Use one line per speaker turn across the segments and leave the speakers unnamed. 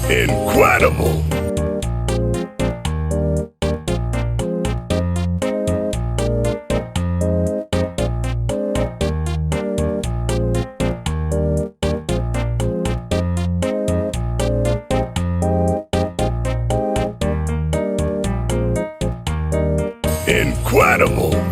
Incredible! Incredible!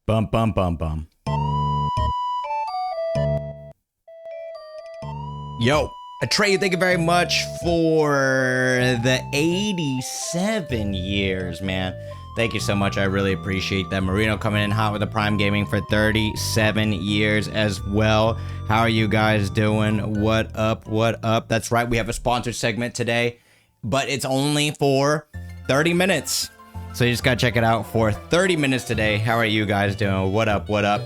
Bum, bum, bum, bum. Yo, Atreyu, thank you very much for the 87 years, man. Thank you so much. I really appreciate that. Marino coming in hot with the Prime Gaming for 37 years as well. How are you guys doing? What up? What up? That's right. We have a sponsored segment today, but it's only for 30 minutes. So you just got to check it out for 30 minutes today. How are you guys doing? What up? What up?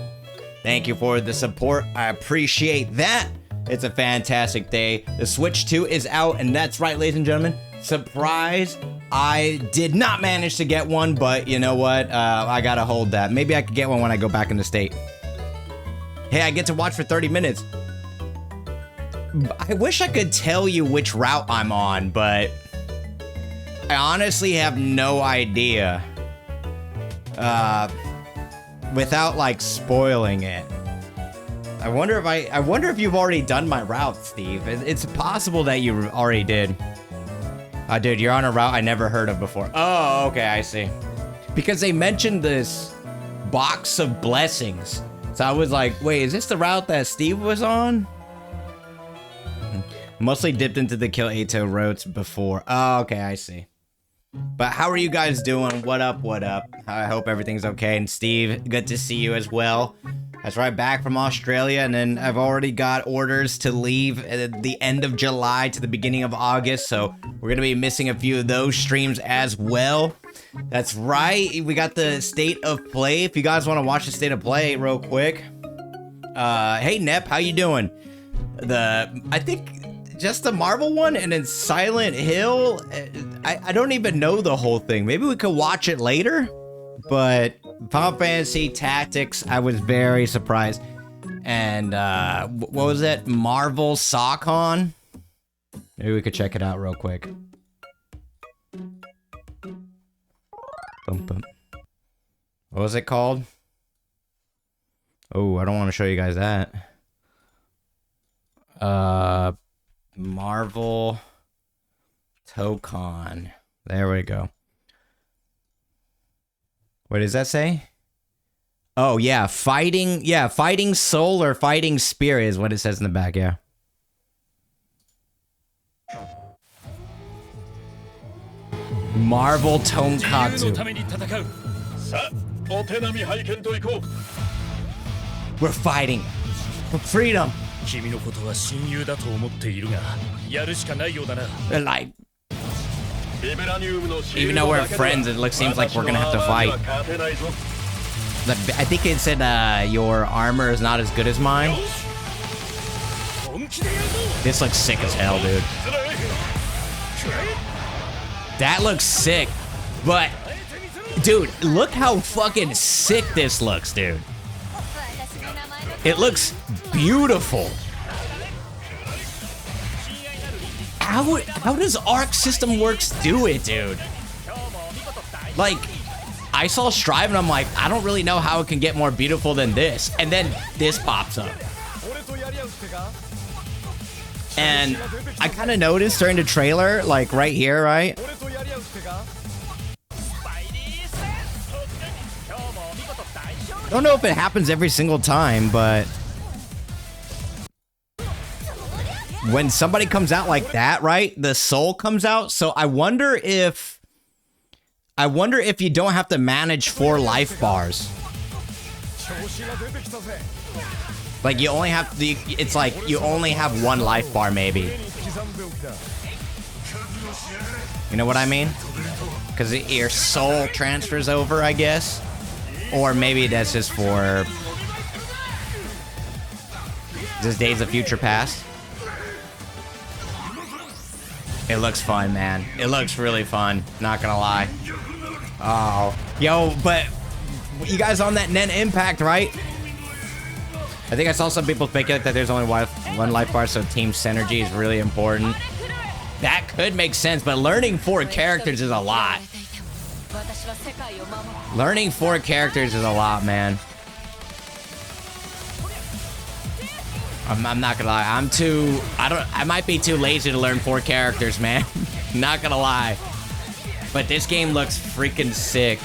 Thank you for the support. I appreciate that. It's a fantastic day. The Switch 2 is out, and that's right, ladies and gentlemen. Surprise. I did not manage to get one, but you know what? I gotta hold that. Maybe I could get one when I go back in the state. Hey, I get to watch for 30 minutes. I wish I could tell you which route I'm on, but I honestly have no idea. Without like spoiling it. I wonder if you've already done my route, Steve. It's possible that you already did. Dude, you're on a route I never heard of before. Oh, okay, I see. Because they mentioned this box of blessings. So I was like, wait, is this the route that Steve was on? Mostly dipped into the Kill Ato routes before. Oh, okay, I see. But how are you guys doing? What up, what up? I hope everything's okay. And Steve, good to see you as well. That's right, back from Australia, and then I've already got orders to leave at the end of July to the beginning of August, so we're going to be missing a few of those streams as well. That's right, we got the State of Play. If you guys want to watch the State of Play real quick. Hey, Nep, how you doing? I think just the Marvel one, and then Silent Hill. I don't even know the whole thing. Maybe we could watch it later, but Final Fantasy Tactics, I was very surprised. And what was it? Marvel Socon? Maybe we could check it out real quick. Bum, bum. What was it called? Oh, I don't want to show you guys that. Marvel Tocon. There we go. What does that say? Oh, yeah, fighting soul or fighting spirit is what it says in the back, yeah. Marvel Tonkatsu. We're fighting for freedom. They're like, even though we're friends, it seems like we're gonna have to fight. I think it said your armor is not as good as mine. This looks sick as hell, dude. That looks sick, but dude, look how fucking sick this looks, dude. It looks beautiful. How does Arc System Works do it, dude? Like, I saw Strive and I'm like, I don't really know how it can get more beautiful than this. And then this pops up. And I kind of noticed during the trailer, like right here, right? I don't know if it happens every single time, but when somebody comes out like that, right? The soul comes out. So I wonder if you don't have to manage 4 life bars. Like you only have it's like you only have 1 life bar maybe. You know what I mean? Because your soul transfers over, I guess. Or maybe that's just for just Days of Future Past. It looks fun, man. It looks really fun. Not gonna lie. Oh, yo, but you guys on that Nen Impact, right? I think I saw some people speculate that there's only 1 life bar, so team synergy is really important. That could make sense, but learning 4 characters is a lot. Learning 4 characters is a lot, man. I'm not gonna lie. I might be too lazy to learn 4 characters, man. Not gonna lie. But this game looks freaking sick.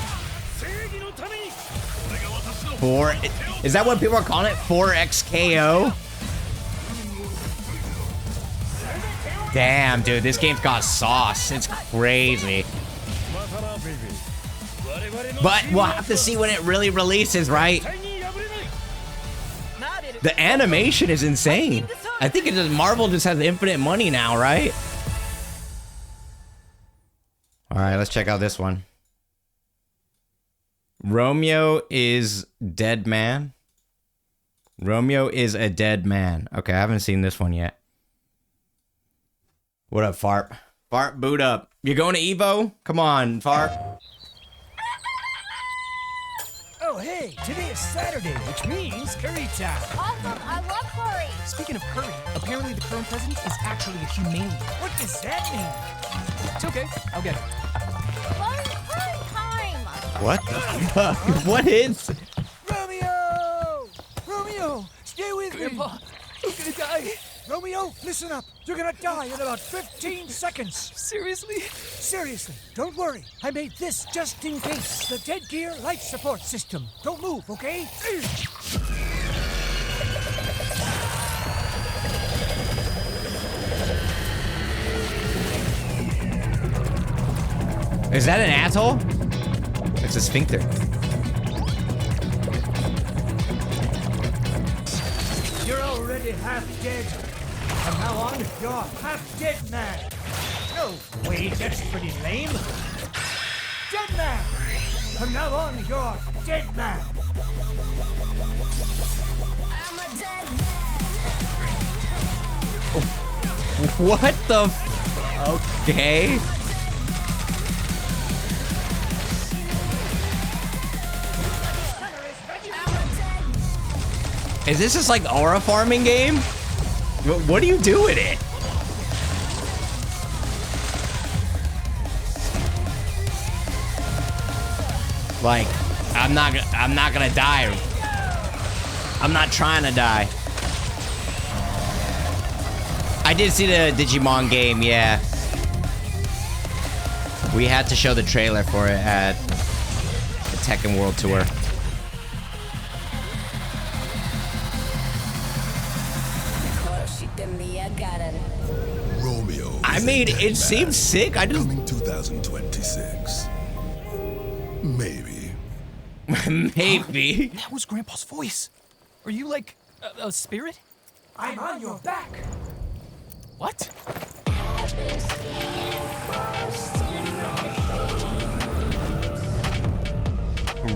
4. Is that what people are calling it? 4XKO? Damn, dude, this game's got sauce. It's crazy. But we'll have to see when it really releases, right? The animation is insane. I think Marvel just has infinite money now, right? All right, let's check out this one. Romeo is dead man. Romeo is a dead man. Okay, I haven't seen this one yet. What up, Farp? Farp, boot up. You going to Evo? Come on, Farp.
Oh, hey, today is Saturday, which means curry time.
Awesome, I love curry.
Speaking of curry, apparently the current president is actually a humane. What does that mean? It's okay, I'll get it.
Learn curry time.
What the fuck? What is?
Romeo! Romeo, stay with
Grandpa, I'm gonna die.
Romeo, listen up. You're gonna die in about 15 seconds.
Seriously?
Seriously, don't worry. I made this just in case. The Dead Gear Life Support System. Don't move, okay?
Is that an asshole? It's a sphincter.
You're already half dead. From now on, you're half dead man. No, wait, that's pretty lame. Dead man. From now on, you're dead man.
I'm a dead man.
What the f- Okay. Is this just like aura farming game? What do you do with it? Like, I'm not gonna die. I'm not trying to die. I did see the Digimon game, yeah. We had to show the trailer for it at the Tekken World Tour.
Romeo.
I mean, it seems sick. I just
Coming 2026. Maybe.
maybe.
That was Grandpa's voice. Are you like a spirit?
I'm on your back.
What?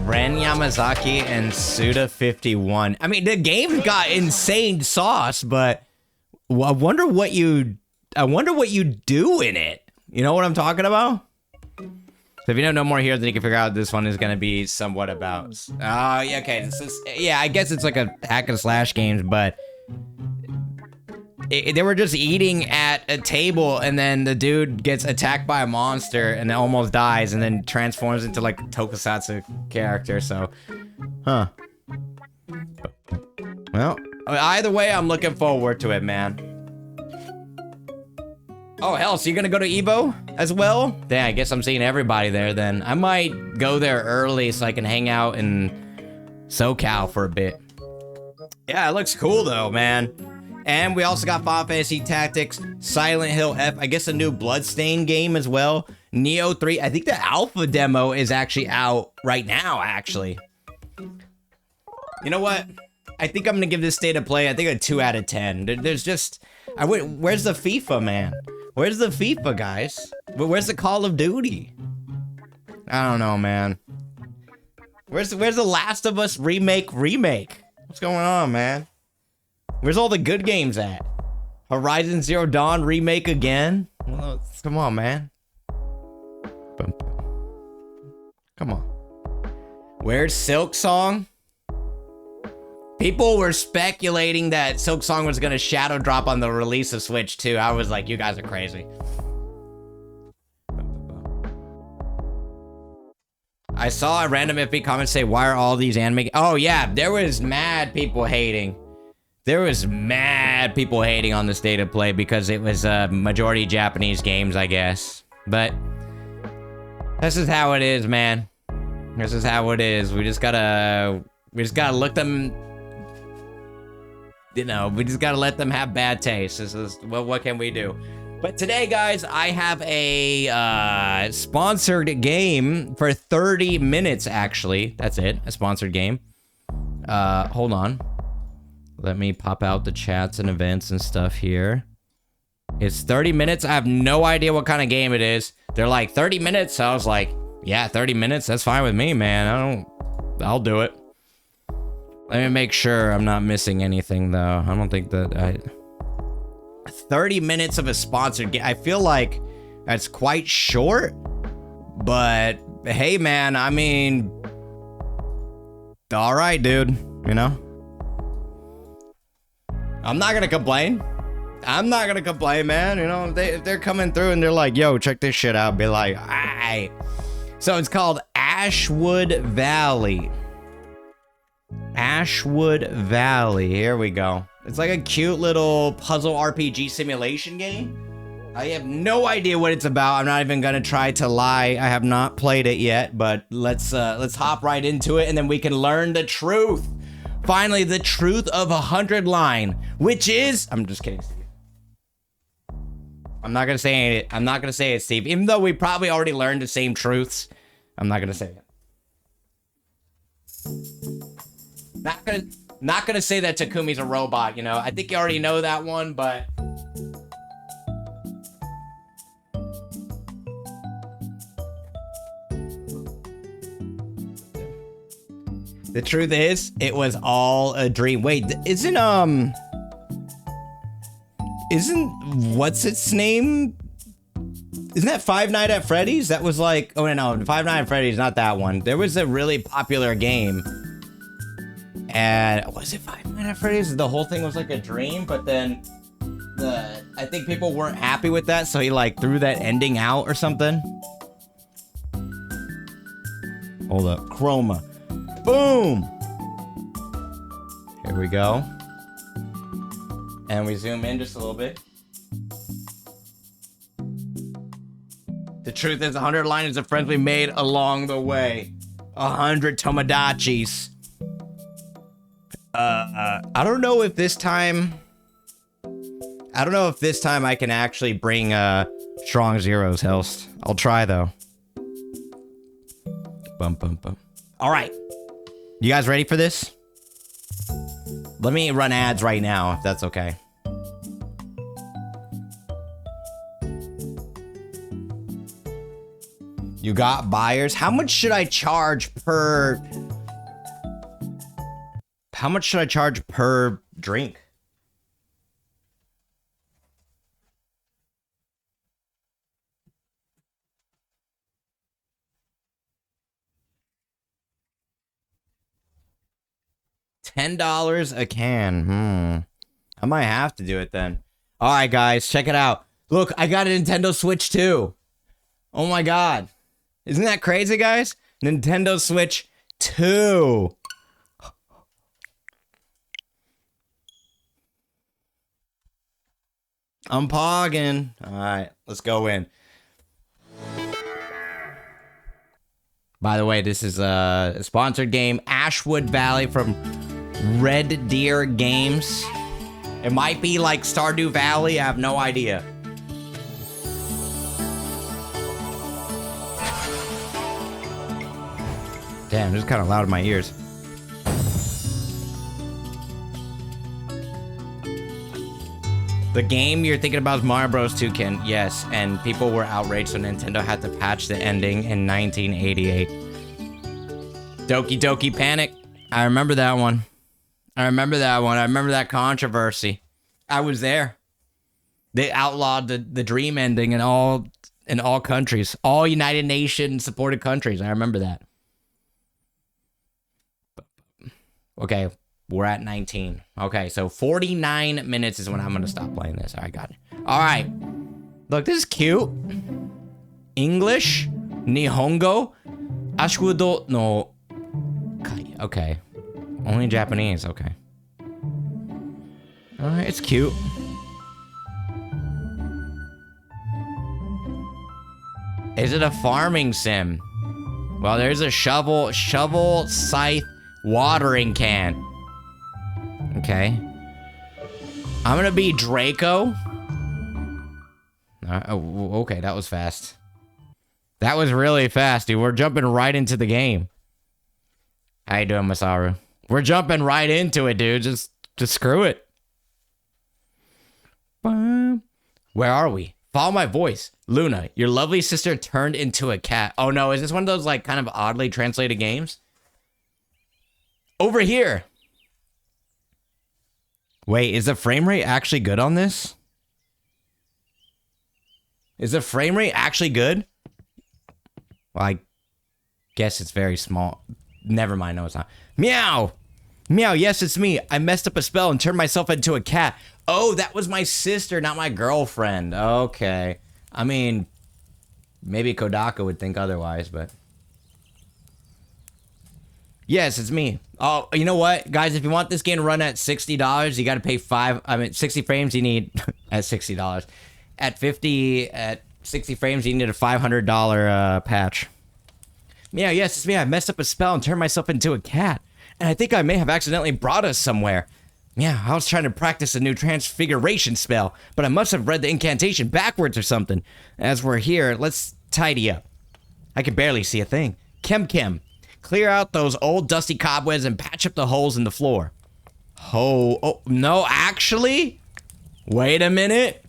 Ren Yamazaki and Suda51. I mean, the game got insane sauce, but I wonder what you do in it. You know what I'm talking about? So if you don't know more here, then you can figure out this one is gonna be somewhat about. Oh, yeah, okay. Yeah, I guess it's like a hack and slash games, but they were just eating at a table, and then the dude gets attacked by a monster and then almost dies, and then transforms into like a tokusatsu character. So, huh? Well, either way, I'm looking forward to it, man. Oh, hell, so you're gonna go to Evo as well? Dang, I guess I'm seeing everybody there then. I might go there early so I can hang out in SoCal for a bit. Yeah, it looks cool though, man. And we also got Final Fantasy Tactics, Silent Hill F, I guess a new Bloodstained game as well. Neo 3, I think the alpha demo is actually out right now, actually. You know what? I think I'm gonna give this State of Play, I think a 2 out of 10. There's just, where's the FIFA, man? Where's the FIFA, guys? Where's the Call of Duty? I don't know, man. Where's the Last of Us remake? What's going on, man? Where's all the good games at? Horizon Zero Dawn remake again? Well, come on, man. Come on. Where's Silk Song? People were speculating that Silk Song was gonna shadow drop on the release of Switch 2. I was like, you guys are crazy. I saw a random FB comment say, why are all these anime? Oh yeah, there was mad people hating. There was mad people hating on the State of Play because it was majority Japanese games, I guess. But this is how it is, man. This is how it is. We just gotta We just gotta look them, you know, we just gotta let them have bad taste. This is, well, what can we do? But today, guys, I have a sponsored game for 30 minutes, actually. That's it, a sponsored game. Hold on. Let me pop out the chats and events and stuff here. It's 30 minutes. I have no idea what kind of game it is. They're like 30 minutes. So I was like, yeah, 30 minutes. That's fine with me, man. I'll do it. Let me make sure I'm not missing anything, though. I don't think that 30 minutes of a sponsored game. I feel like that's quite short, but hey, man, I mean, all right, dude, you know? I'm not gonna complain. I'm not gonna complain, man. You know, if they're coming through and they're like, yo, check this shit out, be like, all right. So it's called Ashwood Valley. Ashwood Valley. Here we go. It's like a cute little puzzle RPG simulation game. I have no idea what it's about. I'm not even gonna try to lie. I have not played it yet, but let's hop right into it and then we can learn the truth. Finally, the truth of 100 line, which is, I'm just kidding, Steve. I'm not gonna say it. I'm not gonna say it, Steve. Even though we probably already learned the same truths, I'm not gonna say it. Not gonna say that Takumi's a robot. You know, I think you already know that one, but the truth is, it was all a dream. Wait, isn't what's its name? Isn't that Five Nights at Freddy's? That was like, oh no, Five Nights at Freddy's, not that one. There was a really popular game. And was it Five Nights at Freddy's? The whole thing was like a dream, but then I think people weren't happy with that, so he like threw that ending out or something. Hold up, Chroma. Boom! Here we go. And we zoom in just a little bit. The truth is, 100 liners of friends we made along the way. 100 Tomodachi's. I don't know if this time I can actually bring Strong Zero's health. I'll try though. Bum bum bum. All right, you guys ready for this? Let me run ads right now, if that's okay. You got buyers? How much should I charge per... How much should I charge per drink? $10 a can. I might have to do it then. All right, guys, check it out. Look, I got a Nintendo Switch too. Oh my God. Isn't that crazy, guys? Nintendo Switch 2. I'm pogging. All right, let's go in. By the way, this is a sponsored game, Ashwood Valley from Red Deer Games. It might be like Stardew Valley, I have no idea. Damn, this is kind of loud in my ears. The game you're thinking about is Mario Bros. 2, Ken. Yes, and people were outraged, so Nintendo had to patch the ending in 1988. Doki Doki Panic. I remember that one. I remember that controversy. I was there. They outlawed the dream ending in all countries. All United Nations supported countries. I remember that. Okay. We're at 19. Okay, so 49 minutes is when I'm gonna stop playing this. All right, got it. All right. Look, this is cute. English, Nihongo, Ashwood no Kai. Okay. Only Japanese, okay. All right, it's cute. Is it a farming sim? Well, there's a shovel, scythe, Watering can. Okay. I'm gonna be Draco. Oh, okay, that was fast. That was really fast, dude. We're jumping right into the game. How you doing, Masaru? We're jumping right into it, dude. Just screw it. Where are we? Follow my voice. Luna, your lovely sister turned into a cat. Oh no, is this one of those like kind of oddly translated games? Over here. Wait, is the frame rate actually good on this? Is the frame rate actually good? Well, I guess it's very small. Never mind, no it's not. Meow! Meow, yes, it's me. I messed up a spell and turned myself into a cat. Oh, that was my sister, not my girlfriend. Okay. I mean, maybe Kodaka would think otherwise, but... Yes, it's me. Oh, you know what? Guys, if you want this game to run at $60, you got to pay 60 frames, you need... at $60. At 60 frames, you need a $500 patch. Yeah, yes, it's me. I messed up a spell and turned myself into a cat. And I think I may have accidentally brought us somewhere. Yeah, I was trying to practice a new transfiguration spell, but I must have read the incantation backwards or something. As we're here, let's tidy up. I can barely see a thing. Kem. Clear out those old dusty cobwebs and patch up the holes in the floor. Oh, no, actually? Wait a minute.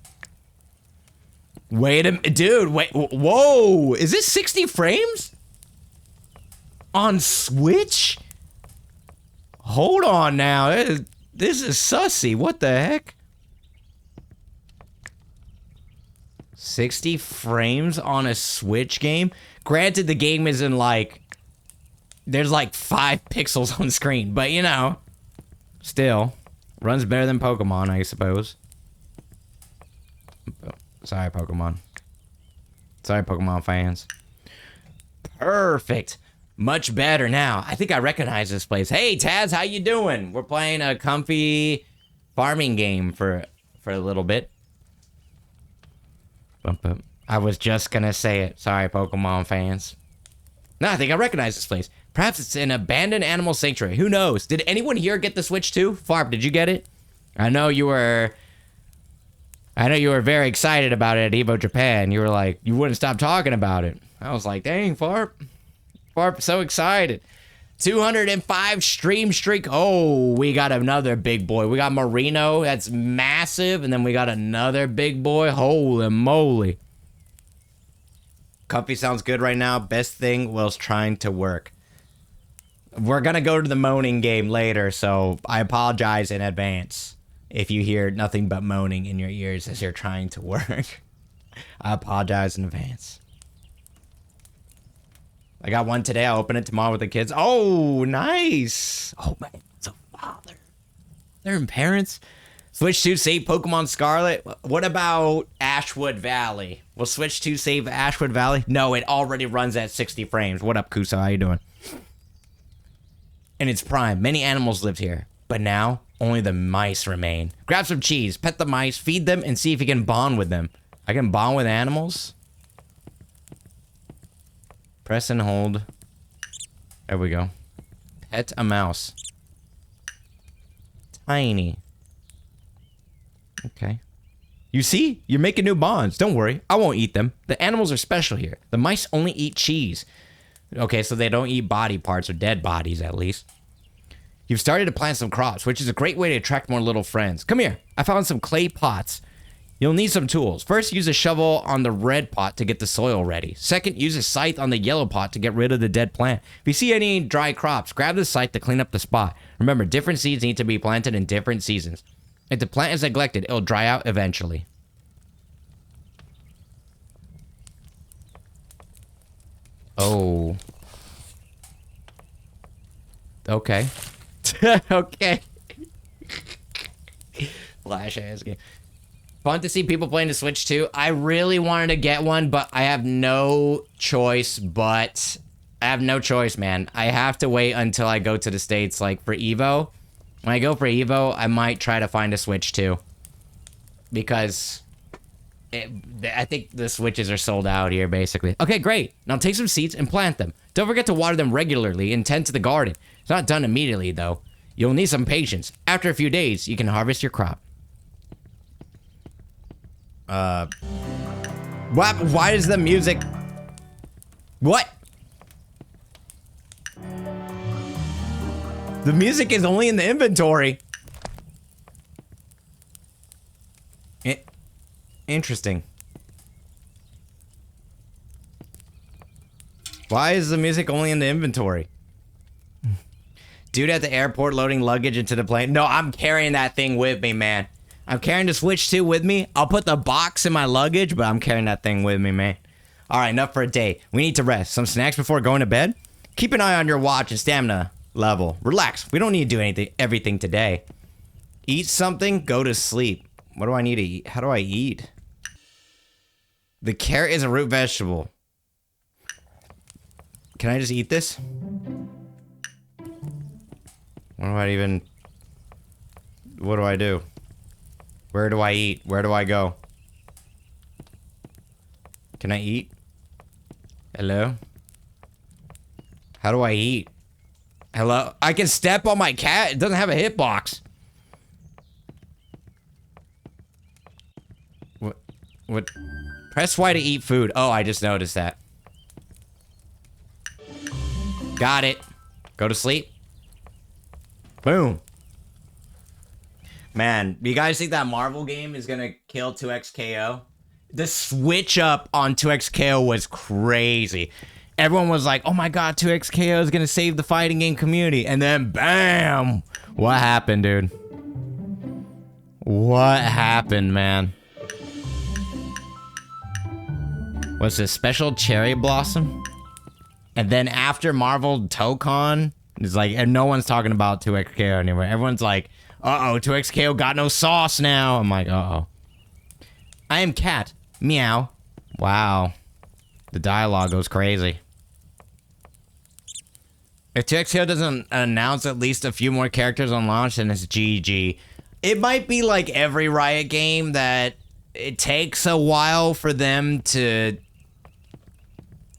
Dude, wait, whoa. Is this 60 frames? On Switch? Hold on now. This is sussy. What the heck? 60 frames on a Switch game? Granted, the game isn't like... There's like 5 pixels on screen, but you know. Still. Runs better than Pokemon, I suppose. Sorry, Pokemon. Sorry, Pokemon fans. Perfect. Much better now. I think I recognize this place. Hey, Taz, how you doing? We're playing a comfy farming game for a little bit. I was just gonna say it. Sorry, Pokemon fans. No, I think I recognize this place. Perhaps it's an abandoned animal sanctuary. Who knows? Did anyone here get the Switch too? Farp, did you get it? I know you were very excited about it at Evo Japan. You were like, you wouldn't stop talking about it. I was like, dang, Farp. Farp, so excited. 205 stream streak. Oh, we got another big boy. We got Marino. That's massive. And then we got another big boy. Holy moly. Comfy sounds good right now. Best thing was trying to work. We're going to go to the moaning game later, so I apologize in advance if you hear nothing but moaning in your ears as you're trying to work. I apologize in advance. I got one today. I'll open it tomorrow with the kids. Oh, nice. Oh, man. It's a father. They're in parents. Switch 2 save Pokemon Scarlet. What about Ashwood Valley? Will Switch 2 save Ashwood Valley? No, it already runs at 60 frames. What up, Kusa? How you doing? In its prime, many animals lived here. But now, only the mice remain. Grab some cheese, pet the mice, feed them, and see if you can bond with them. I can bond with animals? Press and hold. There we go. Pet a mouse. Tiny. Okay. You see? You're making new bonds. Don't worry. I won't eat them. The animals are special here. The mice only eat cheese. Okay, so they don't eat body parts or dead bodies, at least. You've started to plant some crops, which is a great way to attract more little friends. Come here. I found some clay pots. You'll need some tools. First, use a shovel on the red pot to get the soil ready. Second, use a scythe on the yellow pot to get rid of the dead plant. If you see any dry crops, grab the scythe to clean up the spot. Remember, different seeds need to be planted in different seasons. If the plant is neglected, it'll dry out eventually. Oh. Okay. Okay. Flash ass game. Fun to see people playing the Switch too. I really wanted to get one, but I have no choice man. I have to wait until I go to the States, like, for Evo. When I go for Evo, I might try to find a Switch too. Because I think the switches are sold out here, basically. Okay, great. Now take some seeds and plant them. Don't forget to water them regularly and tend to the garden. It's not done immediately, though. You'll need some patience. After a few days, you can harvest your crop. What? Why is the music... What? The music is only in the inventory. Interesting. Why is the music only in the inventory? Dude at the airport loading luggage into the plane. No, I'm carrying that thing with me, man. I'm carrying the Switch 2 with me. I'll put the box in my luggage, but I'm carrying that thing with me, man. All right, enough for a day. We need to rest. Some snacks before going to bed. Keep an eye on your watch and stamina level. Relax. We don't need to do everything today. Eat something, go to sleep. What do I need to eat? How do I eat? The carrot is a root vegetable. Can I just eat this? What do I do? Where do I eat? Where do I go? Can I eat? Hello? How do I eat? Hello? I can step on my cat? It doesn't have a hitbox. What? Press Y to eat food. Oh, I just noticed that. Got it. Go to sleep. Boom. Man, you guys think that Marvel game is gonna kill 2XKO? The switch up on 2XKO was crazy. Everyone was like, oh my god, 2XKO is gonna save the fighting game community. And then, bam! What happened, dude? What happened, man? What's this? Special Cherry Blossom? And then after Marvel Tokon, it's like, and no one's talking about 2XKO anymore. Everyone's like, uh-oh, 2XKO got no sauce now. I'm like, uh-oh. I am cat. Meow. Wow. The dialogue goes crazy. If 2XKO doesn't announce at least a few more characters on launch, then it's GG. It might be like every Riot game that it takes a while for them to,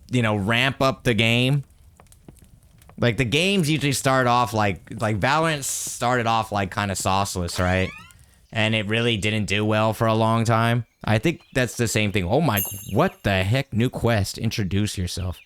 you know, ramp up the game. Like, the games usually start off like Valorant started off like kind of sauceless, right? And it really didn't do well for a long time. I think that's the same thing. Oh my, what the heck? New quest. Introduce yourself.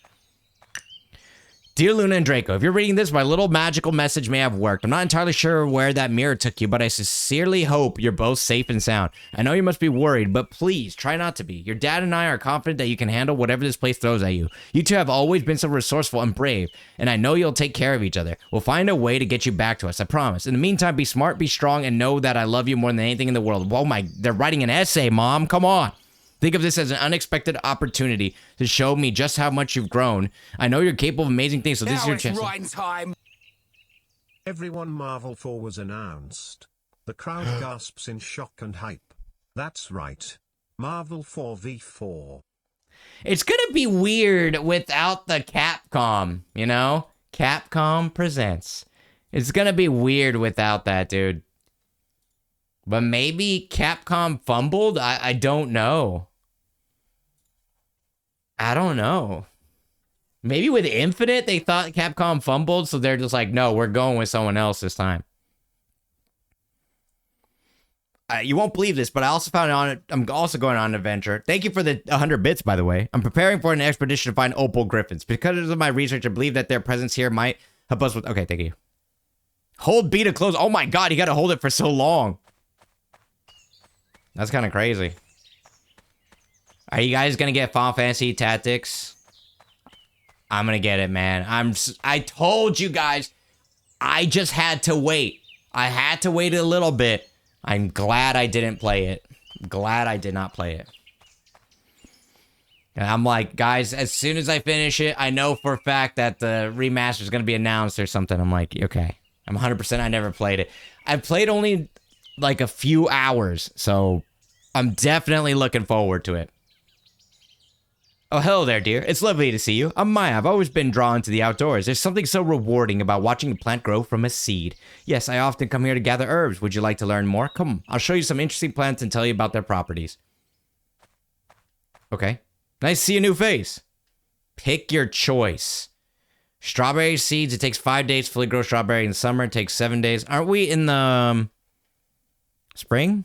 Dear Luna and Draco, if you're reading this, my little magical message may have worked. I'm not entirely sure where that mirror took you, but I sincerely hope you're both safe and sound. I know you must be worried, but please try not to be. Your dad and I are confident that you can handle whatever this place throws at you. You two have always been so resourceful and brave, and I know you'll take care of each other. We'll find a way to get you back to us, I promise. In the meantime, be smart, be strong, and know that I love you more than anything in the world. Oh my, they're writing an essay, Mom. Come on. Think of this as an unexpected opportunity to show me just how much you've grown. I know you're capable of amazing things, so this is your chance.
Right time.
Everyone Marvel 4 was announced. The crowd gasps in shock and hype. That's right. Marvel 4 v4.
It's gonna be weird without the Capcom, you know? Capcom presents. It's gonna be weird without that, dude. But maybe Capcom fumbled? I don't know. I don't know. Maybe with Infinite, they thought Capcom fumbled, so they're just like, no, we're going with someone else this time. You won't believe this, but I also found I'm also going on an adventure. Thank you for the 100 bits, by the way. I'm preparing for an expedition to find opal griffins. Because of my research, I believe that their presence here might help us with... Okay, thank you. Hold B to close. Oh my god, you gotta hold it for so long. That's kind of crazy. Are you guys gonna get Final Fantasy Tactics? I'm gonna get it, man. I told you guys. I just had to wait. I had to wait a little bit. I'm glad I didn't play it. Glad I did not play it. And I'm like, guys, as soon as I finish it, I know for a fact that the remaster is gonna be announced or something. I'm like, okay. I'm 100%. I never played it. I've played only like a few hours, so I'm definitely looking forward to it. Oh, hello there, dear. It's lovely to see you. I'm Maya. I've always been drawn to the outdoors. There's something so rewarding about watching a plant grow from a seed. Yes, I often come here to gather herbs. Would you like to learn more? Come, I'll show you some interesting plants and tell you about their properties. Okay. Nice to see a new face. Pick your choice. Strawberry seeds, it takes 5 days to fully grow strawberry. In summer, it takes 7 days. Aren't we in the spring?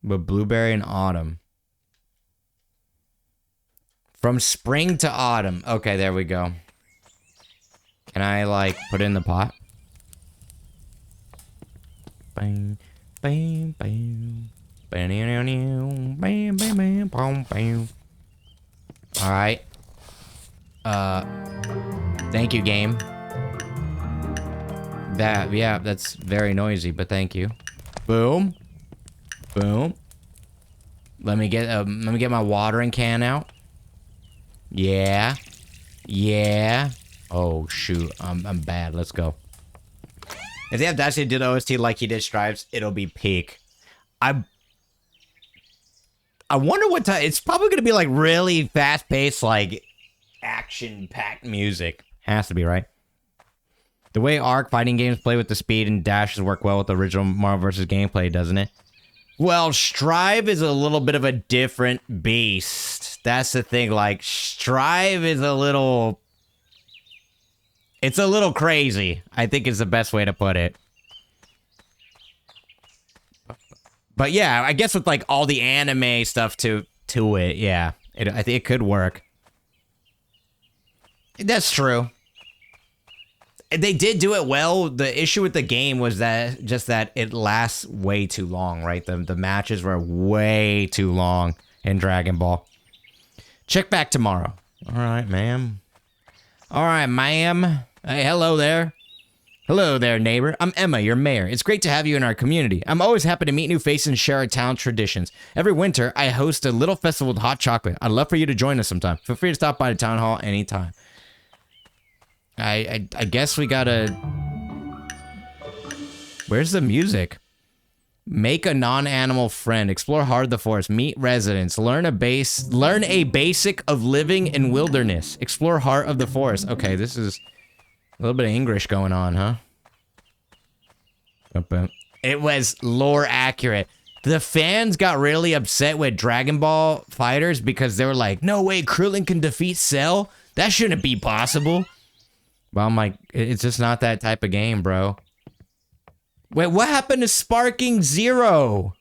But blueberry in autumn. From spring to autumn. Okay, there we go. Can I, like, put it in the pot? Bang, bang, bang. Bam, bam, bam, bam, bam. All right. Thank you, game. Yeah, that's very noisy, but thank you. Boom. Boom. Let me get my watering can out. Yeah. Yeah. Oh shoot, I'm bad. Let's go. If they have Destiny do the OST like he did Stripes, it'll be peak. I wonder what time. It's probably gonna be like really fast paced, like action packed music. Has to be, right? The way Arc fighting games play with the speed and dashes work well with the original Marvel vs. gameplay, doesn't it? Well, Strive is a little bit of a different beast. That's the thing. Like, Strive is a little... It's a little crazy, I think is the best way to put it. But yeah, I guess with like all the anime stuff to it, yeah. I think it could work. That's true. They did do it well. The issue with the game was that it lasts way too long, right? The matches were way too long in Dragon Ball. Check back tomorrow. All right, ma'am. All right, ma'am. Hey, hello there. Hello there, neighbor. I'm Emma, your mayor. It's great to have you in our community. I'm always happy to meet new faces and share our town traditions. Every winter, I host a little festival with hot chocolate. I'd love for you to join us sometime. Feel free to stop by the town hall anytime. I guess we gotta... Where's the music? Make a non-animal friend. Explore hard the forest. Meet residents. Learn a basic of living in wilderness. Explore heart of the forest. Okay, this is a little bit of English going on, huh? It was lore accurate. The fans got really upset with Dragon Ball Fighters because they were like, no way, Krillin can defeat Cell? That shouldn't be possible. Well, I'm like, it's just not that type of game, bro. Wait, what happened to Sparking Zero?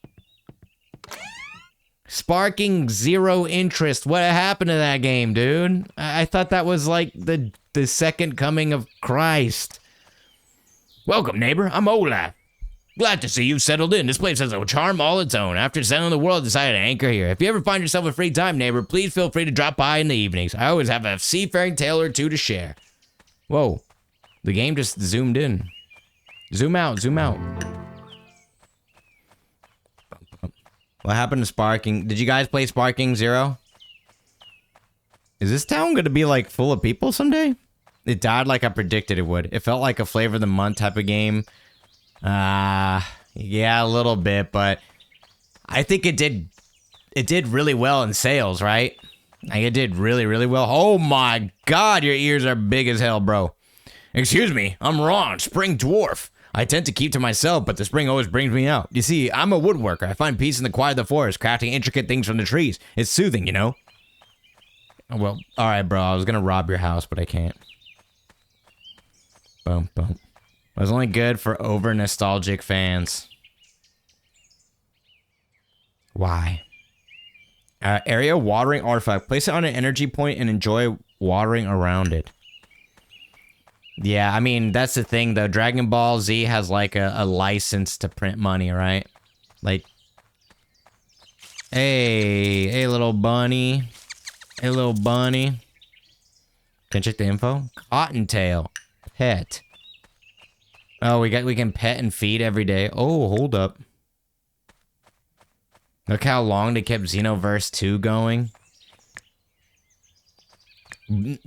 Sparking Zero interest. What happened to that game, dude? I thought that was like the second coming of Christ. Welcome, neighbor. I'm Olaf. Glad to see you settled in. This place has a charm all its own. After settling the world, I decided to anchor here. If you ever find yourself a free time, neighbor, please feel free to drop by in the evenings. I always have a seafaring tale or two to share. Whoa. The game just zoomed in. Zoom out, zoom out. What happened to Sparking? Did you guys play Sparking Zero? Is this town gonna be like full of people someday? It died like I predicted it would. It felt like a flavor of the month type of game. Yeah, a little bit, but I think it did really well in sales, right? Like, it did really, really well. Oh my god, your ears are big as hell, bro. Excuse me, I'm Ron, Spring Dwarf. I tend to keep to myself, but the spring always brings me out. You see, I'm a woodworker. I find peace in the quiet of the forest, crafting intricate things from the trees. It's soothing, you know? Well, alright, bro, I was gonna rob your house, but I can't. Boom, boom. It was only good for over-nostalgic fans. Why? Area watering artifact. Place it on an energy point and enjoy watering around it. Yeah, I mean, that's the thing, though. Dragon Ball Z has, like, a license to print money, right? Like... Hey, little bunny. Hey, little bunny. Can I check the info? Cottontail. Pet. Oh, we can pet and feed every day. Oh, hold up. Look how long they kept Xenoverse 2 going.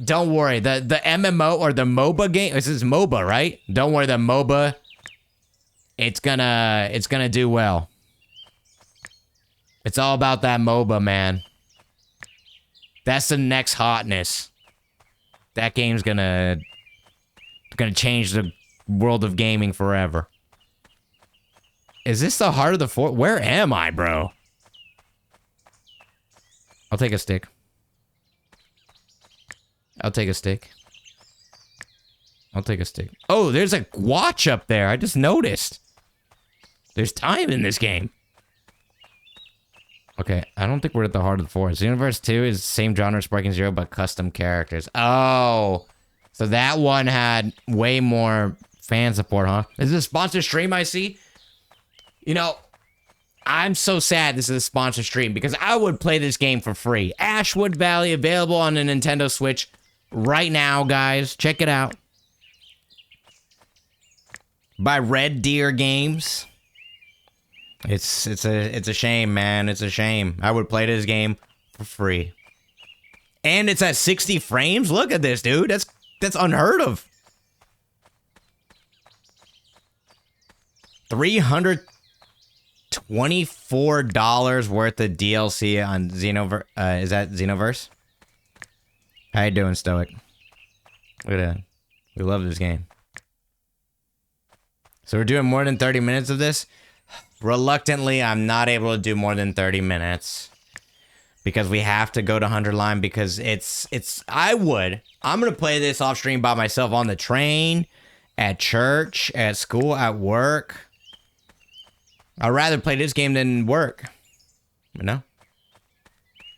Don't worry, the MMO or the MOBA game, this is MOBA, right? Don't worry, the MOBA, it's gonna do well. It's all about that MOBA, man. That's the next hotness. That game's gonna change the world of gaming forever. Is this the heart of the fort? Where am I, bro? I'll take a stick. I'll take a stick. I'll take a stick. Oh, there's a watch up there. I just noticed. There's time in this game. Okay, I don't think we're at the heart of the forest. Universe 2 is the same genre as Sparking Zero, but custom characters. Oh, so that one had way more fan support, huh? Is this a sponsor stream I see? You know, I'm so sad this is a sponsor stream because I would play this game for free. Ashwood Valley, available on the Nintendo Switch right now, guys. Check it out. By Red Deer Games. It's a shame, man. It's a shame. I would play this game for free. And it's at 60 frames. Look at this, dude. That's unheard of. $324 worth of DLC on Xenoverse. Is that Xenoverse? How you doing, Stoic? Look at that. We love this game. So we're doing more than 30 minutes of this? Reluctantly, I'm not able to do more than 30 minutes. Because we have to go to 100 line because I'm going to play this off stream by myself on the train, at church, at school, at work. I'd rather play this game than work. You know?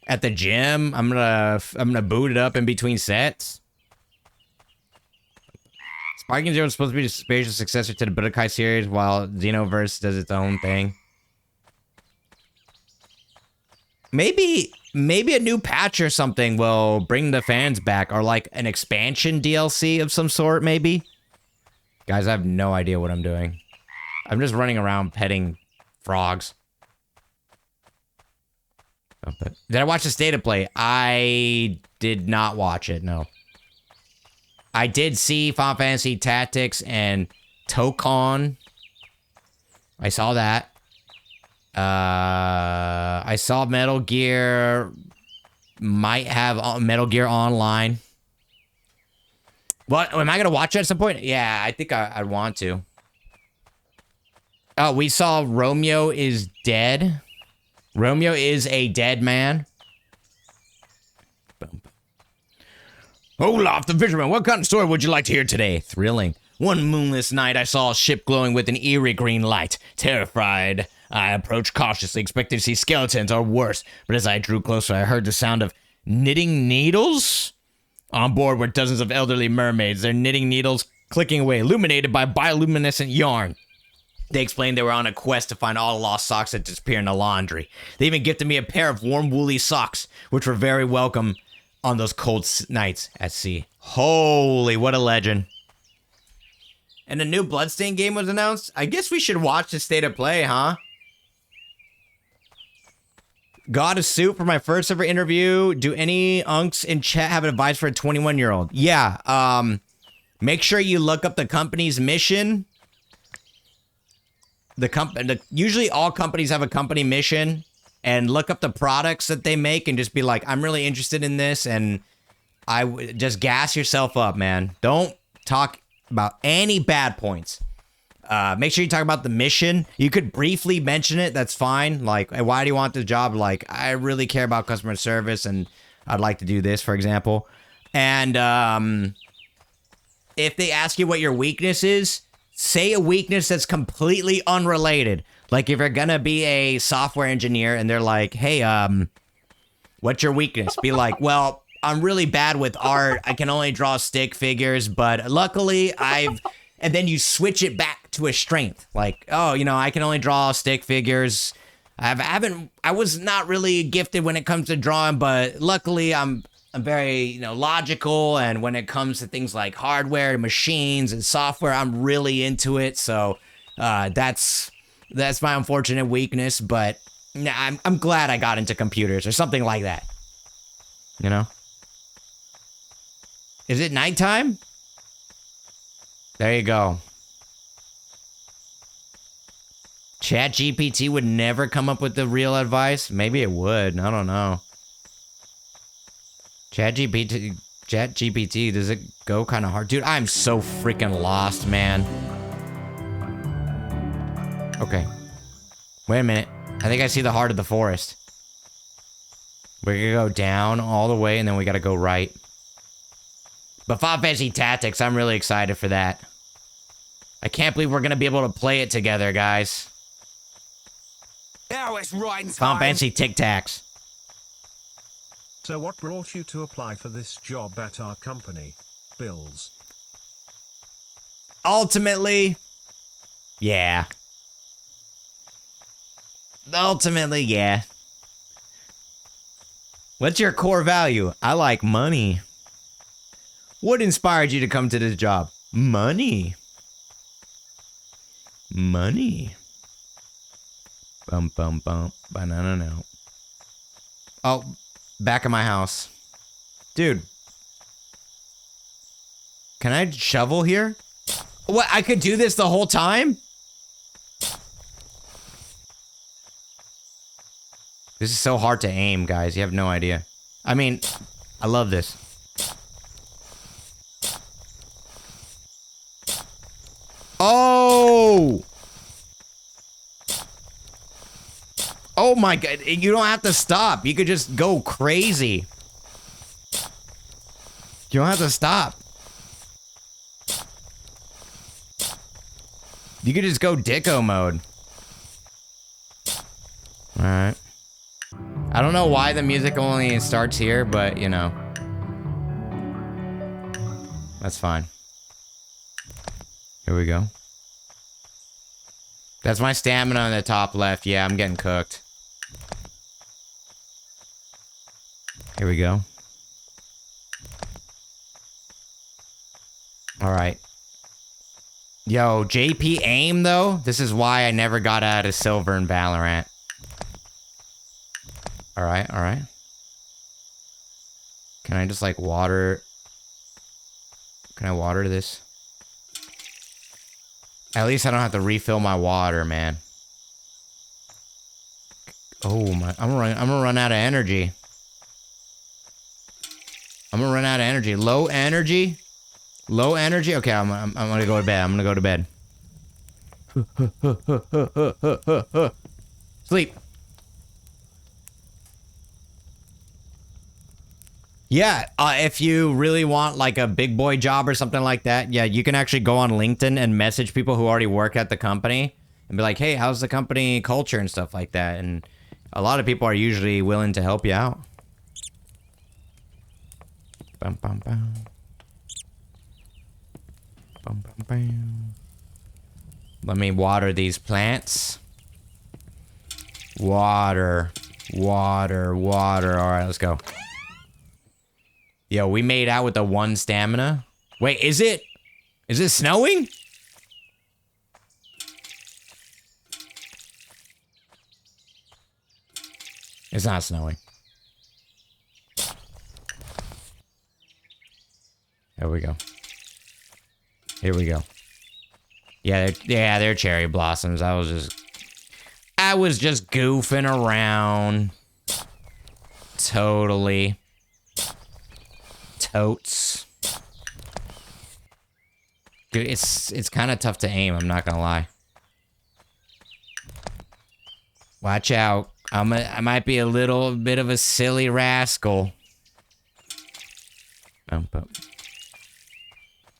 At the gym, I'm gonna boot it up in between sets. Sparking Zero is supposed to be the spiritual successor to the Budokai series, while Xenoverse does its own thing. Maybe a new patch or something will bring the fans back, or like an expansion DLC of some sort, maybe. Guys, I have no idea what I'm doing. I'm just running around petting frogs. Did I watch the State of Play? I did not watch it, no. I did see Final Fantasy Tactics and Tokon. I saw that. I saw Metal Gear. Might have Metal Gear Online. What? Am I going to watch it at some point? Yeah, I think I'd want to. Oh, we saw Romeo is dead. Romeo is a dead man. Olaf the Fisherman, what kind of story would you like to hear today? Thrilling. One moonless night, I saw a ship glowing with an eerie green light. Terrified, I approached cautiously, expecting to see skeletons or worse. But as I drew closer, I heard the sound of knitting needles. On board were dozens of elderly mermaids, their knitting needles clicking away, illuminated by bioluminescent yarn. They explained they were on a quest to find all lost socks that disappear in the laundry. They even gifted me a pair of warm, woolly socks, which were very welcome on those cold nights at sea. Holy, what a legend. And a new Bloodstained game was announced? I guess we should watch the State of Play, huh? Got a suit for my first ever interview. Do any unks in chat have advice for a 21-year-old? Yeah, make sure you look up the company's mission. Usually all companies have a company mission, and look up the products that they make and just be like, I'm really interested in this, and just gas yourself up, man. Don't talk about any bad points. Make sure you talk about the mission. You could briefly mention it. That's fine. Like, hey, why do you want this job? Like, I really care about customer service, and I'd like to do this, for example. And if they ask you what your weakness is, say a weakness that's completely unrelated. Like, if you're gonna be a software engineer and they're like, hey, what's your weakness? Be like, well, I'm really bad with art. I can only draw stick figures, but luckily and then you switch it back to a strength. Like, oh, you know, I can only draw stick figures. I was not really gifted when it comes to drawing, but luckily I'm very, logical, and when it comes to things like hardware and machines and software, I'm really into it. So that's my unfortunate weakness, but I'm glad I got into computers or something like that. You know? Is it nighttime? There you go. ChatGPT would never come up with the real advice. Maybe it would. I don't know. ChatGPT, does it go kind of hard? Dude, I'm so freaking lost, man. Okay. Wait a minute. I think I see the heart of the forest. We're gonna go down all the way, and then we gotta go right. But Final Fantasy Tactics, I'm really excited for that. I can't believe we're gonna be able to play it together, guys.
Now it's riding
Final
time.
Fantasy Tic Tacs.
So what brought you to apply for this job at our company? Bills.
Ultimately, yeah. Ultimately, yeah. What's your core value? I like money. What inspired you to come to this job? Money. Money. Bum, bum, bum. Banana. Oh, back of my house. Dude. Can I shovel here? What, I could do this the whole time? This is so hard to aim, guys. You have no idea. I mean, I love this. Oh! Oh my god. You don't have to stop. You could just go crazy. You don't have to stop. You could just go Dicko mode. Alright. I don't know why the music only starts here, but, you know. That's fine. Here we go. That's my stamina on the top left. Yeah, I'm getting cooked. Here we go. Alright. Yo, JP aim, though? This is why I never got out of silver in Valorant. Alright, alright. Can I just, like, water... Can I water this? At least I don't have to refill my water, man. Oh, my... I'm gonna run out of energy. I'm gonna run out of energy. Low energy? Low energy? Okay, I'm gonna go to bed. I'm gonna go to bed. Sleep. Yeah, if you really want like a big boy job or something like that, yeah, you can actually go on LinkedIn and message people who already work at the company and be like, hey, how's the company culture and stuff like that? And a lot of people are usually willing to help you out. Bum, bum, bum. Bum, bum, bum. Let me water these plants. Water, water, water. All right, let's go. Yo, we made out with the 1 stamina. Wait, is it snowing? It's not snowing. There we go. Here we go. Yeah, they're cherry blossoms. I was just goofing around. Totally. Totes. Dude, it's kind of tough to aim, I'm not gonna lie. Watch out. I might be a little bit of a silly rascal.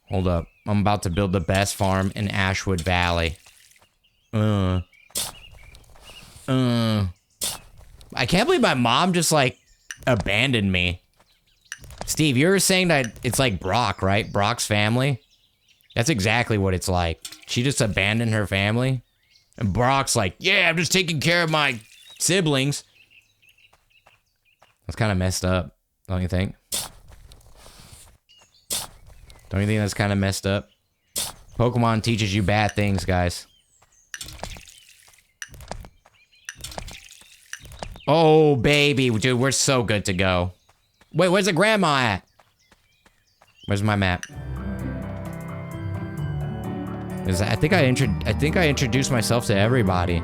Hold up. I'm about to build the best farm in Ashwood Valley. I can't believe my mom just, like, abandoned me. Steve, you were saying that it's like Brock, right? Brock's family? That's exactly what it's like. She just abandoned her family. And Brock's like, yeah, I'm just taking care of my siblings. That's kind of messed up, don't you think? Don't you think that's kind of messed up? Pokemon teaches you bad things, guys. Oh, baby. Dude, we're so good to go. Wait, where's the grandma at? Where's my map? I think I introduced myself to everybody.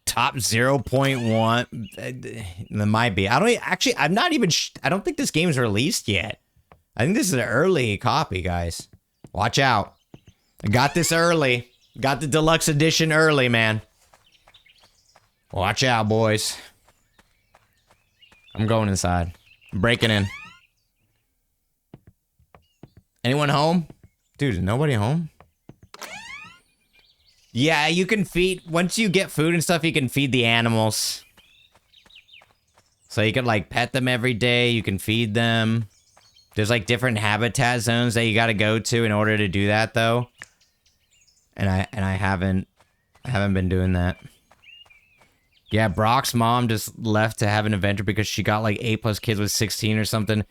Top 0.1. There might be. I'm not even. I don't think this game's released yet. I think this is an early copy, guys. Watch out. I got this early. Got the deluxe edition early, man. Watch out, boys. I'm going inside. I'm breaking in. Anyone home? Dude, is nobody home? Yeah, you can feed... Once you get food and stuff, you can feed the animals. So you can, like, pet them every day. You can feed them. There's, like, different habitat zones that you gotta go to in order to do that, though. And I haven't been doing that. Yeah, Brock's mom just left to have an adventure because she got, like, 8+ kids with 16 or something.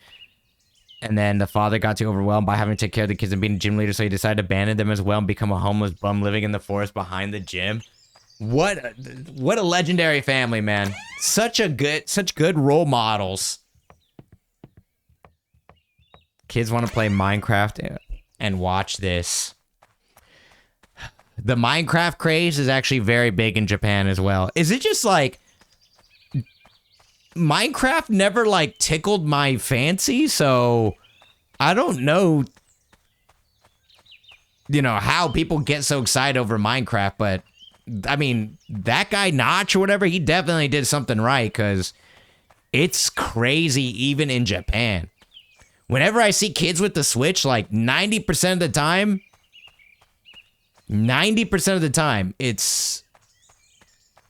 And then the father got too overwhelmed by having to take care of the kids and being a gym leader, so he decided to abandon them as well and become a homeless bum living in the forest behind the gym. What a legendary family, man. Such good role models. Kids want to play Minecraft and watch this. The Minecraft craze is actually very big in Japan as well. Is it just like... Minecraft never, like, tickled my fancy, so I don't know, you know, how people get so excited over Minecraft, but, I mean, that guy Notch or whatever, he definitely did something right, because it's crazy even in Japan. Whenever I see kids with the Switch, like, 90% of the time, it's...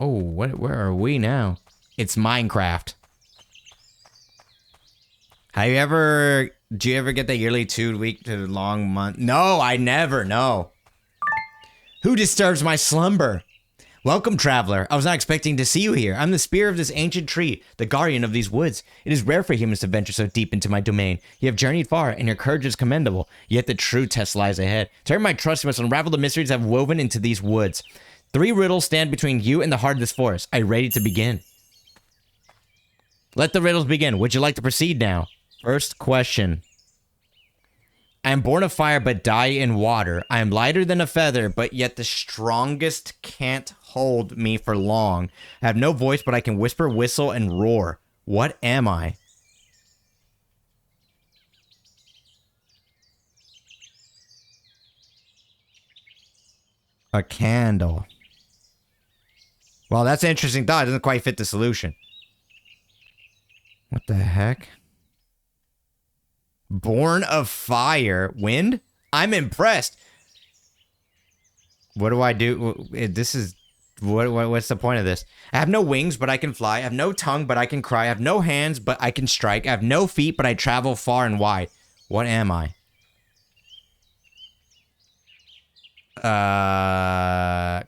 Oh, where are we now? It's Minecraft. Do you ever get that yearly 2-week to long month? No, I never, no. Who disturbs my slumber? Welcome, traveler. I was not expecting to see you here. I'm the spear of this ancient tree, the guardian of these woods. It is rare for humans to venture so deep into my domain. You have journeyed far, and your courage is commendable. Yet the true test lies ahead. To earn my trust, you must unravel the mysteries I've woven into these woods. 3 riddles stand between you and the heart of this forest. Are you ready to begin? Let the riddles begin. Would you like to proceed now? First question. I am born of fire but die in water. I am lighter than a feather, but yet the strongest can't hold me for long. I have no voice, but I can whisper, whistle, and roar. What am I? A candle. Well, that's an interesting thought. It doesn't quite fit the solution. What the heck? Born of fire. Wind? I'm impressed. What do I do? This is... What's the point of this? I have no wings, but I can fly. I have no tongue, but I can cry. I have no hands, but I can strike. I have no feet, but I travel far and wide. What am I?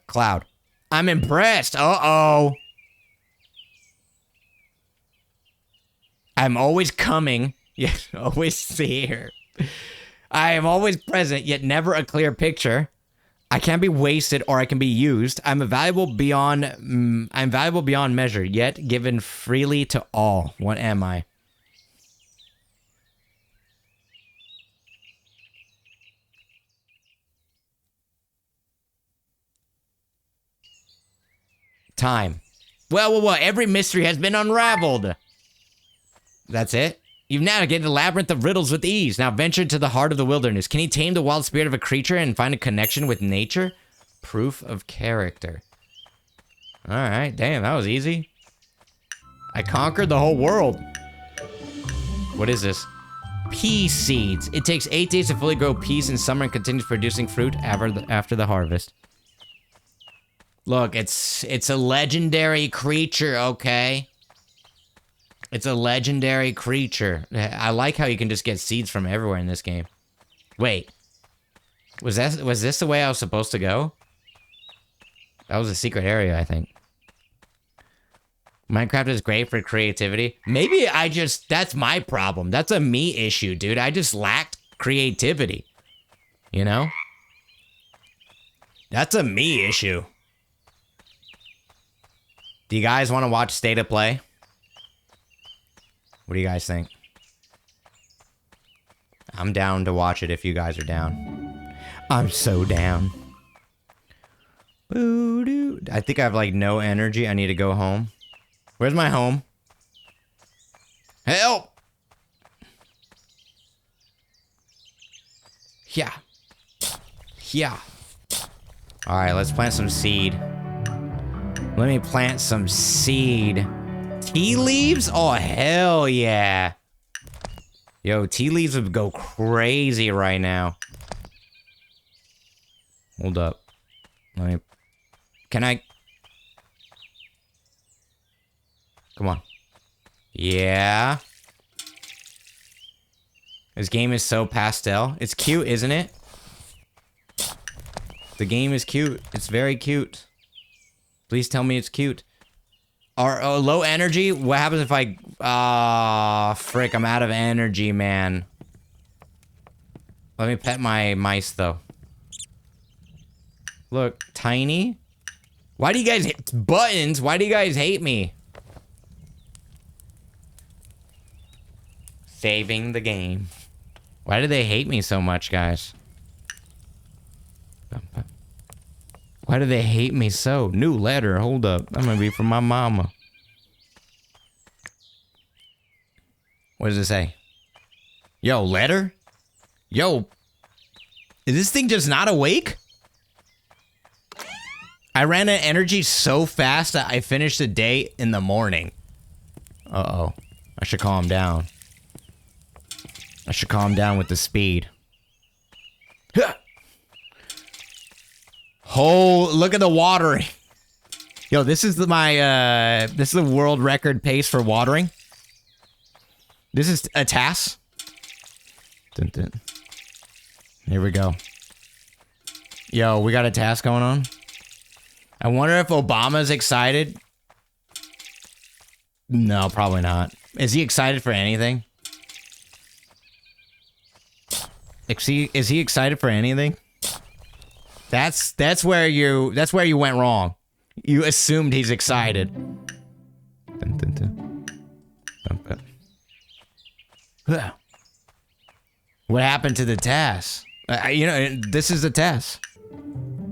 Cloud. I'm impressed. Uh-oh. I'm always coming, yet always here. I am always present, yet never a clear picture. I can't be wasted or I can be used. I'm valuable beyond measure, yet given freely to all. What am I? Time. Well, every mystery has been unraveled. That's it? You've navigated the labyrinth of riddles with ease. Now venture to the heart of the wilderness. Can he tame the wild spirit of a creature and find a connection with nature? Proof of character. Alright, damn, that was easy. I conquered the whole world. What is this? Pea seeds. It takes 8 days to fully grow peas in summer and continues producing fruit after the harvest. Look, it's a legendary creature, okay? It's a legendary creature. I like how you can just get seeds from everywhere in this game. Wait. Was this the way I was supposed to go? That was a secret area, I think. Minecraft is great for creativity. Maybe that's my problem. That's a me issue, dude. I just lacked creativity. You know? That's a me issue. Do you guys want to watch State of Play? What do you guys think? I'm down to watch it if you guys are down. I'm so down. Boo-doo. I think I have like no energy. I need to go home. Where's my home? Help! Yeah. Yeah. Alright, let's plant some seed. Let me plant some seed. Tea leaves? Oh, hell yeah. Yo, tea leaves would go crazy right now. Hold up. Let me... Can I... Come on. Yeah. This game is so pastel. It's cute, isn't it? The game is cute. It's very cute. Please tell me it's cute. Low energy? What happens if I... frick, I'm out of energy, man. Let me pet my mice, though. Look, tiny. Why do you guys... Buttons? Why do you guys hate me? Saving the game. Why do they hate me so much, guys? Why do they hate me so? New letter, hold up. That might be from my mama. What does it say? Yo, letter? Yo, is this thing just not awake? I ran out of energy so fast that I finished the day in the morning. Uh-oh. I should calm down. I should calm down with the speed. Oh, look at the watering. Yo, this is this is the world record pace for watering. This is a task. Dun, dun. Here we go. Yo, we got a task going on. I wonder if Obama's excited. No, probably not. Is he excited for anything? Is he excited for anything? That's where you went wrong. You assumed he's excited. Dun, dun, dun. Dun, dun. What happened to the task? You know, this is the task.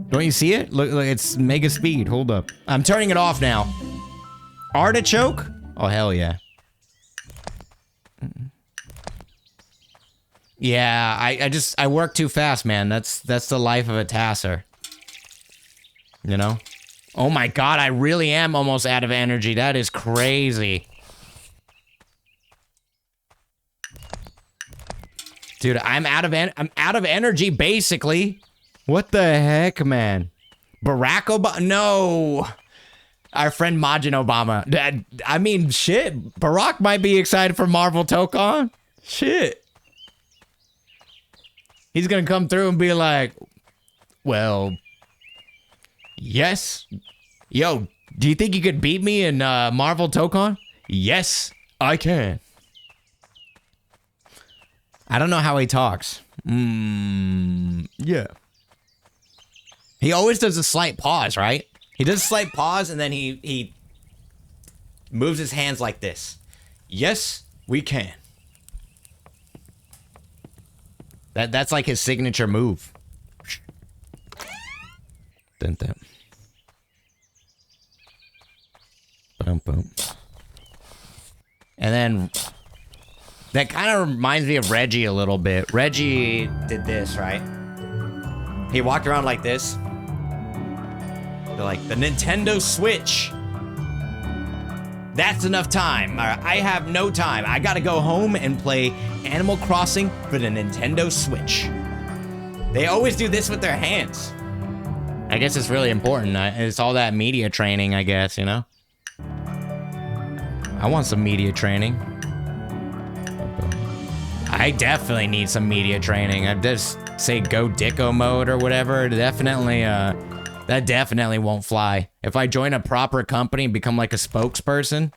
Don't you see it? Look, it's mega speed. Hold up. I'm turning it off now. Artichoke? Oh, hell yeah. Yeah, I work too fast, man. That's the life of a tasser. You know? Oh my god, I really am almost out of energy. That is crazy. Dude, I'm out of energy, basically. What the heck, man? Barack Obama? No. Our friend Majin Obama. I mean, shit. Barack might be excited for Marvel Tokon. Shit. He's gonna come through and be like, well, yes. Yo, do you think you could beat me in Marvel Tokon? Yes, I can. I don't know how he talks. Yeah. He always does a slight pause, right? He does a slight pause and then he moves his hands like this. Yes, we can. That's like his signature move. Dun, dun. Boom, boom. And then that kind of reminds me of Reggie a little bit. Reggie did this, right? He walked around like this. They're like, the Nintendo Switch. That's enough time. I have no time. I gotta go home and play Animal Crossing for the Nintendo Switch. They always do this with their hands. I guess it's really important. It's all that media training, I guess, you know? I want some media training. I definitely need some media training. I just say go dicko mode or whatever. Definitely, that definitely won't fly. If I join a proper company and become like a spokesperson,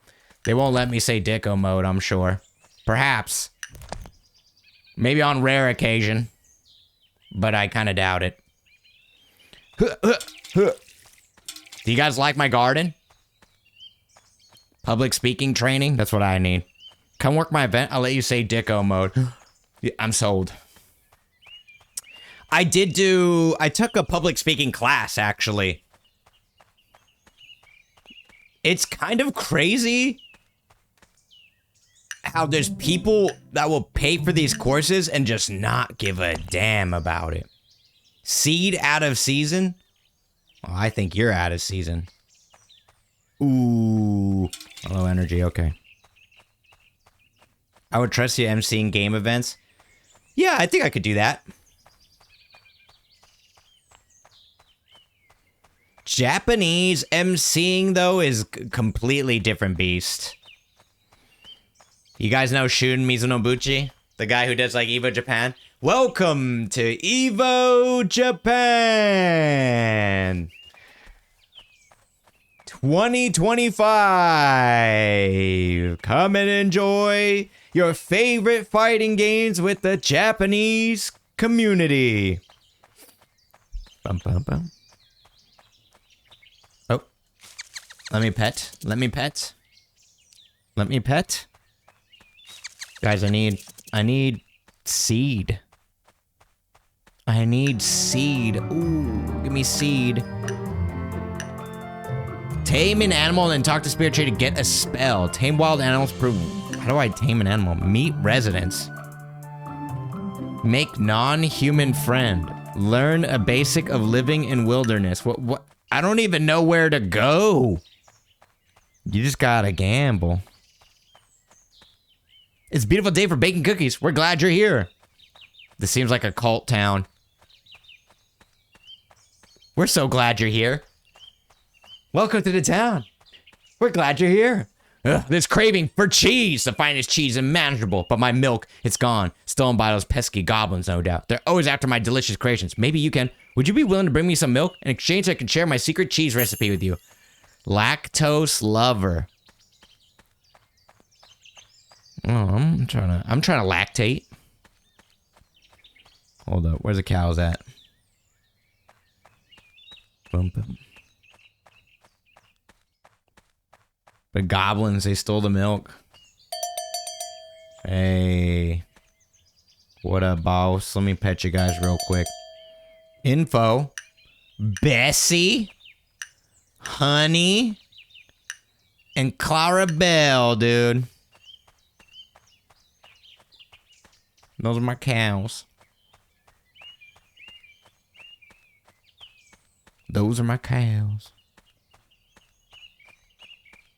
they won't let me say dicko mode, I'm sure. Perhaps. Maybe on rare occasion. But I kind of doubt it. Do you guys like my garden? Public speaking training? That's what I need. Come work my event, I'll let you say dicko mode. I'm sold. I took a public speaking class, actually. It's kind of crazy how there's people that will pay for these courses and just not give a damn about it. Seed out of season? Oh, I think you're out of season. Ooh. Low energy, okay. I would trust you emceeing game events. Yeah, I think I could do that. Japanese emceeing, though, is completely different beast. You guys know Shun Mizunobuchi? The guy who does, like, Evo Japan? Welcome to Evo Japan! 2025! Come and enjoy your favorite fighting games with the Japanese community. Bum, bum, bum. Oh. Let me pet. Let me pet. Let me pet. Guys, I need seed. I need seed. Ooh, give me seed. Tame an animal and talk to Spirit Tree to get a spell. Tame wild animals proven. How do I tame an animal? Meet residents. Make non-human friend. Learn a basic of living in wilderness. What? I don't even know where to go. You just gotta gamble. It's a beautiful day for baking cookies. We're glad you're here. This seems like a cult town. We're so glad you're here. Welcome to the town. We're glad you're here. Ugh, this craving for cheese, the finest cheese imaginable. But my milk, it's gone. Stolen by those pesky goblins, no doubt. They're always after my delicious creations. Maybe you can. Would you be willing to bring me some milk? In exchange, I can share my secret cheese recipe with you. Lactose lover. Oh, I'm trying to lactate. Hold up, where's the cows at? Boom, boom. The goblins, they stole the milk. Hey. What up, boss? Let me pet you guys real quick. Info. Bessie. Honey. And Clarabelle, dude. Those are my cows. Those are my cows.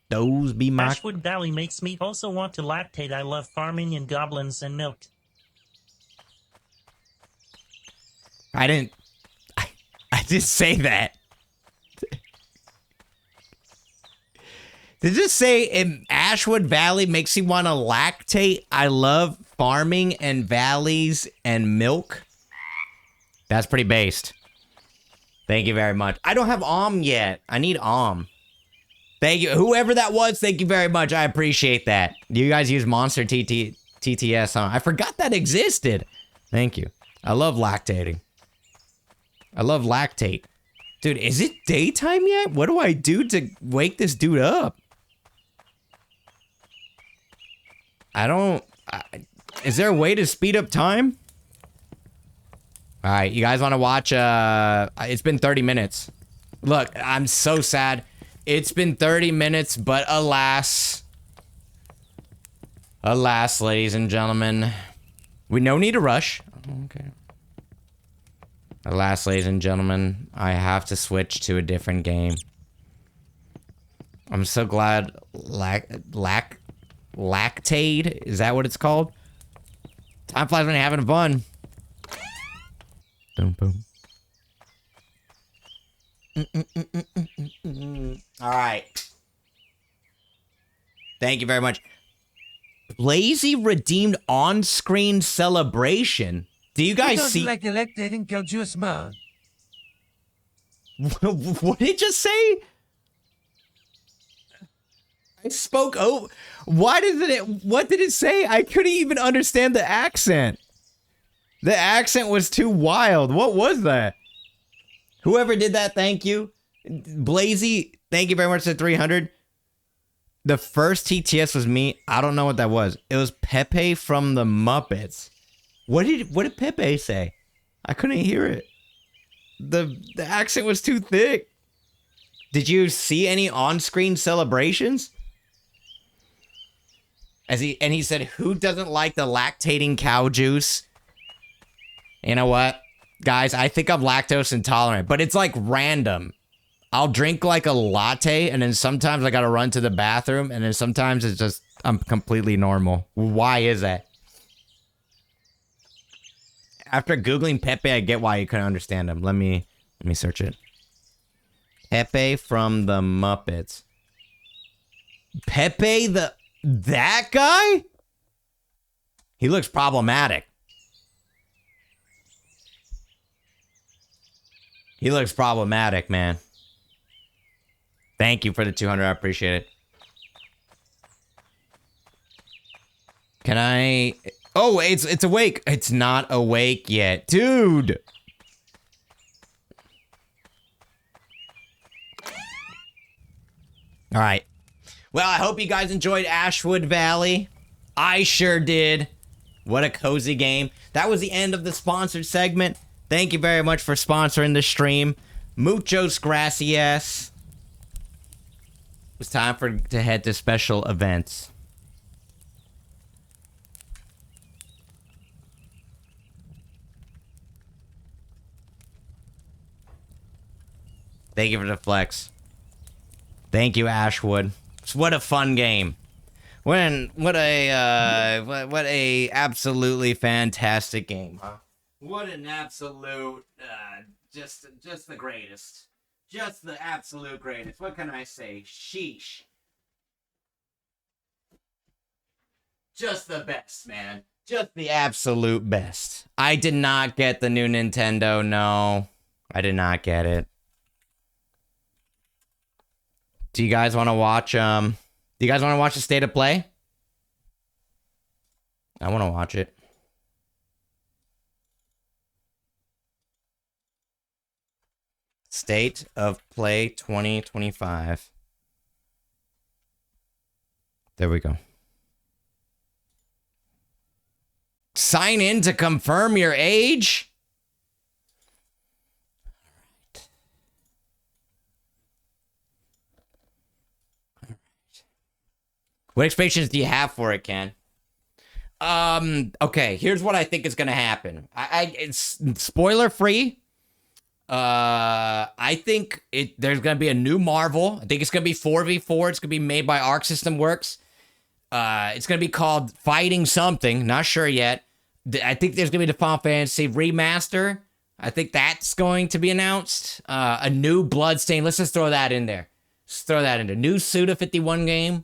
Those be my...
Ashwood Valley makes me also want to lactate. I love farming and goblins and milk.
I didn't say that. Did it say in Ashwood Valley makes you want to lactate? I love farming and valleys and milk. That's pretty based. Thank you very much. I don't have yet. I need Thank you. Whoever that was, thank you very much. I appreciate that. You guys use Monster TTS, huh? I forgot that existed. Thank you. I love lactating. I love lactate. Dude, is it daytime yet? What do I do to wake this dude up? Is there a way to speed up time? All right, you guys want to watch? It's been 30 minutes. Look, I'm so sad. It's been 30 minutes, but alas, ladies and gentlemen, we no need to rush. Okay. Alas, ladies and gentlemen, I have to switch to a different game. I'm so glad Lactade, is that what it's called? Time flies when you're having fun. Boom, boom. All right. Thank you very much. Blazy redeemed on-screen celebration. Do you guys see?
Like electing Juice Man.
What did it just say? I spoke. Oh, what did it say? I couldn't even understand the accent. The accent was too wild. What was that? Whoever did that, thank you. Blazy, thank you very much for 300. The first TTS was me. I don't know what that was. It was Pepe from the Muppets. What did Pepe say? I couldn't hear it. The accent was too thick. Did you see any on-screen celebrations? He said, who doesn't like the lactating cow juice? You know what? Guys, I think I'm lactose intolerant, but it's like random. I'll drink like a latte, and then sometimes I gotta run to the bathroom, and then sometimes it's just I'm completely normal. Why is that? After Googling Pepe, I get why you couldn't understand him. Let me search it. Pepe from the Muppets. Pepe that guy? He looks problematic. He looks problematic, man. Thank you for the 200. I appreciate it. Can I... Oh, it's awake. It's not awake yet. Dude. All right. Well, I hope you guys enjoyed Ashwood Valley. I sure did. What a cozy game. That was the end of the sponsored segment. Thank you very much for sponsoring the stream. Muchos gracias. It's time to head to special events. Thank you for the flex. Thank you, Ashwood. What a fun game. What a absolutely fantastic game, huh? What an absolute, just the greatest. Just the absolute greatest. What can I say? Sheesh. Just the best, man. Just the absolute best. I did not get the new Nintendo, no. I did not get it. Do you guys want to watch, the State of Play? I want to watch it. State of Play 2025. There we go. Sign in to confirm your age? What expectations do you have for it, Ken? Okay, here's what I think is gonna happen. It's spoiler free. I think there's gonna be a new Marvel. I think it's gonna be 4v4. It's gonna be made by Arc System Works. It's gonna be called Fighting Something. Not sure yet. I think there's gonna be the Final Fantasy remaster. I think that's going to be announced. A new Bloodstain. Let's just throw that in there. Just throw that in there. New Suda 51 game.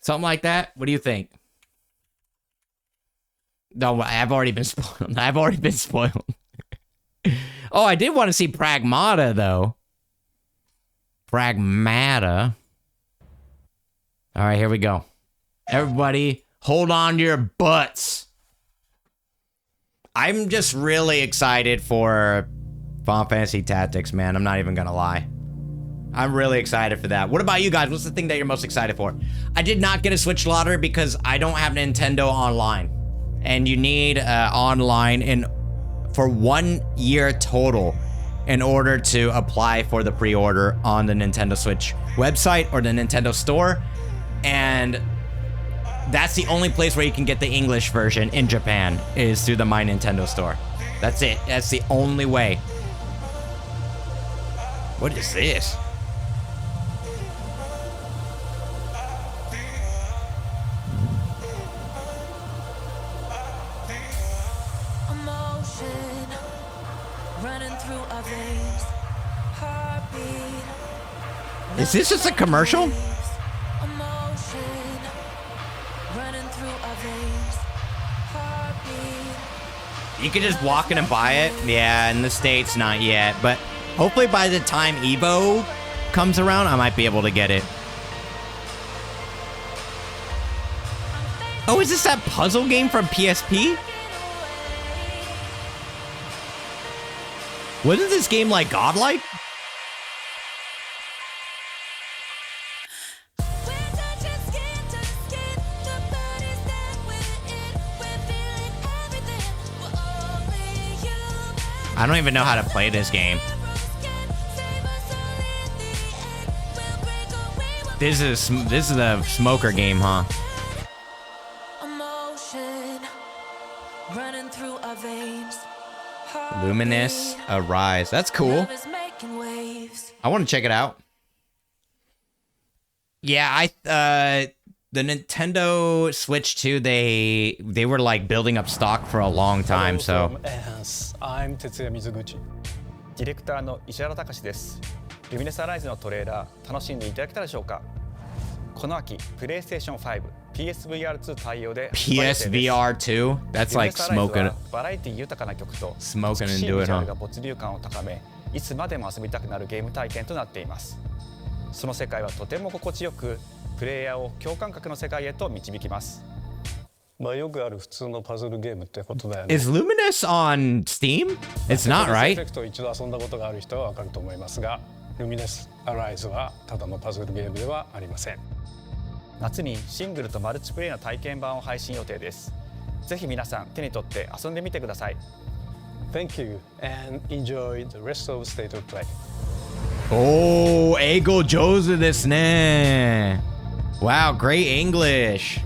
Something like that. What do you think? No, I've already been spoiled. I've already been spoiled. Oh, I did want to see Pragmata, though. Pragmata. All right, here we go. Everybody, hold on to your butts. I'm just really excited for Final Fantasy Tactics, man. I'm not even going to lie. I'm really excited for that. What about you guys? What's the thing that you're most excited for? I did not get a Switch lottery because I don't have Nintendo Online. And you need online for 1 year total in order to apply for the pre-order on the Nintendo Switch website or the Nintendo Store. And that's the only place where you can get the English version in Japan is through the My Nintendo Store. That's it. That's the only way. What is this? Is this just a commercial? You can just walk in and buy it? Yeah, in the States, not yet. But hopefully by the time Evo comes around, I might be able to get it. Oh, is this that puzzle game from PSP? Wasn't this game like Godlike? I don't even know how to play this game. This is a smoker game, huh? Luminous Arise. That's cool. I want to check it out. Yeah, the Nintendo Switch 2, they were like building up stock for a long time, so
I'm Tetsuya Mizuguchi. ディレクターの石原隆です。ルミネスアライズのトレーラー楽しんでいただけたでしょうか。この秋、PlayStation 5、PSVR2 対応で
PSVR2? That's like smoking
バラエティ豊かな曲と
smoking
美
and
しい
do
ビ
it,
ジュアル
huh?
が没入感を高め、いつまでも遊びたくなるゲーム体験となっています。その世界はとても心地よく、プレイヤーを共感覚の世界へと導きます。まあよくある普通のパズルゲームってことだよね。
Is Luminous on Steam? It's not,
エ
right?
フェクトを一度遊んだことがある人はわかると思いますが、ルミネスアライズはただのパズルゲームではありません。夏にシングルとマルチプレイの体験版を配信予定です。ぜひ皆さん手に取って遊んでみてください。Thank you and enjoy the rest of State of Play.
Oh, 英語上手ですね. Wow, great English.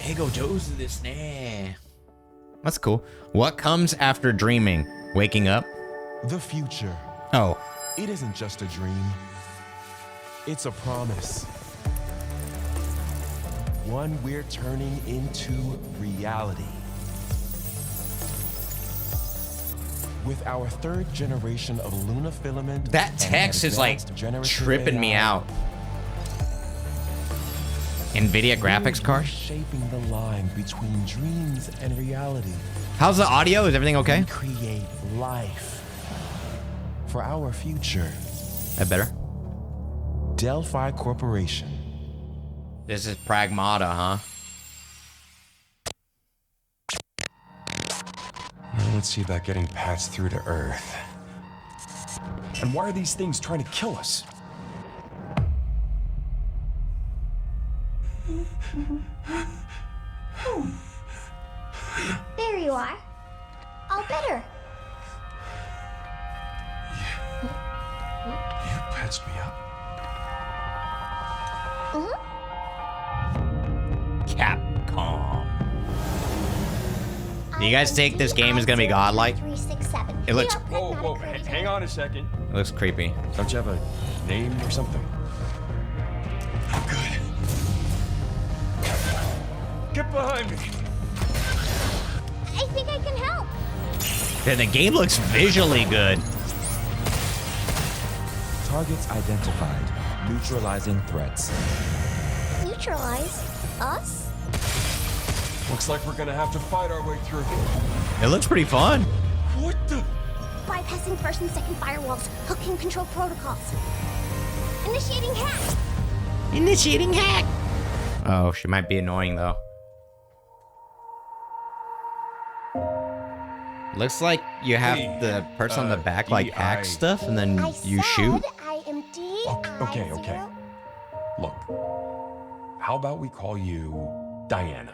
英語上手ですね. That's cool. What comes after dreaming? Waking up?
The future.
Oh.
It isn't just a dream. It's a promise. One we're turning into reality. With our third generation of Luna filament.
That text is like tripping me out. NVIDIA graphics card?
Shaping the line between dreams and reality.
How's the audio? Is everything okay?
We create life for our future.
That better?
Delphi Corporation.
This is Pragmata, huh?
Now let's see about getting patched through to Earth. And why are these things trying to kill us?
There you are. All better.
You patched me up?
Capcom. Do you guys think this game is gonna be godlike? It looks.
Whoa, hang on a second.
It looks creepy.
Don't you have a name or something? I'm good. Get behind me.
I think I can help.
And the game looks visually good.
Targets identified. Neutralizing threats.
Neutralize us?
Looks like we're gonna have to fight our way through.
It looks pretty fun.
What the?
Bypassing first and second firewalls, hooking control protocols. Initiating hack.
Initiating hack. Oh, she might be annoying though. Looks like you have the person on the back like hack stuff and then you shoot.
I am D.
Okay. Look, how about we call you Diana?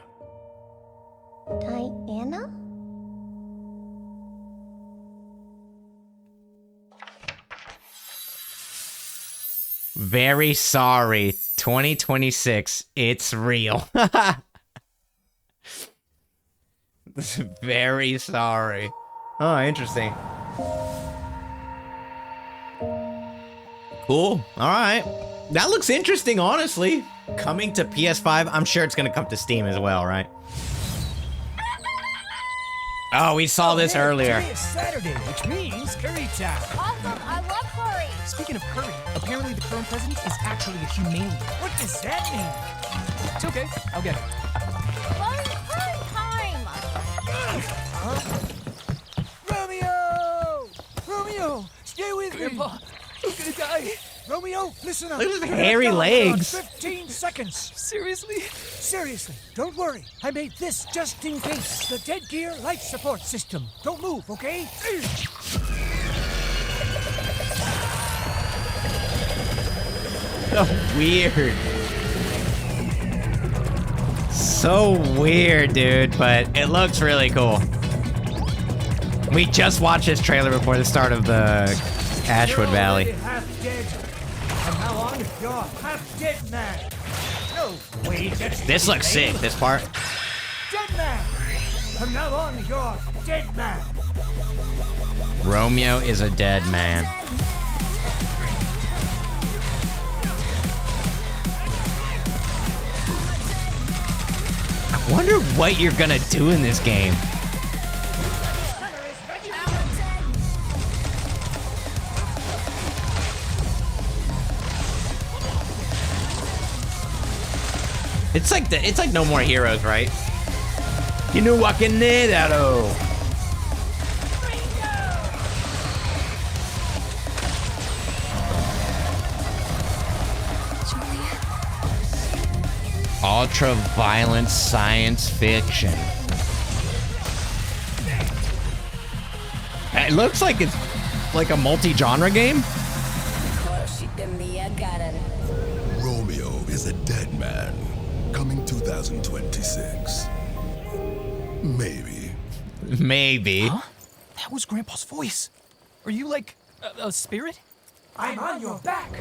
Diana?
Very sorry. 2026. It's real. Very sorry. Oh, interesting. Cool. All right. That looks interesting, honestly. Coming to PS5. I'm sure it's going to come to Steam as well, right? Oh, we saw this earlier.
Today is Saturday, which means curry time.
Awesome, I love curry.
Speaking of curry, apparently the current president is actually a humane.
What does that mean?
It's okay, I'll get it.
Fun time.
Romeo, stay with me.
Grandpa, I'm gonna die.
Romeo, listen up.
Look at his
You're
hairy
gonna die
legs.
in 15 seconds.
Seriously?
Seriously, don't worry. I made this just in case. The dead gear life support system. Don't move, okay?
So weird. So weird, dude, but it looks really cool. We just watched this trailer before the start of the Ashwood Valley.
You're already half dead. From now on, you're half dead man. No, wait, that's
This looks
lame.
sick, this part.
Dead man. From now on, you're dead man.
Romeo is a dead man. I wonder what you're gonna do in this game. It's like No More Heroes, right? You know what can that ultra violent science fiction. It looks like it's like a multi-genre game.
Romeo is a dead man. Coming 2026. Maybe.
Maybe.
Huh? That was Grandpa's voice. Are you like a spirit?
I'm on your back.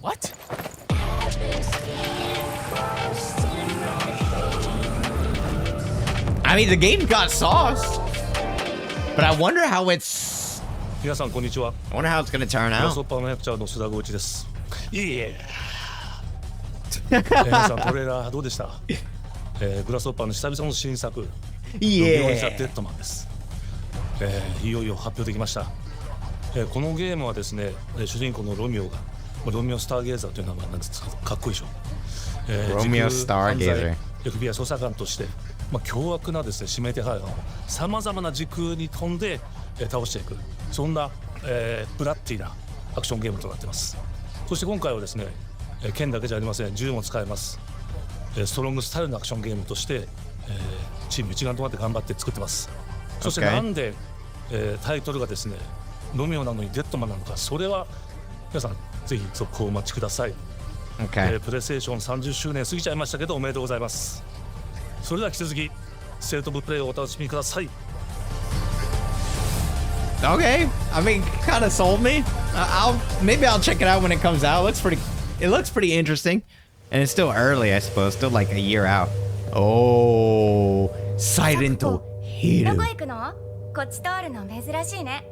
What?
I mean, the game got sauce, but I wonder how it's.
皆さんこんにちは。
I wonder how it's gonna turn
グラス
out.
ホッパーの役者の須田剛一です。いえ。皆さんトレーラーどうでした？グラスホッパーの久々の新作。
いえ。
ロミオ・ザ・デッドマンです。いよいよ発表できました。このゲームはですね、主人公のロミオがロミオ・スターゲーザーという名前なんですけど、かっこいいでしょ。
ロミオ・スターゲーザー。
FBI 捜査官として、凶悪なですね指名手配犯をさまざまな時空に飛んで、倒していく、そんな、ブラッディなアクションゲームとなっています。そして今回はですね、剣だけじゃありません、銃も使えます。ストロングスタイルのアクションゲームとして、チーム一丸となって頑張って作ってます。そしてなんで、タイトルがですねロミオなのにデッドマンなのか、それは皆さんぜひ続報をお待ちください。プレイステーション30周年過ぎちゃいましたけどおめでとうございます。それでは引き続きステートオブプレイをお楽しみください。
Okay, I mean, kind of sold me. Maybe I'll check it out when it comes out. It looks pretty interesting, and it's still early, I suppose. Still like a year out. Oh, Silent Hill.
どこ行くの？こっち通るの珍しいね。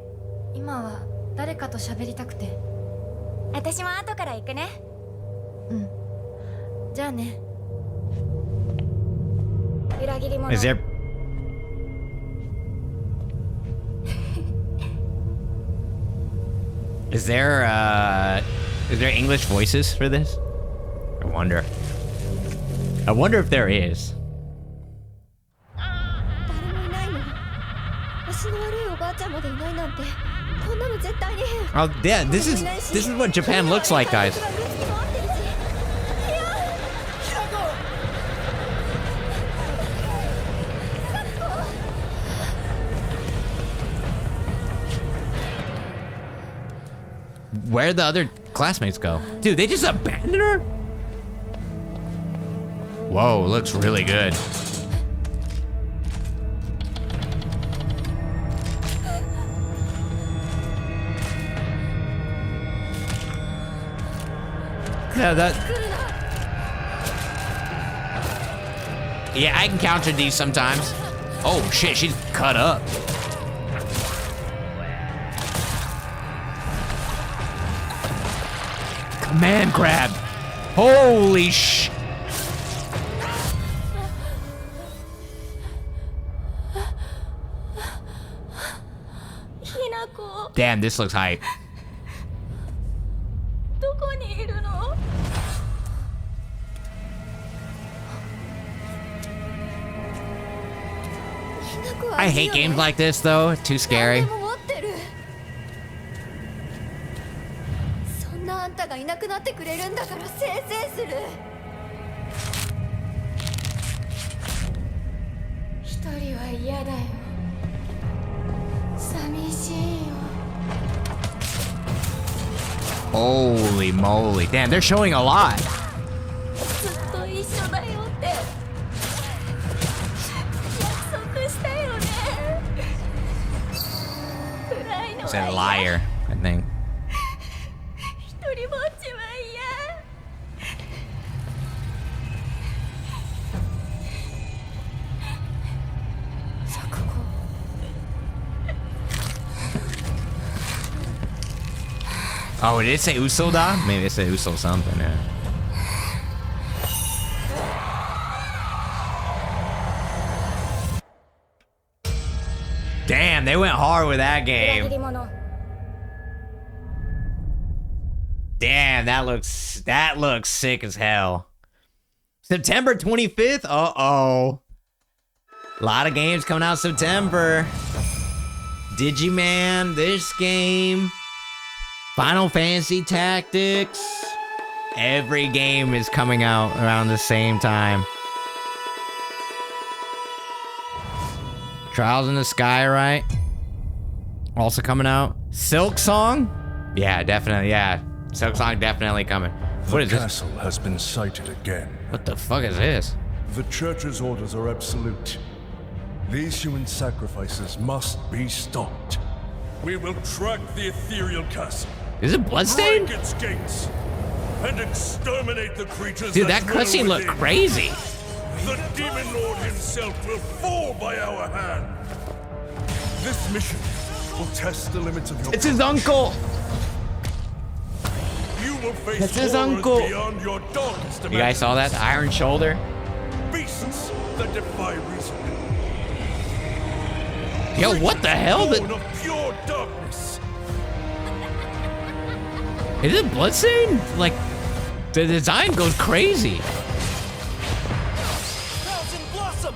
今は誰かと喋りたくて。
私も後から行くね。
うん。じゃあね。
裏切り者。
Is there English voices for this? I wonder if there is.
誰もいないの。足の悪いおばあちゃんまでいないなんて、こんなの絶対に変。
Oh, yeah, this is what Japan looks like, guys. Where'd the other classmates go? Dude, they just abandoned her? Whoa, looks really good. Yeah, yeah, I can counter these sometimes. Oh shit, she's cut up. Command grab. Holy sh. Damn, this looks hype. I hate games like this though, too scary.
そんなあんたがいなくなってくれるんだからせいせいする。一人は嫌だよ。寂しいよ。
Holy moly. Damn, they're showing a lot.
ずっと一緒だよって約束したよね。暗いのは嫌。
It's a liar, I think.
一人ぼっちは嫌。錯誤。
Oh, did it say Usoda? Maybe it said Uso something, yeah. Damn, they went hard with that game. Damn, that looks sick as hell. September 25th? Uh-oh. A lot of games coming out September. Digiman, this game. Final Fantasy Tactics. Every game is coming out around the same time. Trials in the Sky, right? Also coming out. Silk Song? Yeah, definitely, yeah. Silk Song definitely coming. What is this?
The castle has been sighted again.
What the fuck is this?
The church's orders are absolute. These human sacrifices must be stopped. We will track the ethereal castle.
Is it Bloodstained?
Break its gates and exterminate the creatures.
Dude, that cutscene looked crazy.
The demon lord himself will fall by our hand. This mission will test the limits of your.
It's his uncle.
You will face
It's his
horrors
uncle.
beyond your darkest
You guys saw that? Iron Shoulder?
beasts that defy reason.
Yo, what the hell?
Born of pure darkness.
Is it Bloodstained? Like, the design goes crazy.
Blossom!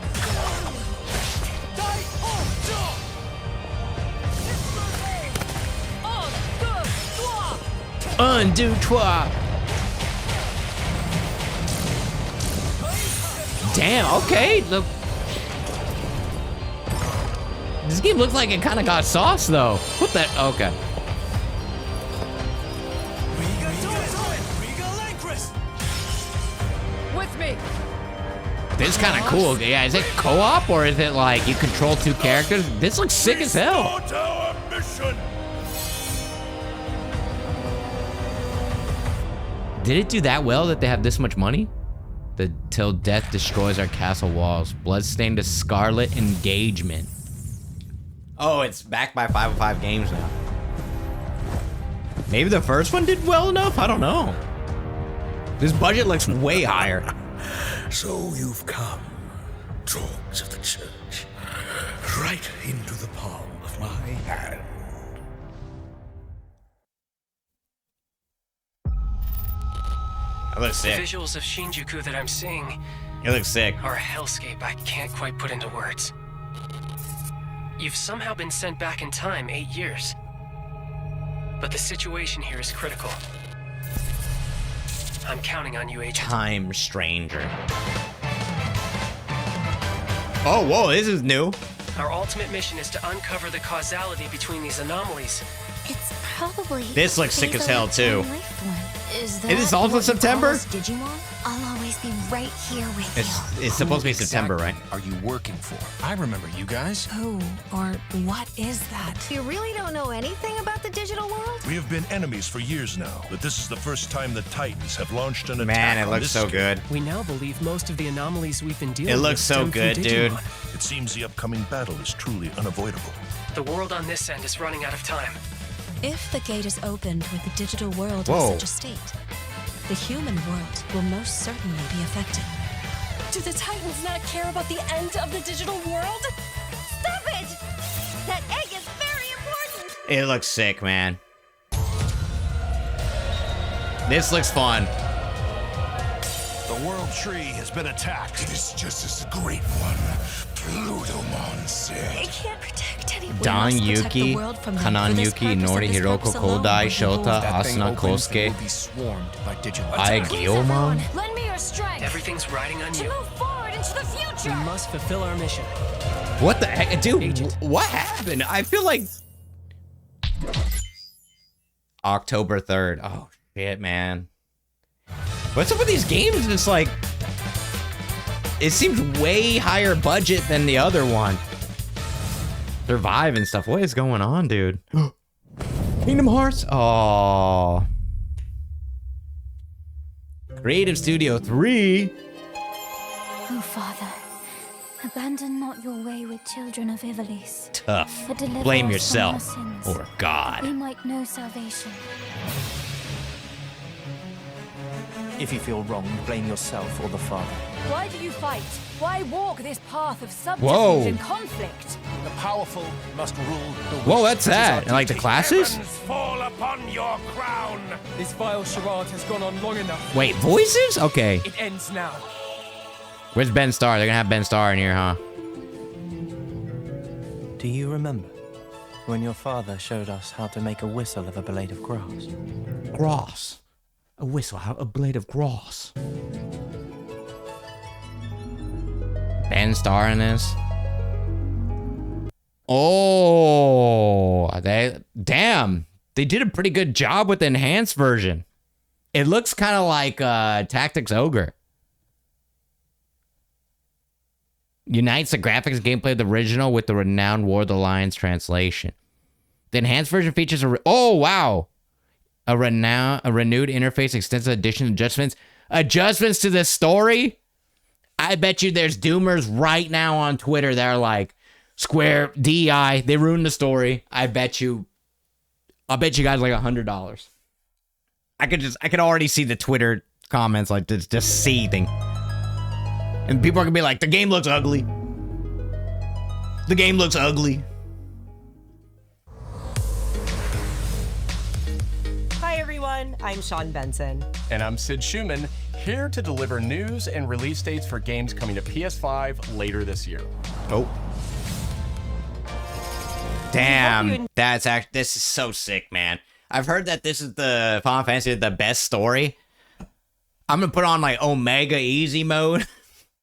Undo toi. Damn, okay. Look. This game looks like it kind of got sauce, though. What the? Okay.
With me!
This is kind of cool. Yeah, is it co-op or is it like you control two characters? This looks sick as hell.
Start our mission.
Did it do that well that they have this much money? The Till Death Destroys Our Castle Walls. Bloodstained to Scarlet Engagement. Oh, it's backed by 505 Games now. Maybe the first one did well enough? I don't know. This budget looks way higher.
So you've come, dogs of the church, right into the palm of my hand.
That looks sick.
The visuals of Shinjuku that I'm seeing
It looks sick.
are a hellscape I can't quite put into words. You've somehow been sent back in time 8 years. But the situation here is critical. I'm counting on you, Agent.
Time Stranger. Oh, whoa, this is new.
Our ultimate mission is to uncover the causality between these anomalies.
It's probably.
This looks sick as hell, too.
Is
It is also September?
Digimon? I'll always be right here with you.
It's supposed to be September, right?
Are you working for? I remember you guys.
Who or what is that?
You really don't know anything about the digital world?
We have been enemies for years now, but this is the first time the Titans have launched an attack.
Man, it
on
looks
this
so
scale.
good.
We now believe most of the anomalies we've been dealing
It
with
looks so
stem from
good, dude.
Digimon.
It seems the upcoming battle is truly unavoidable.
The world on this end is running out of time.
If the gate is opened with the digital world
Whoa.
in such a state, the human world will most certainly be affected.
Do the Titans not care about the end of the digital world? Stop it! That egg is very important!
It looks sick, man. This looks fun.
The world tree has been attacked. It is just as the great one, Plutomon said.
It can't protect anyone.
Don
must protect the
Yuki,
world from them.
Kanan
For this
Yuki,
purpose
Nori
and this
Hiroko
purpose alone,
Kodai,
we
Shota,
behold-
Asuna Kosuke,
Will be swarmed by Digimon.
Aegyoman.
Lend me your strength
Everything's riding on
to
you.
move forward into the
We
future!
must fulfill our mission.
What the heck? Dude, what happened? I feel like... October 3rd. Oh, shit, man. What's up with these games? It's like... It seems way higher budget than the other one. Survive and stuff. What is going on, dude? Kingdom Hearts? Oh. Creative Studio 3?
Oh, Father, abandon
Abandon not your wayward children of Ivalice.
Tough.
But deliver
Blame
us from our
yourself
sins,
or God.
that we might know salvation.
If you feel wrong, blame yourself or the Father.
Why do you fight? Why walk this path of subterfuge
Whoa.
and conflict?
The powerful must rule the
Whoa, what's that? And like the classes?
Heavens fall upon your crown.
This vile charade has gone on long enough.
Wait, voices? Okay.
It ends now.
Where's Ben Starr? They're gonna have Ben Starr in here, huh?
Do you remember when your father showed us how to make a whistle of a blade of grass?
Grass. A whistle, a blade of grass. Ben Starr in this. Oh, damn. They did a pretty good job with the enhanced version. It looks kind of like Tactics Ogre. Unites the graphics and gameplay of the original with the renowned War of the Lions translation. The enhanced version features oh wow, a renewed interface, extensive addition, adjustments to the story. I bet you there's doomers right now on Twitter that are like, Square, DEI, they ruined the story. I'll bet you guys like $100. I could already see the Twitter comments like this just seething. And people are gonna be like, the game looks ugly. The game looks ugly.
Hi everyone, I'm Sean Benson.
And I'm Sid Schumann, here to deliver news and release dates for games coming to PS5 later this year.
Oh. Damn, this is so sick, man. I've heard that this is the Final Fantasy with the best story. I'm gonna put on like Omega Easy mode.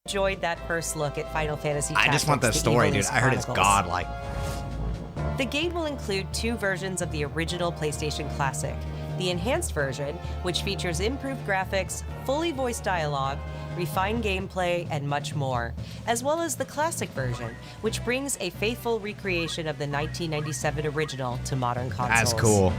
Enjoyed that first look at Final Fantasy
I just want the story, dude. I heard it's godlike.
The game will include 2 versions of the original PlayStation Classic. The enhanced version, which features improved graphics, fully voiced dialogue, refined gameplay, and much more, as well as the classic version, which brings a faithful recreation of the 1997 original to modern consoles.
That's cool.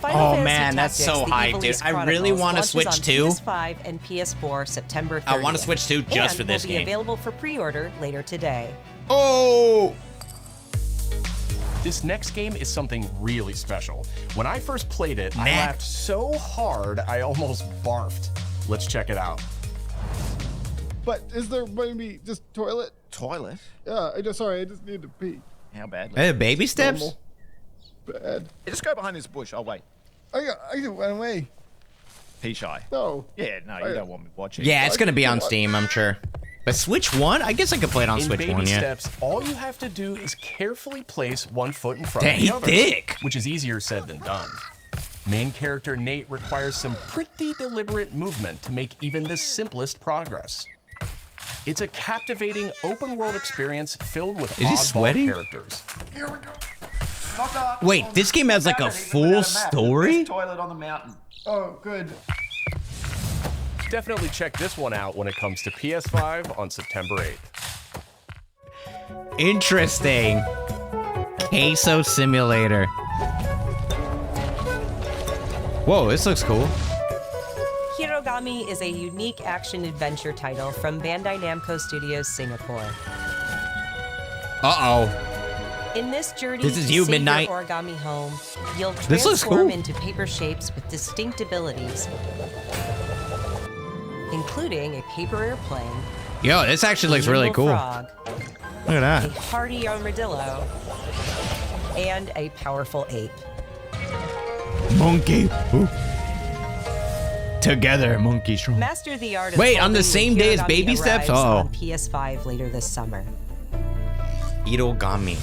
Final
Oh
Fantasy
man, that's
Tactics,
so
the
hyped, dude.
Ivalice
I really
Chronicles
want to
launches
switch
on
to.
PS5 and PS4 September 30th.
I want to switch to just for this
and will be
game.
available for pre-order later today.
Oh!
This next game is something really special. When I first played it, I laughed so hard I almost barfed. Let's check it out.
But is there maybe just toilet?
Toilet?
Yeah, I just need to pee.
How badly?
Hey, baby steps?
Normal. Bad.
Hey, just go behind this bush. I'll wait.
I went away.
Pea shy.
No.
Yeah, no, you don't want me watching.
Yeah, it's gonna be on Steam, I'm sure. But Switch 1? I guess I could play it on Switch 1,
baby
yeah.
steps, all you have to do is carefully place one foot in front
Dang,
of the other,
thick.
which is easier said than done. Main character Nate requires some pretty deliberate movement to make even the simplest progress. It's a captivating open-world experience filled with
Is he
oddball
sweating?
characters.
Here we go.
Wait, this game has like a full story?
Toilet on the mountain.
Oh, good.
Definitely check this one out when it comes to PS5 on September 8th.
Interesting. Queso Simulator. Whoa, this looks cool.
Hirogami is a unique action-adventure title from Bandai Namco Studios Singapore.
Uh-oh.
In this journey
This is
to
you,
save
Midnight.
your origami home, you'll
This looks
transform
cool.
into paper shapes with distinct abilities, including a paper airplane,
Yo, this actually looks
a
really
nimble
cool.
frog,
Look at
a
that.
hardy armadillo, and a powerful ape.
Monkey. Ooh. Together, monkey strong.
Master the art of
Wait, on the
folding
same
when
day as
Hirogami
Baby Steps?
arrives
Uh-oh.
on PS5 later this summer.
Hirogami.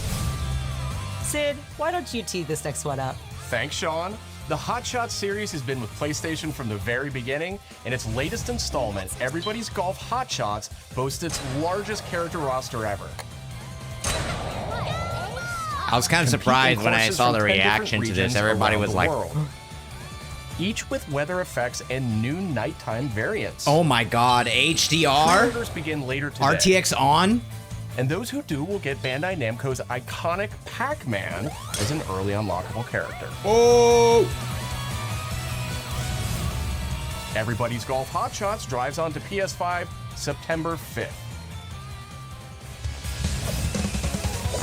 Sid, why don't you tee this next one up?
Thanks, Sean. The Hot Shots series has been with PlayStation from the very beginning, and its latest installment, Everybody's Golf Hot Shots, boasts its largest character roster ever.
I was kind of surprised when I saw the reaction to this. Everybody was like,
Each with weather effects and new nighttime variants.
oh my god, HDR?
Pre-orders begin later today.
RTX on?
And those who do will get Bandai Namco's iconic Pac-Man as an early unlockable character.
Oh!
Everybody's Golf Hot Shots drives onto PS5 September 5th.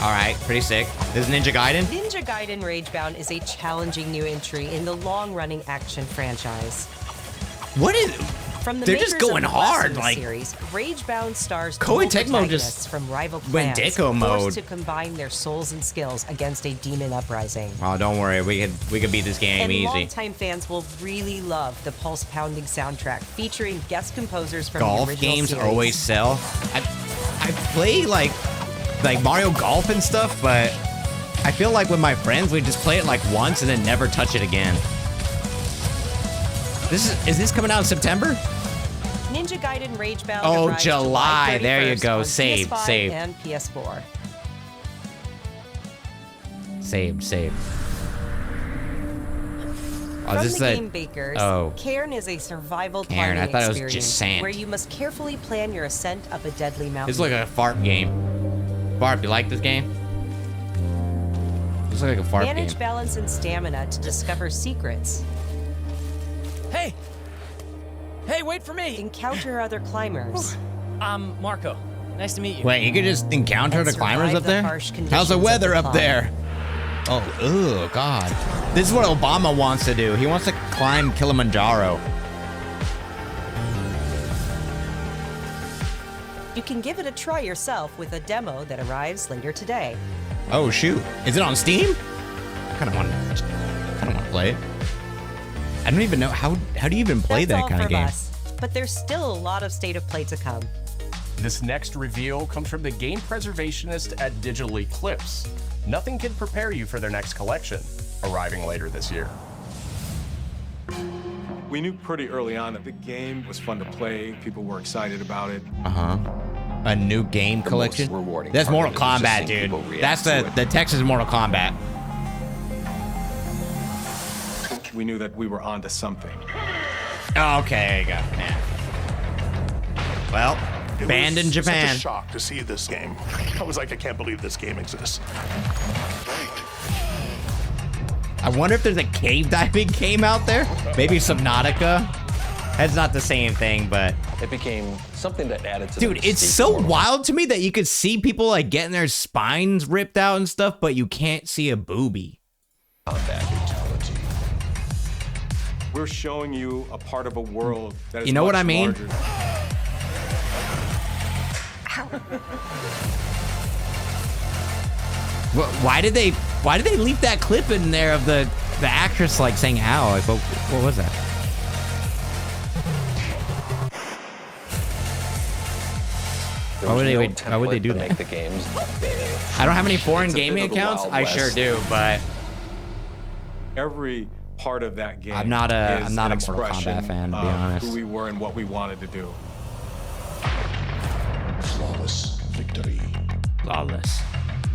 All right, pretty sick. This is Ninja Gaiden?
Ninja Gaiden Ragebound is a challenging new entry in the long-running action franchise.
What is...
From the
They're
makers
just going
of the
hard,
Blasphemous
like...
series, Ragebound stars
Koei
dual
Tecmo
protagonists
just
from rival
went
clans
Deco mode.
forced to combine their souls and skills against a demon uprising.
Oh, don't worry. We could beat this game
And
easy.
longtime fans will really love the pulse-pounding soundtrack featuring guest composers from the
Golf
original
games
series.
always sell. I play like Mario Golf and stuff, but I feel like with my friends we just play it like once and then never touch it again. Is this coming out in September?
Ninja Gaiden Ragebound
Oh,
arrives
July. There you
31st
go.
on
Saved,
PS5
saved.
and PS4.
Saved. Oh,
From
this
the
is
game makers,
Oh.
Cairn is a survival
Cairn,
climbing
I thought it was
experience
just sand.
where you must carefully plan your ascent up a deadly mountain.
It's like a fart game. Barb, you like this game? It's like a fart
Manage
game.
balance and stamina to discover secrets.
Hey! Hey, wait for me!
Encounter other climbers.
I'm Marco. Nice to meet you.
Wait, you could just encounter the climbers up
the
there?
harsh conditions
How's the
of
weather
the
up
climb.
there? Oh, God. This is what Obama wants to do. He wants to climb Kilimanjaro.
You can give it a try yourself with a demo that arrives later today.
Oh, shoot. Is it on Steam? I kind of want to play it. I don't even know. How do you even play
That's
that
all
kind of
from
game?
us, but there's still a lot of state of play to come.
This next reveal comes from the game preservationist at Digital Eclipse. Nothing can prepare you for their next collection, arriving later this year.
We knew pretty early on that the game was fun to play. People were excited about it.
Uh-huh. A new game collection?
rewarding
That's
part
Mortal
of it was just
Kombat,
seeing
dude.
people react
That's
to
the Texas Mortal Kombat.
We knew that we were onto something.
Oh, okay, there you go. Yeah. Well, banned in Japan.
Such a shock to see this game. I was like, I can't believe this game exists.
I wonder if there's a cave diving game out there. Maybe Subnautica. That's not the same thing, but
it became something that added to.
Dude, it's so wild to me that you could see people like getting their spines ripped out and stuff, but you can't see a boobie.
We're showing you a part of a world that is
You know what
much
I mean?
larger.
Why did they leave that clip in there of the actress like saying ow? Like, what was that? Why would they do that?
The games.
I don't have any foreign
It's a bit
gaming
of the
accounts.
Wild
I sure
West.
do, but
Every part of that game.
I'm not a
is
Mortal
an
Kombat
expression
fan, to be
of
honest.
Who we were and what we wanted to do.
Flawless victory.
Flawless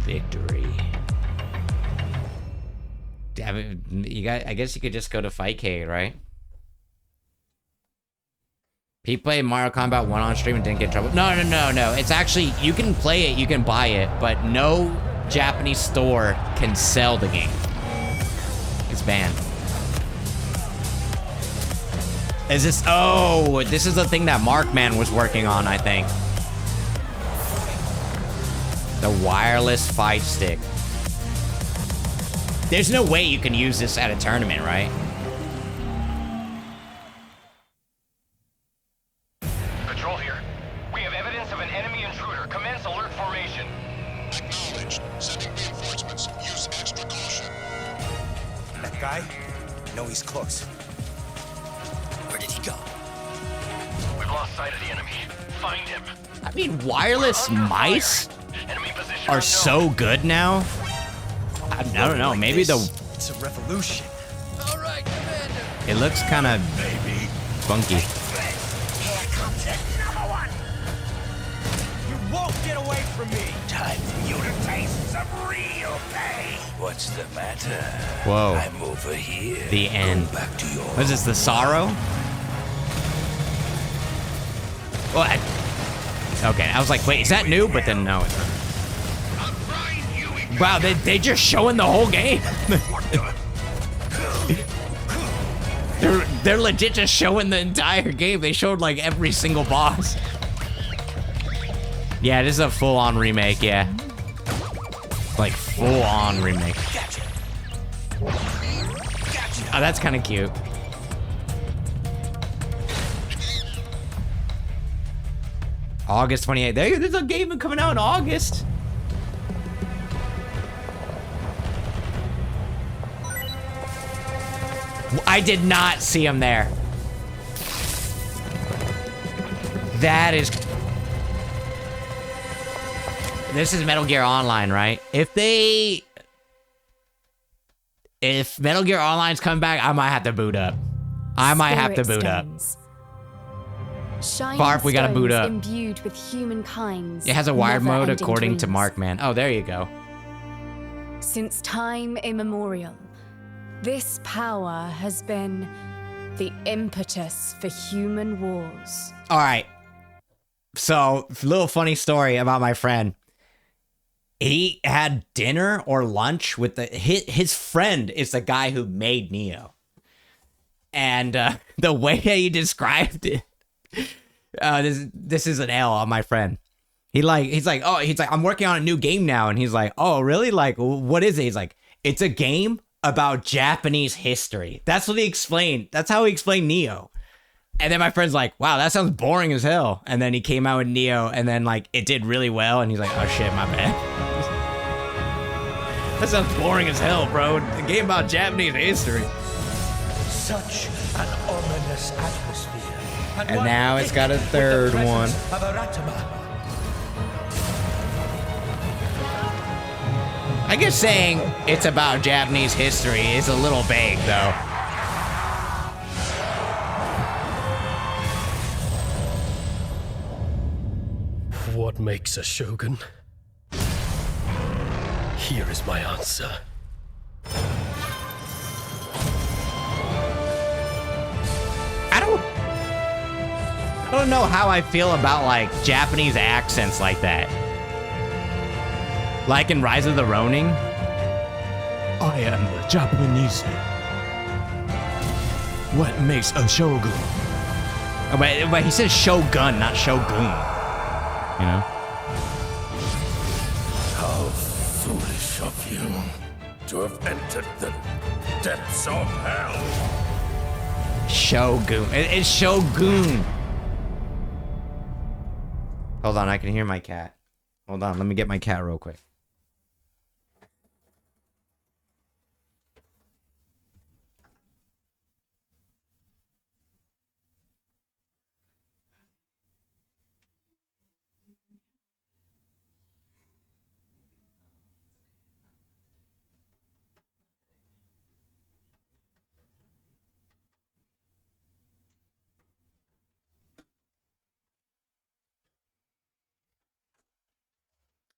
victory. I mean, I guess you could just go to Fightcade, right? He played Mario Kombat 1 on stream and didn't get in trouble. No. It's actually, you can play it, you can buy it, but no Japanese store can sell the game. It's banned. Is this, oh, this is the thing that Markman was working on, I think. The wireless fight stick. There's no way you can use this at a tournament, right?
Control here. We have evidence of an enemy intruder. Commence alert formation.
Acknowledged. Sending reinforcements. Use extra caution.
That guy? I know he's close. Where did he go? We've lost sight of the enemy. Find him.
I mean, wireless mice are so good now. I don't know. Maybe
It's a revolution. All right, Commander.
it looks kind of funky.
Here comes another one. You won't get away from me. Time for you to taste some real pain. What's the matter?
Whoa.
I'm over here.
The end.
Back to your
What is this? The sorrow? What? Okay, I was like, wait, is that new? But then no, it's not. Wow, they just showing the whole game. They're legit just showing the entire game. They showed like every single boss. Yeah, this is a full-on remake, yeah. Like full-on remake. Oh, that's kind of cute. August 28th. There's a game coming out in August. I did not see him there. That is... This is Metal Gear Online, right? If Metal Gear Online's coming back, I might have to boot up. Barf, we gotta boot up.
Imbued with humankind's
It has a wired mode
never-ending
according to
dreams.
Markman. Oh, there you go.
Since time immemorial, this power has been the impetus for human wars.
All right. So, little funny story about my friend. He had dinner or lunch with his friend is the guy who made Neo. And the way that he described it, this is an L on my friend. He's like, I'm working on a new game now. And he's like, oh, really? Like, what is it? He's like, it's a game about Japanese history. That's what he explained. That's how he explained Neo. And then my friend's like, wow, that sounds boring as hell. And then he came out with Neo, and then like it did really well. And he's like, oh shit, my bad. That sounds boring as hell, bro. A game about Japanese history.
Such an ominous atmosphere.
And now it's got a third one. I guess saying it's about Japanese history is a little vague, though.
What makes a shogun? Here is my answer.
I don't know how I feel about like Japanese accents like that. Like in Rise of the Ronin.
I am a Japanese. What makes a shogun?
Oh, but he says shogun, not shogun. You know?
How foolish of you to have entered the depths of hell.
Shogun. It's Shogun. Hold on, I can hear my cat. Hold on, let me get my cat real quick.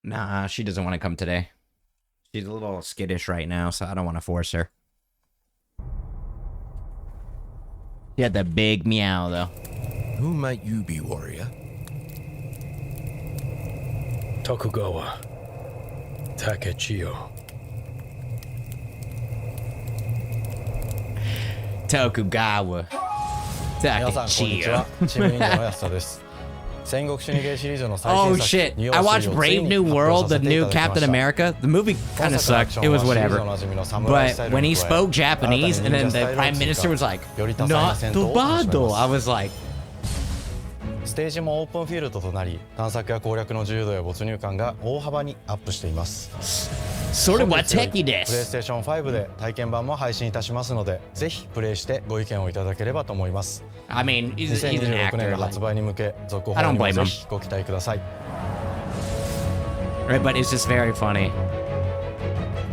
Nah, she doesn't want to come today. She's a little skittish right now, so I don't want to force her. She had that big meow, though.
Who might you be, warrior? Tokugawa Takechiyo.
Tokugawa Takechiyo. Oh shit, I watched Brave New World, the new Captain America. The movie kind of sucked, it was whatever. But when he spoke Japanese and then the Prime Minister was like, not tobado, I was like,
ステージもオープンフィールドとなり、探索や攻略の自由度や没入感が大幅にアップしています。
それは敵です。
プレイステーション5で体験版も配信いたしますので、ぜひプレイしてご意見をいただければと思います。
I mean, he's an actor.
2026年の発売に向け、続報にもぜひご期待ください。
Right, but it's just very funny.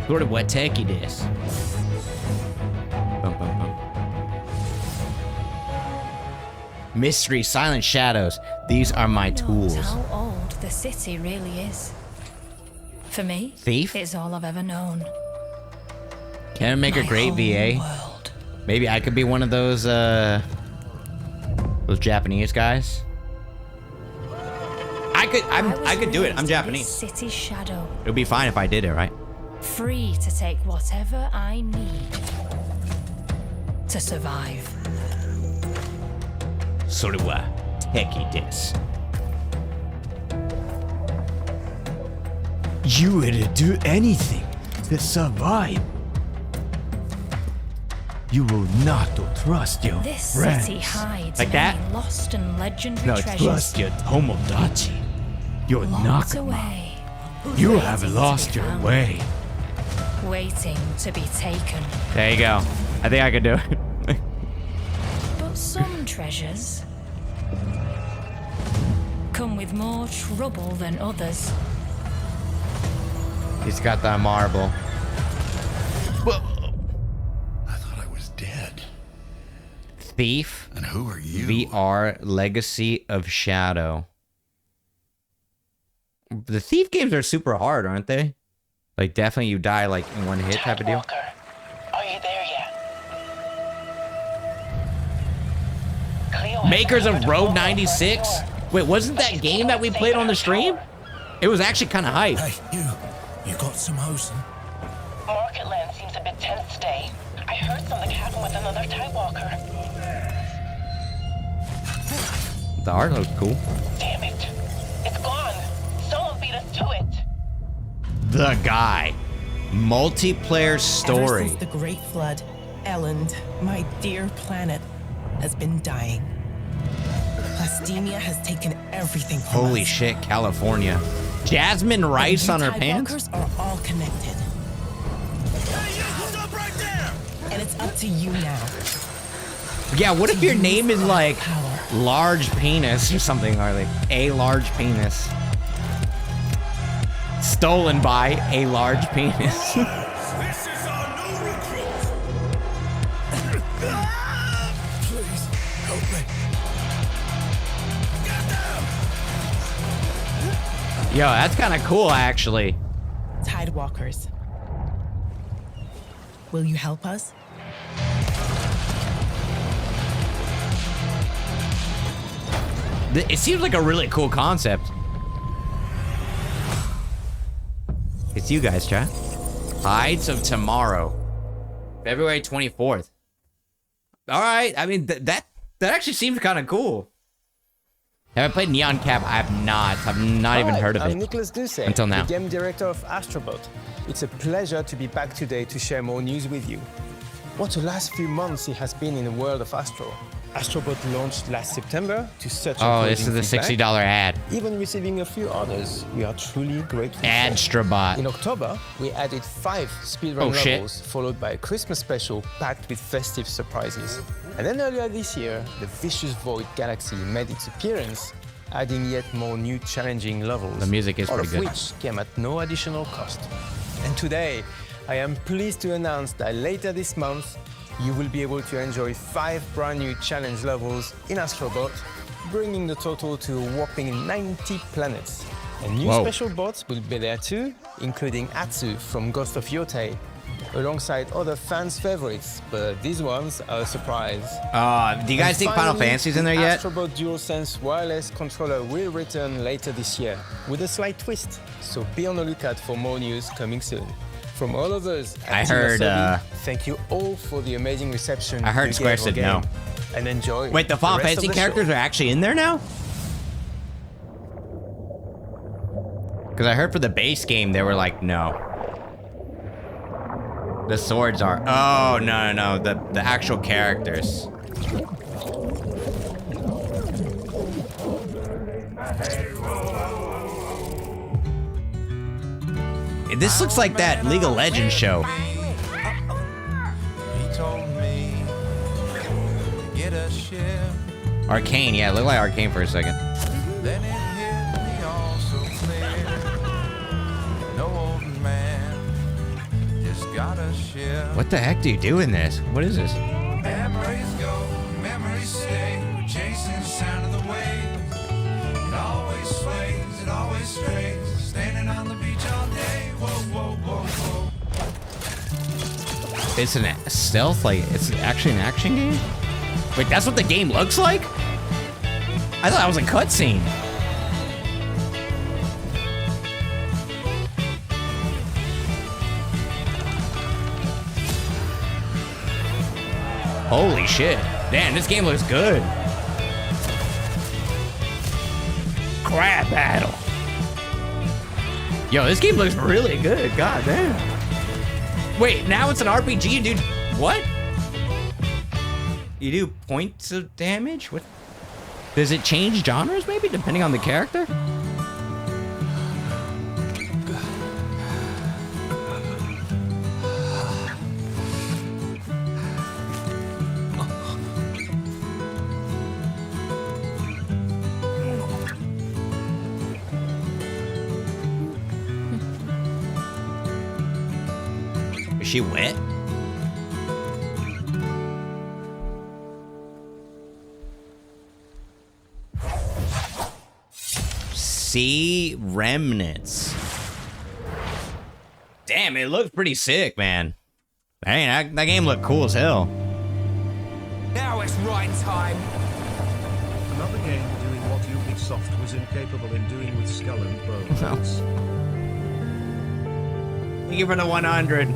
それは敵です。Mystery, silent shadows. These are my tools.
How old the city really is. For me,
Thief?
It's all I've ever known.
Can I make a great VA? Maybe I could be one of those Japanese guys. I could do it. I'm Japanese.
City shadow.
It would be fine if I did it, right?
Free to take whatever I need to survive.
Sorewa teki desu. You would do anything to survive. You will not trust your
This
friends.
city hides
Like that?
many lost and legendary
No,
treasures.
trust your Tomodachi. You're
Locked
Nakama.
away,
You have
waiting to
lost
be
your
found.
way.
Waiting to be taken.
There you go. I think I can do it.
But some treasures come with more trouble than others.
He's got that marble.
Dead.
Thief.
And who are you?
VR Legacy of Shadow. The Thief games are super hard, aren't they? Like, definitely you die, like, in one hit type of deal.
Are you there yet?
Makers of Road 96? Wait, wasn't that game that we played on the stream? It was actually kind of hype.
Hey, you got some hosen?
Market land seems a bit tense today. I heard something happened with another Tidewalker.
The art looks cool.
Damn it. It's gone. Someone beat us to it.
The Guy. Multiplayer story.
Ever since the Great Flood, Elland, my dear planet, has been dying. Plastemia has taken everything from
Holy
us.
shit, California. Jasmine Rice on her pants?
Tidewalkers are all connected. And it's up to you now.
Yeah, what if your name is like Large Penis or something, or like A Large Penis? Stolen by A Large Penis.
This is our new recruit. Please help me.
Yo, that's kind of cool, actually.
Tidewalkers. Will you help us?
It seems like a really cool concept. It's you guys, chat. Hides of Tomorrow. February 24th. All right. I mean, that actually seems kind of cool. Have I played Neon Cap? I have not. I've not even heard of it.
I'm Nicholas Duce,
until now.
the game director of Astrobot. It's a pleasure to be back today to share more news with you. What a last few months it has been in the world of Astro. Astrobot launched last September to such
This is the $60 ad.
Even receiving a few orders, we are truly grateful.
Astrobot.
In October, we added 5 speedrun levels, followed by a Christmas special packed with festive surprises. And then earlier this year, the Vicious Void Galaxy made its appearance, adding yet more new challenging levels.
The music is
all
pretty
of
good.
which came at no additional cost. And today, I am pleased to announce that later this month, you will be able to enjoy 5 brand new challenge levels in Astrobot, bringing the total to a whopping 90 planets. And new special bots will be there too, including Atsu from Ghost of Yotei, alongside other fans' favorites, but these ones are a surprise.
Do you guys think Final Fantasy's in there yet?
Astrobot DualSense wireless controller will return later this year, with a slight twist, so be on the lookout for more news coming soon. From all of us at
I
Team
heard,
Asobi, thank you all for the amazing reception.
I heard
you
Square
gave our
said no.
game. And enjoy.
Wait, the Final
rest of
Fantasy
the
characters
show.
are actually in there now? Because I heard for the base game, they were like, no. The swords are. Oh, no. The actual characters. This looks like that League of Legends show.
He told me to get a ship.
Arcane, yeah, it looked like Arcane for a second.
Then it hit me all so clear. No old man just got a ship.
What the heck do you do in this? What is this?
Memories go, memories stay. We're chasing the sound of the waves. It always sways, it always strays. Standing on the beach all day. Whoa, whoa, whoa, whoa.
It's an stealth, like, it's actually an action game? Wait, that's what the game looks like? I thought that was a cutscene. Holy shit. Damn, this game looks good. crab battle. Yo, this game looks really good. God damn. Wait, now it's an RPG, dude. What? You do points of damage? What? Does it change genres maybe depending on the character? Is she wet? See remnants. Damn, it looks pretty sick, man. Dang, that game looked cool as hell.
Now it's right time.
Another game doing what Ubisoft was incapable in doing with Skull and Bones.
Thank you for the 100.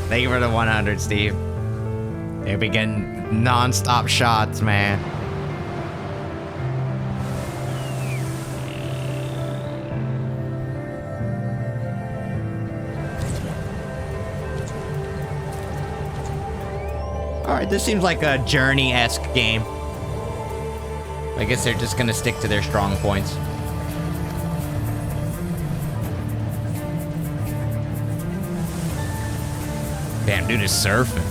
Thank you for the 100, Steve. They be getting non-stop shots, man. Alright, this seems like a Journey-esque game. I guess they're just gonna stick to their strong points. Damn, dude is surfing.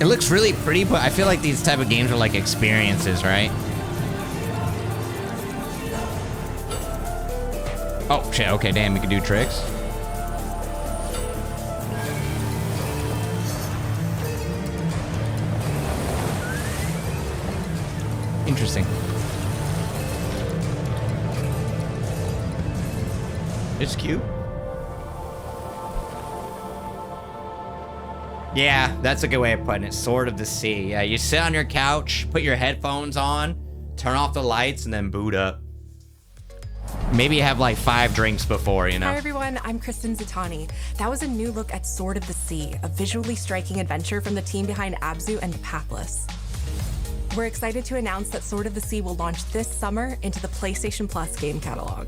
It looks really pretty, but I feel like these type of games are like experiences, right? Oh, shit. Okay, damn, you can do tricks. Interesting. It's cute. Yeah, that's a good way of putting it. Sword of the Sea. Yeah, you sit on your couch, put your headphones on, turn off the lights, and then boot up. Maybe have like 5 drinks before, you know?
Hi everyone, I'm Kristen Zatani. That was a new look at Sword of the Sea, a visually striking adventure from the team behind Abzu and The Pathless. We're excited to announce that Sword of the Sea will launch this summer into the PlayStation Plus game catalog.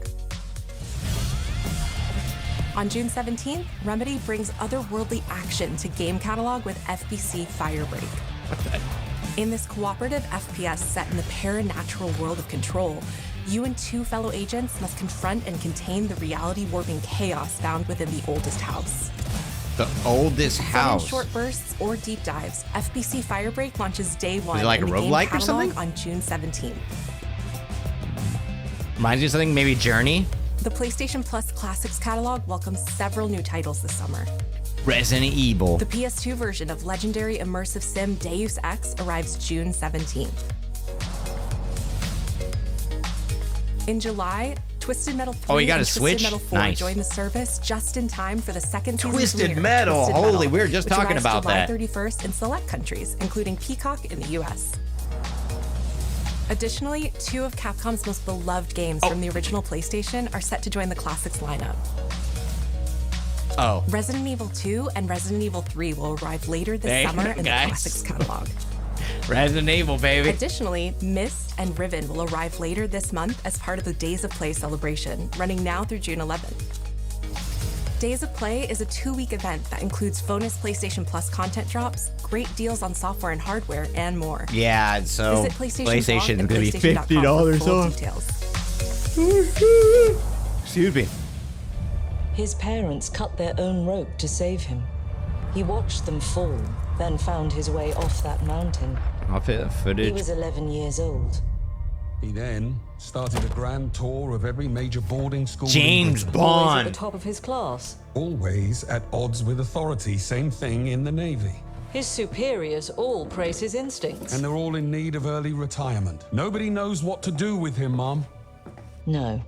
On June 17th, Remedy brings otherworldly action to game catalog with FBC Firebreak. In this cooperative FPS set in the paranatural world of Control, you and 2 fellow agents must confront and contain the reality-warping chaos found within the oldest house.
The oldest house.
In short bursts or deep dives, FBC Firebreak launches day 1
Is it like
in
a
the game
roguelike or
catalog
something?
on June 17th.
Reminds you of something, maybe Journey?
The PlayStation Plus Classics catalog welcomes several new titles this summer.
Resident Evil.
The PS2 version of legendary immersive sim Deus Ex arrives June 17th. In July, Twisted Metal 3
Oh, you got a
and
Switch?
Twisted Metal 4
Nice.
join the service just in time for the second season
Twisted
premiere of
Metal.
Twisted
Holy,
Metal,
we were just
which
talking
arrives
about
July
that.
31st in select countries, including Peacock in the US. Additionally, 2 of Capcom's most beloved games from the original PlayStation are set to join the Classics lineup.
Oh.
Resident Evil 2 and Resident Evil 3 will arrive later this
There you
summer
go,
in the
guys.
Classics catalog.
Resident Evil, baby.
Additionally, Myst and Riven will arrive later this month as part of the Days of Play celebration, running now through June 11th. Days of Play is a 2-week event that includes bonus PlayStation Plus content drops, great deals on software and hardware, and more.
Yeah, so
Visit PlayStation
PlayStation is
blog
going
and
to be
PlayStation.com
$50
for full
off.
details.
Excuse me.
His parents cut their own rope to save him. He watched them fall, then found his way off that mountain.
Off it,
He
footage.
was 11 years old.
He then started a grand tour of every major boarding school.
James
in Britain.
Always
Bond.
at the top of his class.
Always at odds with authority. Same thing in the Navy.
His superiors all praise his instincts.
And they're all in need of early retirement. Nobody knows what to do with him, Mom.
No,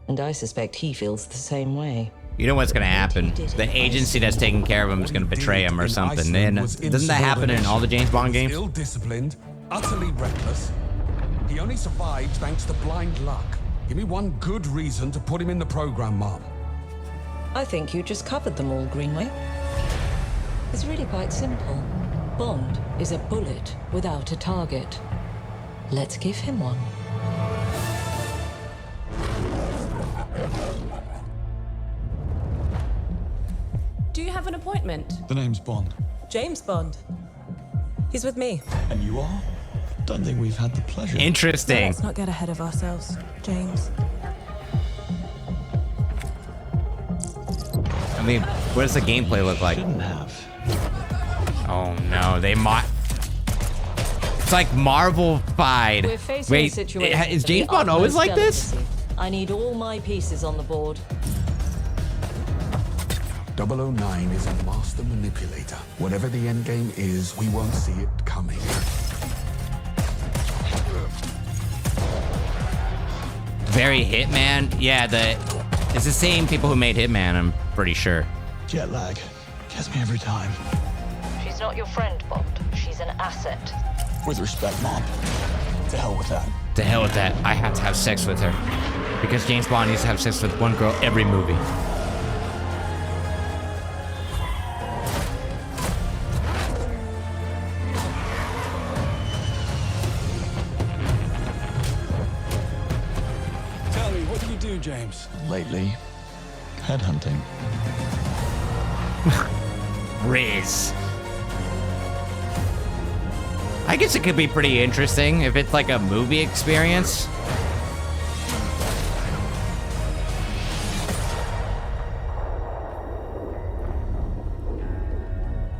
and I suspect he feels the same way.
You know what's going to happen? The agency that's taking care of him is going to betray him or something. Then doesn't that happen in all the James Bond games?
Ill-disciplined, utterly reckless. He only survived thanks to blind luck. Give me one good reason to put him in the program, Mom.
I think you just covered them all, Greenway. It's really quite simple. Bond is a bullet without a target. Let's give him one.
Do you have an appointment?
The name's Bond.
James Bond. He's with me.
And you are? Don't think we've had the pleasure.
Interesting.
Let's not get ahead of ourselves, James.
I mean, what does the gameplay look like?
Shouldn't have.
Oh no, they might. It's like Marvel-fied.
We're facing a
Wait,
situation
is
of
James
the
Bond always
utmost
like this?
delicacy. I need all my pieces on the board.
009 is a master manipulator. Whatever the end game is, we won't see it coming.
Very Hitman. Yeah, it's the same people who made Hitman, I'm pretty sure.
Jet lag gets me every time.
She's not your friend, Bond. She's an asset.
With respect, Mom. To hell with that.
To hell with that. I have to have sex with her. Because James Bond needs to have sex with one girl every movie.
Tell me, what do you do, James? Lately, headhunting.
Riz. I guess it could be pretty interesting if it's like a movie experience.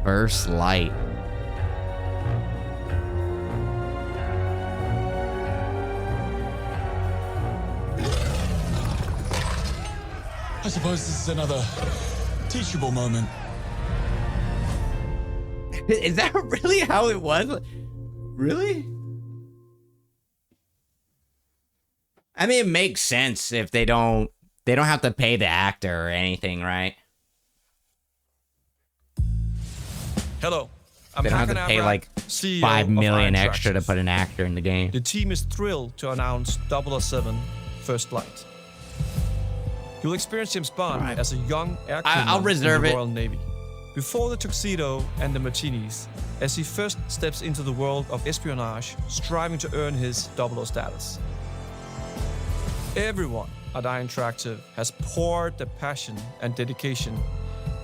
First Light.
I suppose this is another teachable moment.
Is that really how it was? Really? I mean, it makes sense if they don't have to pay the actor or anything, right?
Hello, I'm
They don't have to pay like
CEO
$5 million
of Iron
extra to
Tractions.
put an actor in the game.
The team is thrilled to announce 007 First Light. You'll experience James Bond as a young air
I'll
crewman
reserve
in the
it.
Royal Navy. Before the tuxedo and the martinis, as he first steps into the world of espionage, striving to earn his 00 status. Everyone at Iron Tractive has poured their passion and dedication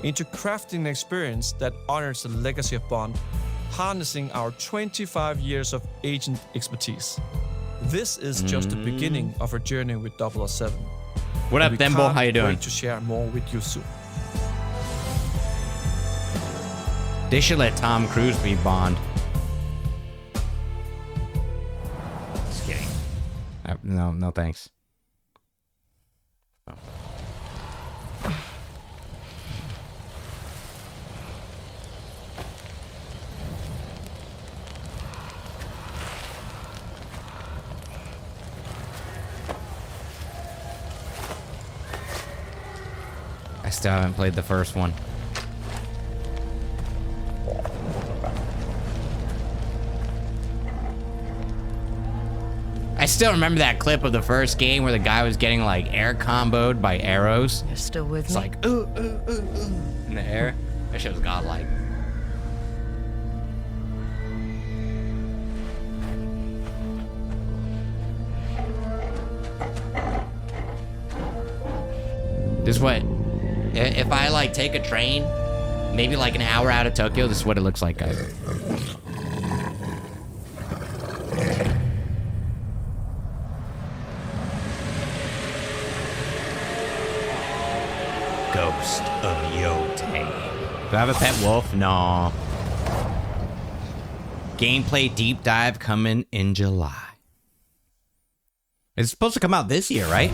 into crafting an experience that honors the legacy of Bond, harnessing our 25 years of agent expertise. This is just the beginning of our journey with 007.
What up,
And we
Thimble?
can't
How you doing?
wait to share more with you soon.
They should let Tom Cruise be Bond. Just kidding. No thanks. Oh. I still haven't played the first one. I still remember that clip of the first game where the guy was getting like air comboed by arrows.
You're still with
It's
me?
like in the air. That shit was godlike. This is what, if I like take a train, maybe like an hour out of Tokyo, this is what it looks like, guys. Ghost of Yote. Do I have a pet wolf? No. Gameplay deep dive coming in July. It's supposed to come out this year, right?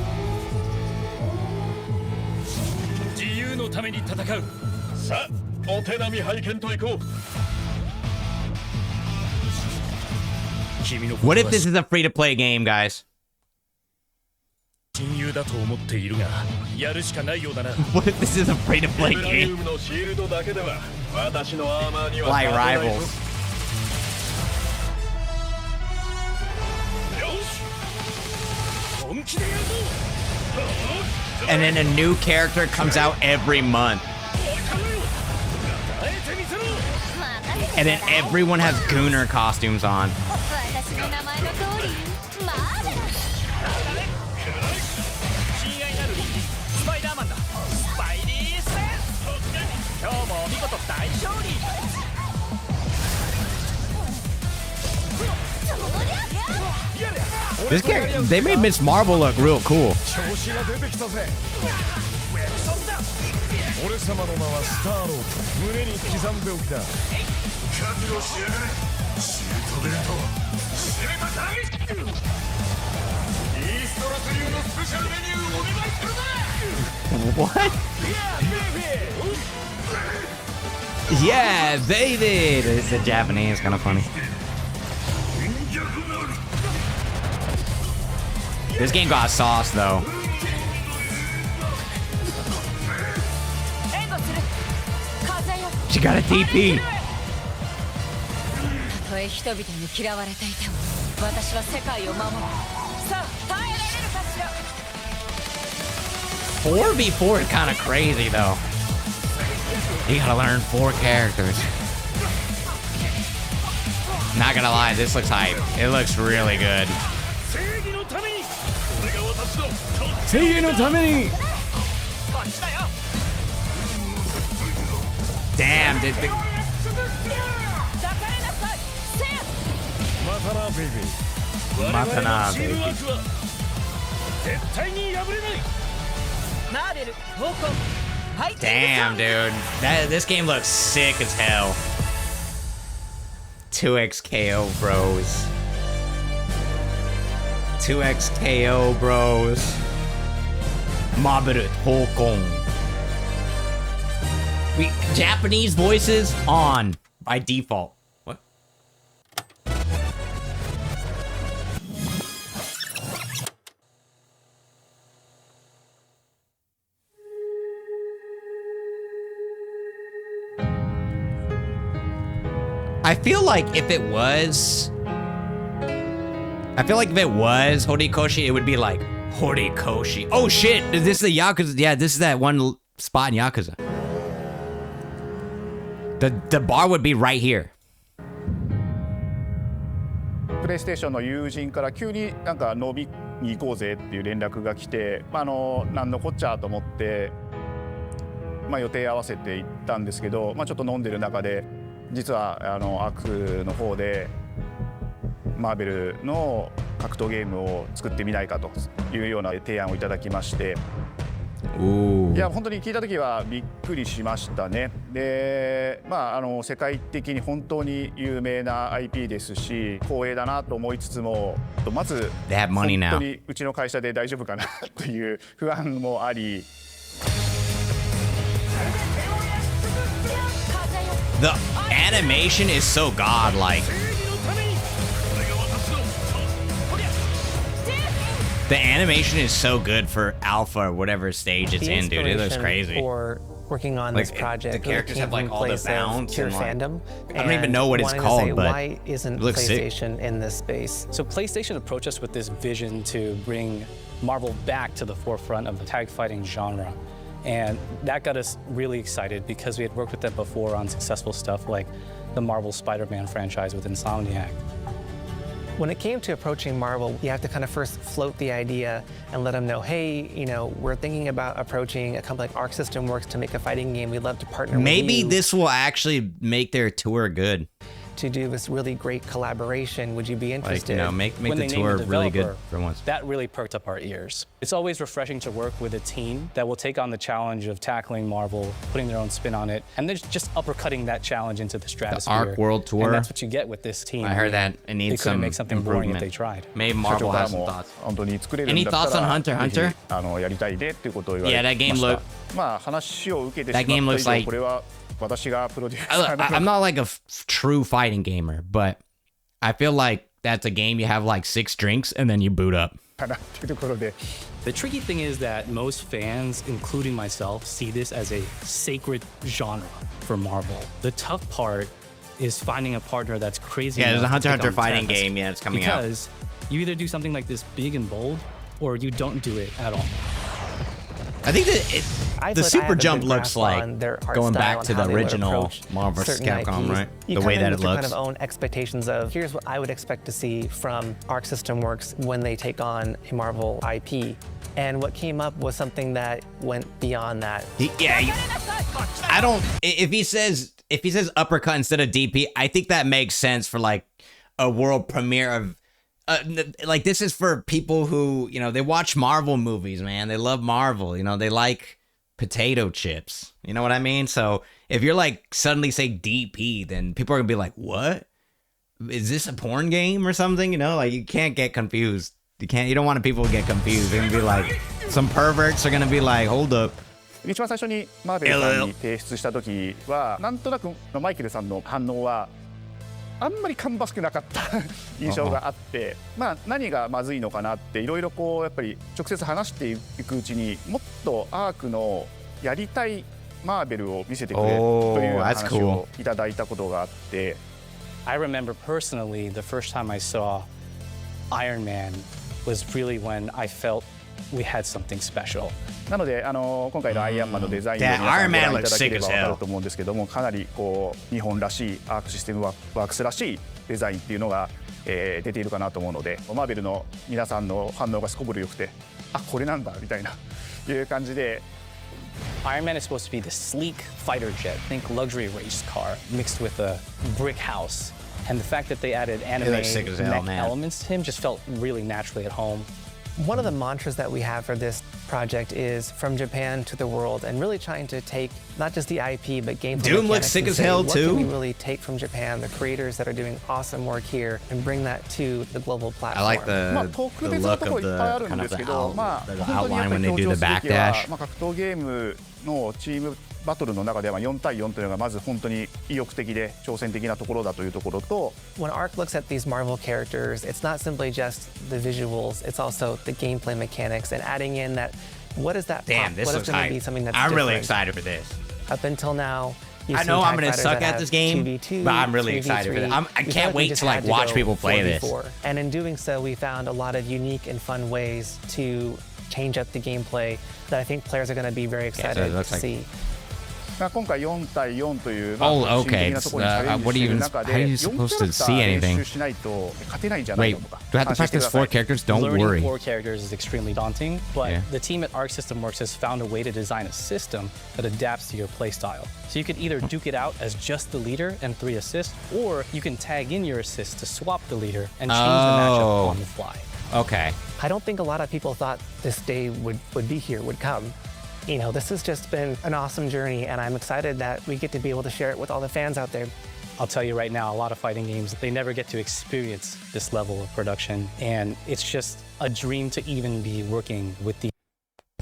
What if this is a free-to-play game, guys? What if this is a free-to-play game? Like Rivals. And then a new character comes out every month. And then everyone has Gooner costumes on. This character, they made Miss Marvel look real cool. What? Yeah, baby! The Japanese kind of funny. This game got sauce though. She got a TP.
たとえ人々に嫌われていても、私は世界を守る。さあ、耐えられるかしら。
4v4 is kind of crazy though. You gotta learn 4 characters. Not gonna lie, this looks hype. It looks really good. Damn, did the... Matana, baby. Damn, dude. This game looks sick as hell. 2x KO, bros. 2x KO, bros. Mabiru Tokon. Japanese voices on by default. What? I feel like if it was Horikoshi, it would be like Horikoshi. Oh shit, is this the Yakuza? Yeah, this is that one spot in Yakuza. The bar would be right here.
プレイステーションの友人から急になんか飲みに行こうぜっていう連絡が来て、なんのこっちゃと思って、予定合わせて行ったんですけど、ちょっと飲んでる中で実はアクの方でマーベルの格闘ゲームを作ってみないかというような提案をいただきまして。いや本当に聞いた時はびっくりしましたね。で、世界的に本当に有名な IP ですし光栄だなと思いつつも、まず本当にうちの会社で大丈夫かなという不安もあり。
The animation is so godlike. The animation is so good for alpha or whatever stage it's in, dude. It looks crazy.
For working on this project,
the characters have like all the bounce and like,
fandom.
I don't even know what it's called, but
why isn't PlayStation in this space?
So PlayStation approached us with this vision to bring Marvel back to the forefront of the tag fighting genre. And that got us really excited because we had worked with them before on successful stuff like the Marvel Spider-Man franchise with Insomniac.
When it came to approaching Marvel, you have to kind of first float the idea and let them know, hey, we're thinking about approaching a company like Arc System Works to make a fighting game. We'd love to partner with you.
Maybe this will actually make their tour good.
To do this really great collaboration, would you be interested?
Make the tour really good for once.
That really perked up our ears. It's always refreshing to work with a team that will take on the challenge of tackling Marvel, putting their own spin on it, and then just uppercutting that challenge into the stratosphere.
The Arc World Tour.
And that's what you get with this team.
I heard that it needs some
make something boring if they tried.
Maybe Marvel has some thoughts. Any thoughts on Hunter x Hunter? Yeah, that game looked. That game looks like. I'm not like a true fighting gamer, but I feel like that's a game you have like 6 drinks and then you boot up.
The tricky thing is that most fans, including myself, see this as a sacred genre for Marvel. The tough part is finding a partner that's crazy.
Yeah, there's a Hunter x Hunter fighting game. Yeah, it's coming out.
Because you either do something like this big and bold, or you don't do it at all.
I think that the super jump looks like going back to the original Marvel vs. Capcom, right? The way that it looks.
Kind of own expectations of here's what I would expect to see from Arc System Works when they take on a Marvel IP. And what came up was something that went beyond that.
I don't. If he says uppercut instead of DP, I think that makes sense for like a world premiere of. Like this is for people who, you know, they watch Marvel movies, man. They love Marvel, you know, they like potato chips. You know what I mean? So if you're like suddenly say DP, then people are gonna be like, what? Is this a porn game or something? You know, like you can't get confused. You don't want people to get confused. They're gonna be like, some perverts are gonna be like, hold up.
一番最初にマーベルさんに提出した時はなんとなくマイケルさんの反応はあんまり芳しくなかった印象があって、まあ何がまずいのかなっていろいろこうやっぱり直接話していくうちにもっとアークのやりたいマーベルを見せてくれという話をいただいたことがあって。
I remember personally the first time I saw Iron Man was really when I felt we had something special.
なので今回のアイアンマンのデザインを皆さんご覧いただければ分かると思うんですけども、かなりこう日本らしいアークシステムワークスらしいデザインっていうのが、出ているかなと思うので、マーベルの皆さんの反応がすこぶる良くて、あ、これなんだみたいないう感じで。
Iron Man is supposed to be the sleek fighter jet, think luxury race car mixed with a brick house, and the fact that they added anime elements to him just felt really naturally at home.
One of the mantras that we have for this project is from Japan to the world, and really trying to take not just the IP but gameplay.
Doom looks sick as hell too.
What can we really take from Japan, the creators that are doing awesome work here, and bring that to the global platform?
I like the look of the kind of the outline when they do the backdash.
格闘ゲームのチームバトルの中では4対4というのがまず本当に意欲的で挑戦的なところだというところと
When Arc looks at these Marvel characters, it's not simply just the visuals, it's also the gameplay mechanics and adding in that what is that
Damn, this looks hype. I'm
different?
really excited for this.
Up until now,
I know I'm going to suck at this game, but I'm really excited for this. I can't wait to like watch people play this.
And in doing so, we found a lot of unique and fun ways to change up the gameplay that I think players are going to be very excited to see.
今回4対4という
Oh, okay. What do you even? How are you supposed to see anything? Wait, do I have to practice 4 characters? Don't
Learning
worry.
4 characters is extremely daunting, but the team at Arc System Works has found a way to design a system that adapts to your playstyle. So you could either duke it out as just the leader and 3 assists, or you can tag in your assists to swap the leader and change the matchup on the fly.
Okay.
I don't think a lot of people thought this day would be here, would come. You know, this has just been an awesome journey, and I'm excited that we get to be able to share it with all the fans out there.
I'll tell you right now, a lot of fighting games, they never get to experience this level of production, and it's just a dream to even be working with the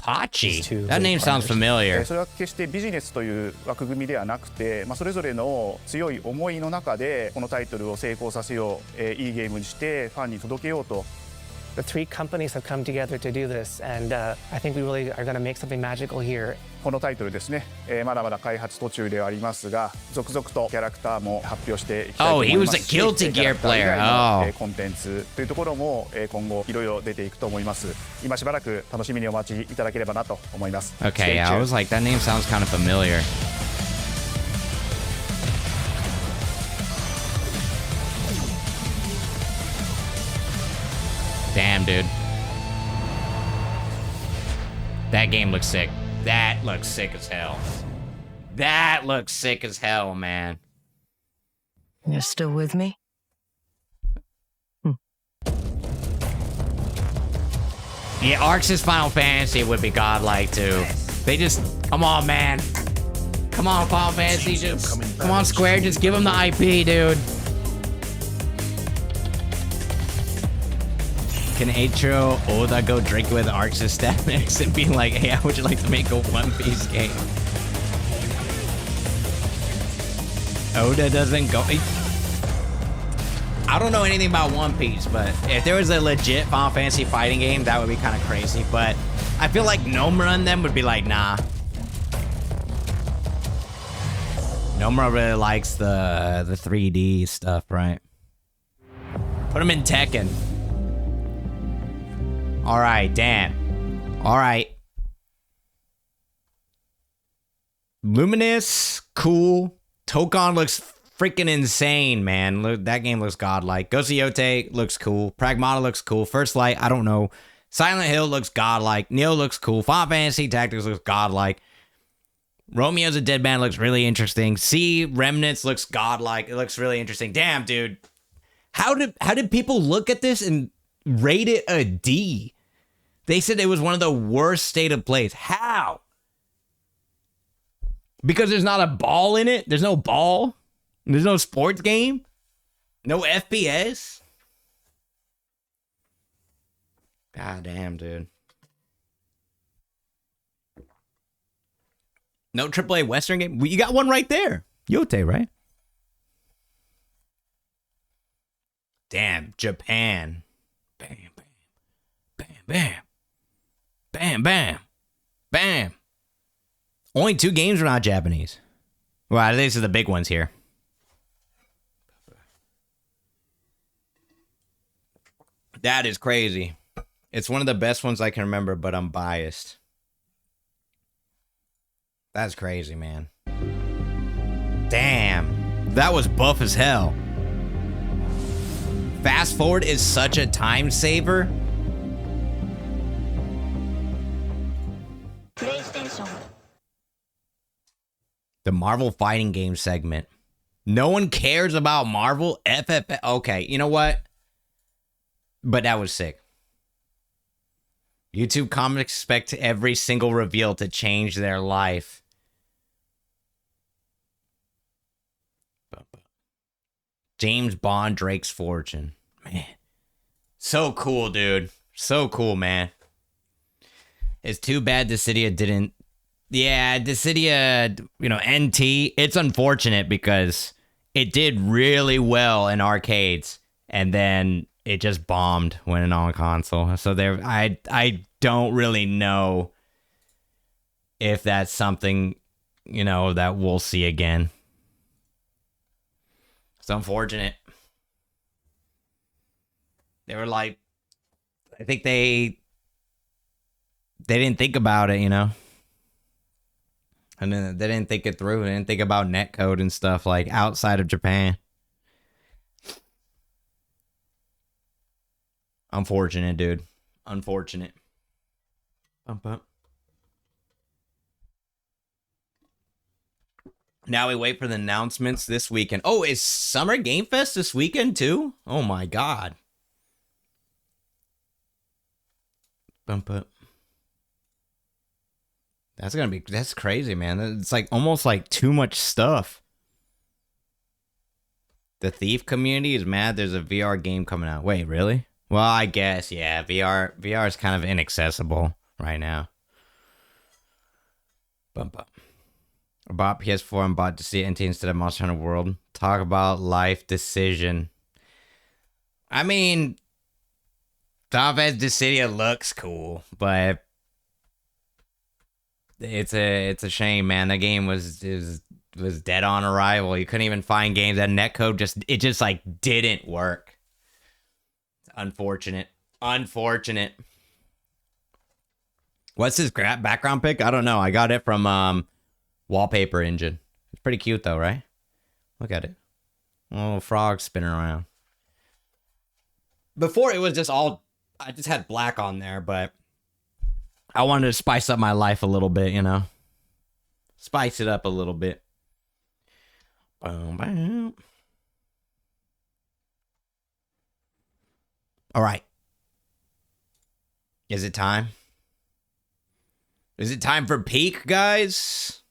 Pachi. That name sounds familiar.
それは決してビジネスという枠組みではなくて、それぞれの強い思いの中でこのタイトルを成功させよう、いいゲームにしてファンに届けようと。
The 3 companies have come together to do this, and I think we really are going to make something magical here.
このタイトルですね、まだまだ開発途中ではありますが、続々とキャラクターも発表していきたいと思いますし、キャラクター以外のコンテンツというところも今後いろいろ出ていくと思います。今しばらく楽しみにお待ちいただければなと思います。
Okay, yeah, I was like, that name sounds kind of familiar. Damn, dude. That game looks sick. That looks sick as hell. That looks sick as hell, man.
You're still with me?
Yeah, Arx's Final Fantasy would be godlike, too. They just... Come on, man. Come on, Final Fantasy. Just, come on, Square. Just give them the IP, dude. Can Eiichiro Oda go drink with Arx's stat mix and be like, hey, how would you like to make a One Piece game? Oda doesn't go... I don't know anything about One Piece, but if there was a legit Final Fantasy fighting game, that would be kind of crazy. But I feel like Nomura and them would be like, nah. Nomura really likes the 3D stuff, right? Put him in Tekken. All right, damn. All right. Luminous, cool. Tokon looks freaking insane, man. Look, that game looks godlike. Ghost of Yote looks cool. Pragmata looks cool. First Light, I don't know. Silent Hill looks godlike. Neo looks cool. Final Fantasy Tactics looks godlike. Romeo's a Dead Man looks really interesting. C Remnants looks godlike. It looks really interesting. Damn, dude. How did people look at this and rate it a D? They said it was one of the worst state of plays. How? Because there's not a ball in it? There's no ball? There's no sports game? No FPS? God damn, dude. No AAA Western game? Well, you got one right there. Yote, right? Damn, Japan. Bam, bam, bam, bam. Bam, bam, bam. Only 2 games are not Japanese. Well, these are the big ones here. That is crazy. It's one of the best ones I can remember, but I'm biased. That's crazy, man. Damn. That was buff as hell. Fast forward is such a time saver.
PlayStation.
The Marvel fighting game segment. No one cares about Marvel? FF. Okay, you know what? But that was sick. YouTube comics expect every single reveal to change their life. James Bond, Drake's Fortune. Man. So cool, dude. So cool, man. It's too bad Dissidia didn't... Yeah, Dissidia, NT, it's unfortunate because it did really well in arcades. And then it just bombed when on console. So there, I don't really know if that's something, that we'll see again. It's unfortunate. They were like, I think they didn't think about it, And then they didn't think it through. They didn't think about netcode and stuff like outside of Japan. Unfortunate, dude. Unfortunate. Bump up. Now we wait for the announcements this weekend. Oh, is Summer Game Fest this weekend too? Oh my god. Bump up. That's crazy, man. It's like almost like too much stuff. The Thief community is mad there's a VR game coming out. Wait, really? Well, I guess, yeah. VR is kind of inaccessible right now. Bump up. I bought PS4 and bought to see NT instead of Monster Hunter World. Talk about life decision. I mean, Top Edge Dissidia looks cool, but it's a shame, man. That game was dead on arrival. You couldn't even find games. That netcode just like didn't work. Unfortunate. What's his background pic? I don't know. I got it from Wallpaper Engine. It's pretty cute though, right? Look at it. Oh, frog spinning around. Before it was just I just had black on there, but I wanted to spice up my life a little bit, Spice it up a little bit. Boom, boom. All right. Is it time? Is it time for peak, guys?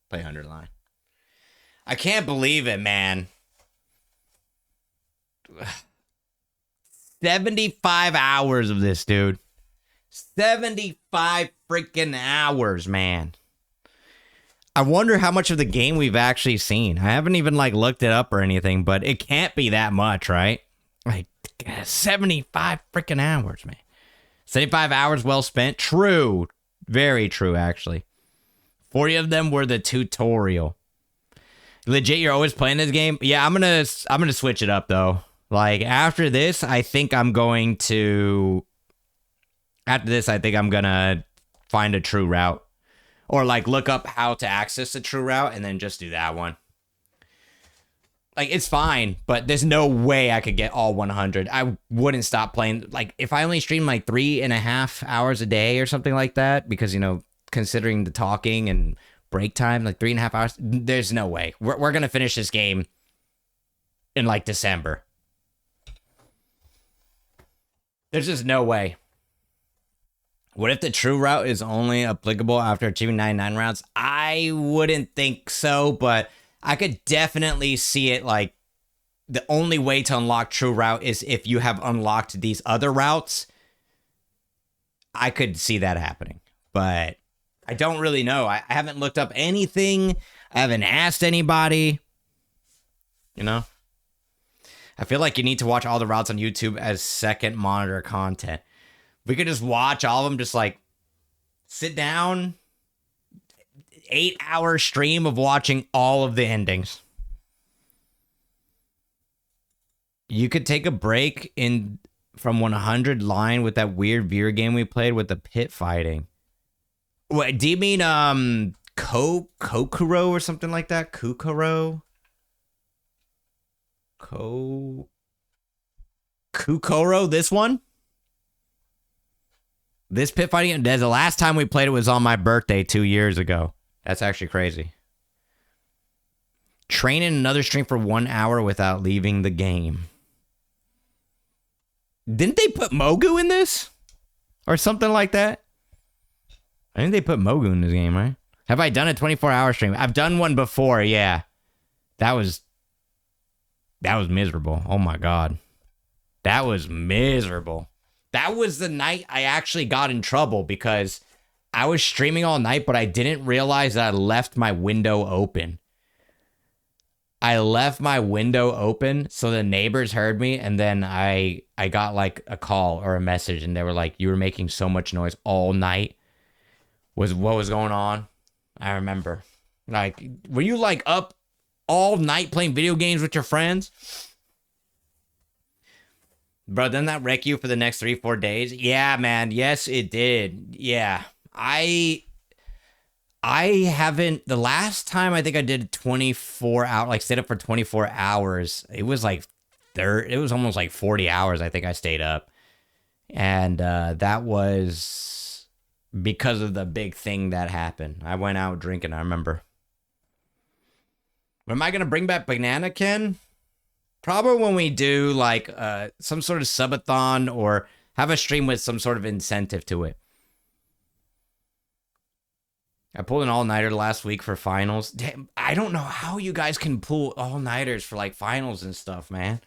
Play Underline. I can't believe it, man. 75 hours of this, dude. 75 freaking hours, man. I wonder how much of the game we've actually seen. I haven't even looked it up or anything, but it can't be that much, right? 75 freaking hours, man. 75 hours well spent. True. Very true, actually. 40 of them were the tutorial. Legit, you're always playing this game? Yeah, I'm gonna switch it up though. After this, I think I'm going to find a true route. Or like look up how to access the true route and then just do that one. Like, it's fine, but there's no way I could get all 100. I wouldn't stop playing. Like, if I only stream like 3.5 hours a day or something like that, because, you know, considering the talking and break time, like 3.5 hours, there's no way. We're going to finish this game in like December. There's just no way. What if the true route is only applicable after achieving 99 rounds? I wouldn't think so, but I could definitely see it like the only way to unlock true route is if you have unlocked these other routes. I could see that happening, but I don't really know. I haven't looked up anything. I haven't asked anybody, you know? I feel like you need to watch all the routes on YouTube as second monitor content. We could just watch all of them, just like sit down, 8-hour stream of watching all of the endings. You could take a break in from 100 line with that weird beer game we played with the pit fighting. What do you mean Kokoro or something like that? Kukoro? Kukoro, this one? This pit fighting, the last time we played it was on my birthday 2 years ago. That's actually crazy. Train in another stream for 1 hour without leaving the game. Didn't they put Mogu in this? Or something like that? I think they put Mogu in this game, right? Have I done a 24-hour stream? I've done one before, yeah. That was miserable. Oh my god. That was miserable. That was the night I actually got in trouble because I was streaming all night, but I didn't realize that I left my window open. I left my window open so the neighbors heard me, and then I got like a call or a message, and they were like, "You were making so much noise all night." What was going on? I remember. Like, were you like up all night playing video games with your friends? Bro, didn't that wreck you for the next 3-4 days? Yeah, man. Yes, it did. Yeah. I haven't, the last time I think I did 24 hours, like stayed up for 24 hours, it was like it was almost like 40 hours I think I stayed up. And that was because of the big thing that happened. I went out drinking, I remember. Am I going to bring back Banana Ken? Probably when we do like some sort of subathon or have a stream with some sort of incentive to it. I pulled an all-nighter last week for finals. Damn, I don't know how you guys can pull all-nighters for like finals and stuff, man.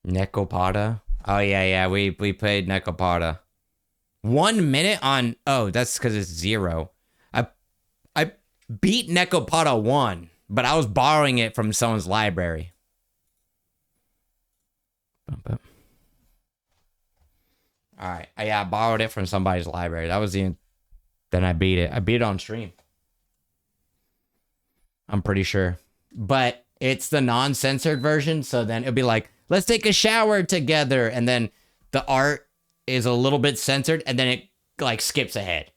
Nekopada. Oh yeah, we played Nekopada. 1 minute on. Oh, that's because it's 0. I beat Nekopada 1, but I was borrowing it from someone's library. All right. Yeah, I borrowed it from somebody's library. That was the... Then I beat it. I beat it on stream. I'm pretty sure. But it's the non-censored version, so then it'll be like, let's take a shower together, and then the art is a little bit censored, and then it, like, skips ahead.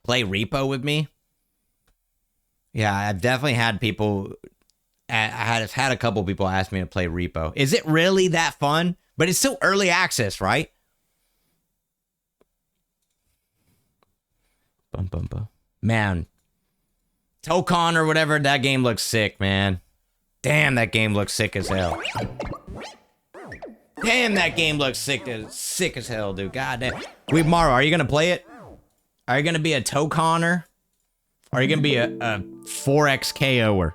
Play Repo with me? Yeah, I've definitely had people... I've had a couple people ask me to play Repo. Is it really that fun? But it's still early access, right? Man. Tokon or whatever, that game looks sick, man. Damn, that game looks sick as hell. Damn, that game looks sick as hell, dude. God damn. Wait, Maro, are you gonna play it? Are you gonna be a Tokoner? Or are you gonna be a 4x KO'er?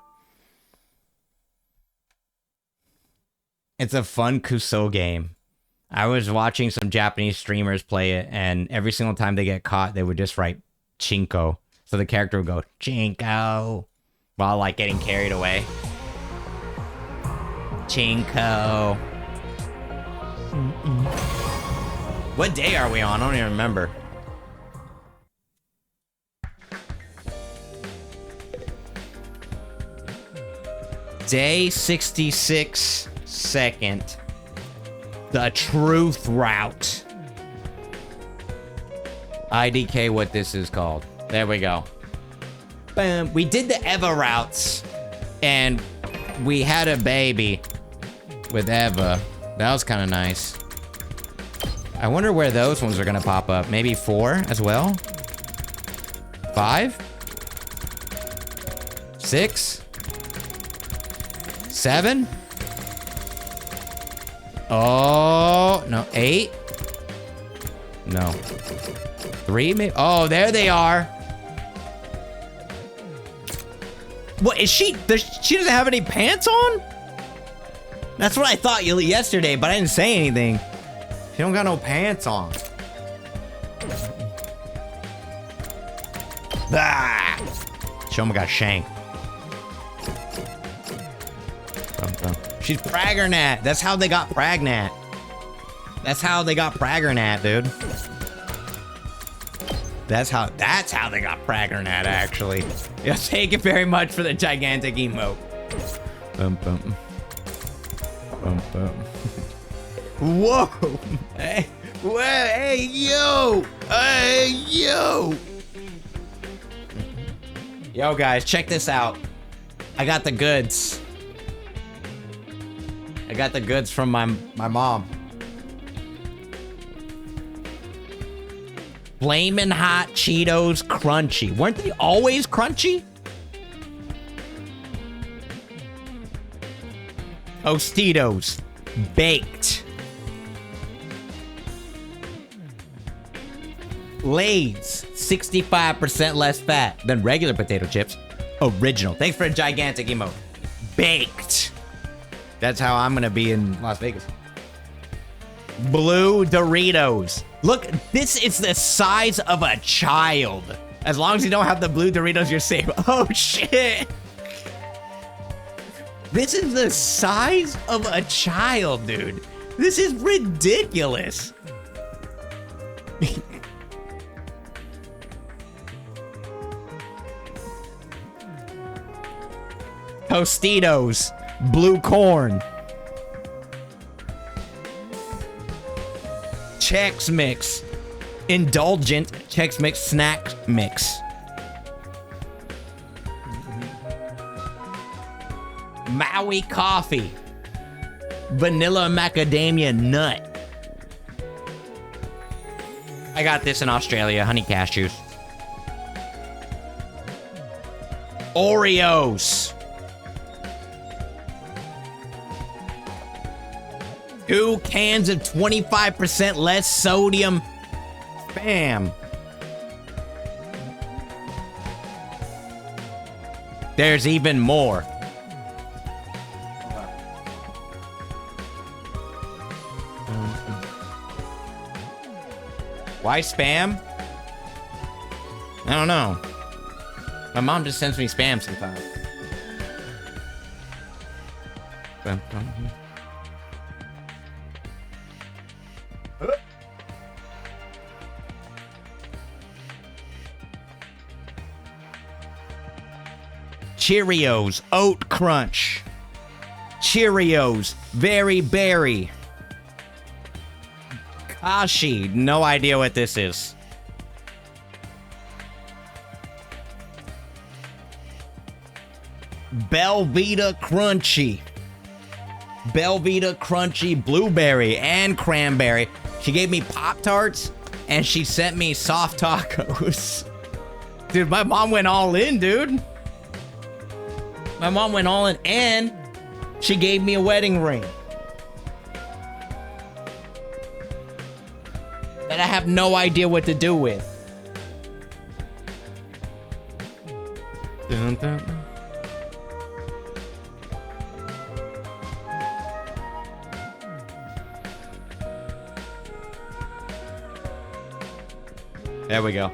It's a fun Kuso game. I was watching some Japanese streamers play it, and every single time they get caught, they would just write Chinko. So the character would go, Chinko, while like getting carried away. Chinko. What day are we on? I don't even remember. Day 66, second. The truth route. IDK what this is called. There we go. Bam. We did the Eva routes. And we had a baby with Eva. That was kind of nice. I wonder where those ones are going to pop up. Maybe 4 as well? 5? 6? 7? Oh, no. 8? No. 3 maybe? Oh, there they are. What is she? She doesn't have any pants on? That's what I thought yesterday, but I didn't say anything. She don't got no pants on. Ah! She almost got shanked. She's Praggernat. That's how they got Pragnat. That's how they got Praggernat, dude. That's how they got Praggernat, actually. Yeah, thank you very much for the gigantic emote. Bum, bum. Bum, bum. Whoa! Hey, hey, yo! Hey, yo! Yo, guys, check this out. I got the goods. I got the goods from my mom. Flamin' Hot Cheetos Crunchy. Weren't they always crunchy? Tostitos. Baked. Lay's. 65% less fat than regular potato chips. Original. Thanks for a gigantic emote. Baked. That's how I'm gonna be in Las Vegas. Blue Doritos. Look, this is the size of a child. As long as you don't have the blue Doritos, you're safe. Oh, shit. This is the size of a child, dude. This is ridiculous. Tostitos. Blue corn. Chex Mix. Indulgent Chex Mix snack mix. Maui coffee. Vanilla macadamia nut. I got this in Australia. Honey cashews. Oreos. 2 cans of 25% less sodium. Bam. There's even more. Why spam? I don't know. My mom just sends me spam sometimes. Cheerios Oat Crunch. Cheerios Very Berry. Kashi, no idea what this is. Belvita Crunchy. Belvita Crunchy Blueberry and Cranberry. She gave me Pop-Tarts and she sent me soft tacos. Dude, my mom went all in, dude. My mom went all in and she gave me a wedding ring that I have no idea what to do with. Dun, dun. There we go.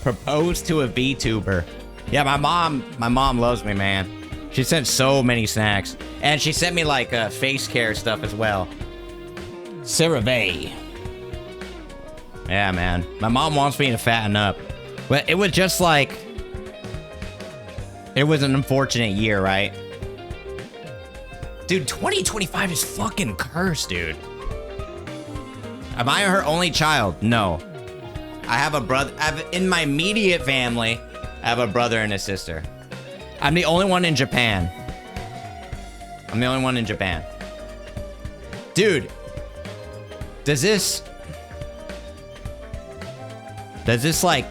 Propose to a VTuber. Yeah, my mom loves me, man. She sent so many snacks. And she sent me like face care stuff as well. CeraVe. Yeah, man. My mom wants me to fatten up. But it was just like... It was an unfortunate year, right? Dude, 2025 is fucking cursed, dude. Am I her only child? No. I have a brother. In my immediate family, I have a brother and a sister. I'm the only one in Japan. I'm the only one in Japan. Dude, does this like...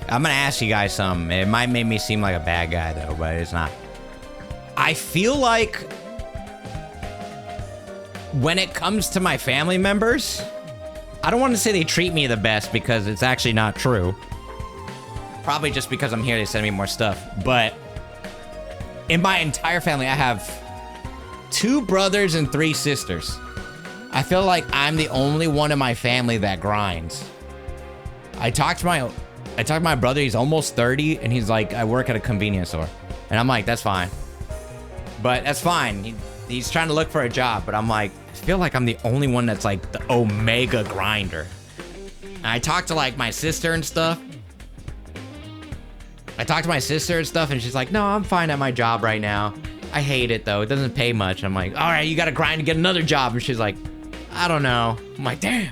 I'm gonna ask you guys something. It might make me seem like a bad guy though, but it's not. I feel like when it comes to my family members, I don't want to say they treat me the best because it's actually not true. Probably just because I'm here, they send me more stuff. But in my entire family, I have 2 brothers and 3 sisters. I feel like I'm the only one in my family that grinds. I talked to my brother, he's almost 30, and he's like, I work at a convenience store. And I'm like, that's fine. But that's fine. He's trying to look for a job, but I'm like, I feel like I'm the only one that's like the omega grinder. And I talked to like my sister and stuff. And she's like, no, I'm fine at my job right now. I hate it though. It doesn't pay much. And I'm like, all right, you got to grind to get another job. And she's like, I don't know. I'm like, damn.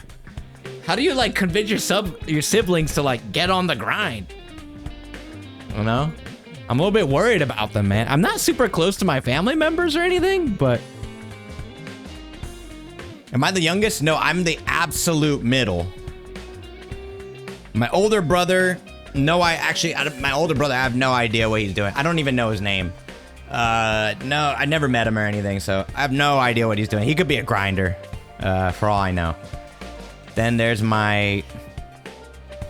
How do you like convince your siblings to like get on the grind? I don't know. I'm a little bit worried about them, man. I'm not super close to my family members or anything, but... Am I the youngest? No, I'm the absolute middle. My older brother... No, my older brother, I have no idea what he's doing. I don't even know his name. No, I never met him or anything, so I have no idea what he's doing. He could be a grinder, for all I know. Then there's my...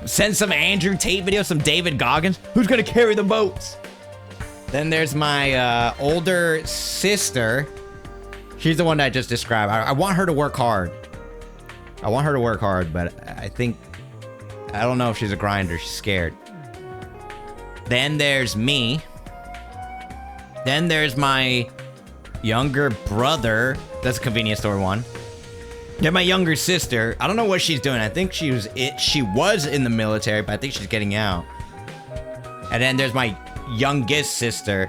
Send some Andrew Tate videos, some David Goggins. Who's gonna carry the boats? Then there's my older sister. She's the one that I just described. I want her to work hard. But I don't know if she's a grinder. She's scared. Then there's me. Then there's my younger brother. That's a convenience store one. Then my younger sister. I don't know what she's doing. I think she was in the military, but I think she's getting out. And then there's my youngest sister,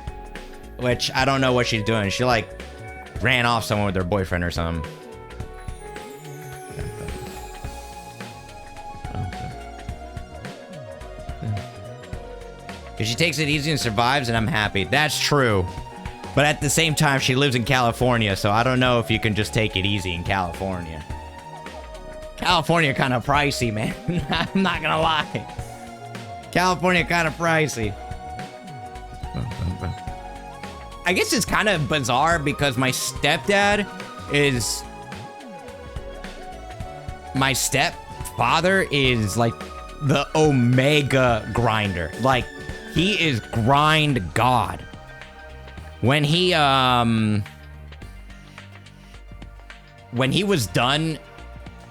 which I don't know what she's doing. She like ran off somewhere with her boyfriend or something. If she takes it easy and survives, and I'm happy. That's true. But at the same time, she lives in California, so I don't know if you can just take it easy in California. California kind of pricey, man. I'm not gonna lie. California kind of pricey. I guess it's kind of bizarre because my stepfather is like the omega grinder. Like, he is grind god. When he was done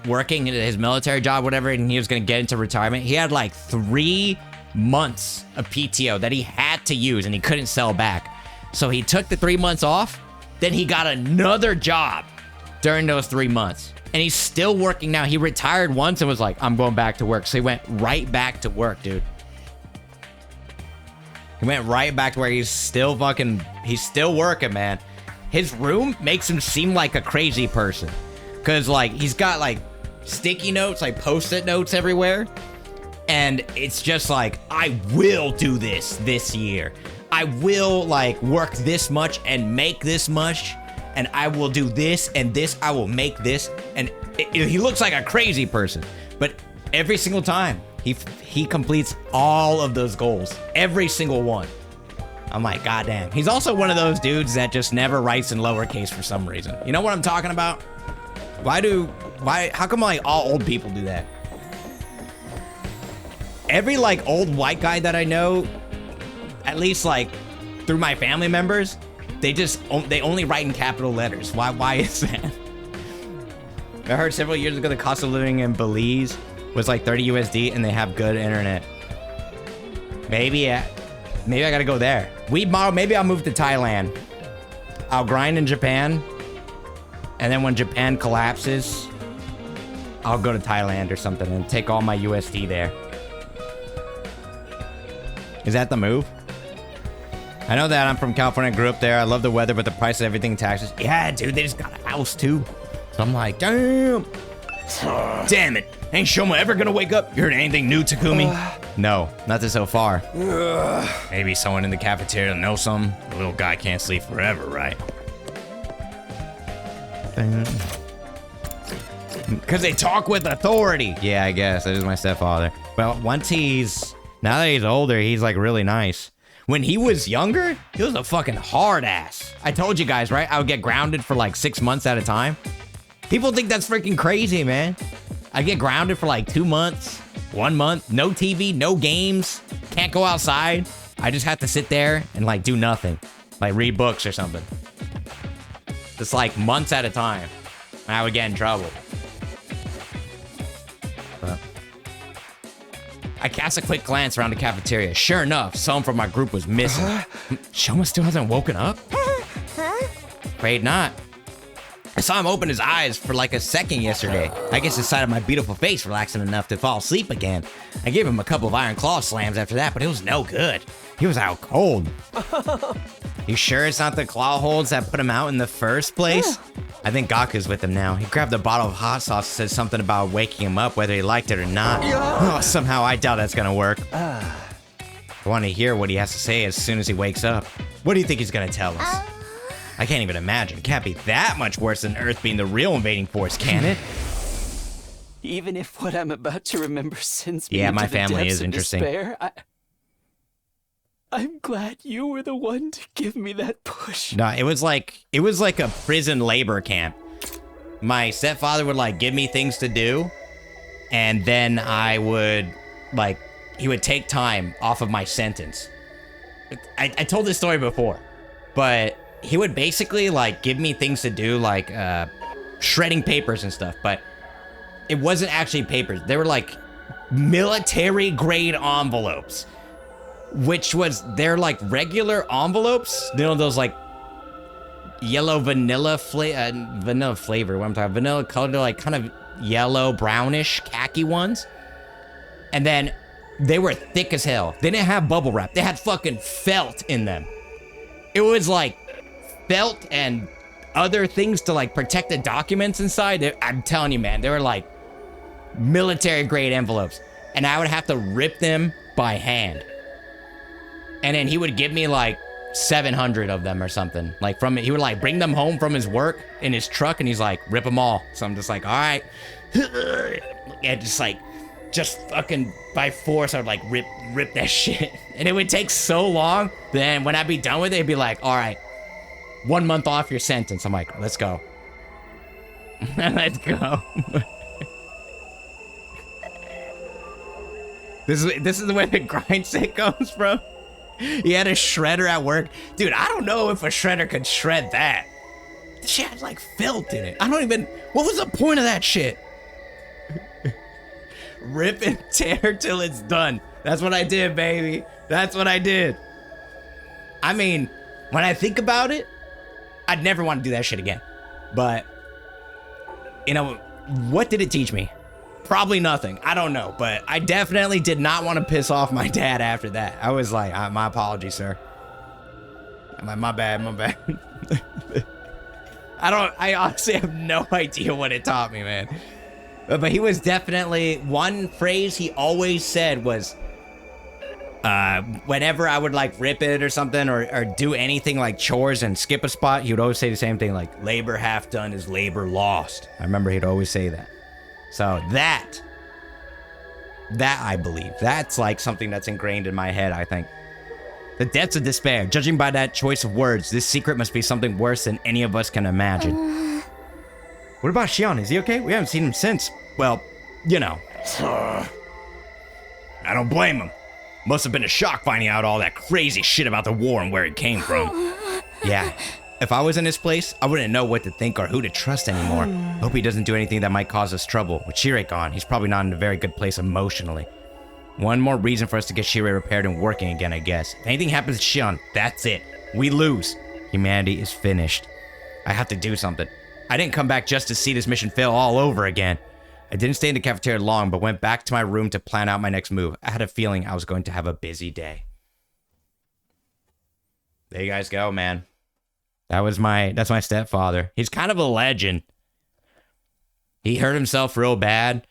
working his military job, whatever, and he was gonna get into retirement, he had like 3 months of PTO that he had to use and he couldn't sell back. So he took the 3 months off, then he got another job during those 3 months. And he's still working now. He retired once and was like, I'm going back to work. So he went right back to work, dude. He went right back to where he's still working, man. His room makes him seem like a crazy person. Cause like, he's got like sticky notes, like post-it notes everywhere. And it's just like, I will do this year. I will like work this much and make this much. And I will do this and this, I will make this. And he looks like a crazy person. But every single time, he completes all of those goals. How single one. I'm like, goddamn. He's also one of those dudes that just never writes in lowercase for some reason. You know what I'm talking about? How come like all old people do that? Every like old white guy that I know, at least like through my family members, they only write in capital letters. Why is that? I heard several years ago the cost of living in Belize was like 30 USD and they have good internet. Maybe I gotta go there. Maybe I'll move to Thailand. I'll grind in Japan. And then when Japan collapses, I'll go to Thailand or something and take all my USD there. Is that the move? I know that I'm from California, grew up there. I love the weather, but the price of everything, taxes. Yeah, dude, they just got a house too. So I'm like, damn. Damn it. Ain't Shoma ever gonna wake up? You heard anything new, Takumi? No, nothing so far. Maybe someone in the cafeteria knows something. The little guy can't sleep forever, right? Because they talk with authority. Yeah, I guess. That is my stepfather. Well, now that he's older, he's like really nice. When he was younger, he was a fucking hard ass. I told you guys, right? I would get grounded for like 6 months at a time. People think that's freaking crazy, man. I get grounded for like 2 months, 1 month, no TV, no games, can't go outside. I just have to sit there and like do nothing, like read books or something. Just like months at a time. And I would get in trouble. But I cast a quick glance around the cafeteria. Sure enough, someone from my group was missing. Shoma still hasn't woken up? Afraid not. I saw him open his eyes for like a second yesterday. I guess the sight of my beautiful face relaxed him enough to fall asleep again. I gave him a couple of iron claw slams after that, but it was no good. He was out cold. You sure it's not the claw holds that put him out in the first place? I think Gaku's with him now. He grabbed a bottle of hot sauce and said something about waking him up whether he liked it or not. Oh, somehow I doubt that's gonna work. I want to hear what he has to say as soon as he wakes up. What do you think he's gonna tell us? I can't even imagine. It can't be that much worse than Earth being the real invading force, can it?
Even if what I'm about to remember sends me
Yeah,
into
my
the
family
depths
is
of
interesting.
despair, I'm glad you were the one to give me that push.
No, it was like a prison labor camp. My stepfather would like give me things to do, and then I would he would take time off of my sentence. I told this story before, but he would basically like give me things to do, like shredding papers and stuff, but it wasn't actually papers. They were like military grade envelopes, which was, they're like regular envelopes. You know, those like yellow vanilla flavor, what I'm talking, vanilla color, like kind of yellow, brownish, khaki ones. And then they were thick as hell. They didn't have bubble wrap. They had fucking felt in them. It was like felt and other things to like protect the documents inside. I'm telling you, man, they were like military grade envelopes. And I would have to rip them by hand. And then he would give me like 700 of them or something. Like he would like bring them home from his work in his truck and he's like, rip them all. So I'm just like, all right. And just fucking by force, I would like rip that shit. And it would take so long. Then when I'd be done with it, it'd be like, all right, 1 month off your sentence. I'm like, let's go. Let's go. This is the way the grind set goes, bro. He had a shredder at work. Dude, I don't know if a shredder could shred that. The shit had like felt in it. What was the point of that shit? Rip and tear till it's done. That's what I did, baby. That's what I did. I mean, when I think about it, I'd never want to do that shit again. But, you know, what did it teach me? Probably nothing. I don't know. But I definitely did not want to piss off my dad after that. I was like, my apologies, sir. I'm like, my bad. I honestly have no idea what it taught me, man. But he was definitely, one phrase he always said was, whenever I would like rip it or something or do anything like chores and skip a spot, he would always say the same thing, like, labor half done is labor lost. I remember he'd always say that. So that I believe, that's like something that's ingrained in my head, I think. The depths of despair. Judging by that choice of words, this secret must be something worse than any of us can imagine. What about Shion? Is he okay? We haven't seen him since. Well, you know. I don't blame him. Must have been a shock finding out all that crazy shit about the war and where it came from. Yeah. If I was in his place, I wouldn't know what to think or who to trust anymore. Hope he doesn't do anything that might cause us trouble. With Shirei gone, he's probably not in a very good place emotionally. One more reason for us to get Shirei repaired and working again, I guess. If anything happens to Shion, that's it. We lose. Humanity is finished. I have to do something. I didn't come back just to see this mission fail all over again. I didn't stay in the cafeteria long, but went back to my room to plan out my next move. I had a feeling I was going to have a busy day. There you guys go, man. That's my stepfather. He's kind of a legend. He hurt himself real bad.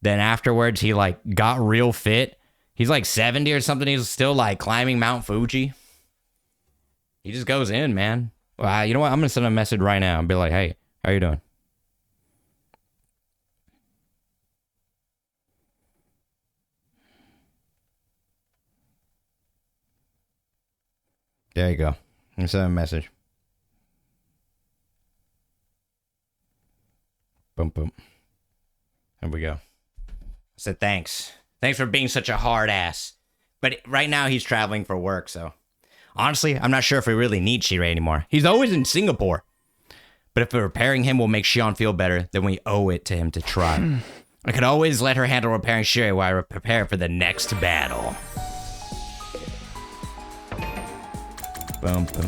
Then afterwards, he like got real fit. He's like 70 or something. He's still like climbing Mount Fuji. He just goes in, man. Well, you know what? I'm gonna send him a message right now and be like, "Hey, how you doing?" There you go. I'm sending a message. Boom, boom. There we go. I said thanks. Thanks for being such a hard ass. But right now he's traveling for work, so honestly, I'm not sure if we really need Shirei anymore. He's always in Singapore. But if repairing him will make Shion feel better, then we owe it to him to try. I could always let her handle repairing Shirei while I prepare for the next battle. Boom, boom.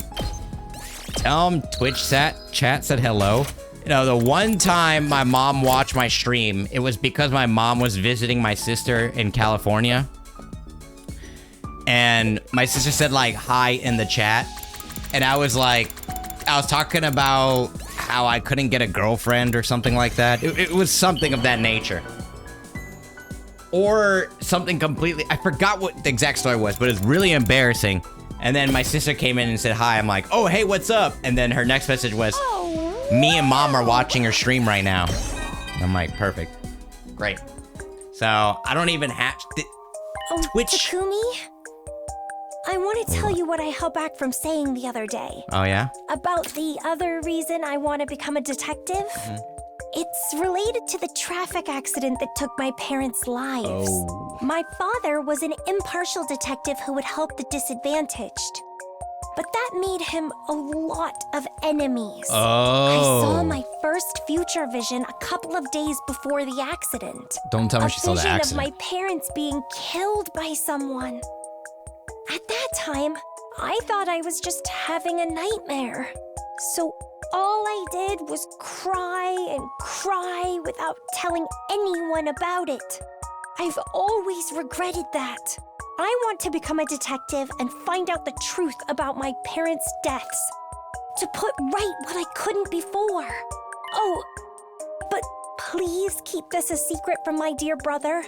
Tell him Twitch chat said hello. You know, the one time my mom watched my stream, it was because my mom was visiting my sister in California. And my sister said, like, hi in the chat. And I was like, I was talking about how I couldn't get a girlfriend or something like that. It was something of that nature. Or something completely, I forgot what the exact story was, but it was really embarrassing. And then my sister came in and said hi. I'm like, oh, hey, what's up? And then her next message was, me and mom are watching her stream right now. I'm like, perfect. Great. So I don't even have Twitch.
Takumi? I want to tell you what I held back from saying the other day.
Oh, yeah?
About the other reason I want to become a detective. It's related to the traffic accident that took my parents' lives.
Oh.
My father was an impartial detective who would help the disadvantaged. But that made him a lot of enemies. I saw my first future vision a couple of days before the accident.
Don't tell me she saw the
A vision
accident.
of my parents being killed by someone. At that time, I thought I was just having a nightmare. So all I did was cry and cry without telling anyone about it. I've always regretted that. I want to become a detective and find out the truth about my parents' deaths. To put right what I couldn't before. Oh, but please keep this a secret from my dear brother.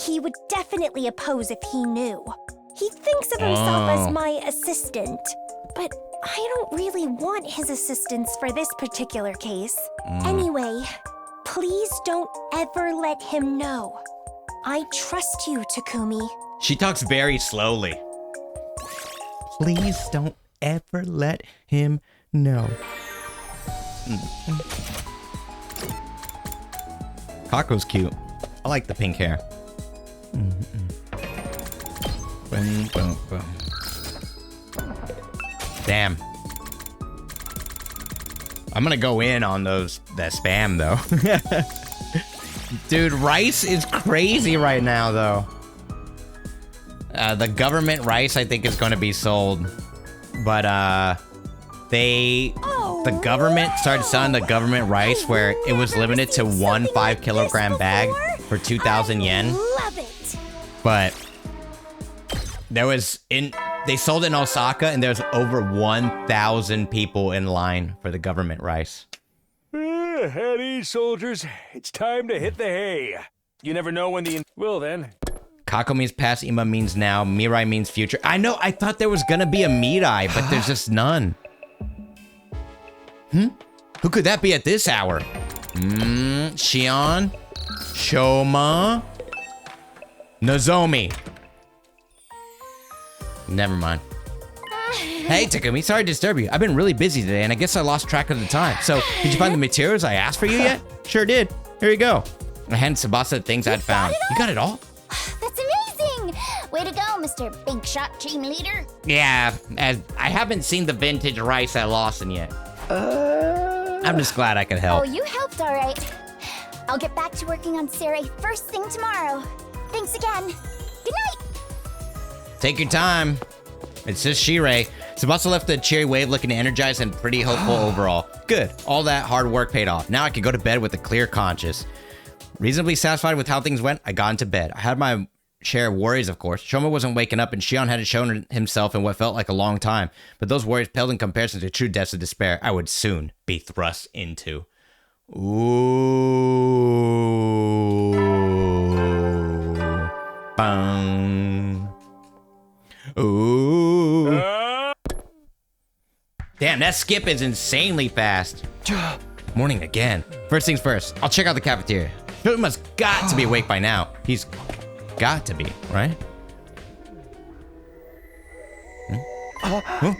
He would definitely oppose if he knew. He thinks of himself as my assistant, but I don't really want his assistance for this particular case. Anyway, please don't ever let him know. I trust you, Takumi.
She talks very slowly. Please don't ever let him know. Kako's cute. I like the pink hair. Boom, boom, boom. Damn. I'm gonna go in on that spam though. Dude, rice is crazy right now though. The government rice I think is gonna be sold. But the government started selling the government rice where it was limited to one 5-kilogram bag for 2,000 yen.
Love it.
But they sold it in Osaka and there's over 1,000 people in line for the government rice.
At ease, soldiers. It's time to hit the hay. You never know when the... Well, then.
Kako means past, Ima means now, Mirai means future. I know, I thought there was gonna be a Mirai, but there's just none. Who could that be at this hour? Shion? Shoma? Nozomi? Never mind. Hey, Takumi, sorry to disturb you. I've been really busy today, and I guess I lost track of the time. So, did you find the materials I asked for you yet? Sure did. Here you go. I handed Tsubasa the things I'd found. You got it all?
That's amazing! Way to go, Mr. Big Shot Team Leader.
Yeah, I haven't seen the vintage rice at Lawson yet. I'm just glad I could help.
Oh, you helped all right. I'll get back to working on Sarai first thing tomorrow. Thanks again. Good night.
Take your time. It's just Shirei. Tsubasa left the cheery wave looking energized and pretty hopeful overall. Good. All that hard work paid off. Now I can go to bed with a clear conscience. Reasonably satisfied with how things went, I got into bed. I had my share worries, of course. Shoma wasn't waking up, and Shion hadn't shown himself in what felt like a long time. But those worries paled in comparison to true depths of despair I would soon be thrust into. Ooh. Bang. Ooh. Damn, that skip is insanely fast. Morning again. First things first, I'll check out the cafeteria. Shoma's got to be awake by now. He's got to be, right? Huh?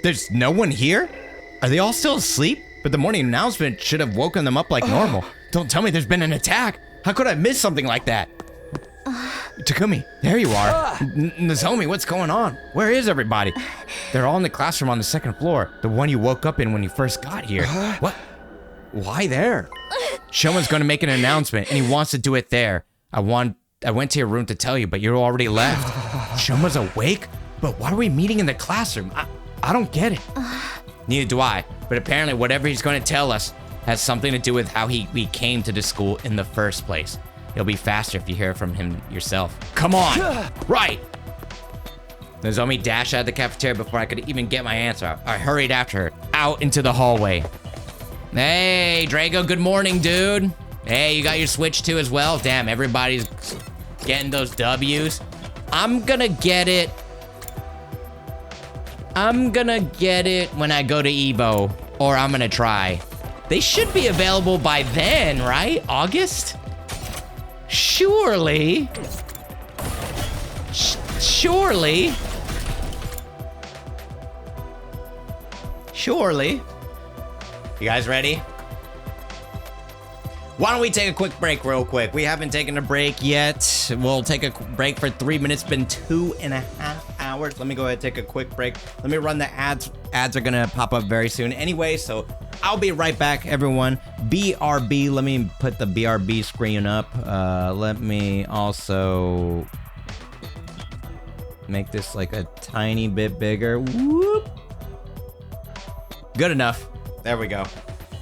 There's no one here? Are they all still asleep? But the morning announcement should have woken them up like normal. Don't tell me there's been an attack. How could I miss something like that? Takumi, there you are. Nozomi, what's going on? Where is everybody? They're all in the classroom on the second floor. The one you woke up in when you first got here. What? Why there? Shoma's going to make an announcement, and he wants to do it there. I went to your room to tell you, but you're already left. Shoma's awake? But why are we meeting in the classroom? I don't get it. Neither do I. But apparently whatever he's going to tell us has something to do with how we came to the school in the first place. It'll be faster if you hear from him yourself. Come on! Right! Nozomi dashed out of the cafeteria before I could even get my answer out. I hurried after her, out into the hallway. Hey, Drago, good morning, dude. Hey, you got your Switch too as well? Damn, everybody's getting those W's. I'm gonna get it when I go to Evo, or I'm gonna try. They should be available by then, right? August? Surely. Surely. You guys ready? Why don't we take a quick break real quick? We haven't taken a break yet. We'll take a break for 3 minutes. It's been 2.5 hours. Let me go ahead and take a quick break. Let me run the ads. Ads are gonna pop up very soon anyway, so I'll be right back, everyone. BRB, let me put the BRB screen up. Let me also make this like a tiny bit bigger. Whoop. Good enough. There we go.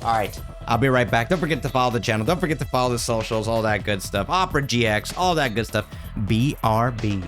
All right. I'll be right back. Don't forget to follow the channel. Don't forget to follow the socials, all that good stuff. Opera GX, all that good stuff. BRB.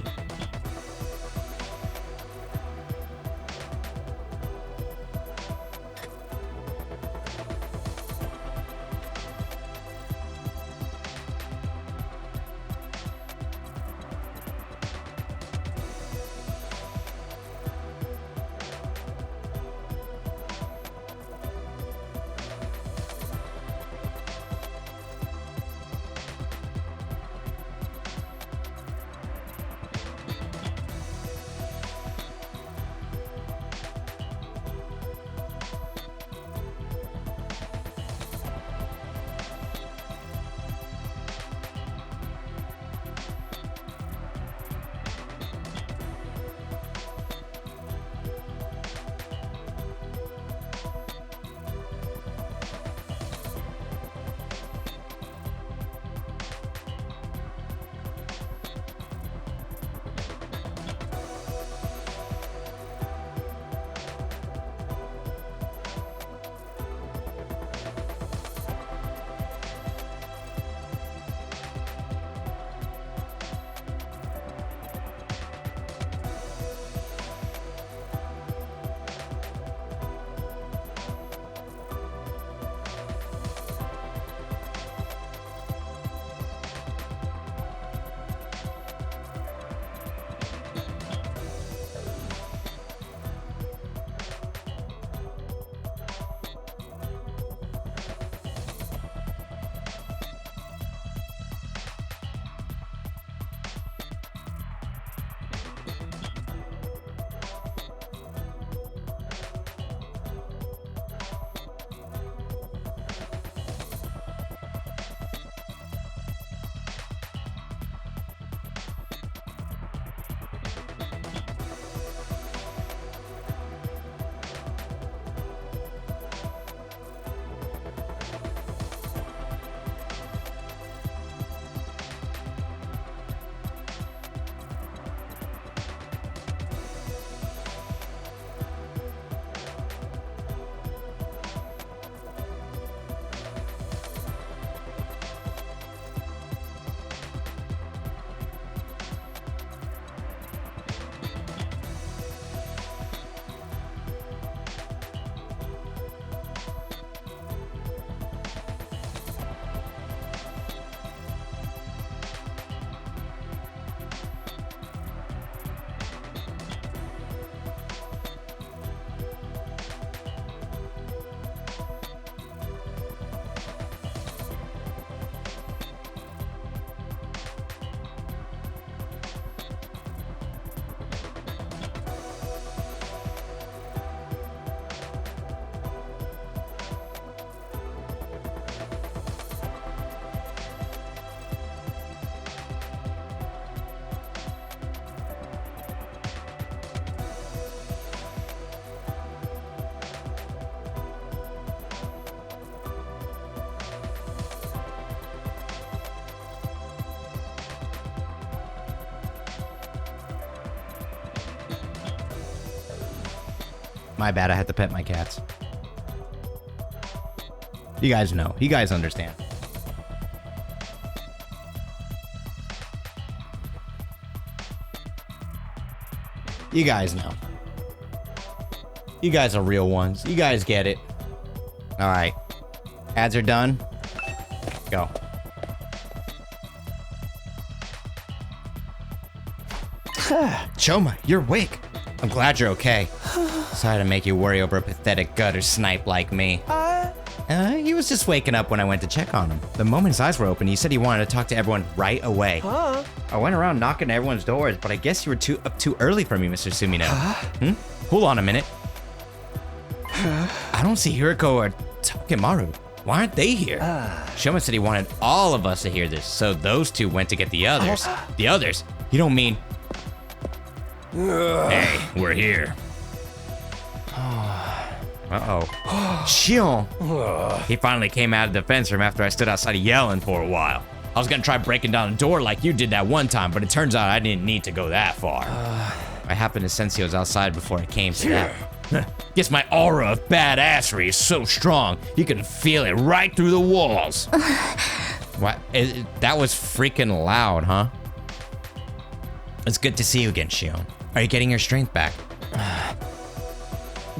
My bad, I had to pet my cats. You guys know. You guys understand. You guys know. You guys are real ones. You guys get it. Alright. Ads are done. Go. Choma, you're awake. I'm glad you're okay. Sorry to make you worry over a pathetic gutter snipe like me. He was just waking up when I went to check on him. The moment his eyes were open, he said he wanted to talk to everyone right away. I went around knocking at everyone's doors, but I guess you were up too early for me, Mr. Sumino. Hold on a minute. I don't see Hiriko or Takemaru. Why aren't they here? Shoma said he wanted all of us to hear this, so those two went to get the others. The others? You don't mean... Hey, we're here. Uh-oh. Shion! He finally came out of the defense room after I stood outside yelling for a while. I was gonna try breaking down the door like you did that one time, but it turns out I didn't need to go that far. I happened to sense he was outside before it came to that. Guess my aura of badassery is so strong, you can feel it right through the walls. What? That was freaking loud, huh? It's good to see you again, Shion. Are you getting your strength back?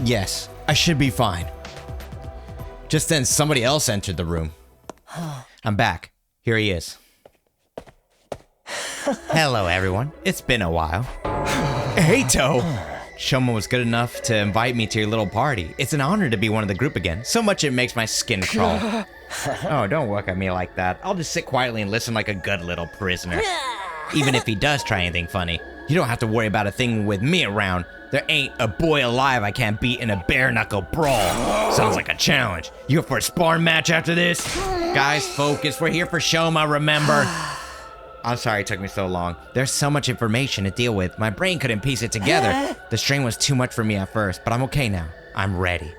Yes, I should be fine. Just then, somebody else entered the room. I'm back. Here he is. Hello, everyone. It's been a while. Hey, Toe! Shoma was good enough to invite me to your little party. It's an honor to be one of the group again. So much it makes my skin crawl. Oh, don't look at me like that. I'll just sit quietly and listen like a good little prisoner. Even if he does try anything funny, you don't have to worry about a thing with me around. There ain't a boy alive I can't beat in a bare-knuckle brawl. Sounds like a challenge. You up for a sparring match after this? Guys, focus. We're here for Shoma, remember? I'm sorry it took me so long. There's so much information to deal with. My brain couldn't piece it together. The strain was too much for me at first, but I'm okay now. I'm ready.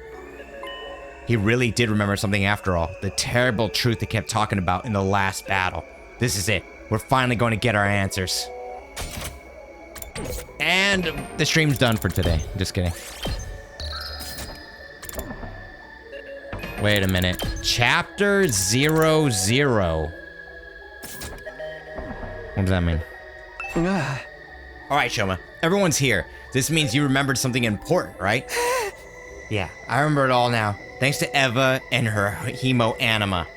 He really did remember something after all. The terrible truth he kept talking about in the last battle. This is it. We're finally going to get our answers. And the stream's done for today. Just kidding. Wait a minute. Chapter 00. What does that mean? Alright, Shoma. Everyone's here. This means you remembered something important, right? Yeah, I remember it all now. Thanks to Eva and her hemo anima.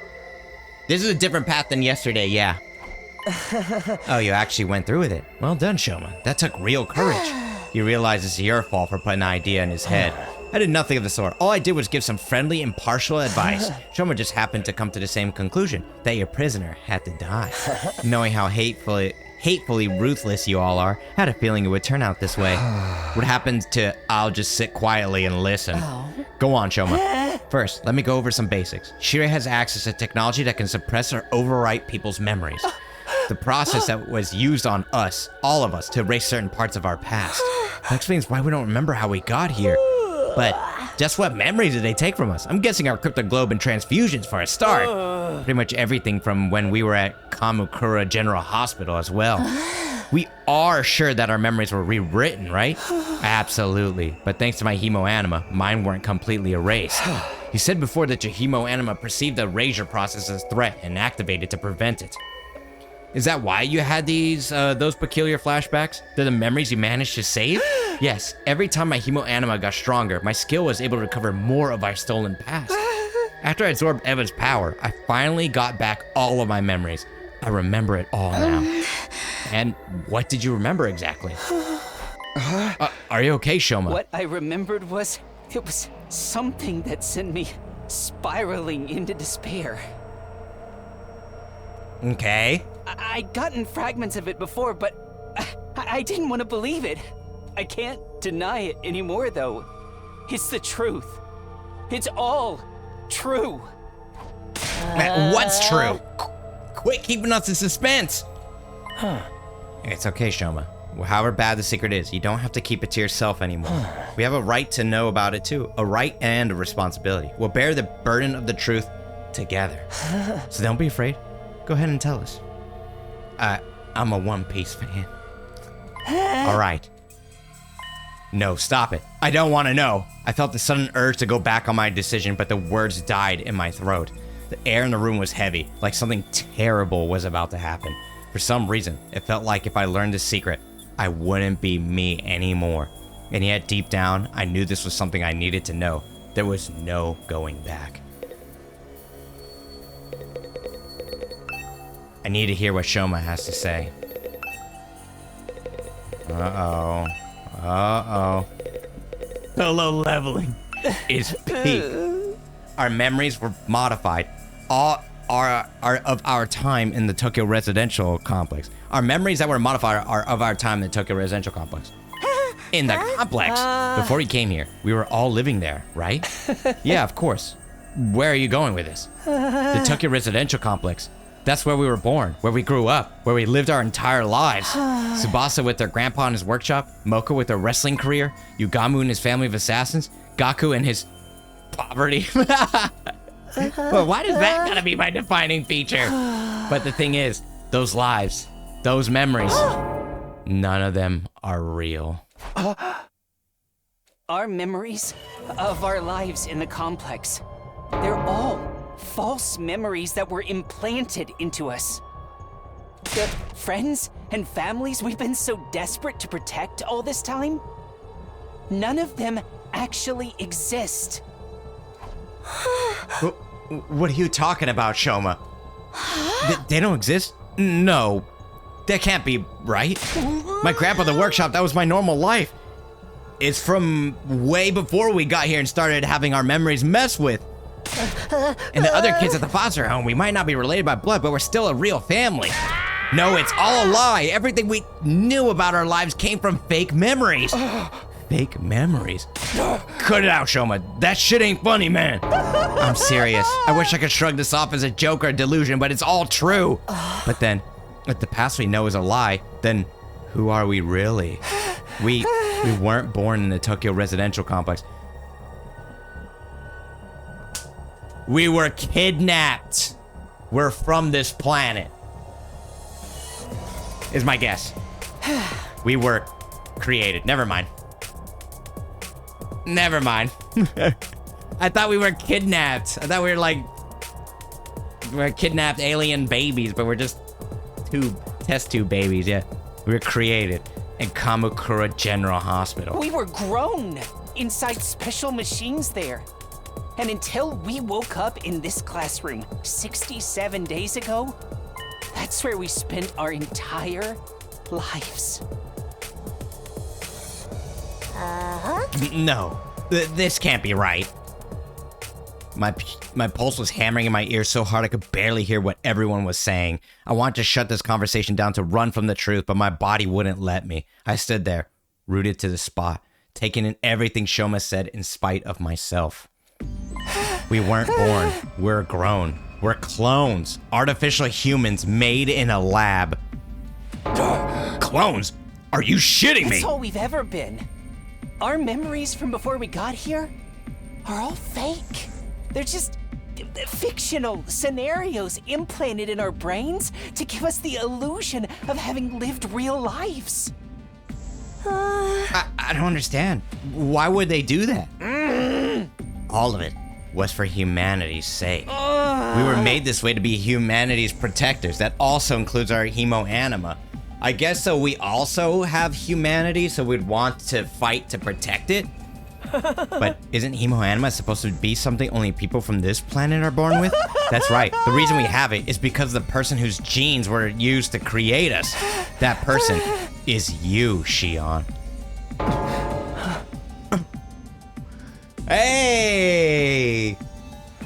This is a different path than yesterday, yeah. Oh, you actually went through with it. Well done, Shoma. That took real courage. You realize it's your fault for putting an idea in his head. I did nothing of the sort. All I did was give some friendly, impartial advice. Shoma just happened to come to the same conclusion, that your prisoner had to die. Knowing how hatefully ruthless you all are, I had a feeling it would turn out this way. What happened to I'll just sit quietly and listen? Go on, Shoma. First, let me go over some basics. Shirei has access to technology that can suppress or overwrite people's memories. The process that was used on us, all of us, to erase certain parts of our past. That explains why we don't remember how we got here. But just what memories did they take from us? I'm guessing our crypto globe and transfusions for a start. Pretty much everything from when we were at Kamukura General Hospital as well. We are sure that our memories were rewritten, right? Absolutely. But thanks to my hemo anima, mine weren't completely erased. You said before that your hemo anima perceived the erasure process as a threat and activated to prevent it. Is that why you had those peculiar flashbacks? They're the memories you managed to save? Yes, every time my hemo anima got stronger, my skill was able to recover more of our stolen past. After I absorbed Eva's power, I finally got back all of my memories. I remember it all now. And what did you remember exactly? Are you okay, Shoma?
What I remembered was, it was something that sent me spiraling into despair.
Okay.
I'd gotten fragments of it before, but I didn't want to believe it. I can't deny it anymore, though. It's the truth. It's all true.
What's true? Quit keeping us in suspense. It's okay, Shoma. However bad the secret is, you don't have to keep it to yourself anymore. We have a right to know about it too. A right and a responsibility. We'll bear the burden of the truth together. So don't be afraid. Go ahead and tell us. I'm a One Piece fan. All right. No, stop it. I don't want to know. I felt the sudden urge to go back on my decision, but the words died in my throat. The air in the room was heavy, like something terrible was about to happen. For some reason, it felt like if I learned this secret, I wouldn't be me anymore. And yet, deep down, I knew this was something I needed to know. There was no going back. I need to hear what Shoma has to say. Uh-oh. Uh-oh. Solo leveling is peak. Our memories were modified. All are of our time in the Tokyo Residential Complex. Our memories that were modified are of our time in the Tokyo Residential Complex. In the complex. Before we came here, we were all living there, right? Yeah, of course. Where are you going with this? The Tokyo Residential Complex. That's where we were born, where we grew up, where we lived our entire lives. Tsubasa with their grandpa in his workshop, Mocha with her wrestling career, Yugamu and his family of assassins, Gaku and his poverty. Well, why does that gotta be my defining feature? But the thing is, those lives, those memories, none of them are real.
Our memories of our lives in the complex, they're all false memories that were implanted into us. The friends and families we've been so desperate to protect all this time, none of them actually exist.
What are you talking about, Shoma? They don't exist? No, that can't be right. My grandpa, the workshop, that was my normal life. It's from way before we got here and started having our memories messed with. And the other kids at the foster home, we might not be related by blood, but we're still a real family. No, it's all a lie. Everything we knew about our lives came from fake memories. Fake memories? Cut it out, Shoma. That shit ain't funny, man. I'm serious. I wish I could shrug this off as a joke or a delusion, but it's all true. But then, if the past we know is a lie, then who are we really? We weren't born in the Tokyo Residential Complex. We were kidnapped. We're from this planet. Is my guess. We were created. Never mind. Never mind. I thought we were kidnapped. I thought we were kidnapped alien babies, but we're just test tube babies, yeah. We were created in Kamakura General Hospital.
We were grown inside special machines there. And until we woke up in this classroom 67 days ago, that's where we spent our entire lives.
No, this can't be right. My pulse was hammering in my ears so hard I could barely hear what everyone was saying. I wanted to shut this conversation down to run from the truth, but my body wouldn't let me. I stood there, rooted to the spot, taking in everything Shoma said in spite of myself. We weren't born. We're grown. We're clones. Artificial humans made in a lab. Clones? Are you shitting me?
That's all we've ever been. Our memories from before we got here are all fake. They're just fictional scenarios implanted in our brains to give us the illusion of having lived real lives.
I don't understand. Why would they do that? All of it was for humanity's sake. We were made this way to be humanity's protectors. That also includes our hemo-anima. I guess so we also have humanity, so we'd want to fight to protect it? But isn't hemo-anima supposed to be something only people from this planet are born with? That's right. The reason we have it is because the person whose genes were used to create us. That person is you, Shion. Hey!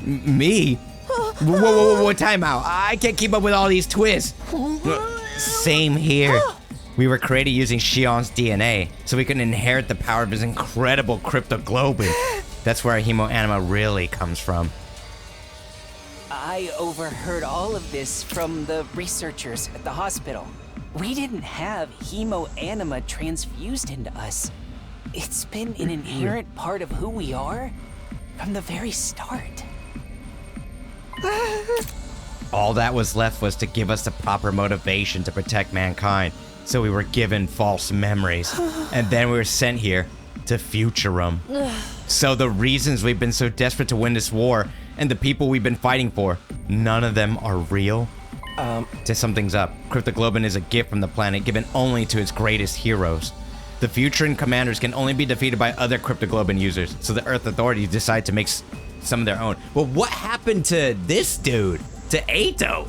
Me? Whoa, time out. I can't keep up with all these twists. Same here. We were created using Shion's DNA, so we can inherit the power of his incredible cryptoglobin. That's where our hemo-anima really comes from.
I overheard all of this from the researchers at the hospital. We didn't have hemo-anima transfused into us. It's been an inherent part of who we are from the very start.
All that was left was to give us the proper motivation to protect mankind. So we were given false memories. And then we were sent here to future them. So the reasons we've been so desperate to win this war and the people we've been fighting for, none of them are real? To sum things up, Cryptoglobin is a gift from the planet given only to its greatest heroes. The Futuran commanders can only be defeated by other Cryptoglobin users, so the Earth authorities decide to make some of their own. Well, what happened to this dude? To Ato?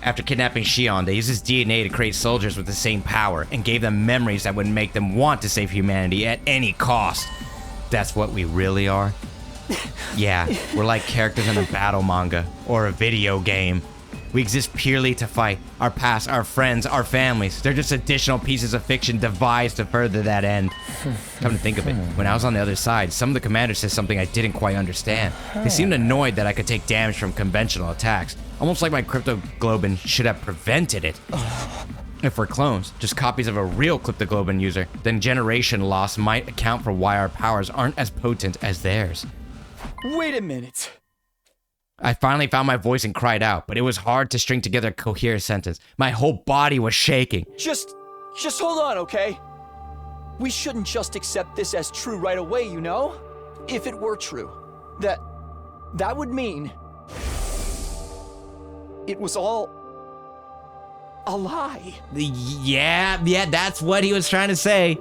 After kidnapping Shion, they used his DNA to create soldiers with the same power and gave them memories that would make them want to save humanity at any cost. That's what we really are? Yeah, we're like characters in a battle manga or a video game. We exist purely to fight. Our past, our friends, our families. They're just additional pieces of fiction devised to further that end. Come to think of it, when I was on the other side, some of the commanders said something I didn't quite understand. They seemed annoyed that I could take damage from conventional attacks. Almost like my Cryptoglobin should have prevented it. If we're clones, just copies of a real Cryptoglobin user, then generation loss might account for why our powers aren't as potent as theirs.
Wait a minute.
I finally found my voice and cried out, but it was hard to string together a coherent sentence. My whole body was shaking.
Just hold on, okay? We shouldn't just accept this as true right away, you know? If it were true, that would mean it was all a lie.
Yeah, that's what he was trying to say.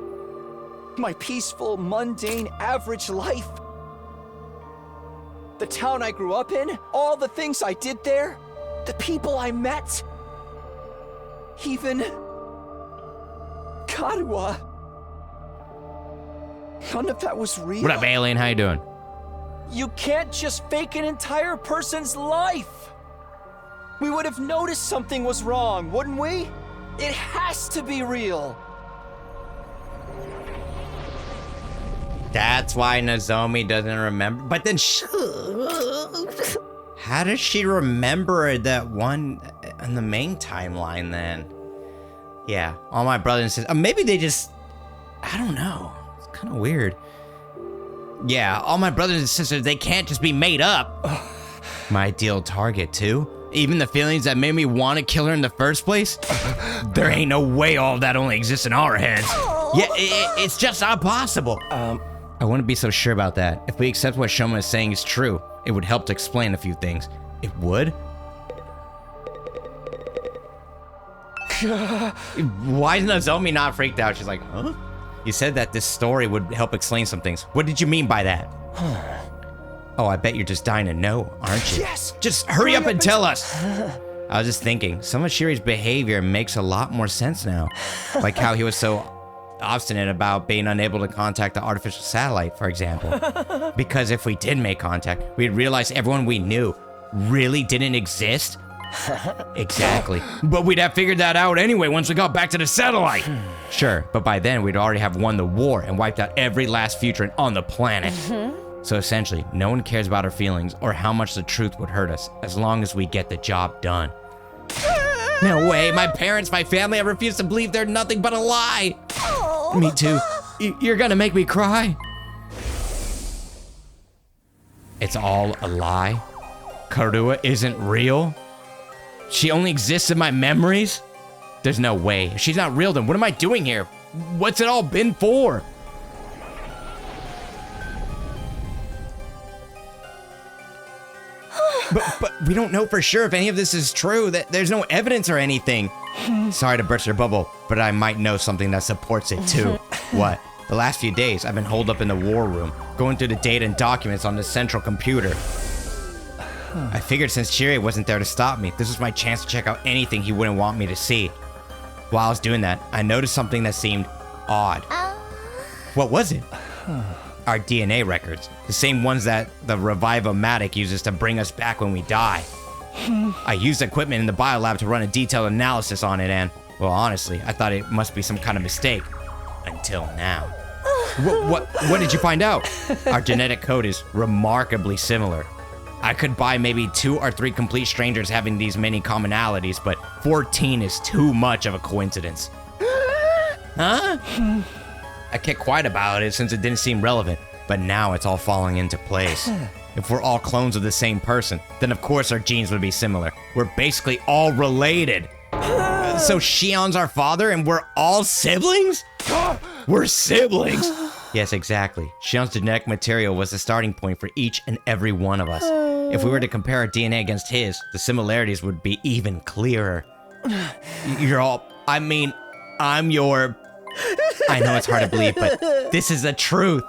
My peaceful, mundane, average life. The town I grew up in, all the things I did there, the people I met, even Karuwa. None of that was real.
What up, alien? How you doing?
You can't just fake an entire person's life. We would have noticed something was wrong, wouldn't we? It has to be real.
That's why Nozomi doesn't remember. But then how does she remember that one in the main timeline then? Yeah, all my brothers and sisters. Maybe they just, I don't know. It's kind of weird. Yeah, all my brothers and sisters, they can't just be made up. My ideal target too? Even the feelings that made me want to kill her in the first place? There ain't no way all of that only exists in our heads. Yeah, it's just not possible. I wouldn't be so sure about that. If we accept what Shoma is saying is true, it would help to explain a few things. It would? Why is Nozomi not freaked out? She's like, huh? You said that this story would help explain some things. What did you mean by that? Oh, I bet you're just dying to know, aren't you?
Yes!
Just hurry up and tell us! I was just thinking, some of Shiri's behavior makes a lot more sense now. Like how he was so obstinate about being unable to contact the artificial satellite, for example. Because if we did make contact, we'd realize everyone we knew really didn't exist. Exactly. But we'd have figured that out anyway once we got back to the satellite. Sure, but by then we'd already have won the war and wiped out every last Futuran on the planet. So essentially, no one cares about our feelings or how much the truth would hurt us, as long as we get the job done. No way, my parents, my family, I refuse to believe they're nothing but a lie. Me too. You're gonna make me cry. It's all a lie? Karuwa isn't real? She only exists in my memories? There's no way. If she's not real, then what am I doing here? What's it all been for? But we don't know for sure if any of this is true. That there's no evidence or anything. Sorry to burst your bubble, but I might know something that supports it too. What? The last few days, I've been holed up in the war room, going through the data and documents on the central computer. I figured since Shiri wasn't there to stop me, this was my chance to check out anything he wouldn't want me to see. While I was doing that, I noticed something that seemed odd. What was it? Our DNA records, the same ones that the Revive-O-Matic uses to bring us back when we die. I used equipment in the biolab to run a detailed analysis on it and, well, honestly, I thought it must be some kind of mistake. Until now. What did you find out? Our genetic code is remarkably similar. I could buy maybe 2 or 3 complete strangers having these many commonalities, but 14 is too much of a coincidence. Huh? I kept quiet about it since it didn't seem relevant, but now it's all falling into place. If we're all clones of the same person, then of course our genes would be similar. We're basically all related. So Shion's our father and we're all siblings? We're siblings? Yes, exactly. Shion's genetic material was the starting point for each and every one of us. If we were to compare our DNA against his, the similarities would be even clearer. You're all... I mean, I'm your... I know it's hard to believe, but this is the truth.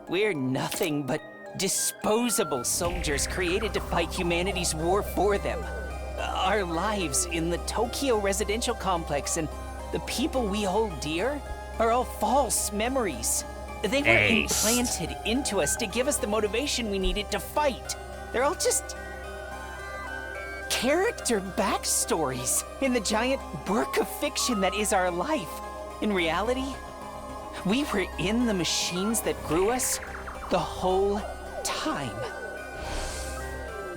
We're nothing but disposable soldiers created to fight humanity's war for them. Our lives in the Tokyo residential complex and the people we hold dear are all false memories. They were implanted into us to give us the motivation we needed to fight. They're all just character backstories in the giant work of fiction that is our life. In reality, we were in the machines that grew us the whole time.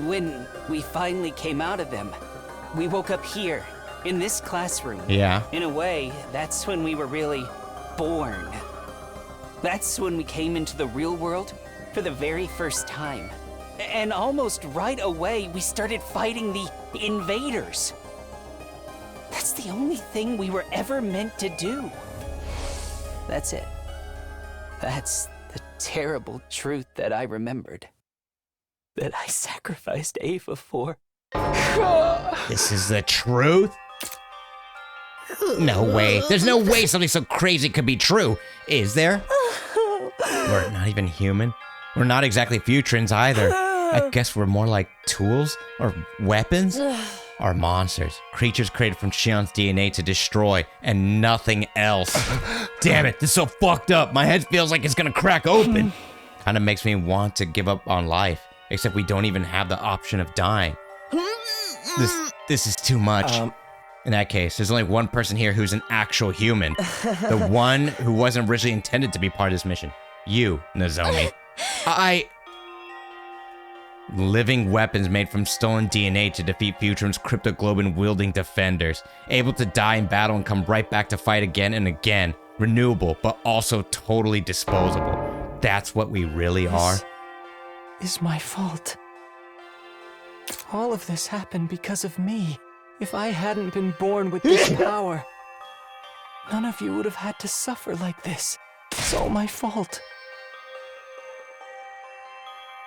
When we finally came out of them, we woke up here, in this classroom.
Yeah.
In a way, that's when we were really born. That's when we came into the real world for the very first time. And almost right away, we started fighting the invaders. That's the only thing we were ever meant to do. That's it. That's the terrible truth that I remembered. That I sacrificed Ava for.
This is the truth? No way. There's no way something so crazy could be true. Is there? We're not even human. We're not exactly Futrins either. I guess we're more like tools or weapons. Are monsters, creatures created from Shion's DNA to destroy, and nothing else. Damn it, this is so fucked up. My head feels like it's gonna crack open. Kinda makes me want to give up on life, except we don't even have the option of dying. This is too much. In that case, there's only one person here who's an actual human. The one who wasn't originally intended to be part of this mission. You, Nozomi. Living weapons made from stolen DNA to defeat Futrim's cryptoglobin-wielding defenders. Able to die in battle and come right back to fight again and again. Renewable, but also totally disposable. That's what we really are.
Is my fault. All of this happened because of me. If I hadn't been born with this power, none of you would have had to suffer like this. It's all my fault.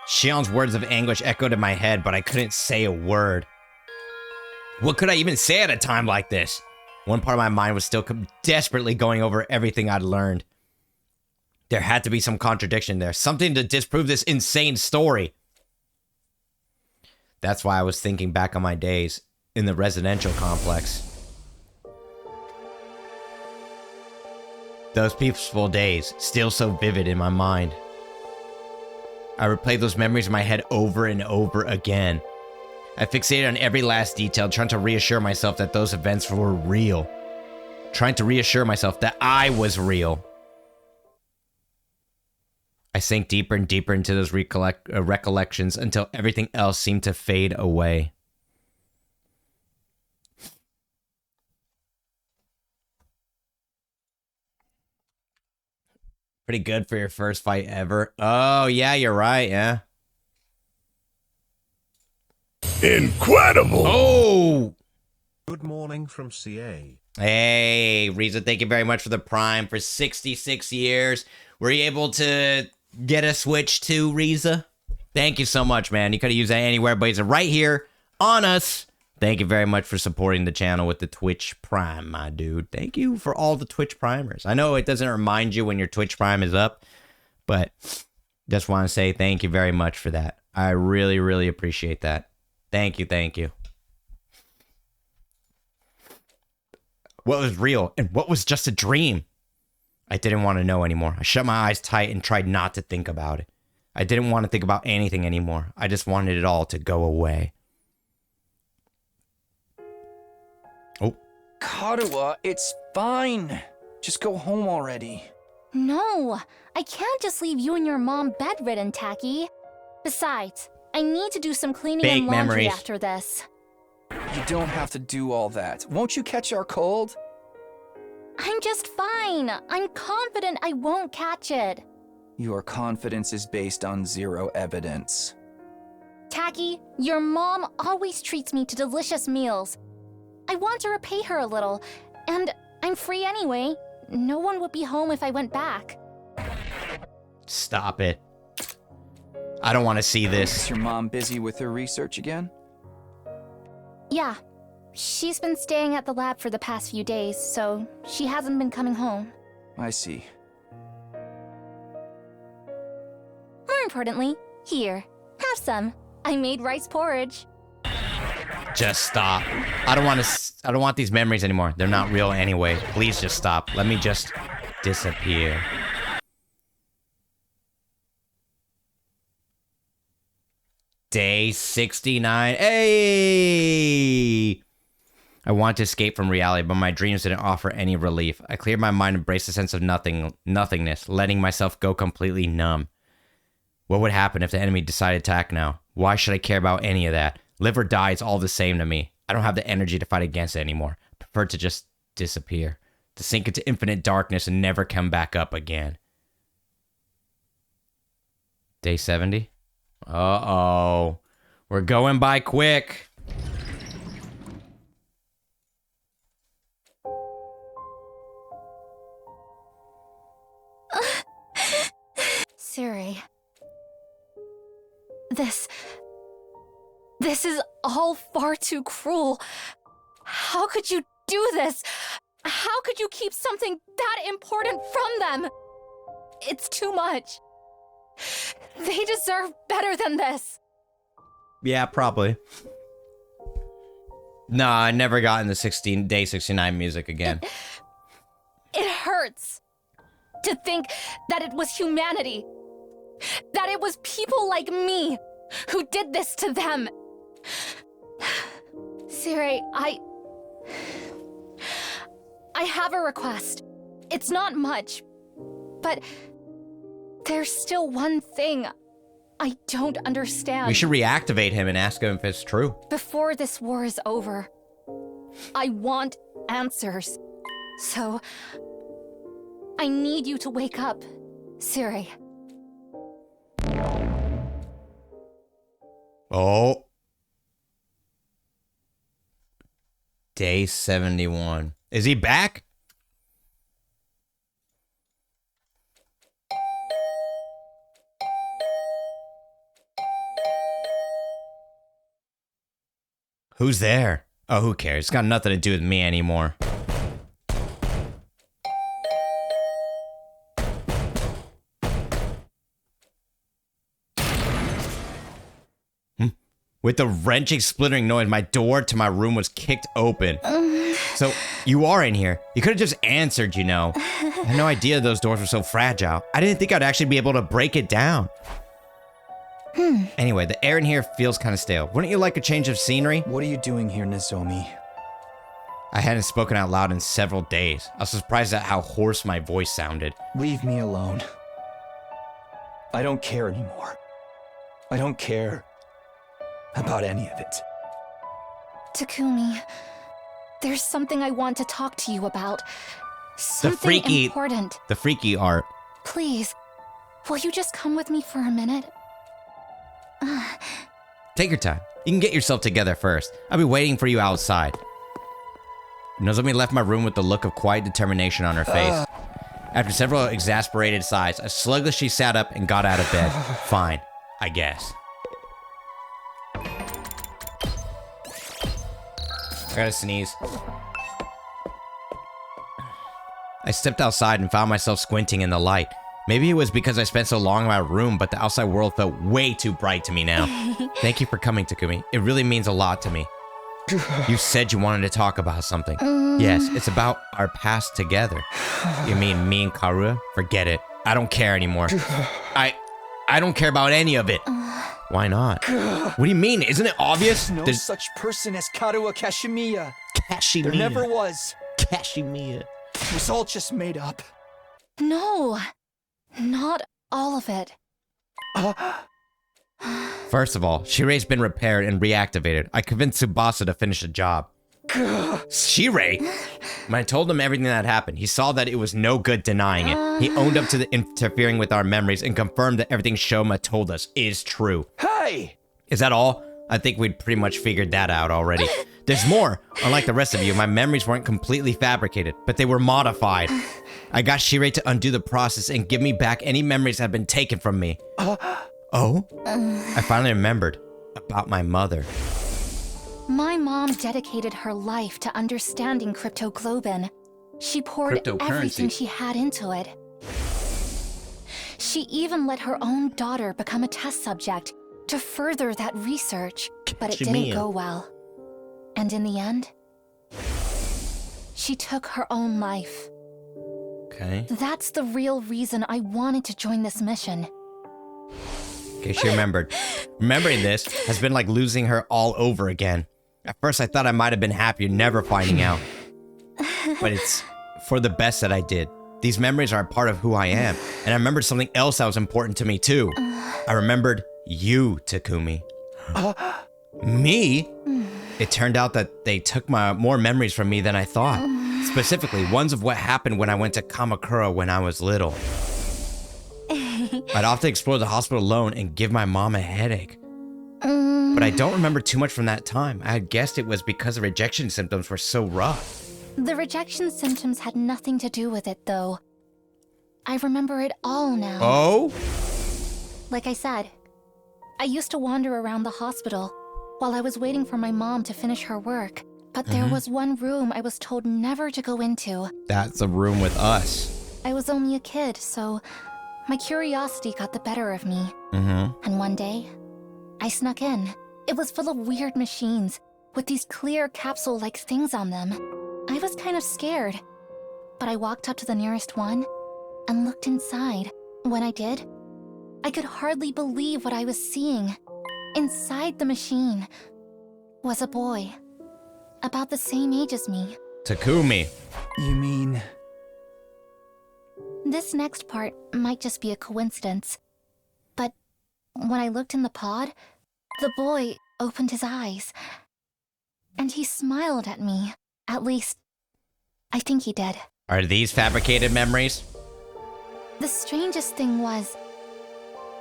Shion's words of anguish echoed in my head, but I couldn't say a word. What could I even say at a time like this? One part of my mind was still desperately going over everything I'd learned. There had to be some contradiction there, something to disprove this insane story. That's why I was thinking back on my days in the residential complex. Those peaceful days, still so vivid in my mind. I replayed those memories in my head over and over again. I fixated on every last detail, trying to reassure myself that those events were real. Trying to reassure myself that I was real. I sank deeper and deeper into those recollections until everything else seemed to fade away. Pretty good for your first fight ever. Oh, yeah, you're right, yeah.
Incredible!
Oh!
Good morning from CA.
Hey, Riza, thank you very much for the Prime for 66 years. Were you able to get a Switch too, Riza? Thank you so much, man. You could have used that anywhere, but it's right here on us. Thank you very much for supporting the channel with the Twitch Prime, my dude. Thank you for all the Twitch Primers. I know it doesn't remind you when your Twitch Prime is up, but just want to say thank you very much for that. I really, really appreciate that. Thank you, thank you. What was real and what was just a dream? I didn't want to know anymore. I shut my eyes tight and tried not to think about it. I didn't want to think about anything anymore. I just wanted it all to go away. Oh.
Karuwa, it's fine. Just go home already.
No, I can't just leave you and your mom bedridden, Taki. Besides, I need to do some cleaning
Fake
and laundry
memories.
after this.
You don't have to do all that. Won't you catch our cold?
I'm just fine. I'm confident I won't catch it.
Your confidence is based on zero evidence.
Taki, your mom always treats me to delicious meals. I want to repay her a little, and I'm free anyway. no one would be home if I went back.
Stop it. I don't want to see this.
Is your mom busy with her research again?
Yeah. She's been staying at the lab for the past few days, so she hasn't been coming home.
I see.
More importantly, here, have some. I made rice porridge.
Just stop. I don't want these memories anymore. They're not real anyway. Please just stop. Let me just disappear. Day 69. Hey! I want to escape from reality, but my dreams didn't offer any relief. I cleared my mind and embraced a sense of nothingness, letting myself go completely numb. What would happen if the enemy decided to attack now? Why should I care about any of that? Live or die, it's all the same to me. I don't have the energy to fight against it anymore. I prefer to just disappear, to sink into infinite darkness and never come back up again. Day 70? Uh-oh. We're going by quick.
Siri. This is all far too cruel. How could you do this? How could you keep something that important from them? It's too much. They deserve better than this.
Yeah, probably. No, I never got into day 69 music again.
It hurts to think that it was humanity. That it was people like me who did this to them. Siri, I have a request. It's not much, but there's still one thing I don't understand.
We should reactivate him and ask him if it's true.
Before this war is over, I want answers. So, I need you to wake up, Siri.
Oh. Day 71. Is he back? Who's there? Oh, who cares? It's got nothing to do with me anymore. With the wrenching, splintering noise, my door to my room was kicked open. So, you are in here. You could have just answered, you know. I had no idea those doors were so fragile. I didn't think I'd actually be able to break it down. Anyway, the air in here feels kind of stale. Wouldn't you like a change of scenery?
What are you doing here, Nozomi?
I hadn't spoken out loud in several days. I was surprised at how hoarse my voice sounded.
Leave me alone. I don't care anymore. I don't care about any of it.
Takumi, there's something I want to talk to you about. Something important.
The freaky art.
Please, will you just come with me for a minute?
Take your time. You can get yourself together first. I'll be waiting for you outside. Nozomi left my room with the look of quiet determination on her face. After several exasperated sighs, I sluggishly sat up and got out of bed. Fine, I guess. I gotta sneeze. I stepped outside and found myself squinting in the light. Maybe it was because I spent so long in my room, but the outside world felt way too bright to me now. Thank you for coming, Takumi. It really means a lot to me. You said you wanted to talk about something. Yes, it's about our past together. You mean me and Karua? Forget it. I don't care anymore. I don't care about any of it. Why not? What do you mean? Isn't it obvious?
No such person as Karua Kashimiya.
Kashimiya.
There never was.
Kashimiya.
It was all just made up.
No, not all of it.
First of all, Shirei's been repaired and reactivated. I convinced Tsubasa to finish the job. Shirei? When I told him everything that happened, he saw that it was no good denying it. He owned up to the interfering with our memories and confirmed that everything Shoma told us is true.
Hey!
Is that all? I think we'd pretty much figured that out already. There's more. Unlike the rest of you, my memories weren't completely fabricated, but they were modified. I got Shirei to undo the process and give me back any memories that had been taken from me. Oh? I finally remembered about my mother.
My mom dedicated her life to understanding cryptoglobin. She poured everything she had into it. She even let her own daughter become a test subject to further that research, but it didn't go well. And in the end, she took her own life.
Okay.
That's the real reason I wanted to join this mission.
Okay, she remembered. Remembering this has been like losing her all over again. At first, I thought I might have been happier never finding out. But it's for the best that I did. These memories are a part of who I am. And I remembered something else that was important to me too. I remembered you, Takumi. Me? It turned out that they took more memories from me than I thought. Specifically, ones of what happened when I went to Kamakura when I was little. I'd often explore the hospital alone and give my mom a headache. But I don't remember too much from that time. I had guessed it was because the rejection symptoms were so rough.
The rejection symptoms had nothing to do with it, though. I remember it all now.
Oh?
Like I said, I used to wander around the hospital while I was waiting for my mom to finish her work. But there was one room I was told never to go into.
That's a room with us.
I was only a kid, so my curiosity got the better of me. And one day, I snuck in. It was full of weird machines with these clear capsule-like things on them. I was kind of scared, but I walked up to the nearest one and looked inside. When I did, I could hardly believe what I was seeing. Inside the machine was a boy, about the same age as me.
Takumi.
You mean...
This next part might just be a coincidence, but when I looked in the pod, the boy opened his eyes, and he smiled at me. At least, I think he did.
Are these fabricated memories?
The strangest thing was,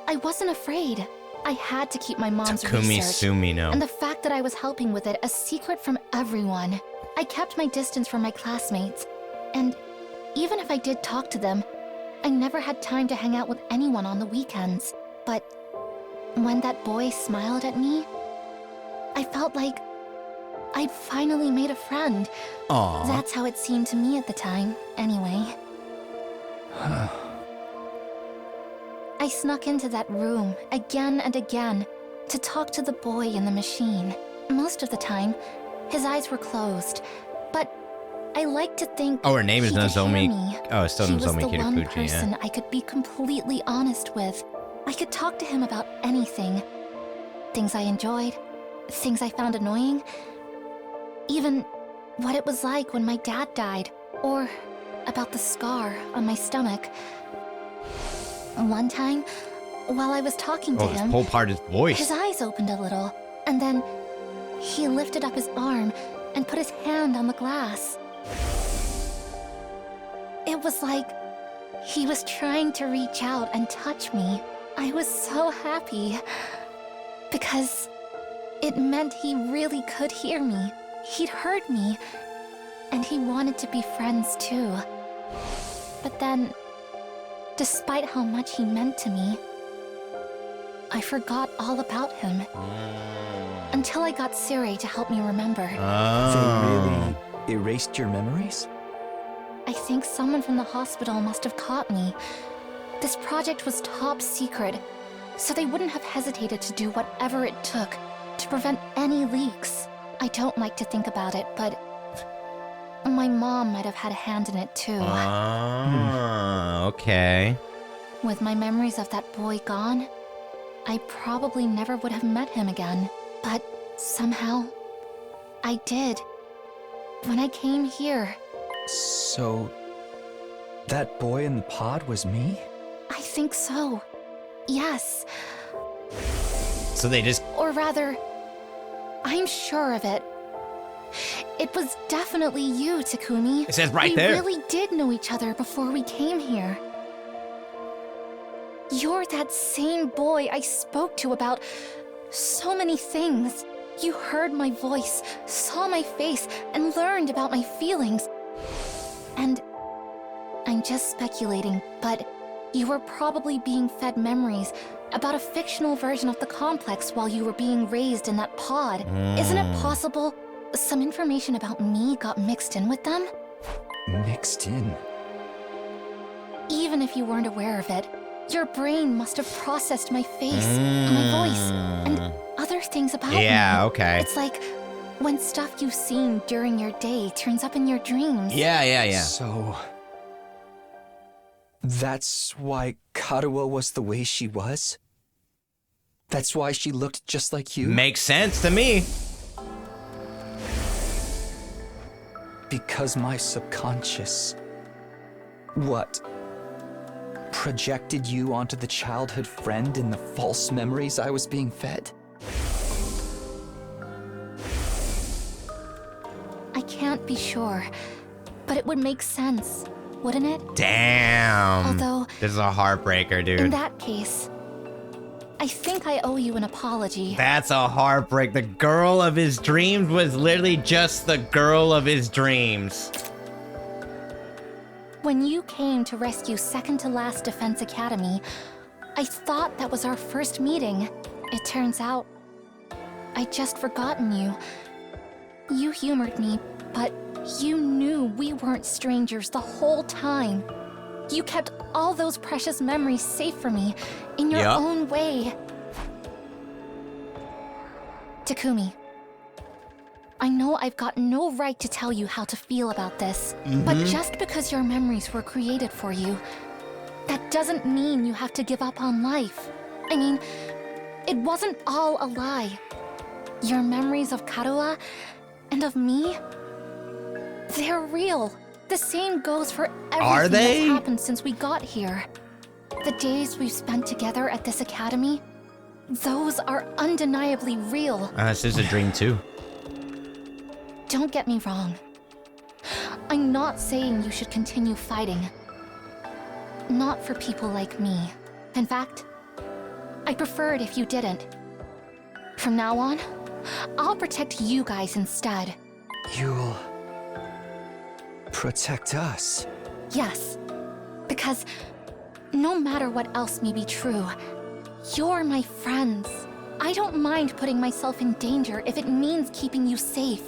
I wasn't afraid. I had to keep my mom's
Takumi
research,
Sumino.
and the fact that I was helping with it a secret from everyone. I kept my distance from my classmates, and even if I did talk to them, I never had time to hang out with anyone on the weekends. But when that boy smiled at me, I felt like I'd finally made a friend.
Aww.
That's how it seemed to me at the time, anyway. I snuck into that room again and again to talk to the boy in the machine. Most of the time, his eyes were closed, but I like to think
Oh, her name is
he could hear
Nozomi.
me.
Oh, it's still
He was
Nozomi
the one
Kitakuchi,
person
yeah.
I could be completely honest with. I could talk to him about anything. Things I enjoyed, things I found annoying, even what it was like when my dad died, or about the scar on my stomach. One time, while I was talking to
his
him,
whole part is voice.
his eyes opened a little, and then he lifted up his arm and put his hand on the glass. It was like he was trying to reach out and touch me. I was so happy because it meant he really could hear me. He'd heard me, and he wanted to be friends too. But then, despite how much he meant to me, I forgot all about him. Until I got Siri to help me remember.
They really erased your memories?
I think someone from the hospital must have caught me. This project was top secret, so they wouldn't have hesitated to do whatever it took to prevent any leaks. I don't like to think about it, but my mom might have had a hand in it too.
Okay.
With my memories of that boy gone, I probably never would have met him again. But somehow, I did. When I came here.
So, that boy in the pod was me?
I think so. Yes.
So they just...
Or rather, I'm sure of it. It was definitely you, Takumi.
It says right
we
there.
We really did know each other before we came here. You're that same boy I spoke to about So many things. You heard my voice, saw my face, and learned about my feelings. And I'm just speculating, but you were probably being fed memories about a fictional version of the complex while you were being raised in that pod. Isn't it possible some information about me got mixed in with them?
Mixed in?
Even if you weren't aware of it, your brain must have processed my face, my voice, and other things about me.
Yeah, okay.
It's like when stuff you've seen during your day turns up in your dreams.
Yeah.
So... that's why Karuo was the way she was? That's why she looked just like you?
Makes sense to me.
Because my subconscious... what? Projected you onto the childhood friend in the false memories I was being fed?
I can't be sure, but it would make sense, wouldn't it?
Damn.
Although,
this is a heartbreaker, dude.
in that case, I think I owe you an apology.
That's a heartbreak. The girl of his dreams was literally just the girl of his dreams.
When you came to rescue Second to Last Defense Academy, I thought that was our first meeting. It turns out, I'd just forgotten you. You humored me, but you knew we weren't strangers the whole time. You kept all those precious memories safe for me, in your own way. Takumi, I know I've got no right to tell you how to feel about this, but just because your memories were created for you, that doesn't mean you have to give up on life. I mean, it wasn't all a lie. Your memories of Karuo and of me, they're real. The same goes for everything that's happened since we got here. The days we've spent together at this academy, those are undeniably real.
This is a dream too.
Don't get me wrong. I'm not saying you should continue fighting. Not for people like me. In fact, I prefer it if you didn't. From now on, I'll protect you guys instead.
You'll... protect us?
Yes, because no matter what else may be true, you're my friends. I don't mind putting myself in danger if it means keeping you safe.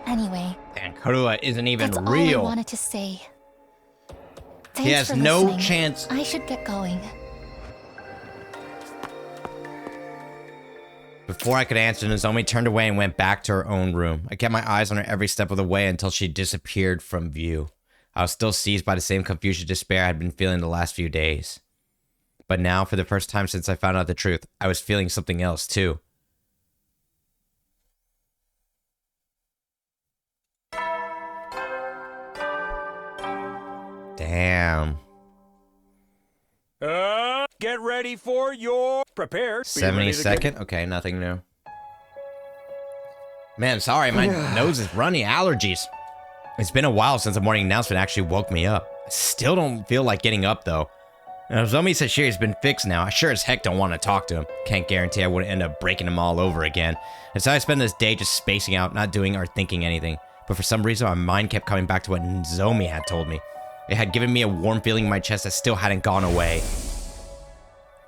Anyway,
and Karuo isn't even
that's
real.
all I wanted to say. Thanks
He has
for
no
listening.
chance.
I should get going.
Before I could answer, Nozomi turned away and went back to her own room. I kept my eyes on her every step of the way until she disappeared from view. I was still seized by the same confusion and despair I had been feeling the last few days. But now, for the first time since I found out the truth, I was feeling something else too. Damn.
Get ready for your prepared.
72nd? Okay, nothing new. Man, sorry, my nose is runny. Allergies. It's been a while since the morning announcement actually woke me up. I still don't feel like getting up, though. Nozomi said Shiri's been fixed now. I sure as heck don't want to talk to him. Can't guarantee I wouldn't end up breaking him all over again. And so I spent this day just spacing out, not doing or thinking anything. But for some reason, my mind kept coming back to what Nozomi had told me. It had given me a warm feeling in my chest that still hadn't gone away.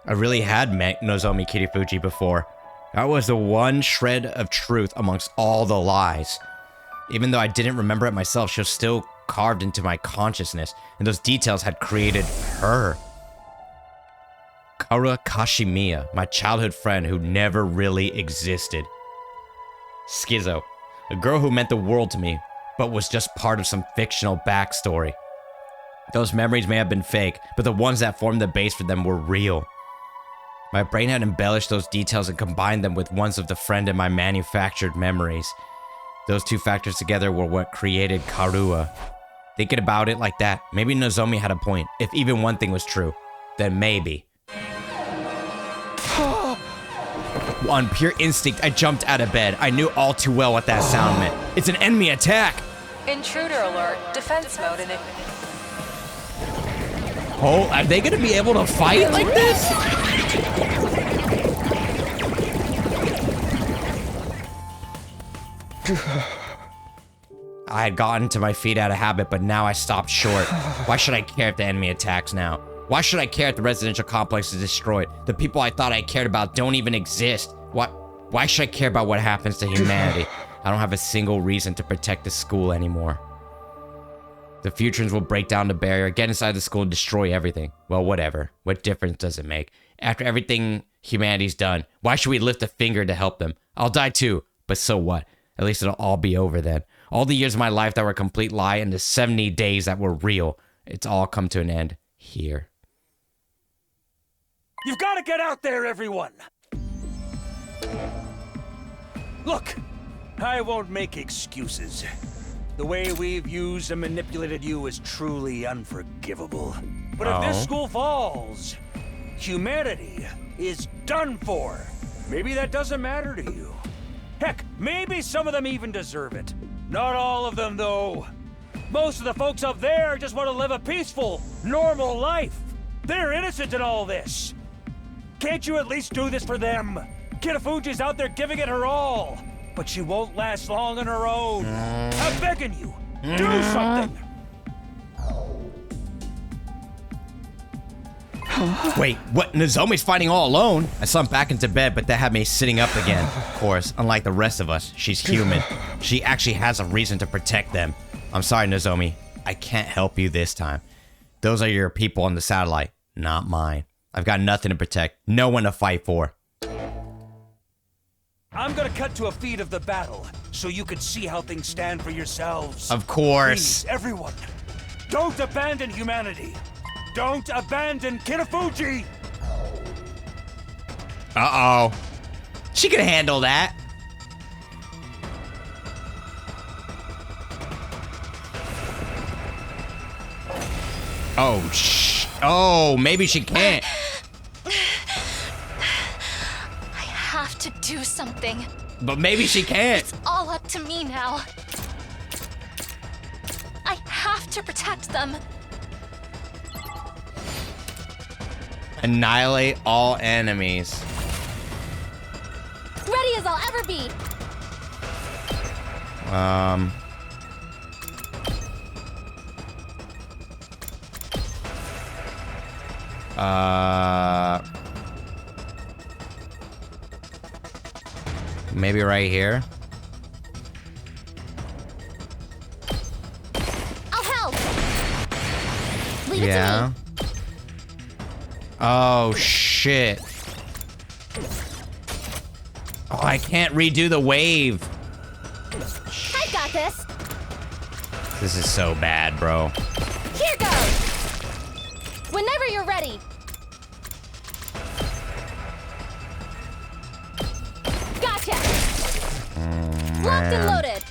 I really had met Nozomi Kirifuji before. That was the one shred of truth amongst all the lies. Even though I didn't remember it myself, she was still carved into my consciousness, and those details had created her. Karuo Kashimiya, my childhood friend who never really existed. Schizo, a girl who meant the world to me, but was just part of some fictional backstory. Those memories may have been fake, but the ones that formed the base for them were real. My brain had embellished those details and combined them with ones of the friend in my manufactured memories. Those two factors together were what created Karuo. Thinking about it like that, maybe Nozomi had a point. If even one thing was true, then maybe. On pure instinct, I jumped out of bed. I knew all too well what that sound meant. It's an enemy attack!
Intruder alert. Defense mode in it.
Oh, are they gonna be able to fight like this? I had gotten to my feet out of habit, but now I stopped short. Why should I care if the enemy attacks now? Why should I care if the residential complex is destroyed? The people I thought I cared about don't even exist. Why should I care about what happens to humanity? I don't have a single reason to protect the school anymore. The Futurans will break down the barrier, get inside the school, and destroy everything. Well, whatever. What difference does it make? After everything humanity's done, why should we lift a finger to help them? I'll die too, but so what? At least it'll all be over then. All the years of my life that were a complete lie and the 70 days that were real, it's all come to an end here.
You've got to get out there, everyone! Look, I won't make excuses. The way we've used and manipulated you is truly unforgivable. But if this school falls, humanity is done for. Maybe that doesn't matter to you. Heck, maybe some of them even deserve it. Not all of them, though. Most of the folks up there just want to live a peaceful, normal life. They're innocent in all this. Can't you at least do this for them? Kitafuji's out there giving it her all, but she won't last long on her own. I'm begging you, do something.
Wait, what? Nozomi's fighting all alone? I slumped back into bed, but that had me sitting up again. Of course, unlike the rest of us, she's human. She actually has a reason to protect them. I'm sorry, Nozomi. I can't help you this time. Those are your people on the satellite, not mine. I've got nothing to protect, no one to fight for.
I'm gonna cut to a feed of the battle, so you can see how things stand for yourselves.
Of course.
Please, everyone, don't abandon humanity. Don't abandon Kitafuji!
Uh-oh. She can handle that. Oh, maybe she can't.
I have to do something.
But maybe she can't.
It's all up to me now. I have to protect them.
Annihilate all enemies.
Ready as I'll ever be.
Maybe right here.
I'll help. Leave it
Yeah.
to me.
Oh, shit. Oh, I can't redo the wave.
I got this.
This is so bad, bro.
Here goes. Whenever you're ready. Gotcha. Locked and loaded.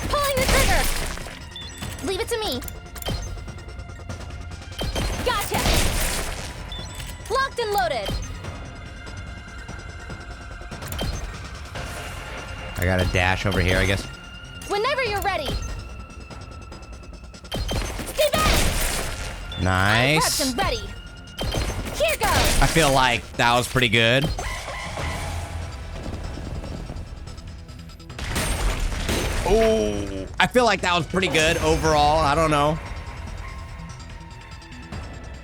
Pulling the trigger. Leave it to me. Gotcha. Locked and loaded.
I got a dash over here, I guess.
Whenever you're ready. Stay back.
Nice.
Prepped and ready. Here goes.
I feel like that was pretty good. Oh, I feel like that was pretty good overall. I don't know.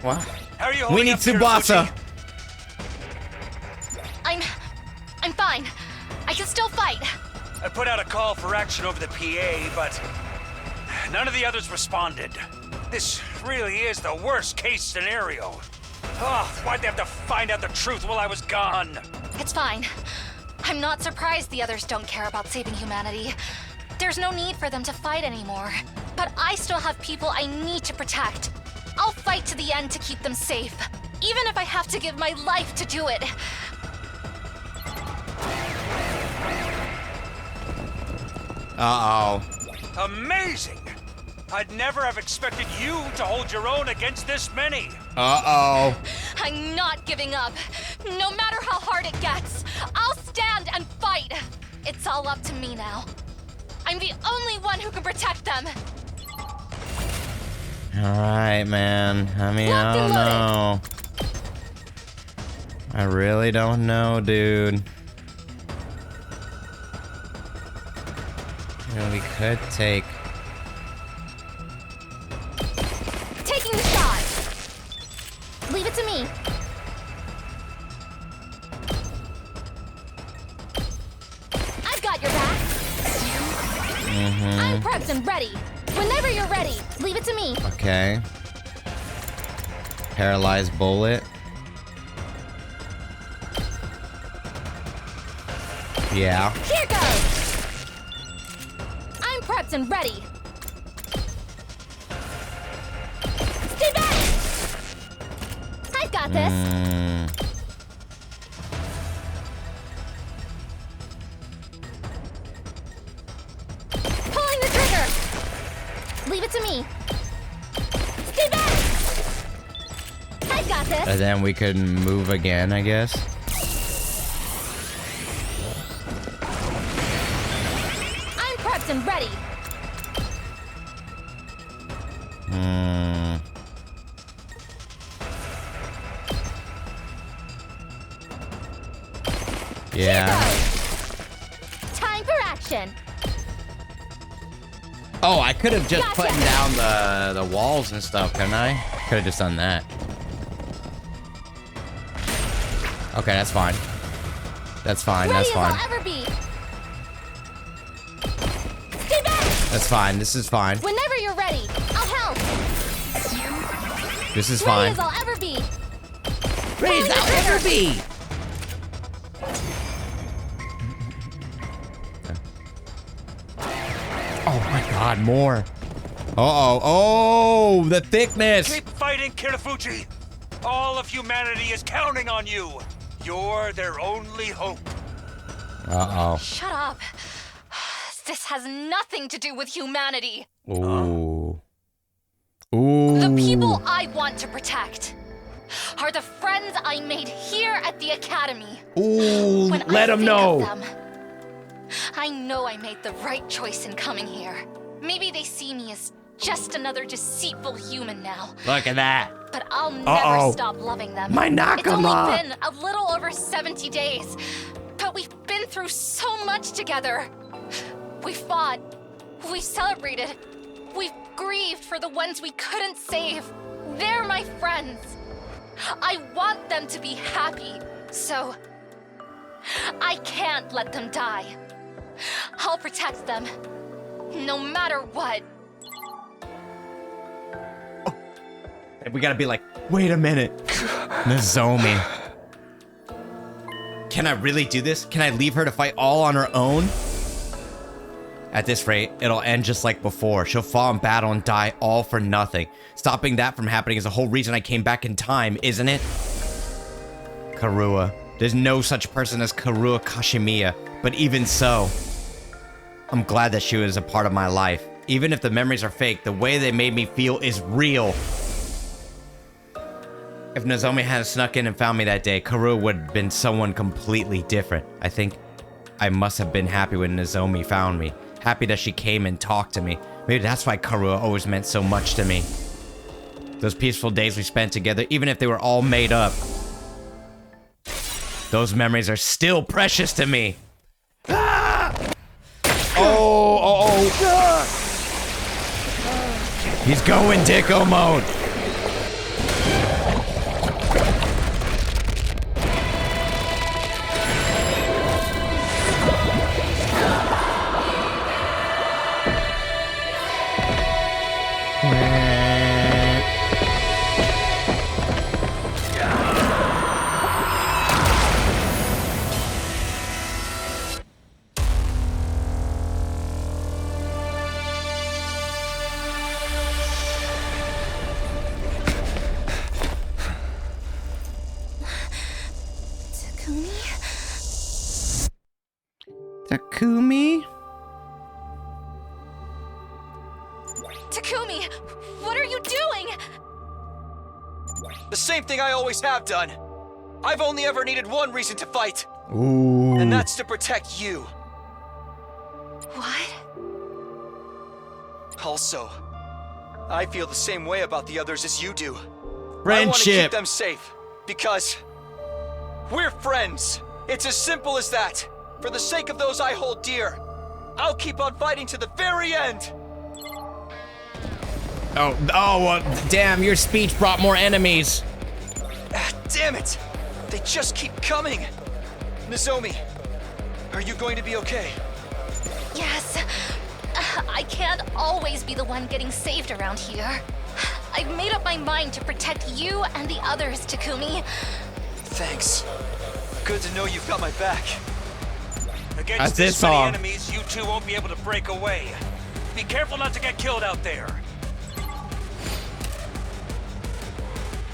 What?
How are you
We
holding
need
up, Kitafuji?
Tsubasa.
I'm fine. I can still fight.
I put out a call for action over the PA, but none of the others responded. This really is the worst case scenario. Oh, why'd they have to find out the truth while I was gone?
It's fine. I'm not surprised the others don't care about saving humanity. There's no need for them to fight anymore. But I still have people I need to protect. I'll fight to the end to keep them safe, even if I have to give my life to do it.
Uh-oh.
Amazing! I'd never have expected you to hold your own against this many.
Uh-oh.
I'm not giving up. No matter how hard it gets, I'll stand and fight. It's all up to me now. I'm the only one who can protect them.
All right, man. I mean, I don't know. I really don't know, dude. Well, we could take...
Taking the shot. Leave it to me. I've got your back. I'm prepped and ready. Whenever you're ready, leave it to me.
Okay. Paralyzed bullet. Yeah.
Here goes. I'm prepped and ready. Stay back. I've got this. Pulling the trigger. Leave it to me. Stay back. I've got this.
And then we could move again, I guess.
I'm prepped and ready.
Yeah.
Time for action.
Oh, I could have just
Gotcha.
putting down the walls and stuff, couldn't I? Could have just done that. Okay, that's fine. That's fine.
Ready
That's
as
fine.
I'll ever be. Stay back.
That's fine. This is fine.
Whenever you're ready, I'll help.
This is
Ready
fine.
as I'll ever be.
Ready as I'll ever be. Oh my God, more. Uh-oh. Oh, the thickness.
Keep fighting, Kirafuji. All of humanity is counting on you. You're their only hope.
Uh-oh.
Shut up. This has nothing to do with humanity.
Ooh. Ooh.
The people I want to protect are the friends I made here at the academy.
Ooh,
When
let
I
him
think
know.
of them, I know I made the right choice in coming here. Maybe they see me as just another deceitful human now.
Look at that.
But I'll never
Uh-oh.
stop loving them.
My
It's only
Nakama.
been a little over 70 days, but we've been through so much together. We fought, we celebrated, we've grieved for the ones we couldn't save. They're my friends. I want them to be happy, so I can't let them die. I'll protect them, no matter what.
We gotta be like, wait a minute. Nozomi. Can I really do this? Can I leave her to fight all on her own? At this rate, it'll end just like before. She'll fall in battle and die all for nothing. Stopping that from happening is the whole reason I came back in time, isn't it? Karua. There's no such person as Karua Kashimiya, but even so, I'm glad that she was a part of my life. Even if the memories are fake, the way they made me feel is real. If Nozomi hadn't snuck in and found me that day, Karua would have been someone completely different. I think I must have been happy when Nozomi found me. Happy that she came and talked to me. Maybe that's why Karua always meant so much to me. Those peaceful days we spent together, even if they were all made up, those memories are still precious to me. Ah! Oh. He's going Dicko mode. Takumi?
Takumi, what are you doing?
The same thing I always have done. I've only ever needed one reason to fight.
Ooh.
And that's to protect you.
What?
Also, I feel the same way about the others as you do. I want to
Friendship.
keep them safe because we're friends. It's as simple as that. For the sake of those I hold dear, I'll keep on fighting to the very end.
Damn, your speech brought more enemies.
Damn it! They just keep coming. Nozomi, are you going to be okay?
Yes. I can't always be the one getting saved around here. I've made up my mind to protect you and the others, Takumi.
Thanks. Good to know you've got my back.
Against this many enemies, you two won't be able to break away. Be careful not to get killed out there.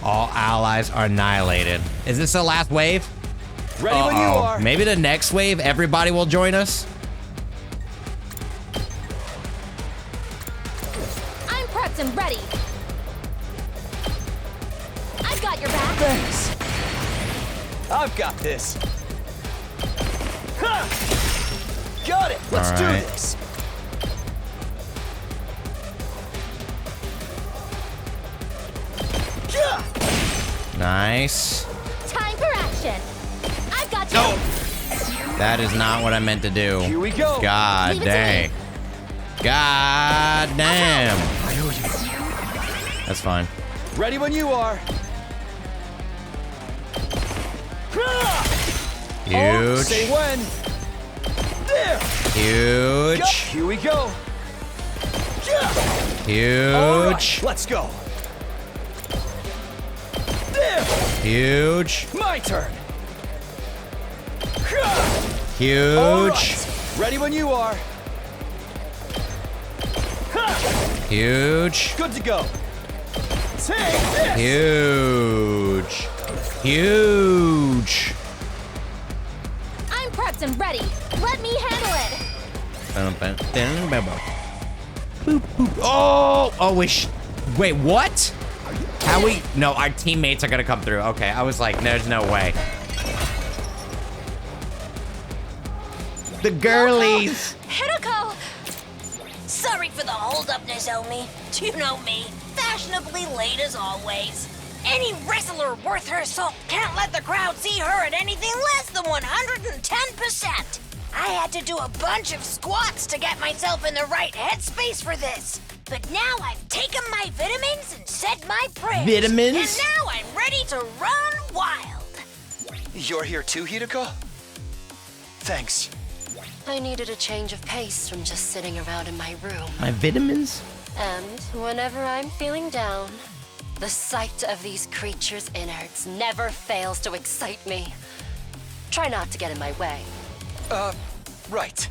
All allies are annihilated. Is this the last wave?
Ready when you are.
Maybe the next wave, everybody will join us.
I'm prepped and ready. I've got your back.
Thanks. I've got this. Ha! Got it. Let's do this.
Nice.
Time for action. I've got you.
That is not what I meant to do.
Here we go.
God
Leave it to
dang.
me.
God damn.
I owe you.
That's fine.
Ready when you are.
Huge.
Oh, say when. There.
Huge.
Go. Here we go.
Huge.
All right, let's go. There.
Huge.
My turn.
Huge.
All right. Ready when you are.
Huge.
Good to go. Take this.
Huge. Huge.
I'm prepped and ready. Let me handle it.
Oh, wait, what? How we? No, our teammates are gonna come through. Okay, I was like, there's no way. The girlies.
Hideko! Sorry for the holdup, Nozomi. You know me, fashionably late as always. Any wrestler worth her salt can't let the crowd see her at anything less than 110%. I had to do a bunch of squats to get myself in the right headspace for this. But now I've taken my vitamins and said my prayers.
Vitamins?
And now I'm ready to run wild.
You're here too, Hideko? Thanks.
I needed a change of pace from just sitting around in my room.
My vitamins?
And whenever I'm feeling down, the sight of these creatures' innards never fails to excite me. Try not to get in my way.
Right.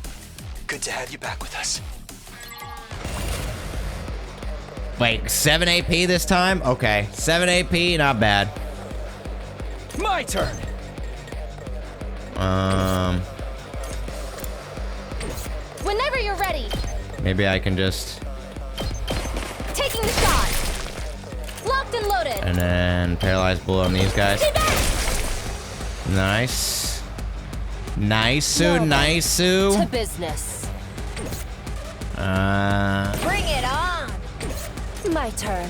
Good to have you back with us.
Wait, 7 AP this time? Okay, 7 AP, not bad.
My turn.
Whenever you're ready.
Maybe I can just...
Taking the shot. Locked and loaded.
And then paralyzed blow on these guys.
Stay back.
Nice. Nice,
Now
nice.
To business.
Bring it on.
My turn.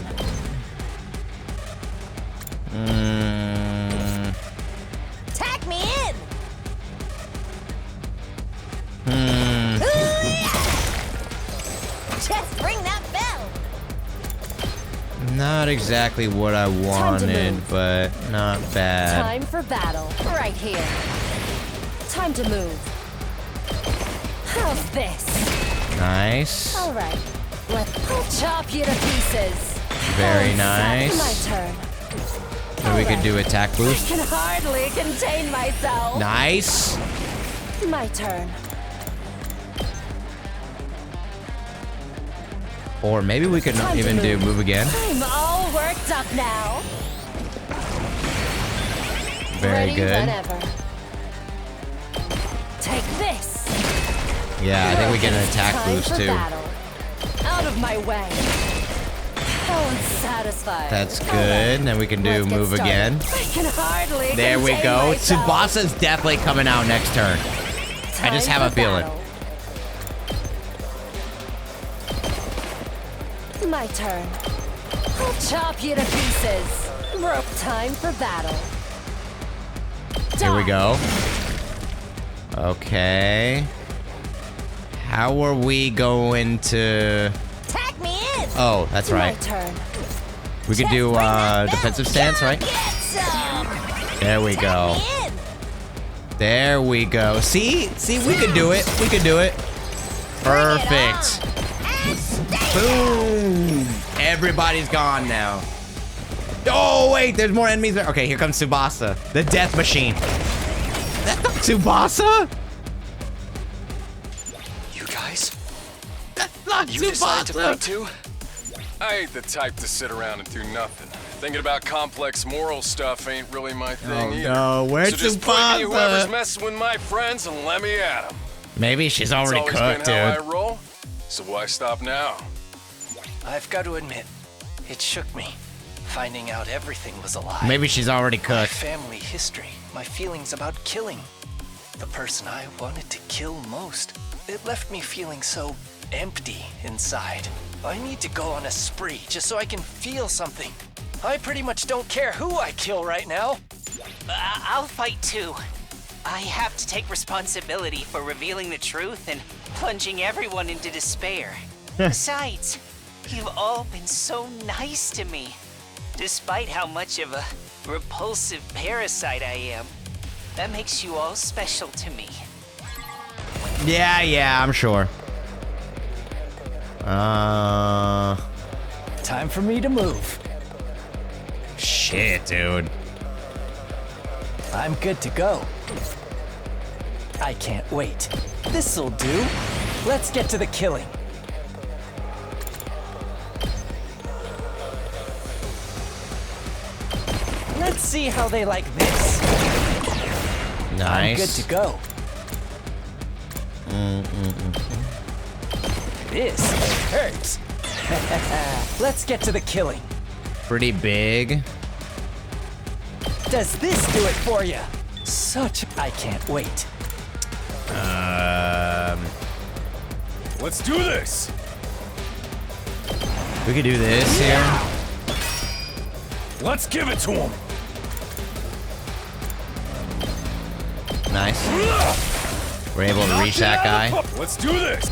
Tag me in. Just ring that bell.
Not exactly what I wanted, but not bad.
Time for battle. Right here. Time to move. How's this?
Nice.
All right. I'll chop you to pieces.
Very
Oh,
nice.
My turn.
Maybe we could do attack
I
boost.
can hardly contain myself.
Nice.
My turn.
Or maybe we could not even do move again.
I'm all worked up now.
Very
Ready
good.
whenever. Take this.
Yeah, I think we get an attack
Time
boost
for
too.
battle. Out of my way. Oh, I'm satisfied.
That's good. Then we can do
Let's get
move
started.
again.
I can hardly
There we
contain
go.
myself.
Tsubasa's definitely coming out next turn. I just
Time
have a
for
feeling.
battle. My turn. I'll chop you to pieces. Rope time for battle.
Here we go. Okay. How are we going to...
Tag me in.
Oh, that's right.
My turn.
We could do defensive stance, right? There we go. There we go. See, we could do it. We could do it. Perfect. Boom. Everybody's gone now. Oh, wait, there's more enemies there. Okay, here comes Tsubasa, the death machine. That's not Tsubasa.
You guys?
That's not
You decided to play
Tsubasa.
too?
I ain't the type to sit around and do nothing. Thinking about complex moral stuff ain't really my thing
Oh,
either.
no, where's
so just point me
Tsubasa?
whoever's messing with my friends and let me at them.
Maybe she's already
It's always
cooked,
been how
dude.
I roll, so why stop now?
I've got to admit, it shook me. Finding out everything was a lie.
Maybe she's already
My
cooked.
family history, my feelings about killing. The person I wanted to kill most. It left me feeling so empty inside. I need to go on a spree just so I can feel something. I pretty much don't care who I kill right now.
I'll fight too. I have to take responsibility for revealing the truth and plunging everyone into despair. Besides, you've all been so nice to me. Despite how much of a repulsive parasite I am, that makes you all special to me.
Yeah, I'm sure.
Time for me to move.
Shit, dude.
I'm good to go. I can't wait. This'll do. Let's get to the killing. Let's see how they like this.
Nice.
I'm good to go. This hurts. Let's get to the killing.
Pretty big.
Does this do it for you? Such. I can't wait.
Let's do this.
We could do this here.
Let's give it to him.
Nice. We're able to reach that guy.
Let's do this.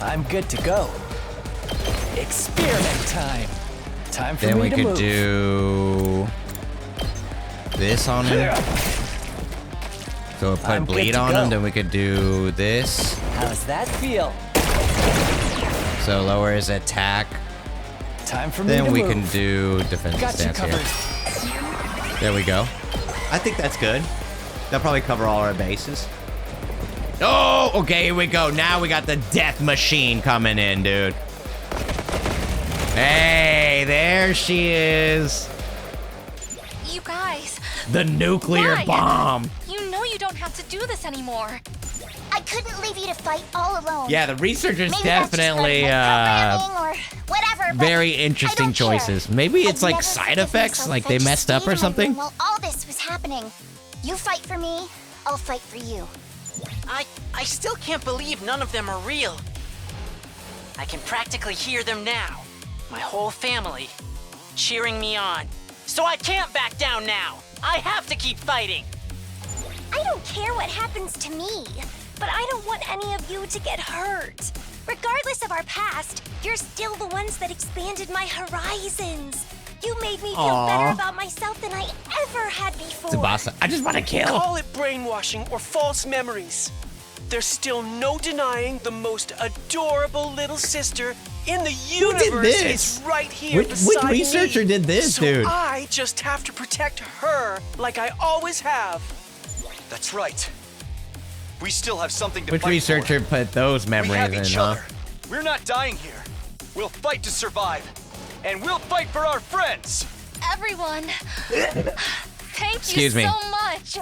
I'm good to go. Experiment time. Time for
Then
me
we
to
could
move.
do this on him. So we'll put
I'm good
bleed
to
on
go.
him. Then we could do this.
How's that feel?
So lower his attack.
Time for me
Then
to
we
move.
can do defensive
Got you
stance here.
covered.
There we go. I think that's good. That'll probably cover all our bases. Oh, okay, here we go. Now we got the death machine coming in, dude. Hey, there she is.
You guys.
The nuclear
Why?
bomb.
You know you don't have to do this anymore.
I couldn't leave you to fight all alone.
Yeah, the researchers
Maybe that's just
definitely
programming or whatever. but
very interesting
I don't care.
choices. Maybe it's
I'd
like
never
side
forgive
effects,
myself
like
if
they
I just
messed up
stayed
or
in my
something.
room While all this was happening, you fight for me, I'll fight for you.
I still can't believe none of them are real. I can practically hear them now. My whole family cheering me on. So I can't back down now. I have to keep fighting.
I don't care what happens to me, but I don't want any of you to get hurt. Regardless of our past, you're still the ones that expanded my horizons. You made me feel
Aw.
better about myself than I ever had before.
Tsubasa, I just want to kill.
Call it brainwashing or false memories. There's still no denying the most adorable little sister in the
Who did
universe
this?
is right here
Which
beside
researcher
me.
did this,
so
dude?
I just have to protect her like I always have.
That's right. We still have something to
Which
fight
researcher put those
for. We
memories
have
in,
each
huh?
other. We're not dying here. We'll fight to survive. And we'll fight for our friends.
Everyone. Thank
Excuse
you
me.
so much.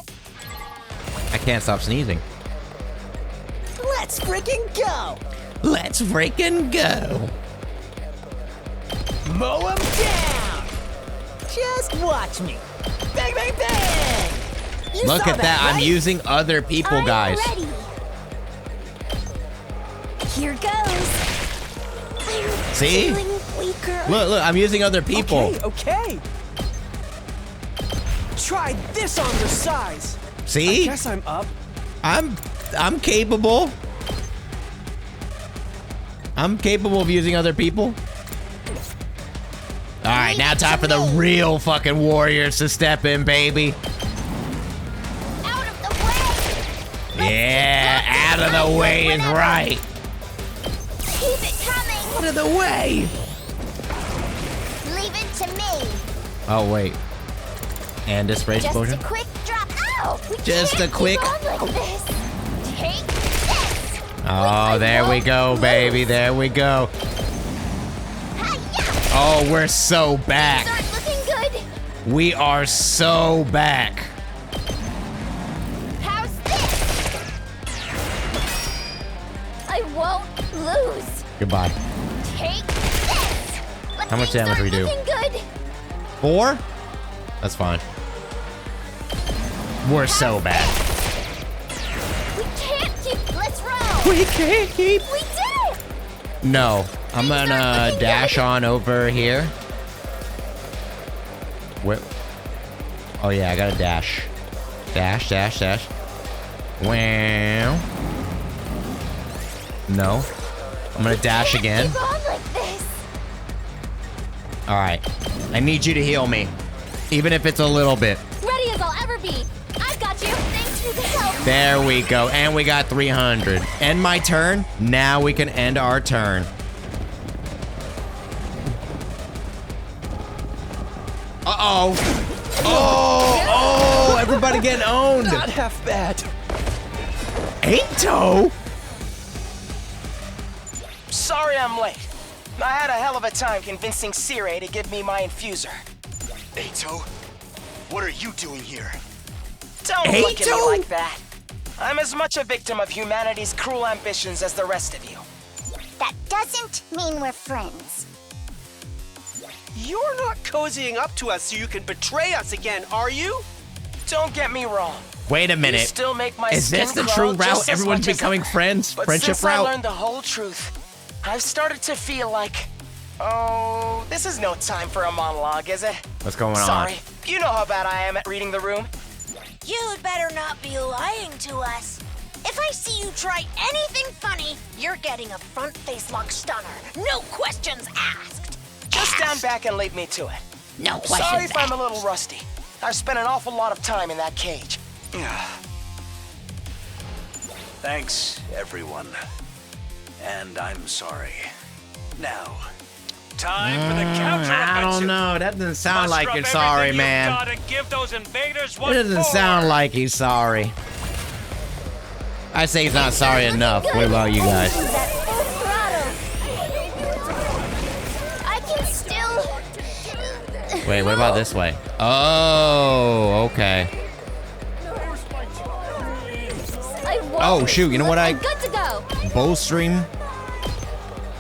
I can't stop sneezing.
Let's freaking go!
Let's freaking go.
Mow 'em down! Just watch me. Bang, bang, bang! You
Look
saw
at that. I'm
right?
using other people, guys.
Ready. Here goes. I'm
See?
feeling weaker.
Look, I'm using other people.
Okay. Try this on your size.
See?
I guess I'm up.
I'm I'm capable. I'm capable of using other people. All right, now time for the real fucking warriors to step in, baby.
Out of the way!
Yeah, out of the way is right.
Keep it coming!
Out of the way!
Leave it to me!
Oh, wait. And this spray explosion?
Just a quick drop. Ow! We
Just
can't
a quick-
keep on like this. Take this!
Oh, there we go, baby. There we go. Oh, we're so back.
Start looking good.
We are so back.
How's this?
I won't lose.
Goodbye.
Take this!
How much damage we do?
Looking good.
4? That's fine. We're so bad.
We can't keep. Let's roll.
We can't keep.
We did it.
No, I'm gonna dash on over here. Where? Oh yeah, I gotta dash. Dash, dash, dash. Wow. No. I'm gonna dash again.
Keep on like this.
All right. I need you to heal me, even if it's a little bit.
Ready as I'll ever be. I've got you.
Thanks for the help.
There we go. And we got 300. End my turn. Now we can end our turn. Uh-oh. Oh, everybody getting owned.
Not half bad.
Ato?
Sorry I'm late. I had a hell of a time convincing Sire to give me my infuser.
Ato, what are you doing here?
Don't look at me like that. I'm as much a victim of humanity's cruel ambitions as the rest of you.
That doesn't mean we're friends.
You're not cozying up to us so you can betray us again, are you?
Don't get me wrong.
Wait a
You
minute.
still make my
Is this
skin
the
crawl
true route?
just as
Everyone's
much as
becoming
ever.
friends?
But
Friendship
since
route?
I learned the whole truth, I've started to feel like, oh, this is no time for a monologue, is it?
What's going on?
Sorry. You know how bad I am at reading the room.
You'd better not be lying to us. If I see you try anything funny, you're getting a front face lock stunner. No questions asked.
Just stand back and leave me to it.
No
Sorry
questions
if I'm a little rusty. I've spent an awful lot of time in that cage.
Thanks, everyone. And I'm sorry. Now, time for the counter.
I don't know. That doesn't sound like you're
Muster up
sorry,
everything you've
man.
got and give those invaders
It
what
doesn't
for.
sound like he's sorry. I say he's not sorry enough. What about you guys?
I can still.
Wait, what about this way? Oh, okay.
I won't.
Oh, shoot. You know what?
I'm good to go.
Bowstring.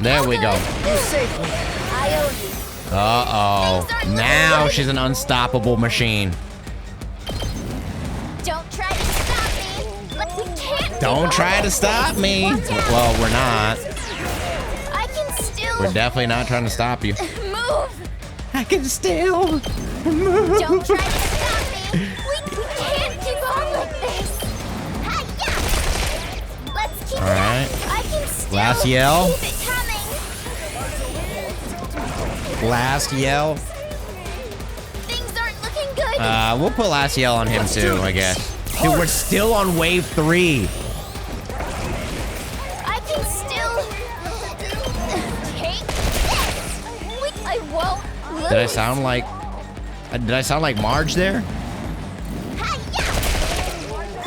There we go.
You saved me. I owe you.
Uh-oh. Now she's an unstoppable machine.
Don't try to stop me. But we can't.
Don't try to stop me. Well, we're not.
I can still.
We're definitely not trying to stop you.
Move.
I can still move.
Don't try to stop me. We can't keep on like this. Hi-ya. Let's keep
All right.
I can still.
Last yell.
Keep it coming.
Last yell.
Things aren't looking good.
We'll put last yell on him too, I guess. Dude, we're still on wave 3.
I can still. Take this.
I won't lose.
Did I sound like Marge there?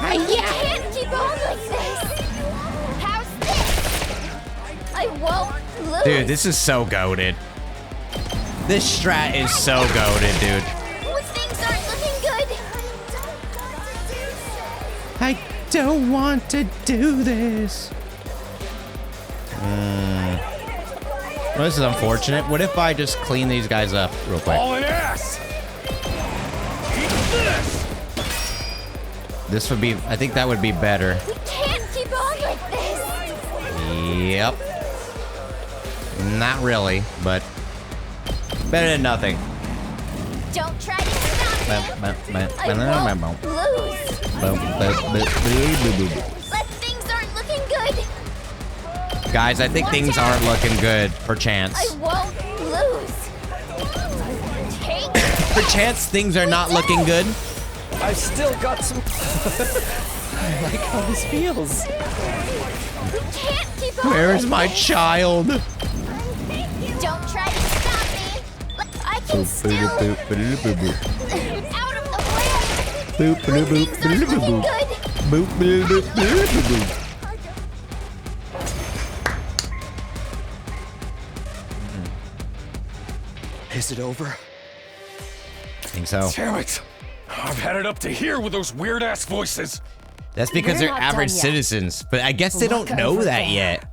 I can't keep on like this. How's this?
I won't lose.
Dude, this is so goated. This strat is so goated, dude.
Things aren't looking good.
I don't want to do this. Well, this is unfortunate. What if I just clean these guys up real quick?
Hauling ass. Eat this.
This would be, I think that would be better.
We can't keep on like this.
Yep. Not really, but better than nothing.
Don't try to stop me. Let things
Guys, I think things aren't looking good for Chance.
I won't lose. Take
For Chance, things are not looking good.
I've still got some. I like how this feels.
You can't keep on.
Where is my child?
Don't try to stop me. I can still. Out of the way.
Boop, boop, boop, boop, boop, boop. Boop, boop, boop, boop, boop, boop.
Is it over?
I think so.
Damn it! I've had it up to here with those weird-ass voices.
That's because
We're
they're
not
average
done yet.
citizens, but I guess they
Look
don't know
over
that
there.
yet.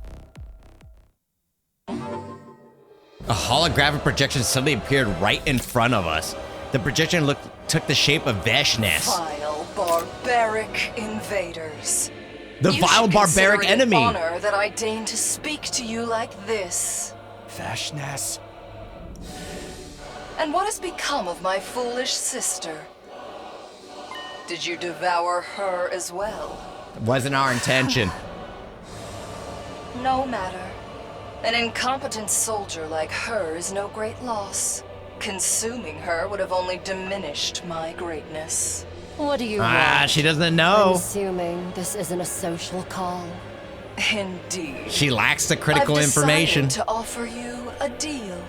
A holographic projection suddenly appeared right in front of us. The projection took the shape of Veshness,
Vile, barbaric invaders.
the
You
vile
should
barbaric
consider it an
enemy.
honor that I deign to speak to you like this.
Veshness.
And what has become of my foolish sister? Did you devour her as well?
Wasn't our intention.
No matter. An incompetent soldier like her is no great loss. Consuming her would have only diminished my greatness.
What do you
Ah,
want?
she doesn't
I'm
know.
assuming this isn't a social call.
Indeed.
She lacks the critical
I've
information.
decided to offer you a deal.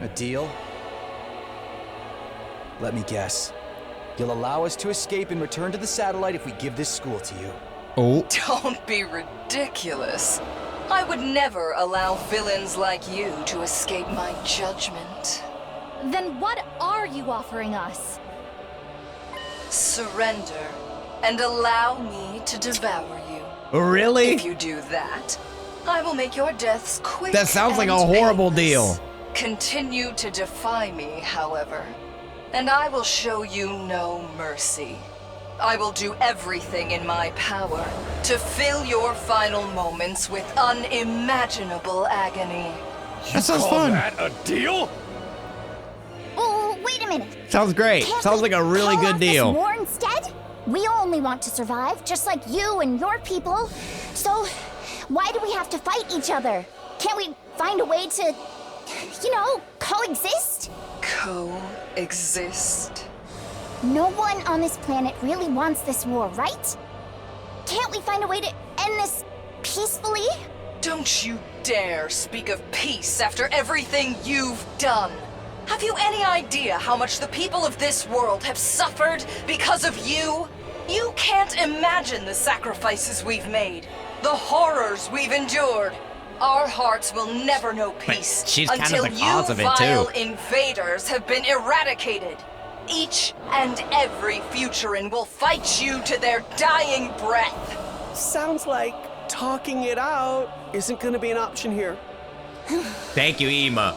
A deal? Let me guess. You'll allow us to escape and return to the satellite if we give this school to you.
Oh.
Don't be ridiculous. I would never allow villains like you to escape my judgment.
Then what are you offering us?
Surrender and allow me to devour you.
Really?
If you do that, I will make your deaths quick.
That sounds like a
and
horrible
painless.
deal.
Continue to defy me, however, and I will show you no mercy. I will do everything in my power to fill your final moments with unimaginable agony.
That sounds
Call
fun.
that a deal?
Oh, wait a minute.
Sounds great.
Can't
Sounds
we
like a really
call
good
off this
deal.
war instead? We only want to survive, just like you and your people. So, why do we have to fight each other? Can't we find a way to, coexist?
Coexist?
No one on this planet really wants this war, right? Can't we find a way to end this peacefully?
Don't you dare speak of peace after everything you've done. Have you any idea how much the people of this world have suffered because of you? You can't imagine the sacrifices we've made, the horrors we've endured. Our hearts will never know peace
she's kind of
until
the cause
you
of it, too.
vile invaders have been eradicated. Each and every Futuran will fight you to their dying breath.
Sounds like talking it out isn't gonna be an option here.
Thank you, Ema.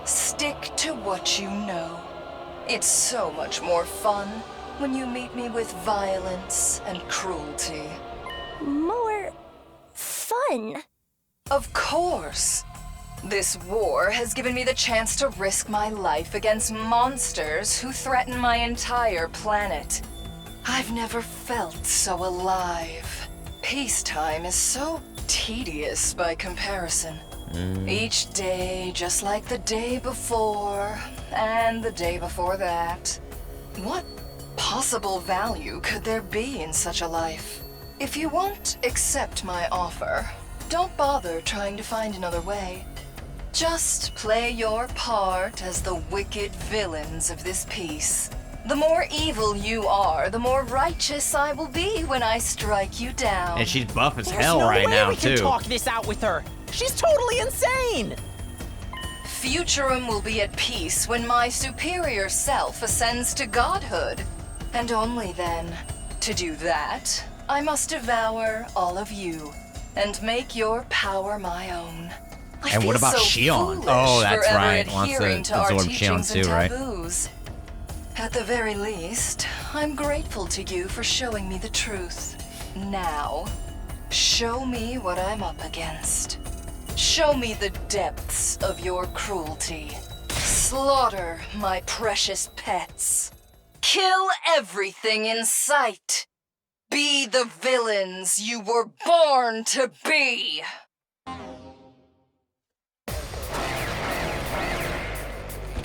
Stick to what you know. It's so much more fun when you meet me with violence and cruelty.
More fun?
Of course. This war has given me the chance to risk my life against monsters who threaten my entire planet. I've never felt so alive. Peacetime is so tedious by comparison. Each day just like the day before, and the day before that. What possible value could there be in such a life? If you won't accept my offer, don't bother trying to find another way. Just play your part as the wicked villains of this piece. The more evil you are, the more righteous I will be when I strike you down.
And she's buff as
There's
hell
no
right
way
now,
we can
too.
talk this out with her. She's totally insane.
Futurum will be at peace when my superior self ascends to godhood. And only then. To do that, I must devour all of you and make your power my own. I
And what
feel
about
so
Shion?
foolish
Oh, that's
forever
right. Wants to
adhering to our
absorb
teachings
Shion
and
too, right?
taboos. At the very least, I'm grateful to you for showing me the truth. Now, show me what I'm up against. Show me the depths of your cruelty. Slaughter my precious pets. Kill everything in sight. Be the villains you were born to be.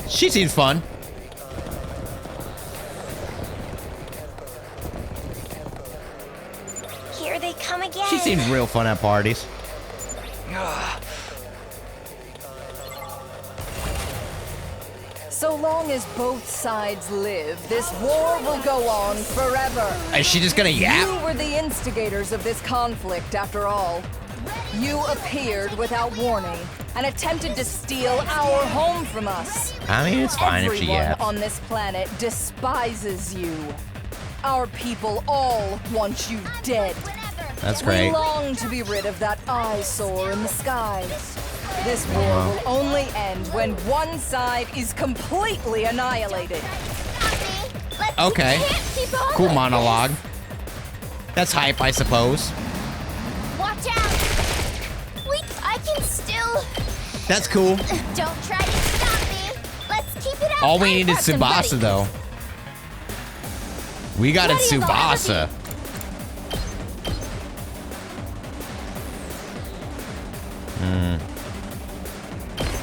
She seems fun.
Here they come again.
She seems real fun at parties.
So long as both sides live, this war will go on forever.
Is she just gonna yap?
You were the instigators of this conflict, after all. You appeared without warning and attempted to steal our home from us.
I mean, it's fine if she
Everyone
yaps.
on this planet despises you. Our people all want you dead.
That's great.
We long to be rid of that eyesore in the sky. This war will only end when one side is completely annihilated.
Okay. Cool monologue. That's hype, I suppose.
Watch out! Wait, I can still.
That's cool.
Don't try to stop me. Let's keep it up.
All we need is
I'm ready.
Tsubasa, though. We got it,
Ready as I'll ever
Tsubasa.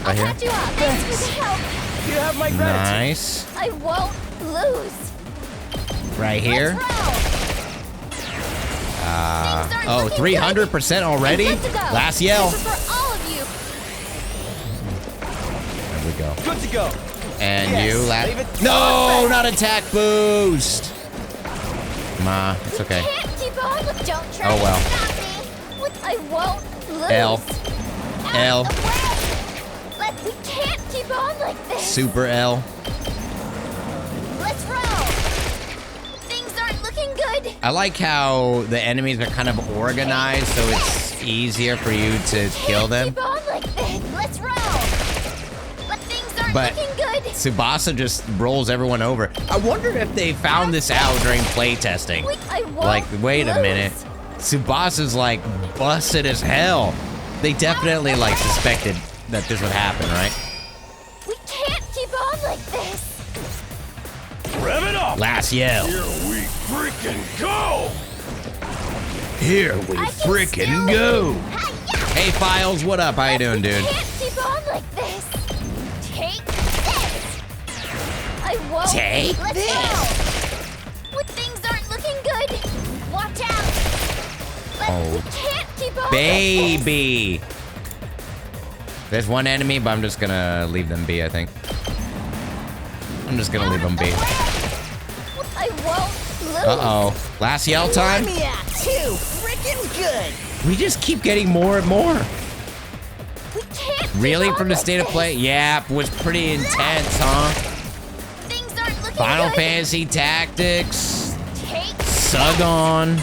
Right here.
Catch you up. Thanks for the help.
You have my
Nice.
I won't lose.
Right here. Oh, 300% already?
Good to go.
Last yell.
This is for all of you.
There we go.
Good to go.
And
Yes,
you
leave
last.
it
No, not attack boost. Ma, it's okay.
Can't keep on. Don't try
Oh well.
to stop me. I won't lose.
L. L.
We can't keep on like this.
Super L.
Let's roll. Things aren't looking good.
I like how the enemies are kind of organized, so it's easier for you to kill them.
Keep on like this. Let's roll. But things aren't
But
looking good.
Tsubasa just rolls everyone over. I wonder if they found this out during playtesting.
I won't
Like, wait a
lose.
minute. Tsubasa's like busted as hell. They definitely like suspected that this would happen, right?
We can't keep on like this.
Rev it up!
Last yell.
Here we freaking go!
Here we freaking go. Hey, Files, what up? How you doing, dude?
Can't keep on like this. Take this. I won't.
Take
Let's
this.
go. When things aren't looking good, watch out. We
Oh,
can't keep on
baby. There's one enemy, but I'm just gonna leave them be, I think. I'm just gonna leave them be.
like this. I won't lose.
Uh-oh. Last yell time?
Let me out too. Freaking good.
We just keep getting more and more.
We can't keep
Really?
on
From the
like
state of
this.
play? Yeah, it was pretty intense, huh?
Things aren't looking
Final
good.
Fantasy Tactics.
Take
Sugon.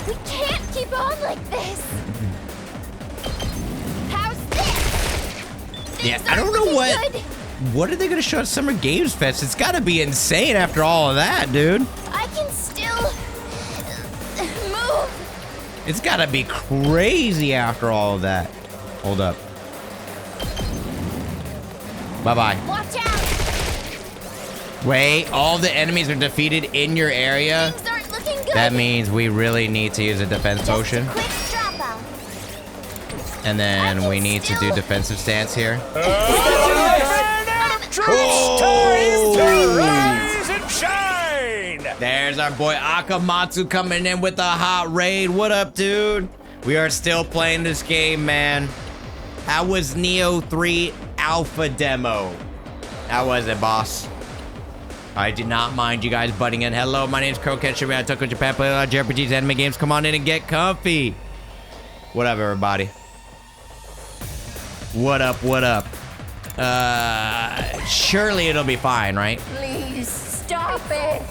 We can't keep on like this. How's this?
Yeah, I don't know what. What are they gonna show at Summer Games Fest? It's gotta be insane after all of that, dude.
I can still move.
It's gotta be crazy after all of that. Hold up. Bye-bye.
Watch out.
Wait, all the enemies are defeated in your area?
Things aren't looking good.
That means we really need to use a defense potion.
Quick drop out.
And then we need to do defensive stance here.
Rise and shine!
There's our boy Akamatsu coming in with a hot raid. What up, dude? We are still playing this game, man. How was Neo 3 Alpha Demo? How was it, boss? I did not mind you guys butting in. Hello, my name's Croquette Shibi. I took with Japan, play a lot of JRPGs, anime games. Come on in and get comfy. What up, everybody? What up, what up? Surely it'll be fine, right?
Please stop it.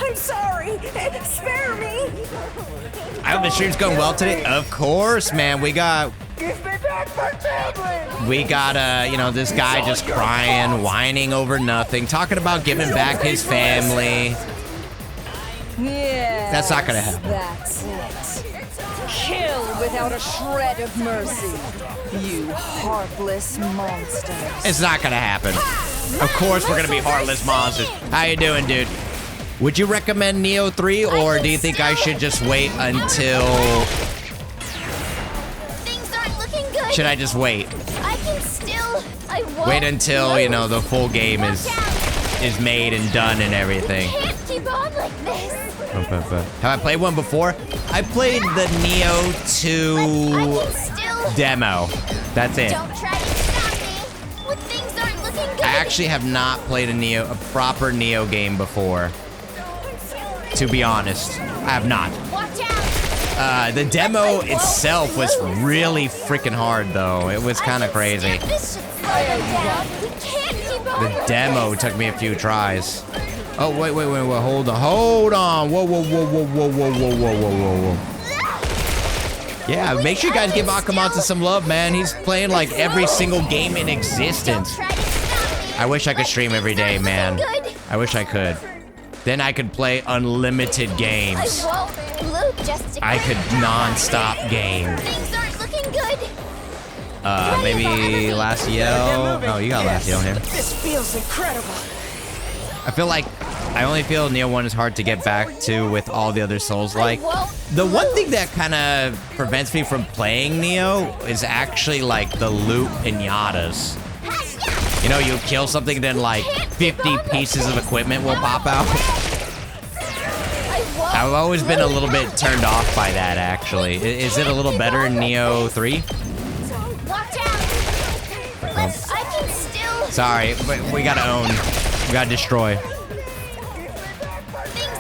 I'm sorry. Spare me.
I hope the stream's going well today. Of course, man. We got,
Give me back my family.
you know, this guy just crying, whining over nothing, talking about giving back his family.
Yeah.
That's not gonna happen.
That's it. Kill without a shred of mercy. You heartless monsters.
It's not gonna happen. Of course we're gonna be heartless monsters. How you doing, dude? Would you recommend Neo 3, or do you think I should just wait until should I just wait?
I can still. I won't.
Wait until, you know, the full game is made and done and everything.
Can't keep on like this.
Have I played one before? I played the Neo 2 demo. That's it.
Don't try to stop me when things aren't looking good.
I actually have not played a proper Neo game before. To be honest, I have not.
Watch out.
The demo itself was really freaking hard, though. It was kind of crazy.
This should slow them down. We can't keep on.
The demo took me a few tries. Oh, wait, hold on. Whoa. Yeah, make sure you guys give Akamatsu some love, man. He's playing like every single game in existence. I wish I could stream every day, man. I wish I could. Then I could play unlimited games. I could non-stop game.
Things aren't looking good.
Maybe last yell. Oh, you got last yell here.
This feels incredible.
I feel like I only feel Neo 1 is hard to get back to with all the other Souls-like. The one thing that kind of prevents me from playing Neo is actually like the loot pinatas. You know, you kill something, then like 50 pieces of equipment will pop out. I've always been a little bit turned off by that, actually. Is it a little better in Neo 3?
Watch out. I can still.
Sorry, but we gotta own. We gotta destroy.
Things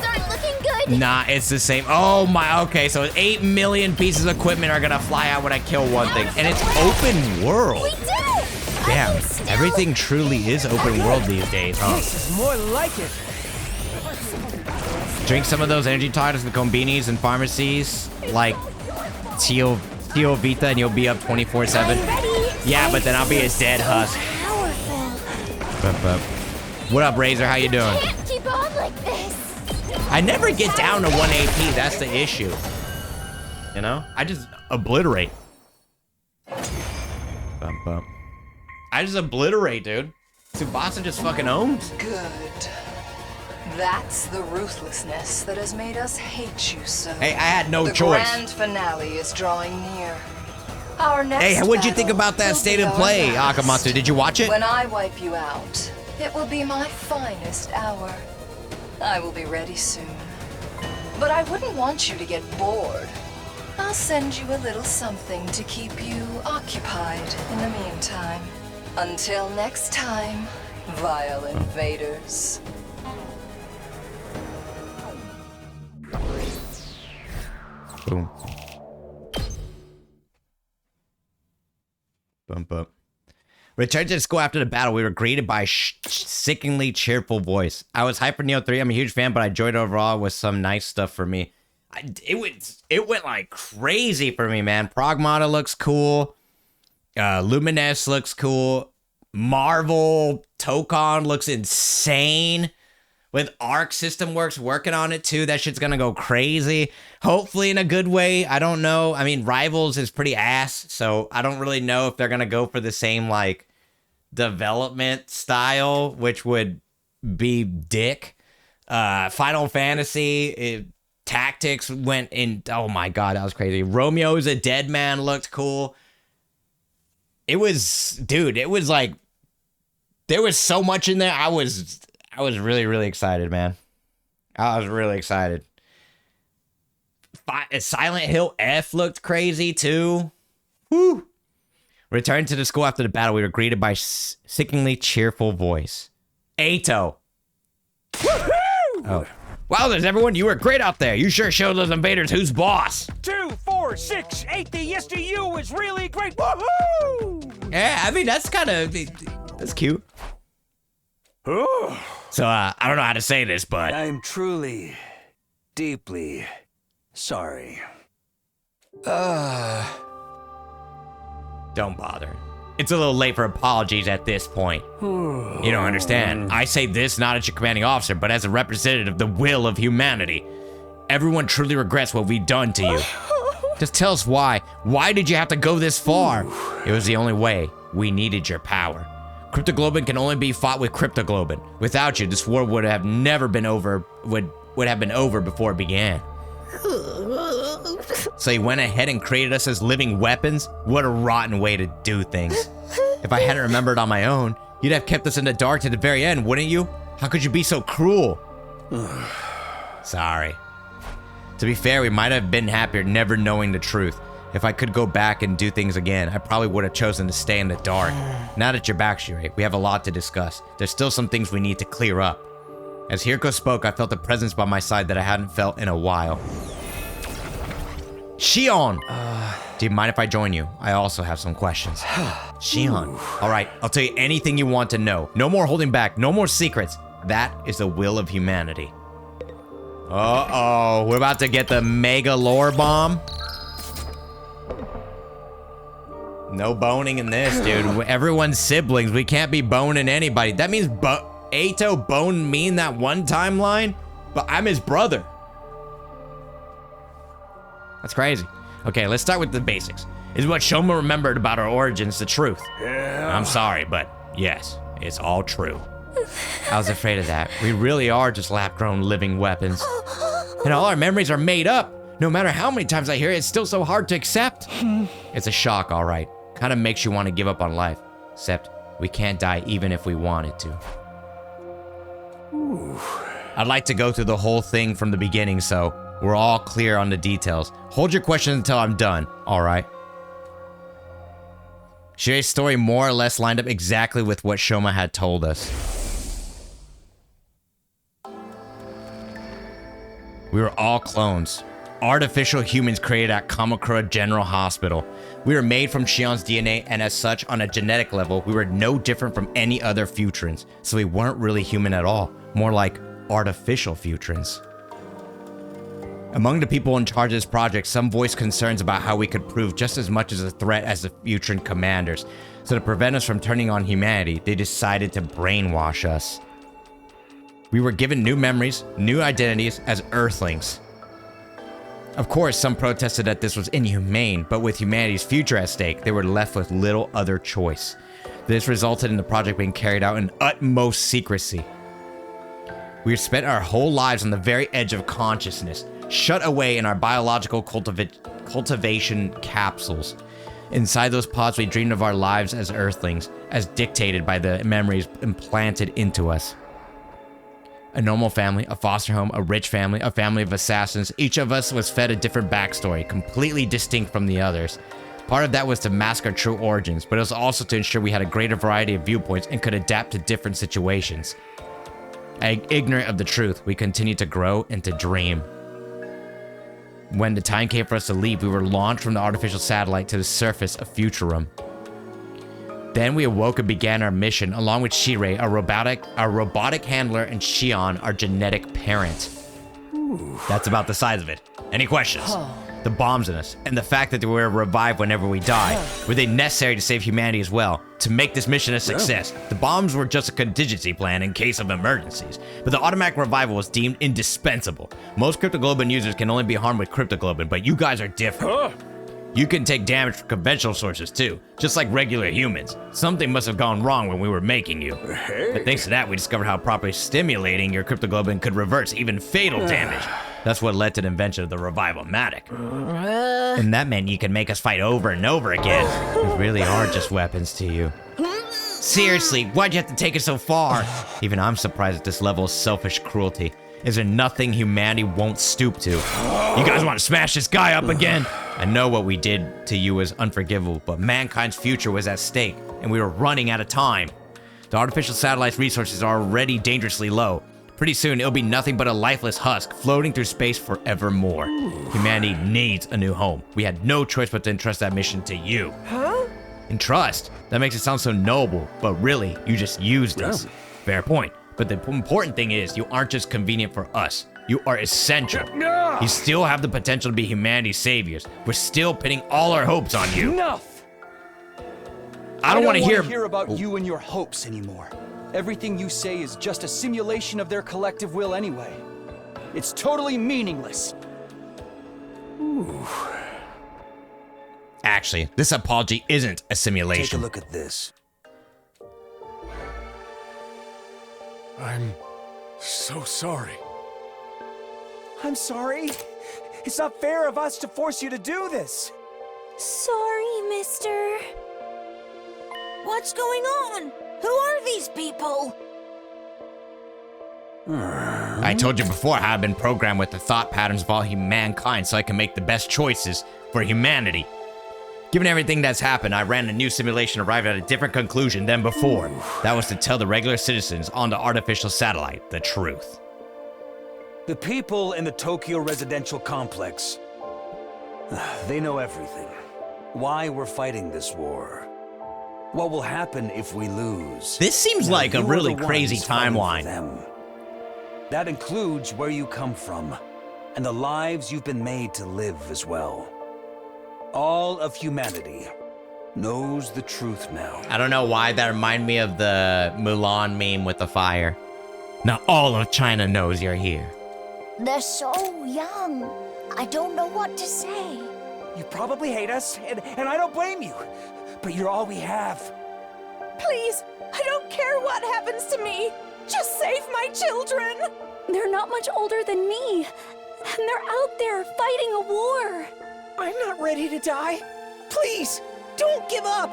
aren't looking good.
Nah, it's the same. Oh my, okay, so 8 million pieces of equipment are gonna fly out when I kill one thing. And it's open world.
We did it.
Damn, everything truly is open world these days, huh?
This is more like it.
Drink some of those energy tonics and combinis and pharmacies, like Tio Vita, and you'll be up 24/7. Yeah, but then I'll be a dead husk. What up, Razor? How you doing?
Can't keep on like this.
I never get down to 1 AP. That's the issue. You know, I just obliterate. I just obliterate, dude. Tsubasa just fucking owns.
Good. That's the ruthlessness that has made us hate you so.
Hey, I had no
the
choice.
The grand finale is drawing near. Our next
Hey, what'd you think about that
will
state
be
of
our
play,
last.
Akamatsu? Did you watch it?
When I wipe you out, it will be my finest hour. I will be ready soon. But I wouldn't want you to get bored. I'll send you a little something to keep you occupied in the meantime. Until next time, vile invaders.
Boom. Bump up. Returned to school after the battle. We were greeted by a sickeningly cheerful voice. I was hyped for Neo 3. I'm a huge fan, but I enjoyed it overall with some nice stuff for me. It went like crazy for me, man. Pragmata looks cool. Lumines looks cool. Marvel Tokon looks insane. With Arc System Works working on it too, that shit's gonna go crazy. Hopefully in a good way. I don't know. I mean, Rivals is pretty ass, so I don't really know if they're gonna go for the same like development style, which would be dick. Final Fantasy Tactics went in. Oh my god, that was crazy. Romeo's a Dead Man looked cool. It was, dude. It was like there was so much in there. I was really, really excited, man. I was really excited. Silent Hill F looked crazy, too. Woo! Returned to the school after the battle, we were greeted by sickeningly cheerful voice. Ato. Oh. Wow, there's everyone. You were great out there. You sure showed those invaders who's boss.
2, 4, 6, 8. The yes to you is really great. Woohoo!
Yeah, I mean, that's kind of... That's cute. So, I don't know how to say this, but...
I'm truly, deeply sorry.
Don't bother. It's a little late for apologies at this point. You don't understand. I say this not as your commanding officer, but as a representative of the will of humanity. Everyone truly regrets what we've done to you. Just tell us why. Why did you have to go this far? It was the only way. We needed your power. Cryptoglobin can only be fought with Cryptoglobin. Without you, this war would have never been over. Would have been over before it began. So he went ahead and created us as living weapons? What a rotten way to do things. If I hadn't remembered on my own, you'd have kept us in the dark to the very end, wouldn't you? How could you be so cruel? Sorry. To be fair, we might have been happier never knowing the truth. If I could go back and do things again, I probably would have chosen to stay in the dark. Now that you're back, Shirei, we have a lot to discuss. There's still some things we need to clear up. As Hirko spoke, I felt a presence by my side that I hadn't felt in a while. Shion! Do you mind if I join you? I also have some questions. Shion. Alright, I'll tell you anything you want to know. No more holding back, no more secrets. That is the will of humanity. Uh-oh, we're about to get the mega lore bomb. No boning in this, dude. Everyone's siblings. We can't be boning anybody. That means Eito boned me in that one timeline? But I'm his brother. That's crazy. Okay, let's start with the basics. Is what Shoma remembered about our origins the truth? Yeah. I'm sorry, but yes, it's all true. I was afraid of that. We really are just lab-grown living weapons. And all our memories are made up. No matter how many times I hear it, it's still so hard to accept. It's a shock, all right. Kind of makes you want to give up on life. Except we can't die even if we wanted to. Ooh. I'd like to go through the whole thing from the beginning so we're all clear on the details. Hold your questions until I'm done, all right? Shirei's story more or less lined up exactly with what Shoma had told us. We were all clones. Artificial humans created at Kamakura General Hospital. We were made from Shion's DNA, and as such, on a genetic level, we were no different from any other Futurans. So we weren't really human at all. More like artificial Futurans. Among the people in charge of this project, some voiced concerns about how we could prove just as much as a threat as the Futuran commanders. So to prevent us from turning on humanity, they decided to brainwash us. We were given new memories, new identities as Earthlings. Of course, some protested that this was inhumane, but with humanity's future at stake, they were left with little other choice. This resulted in the project being carried out in utmost secrecy. We spent our whole lives on the very edge of consciousness, shut away in our biological cultivation capsules. Inside those pods, we dreamed of our lives as Earthlings, as dictated by the memories implanted into us. A normal family, a foster home, a rich family, a family of assassins. Each of us was fed a different backstory, completely distinct from the others. Part of that was to mask our true origins, but it was also to ensure we had a greater variety of viewpoints and could adapt to different situations. Ignorant of the truth, we continued to grow and to dream. When the time came for us to leave, we were launched from the artificial satellite to the surface of Futurum. Then we awoke and began our mission, along with Shirei, our robotic handler, and Shion, our genetic parent. Ooh. That's about the size of it. Any questions? The bombs in us, and the fact that we were revived whenever we die, were they necessary to save humanity as well? To make this mission a success, the bombs were just a contingency plan in case of emergencies, but the automatic revival was deemed indispensable. Most cryptoglobin users can only be harmed with cryptoglobin, but you guys are different. You can take damage from conventional sources too, just like regular humans. Something must have gone wrong when we were making you. But thanks to that, we discovered how properly stimulating your cryptoglobin could reverse even fatal damage. That's what led to the invention of the Revival-matic. And that meant you can make us fight over and over again. We really are just weapons to you. Seriously, why'd you have to take it so far? Even I'm surprised at this level of selfish cruelty. Is there nothing humanity won't stoop to? You guys want to smash this guy up again? I know what we did to you is unforgivable, but mankind's future was at stake, and we were running out of time. The artificial satellite's resources are already dangerously low. Pretty soon, it'll be nothing but a lifeless husk floating through space forevermore. Humanity needs a new home. We had no choice but to entrust that mission to you. Huh? Entrust? That makes it sound so noble, but really, you just used us. Fair point. But the important thing is, you aren't just convenient for us. You are essential. You still have the potential to be humanity's saviors. We're still pinning all our hopes on you.
Enough!
I don't want to
hear about you and your hopes anymore. Everything you say is just a simulation of their collective will anyway. It's totally meaningless.
Ooh.
Actually, this apology isn't a simulation.
Take a look at this. I'm so sorry.
I'm sorry.
It's not fair of us to force you to do this.
Sorry, mister. What's going on? Who are these people?
I told you before how I've been programmed with the thought patterns of all humankind so I can make the best choices for humanity. Given everything that's happened, I ran a new simulation and arrived at a different conclusion than before. That was to tell the regular citizens on the artificial satellite the truth.
The people in the Tokyo residential complex, they know everything. Why we're fighting this war. What will happen if we lose.
This seems
Now,
like a
you are
really
the
crazy
ones fighting for
timeline.
them. That includes where you come from, and the lives you've been made to live as well. All of humanity knows the truth now.
I don't know why that reminded me of the Mulan meme with the fire. Now all of China knows you're here.
They're so young. I don't know what to say.
You probably hate us, and I don't blame you. But you're all we have.
Please, I don't care what happens to me. Just save my children.
They're not much older than me, and they're out there fighting a war.
I'm not ready to die. Please, don't give up.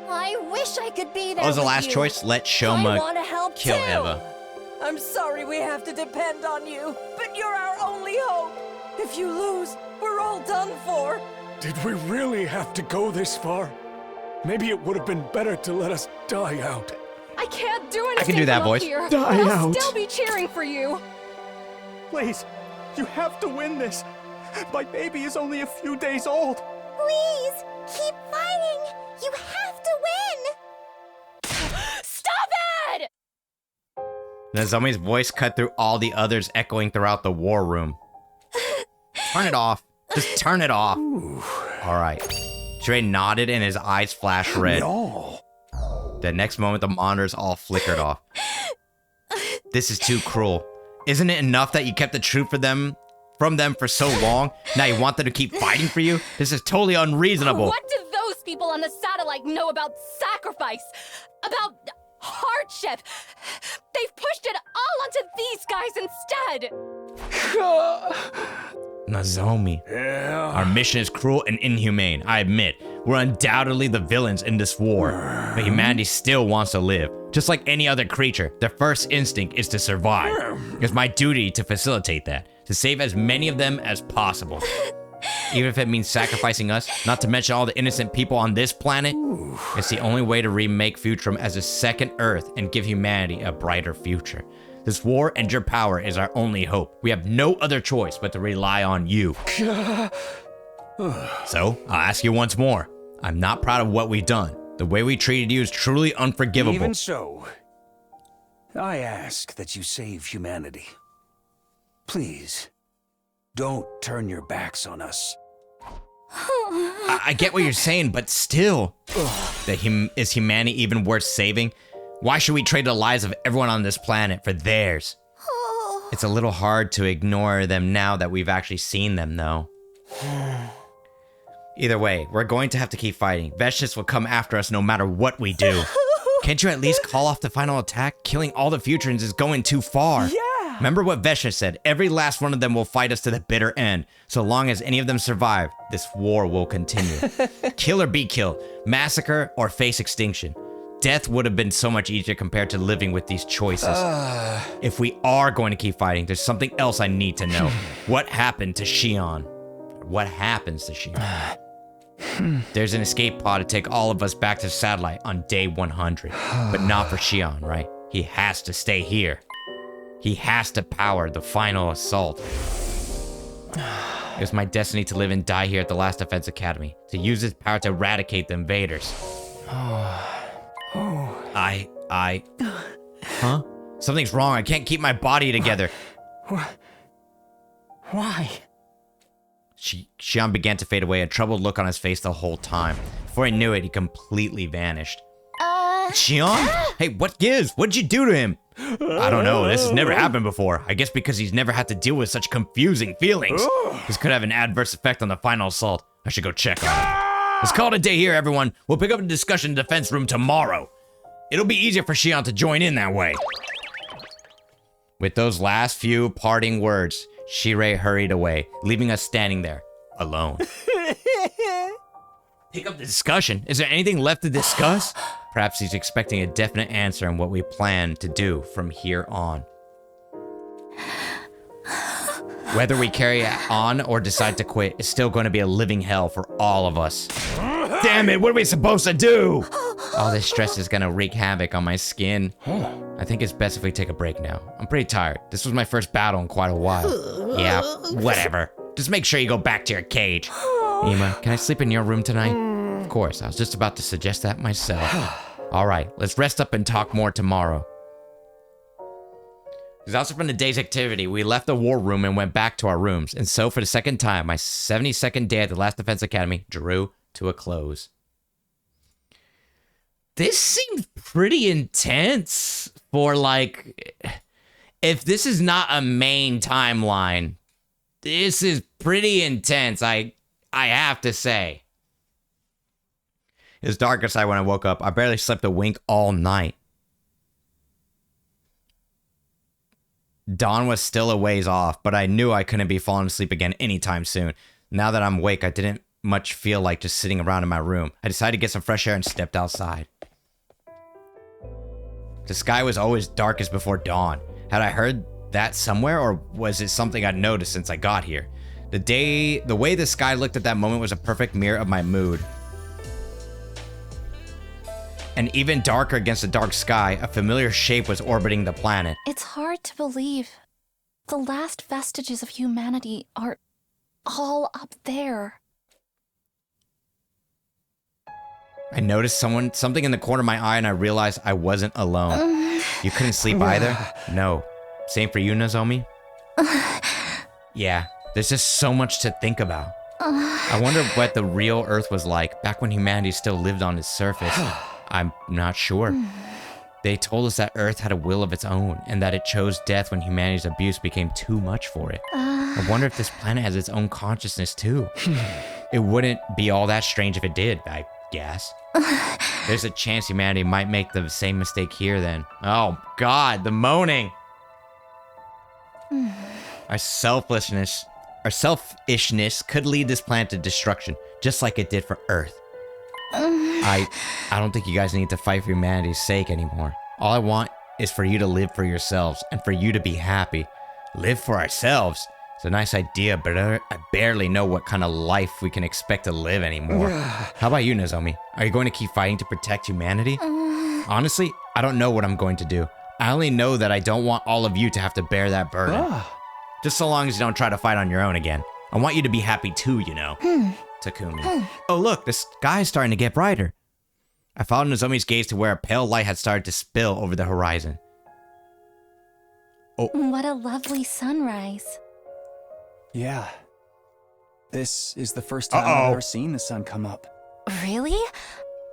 I wish I could be there.
What was the
with
last
you.
choice? Let
I
Shoma
want to help
kill
too.
Eva.
I'm sorry we have to depend on you, but you're our only hope. If you lose, we're all done for.
Did we really have to go this far? Maybe it would have been better to let us die out.
I can't do anything
can do that
from up
voice.
here,
Die
but I'll
out.
still be cheering for you.
Please, you have to win this. My baby is only a few days old.
Please, keep fighting. You have to win.
Stop it!
Nozomi's voice cut through all the others echoing throughout the war room. Turn it off. Just turn it off. Alright. Trey nodded and his eyes flashed red.
No.
The next moment, the monitors all flickered off. This is too cruel. Isn't it enough that you kept the truth from them for so long? Now you want them to keep fighting for you? This is totally unreasonable.
What do those people on the satellite know about sacrifice? About hardship? They've pushed it all onto these guys instead.
Nozomi. Our mission is cruel and inhumane, I admit. We're undoubtedly the villains in this war, but humanity still wants to live. Just like any other creature, their first instinct is to survive. It's my duty to facilitate that, to save as many of them as possible. Even if it means sacrificing us, not to mention all the innocent people on this planet, it's the only way to remake Futrum as a second Earth and give humanity a brighter future. This war and your power is our only hope. We have no other choice but to rely on you. So, I'll ask you once more. I'm not proud of what we've done. The way we treated you is truly unforgivable.
Even so, I ask that you save humanity. Please, don't turn your backs on us.
I get what you're saying, but still. Is humanity even worth saving? Why should we trade the lives of everyone on this planet for theirs? It's a little hard to ignore them now that we've actually seen them, though. Either way, we're going to have to keep fighting. Veshnish will come after us no matter what we do. Can't you at least call off the final attack? Killing all the Futurans is going too far.
Yeah!
Remember what Veshnish said. Every last one of them will fight us to the bitter end. So long as any of them survive, this war will continue. Kill or be killed. Massacre or face extinction. Death would have been so much easier compared to living with these choices. If we are going to keep fighting, there's something else I need to know. What happened to Shion? What happens to Shion? There's an escape pod to take all of us back to the satellite on day 100. But not for Shion, right? He has to stay here. He has to power the final assault. It was my destiny to live and die here at the Last Defense Academy, to use his power to eradicate the invaders. Huh? Something's wrong. I can't keep my body together.
Why?
Shion began to fade away, a troubled look on his face the whole time. Before I knew it, he completely vanished. Shion? Hey, what gives? What'd you do to him? I don't know. This has never happened before. I guess because he's never had to deal with such confusing feelings. This could have an adverse effect on the final assault. I should go check on him. Let's call it a day here, everyone. We'll pick up the discussion in the defense room tomorrow. It'll be easier for Shion to join in that way. With those last few parting words, Shirei hurried away, leaving us standing there, alone. Pick up the discussion. Is there anything left to discuss? Perhaps he's expecting a definite answer on what we plan to do from here on. Whether we carry on or decide to quit, it's still going to be a living hell for all of us. Damn it, what are we supposed to do? All this stress is going to wreak havoc on my skin. I think it's best if we take a break now. I'm pretty tired. This was my first battle in quite a while. Yeah, whatever. Just make sure you go back to your cage. Ima, can I sleep in your room tonight? Of course, I was just about to suggest that myself. All right, let's rest up and talk more tomorrow. Exhausted from the day's activity, we left the war room and went back to our rooms. And so, for the second time, my 72nd day at the Last Defense Academy drew to a close. This seems pretty intense for, like, if this is not a main timeline, this is pretty intense, I have to say. It was dark outside when I woke up. I barely slept a wink all night. Dawn was still a ways off, but I knew I couldn't be falling asleep again anytime soon. Now that I'm awake, I didn't much feel like just sitting around in my room. I decided to get some fresh air and stepped outside. The sky was always darkest before dawn. Had I heard that somewhere, or was it something I'd noticed since I got here? The way the sky looked at that moment was a perfect mirror of my mood. And even darker against the dark sky, a familiar shape was orbiting the planet.
It's hard to believe. The last vestiges of humanity are all up there.
I noticed something in the corner of my eye, and I realized I wasn't alone. You couldn't sleep either? No. Same for you, Nozomi? Yeah, there's just so much to think about. I wonder what the real Earth was like back when humanity still lived on its surface. I'm not sure. They told us that Earth had a will of its own, and that it chose death when humanity's abuse became too much for it. I wonder if this planet has its own consciousness too. It wouldn't be all that strange if it did, I guess. There's a chance humanity might make the same mistake here then. Oh God, the moaning! Our selfishness could lead this planet to destruction, just like it did for Earth. I don't think you guys need to fight for humanity's sake anymore. All I want is for you to live for yourselves and for you to be happy. Live for ourselves. It's a nice idea, but I barely know what kind of life we can expect to live anymore. How about you, Nozomi? Are you going to keep fighting to protect humanity? Honestly, I don't know what I'm going to do. I only know that I don't want all of you to have to bear that burden. Just so long as you don't try to fight on your own again. I want you to be happy too, you know. Takumi. Oh look, the sky is starting to get brighter. I followed Nozomi's gaze to where a pale light had started to spill over the horizon. Oh.
What a lovely sunrise.
Yeah. This is the first time I've ever seen the sun come up.
Really?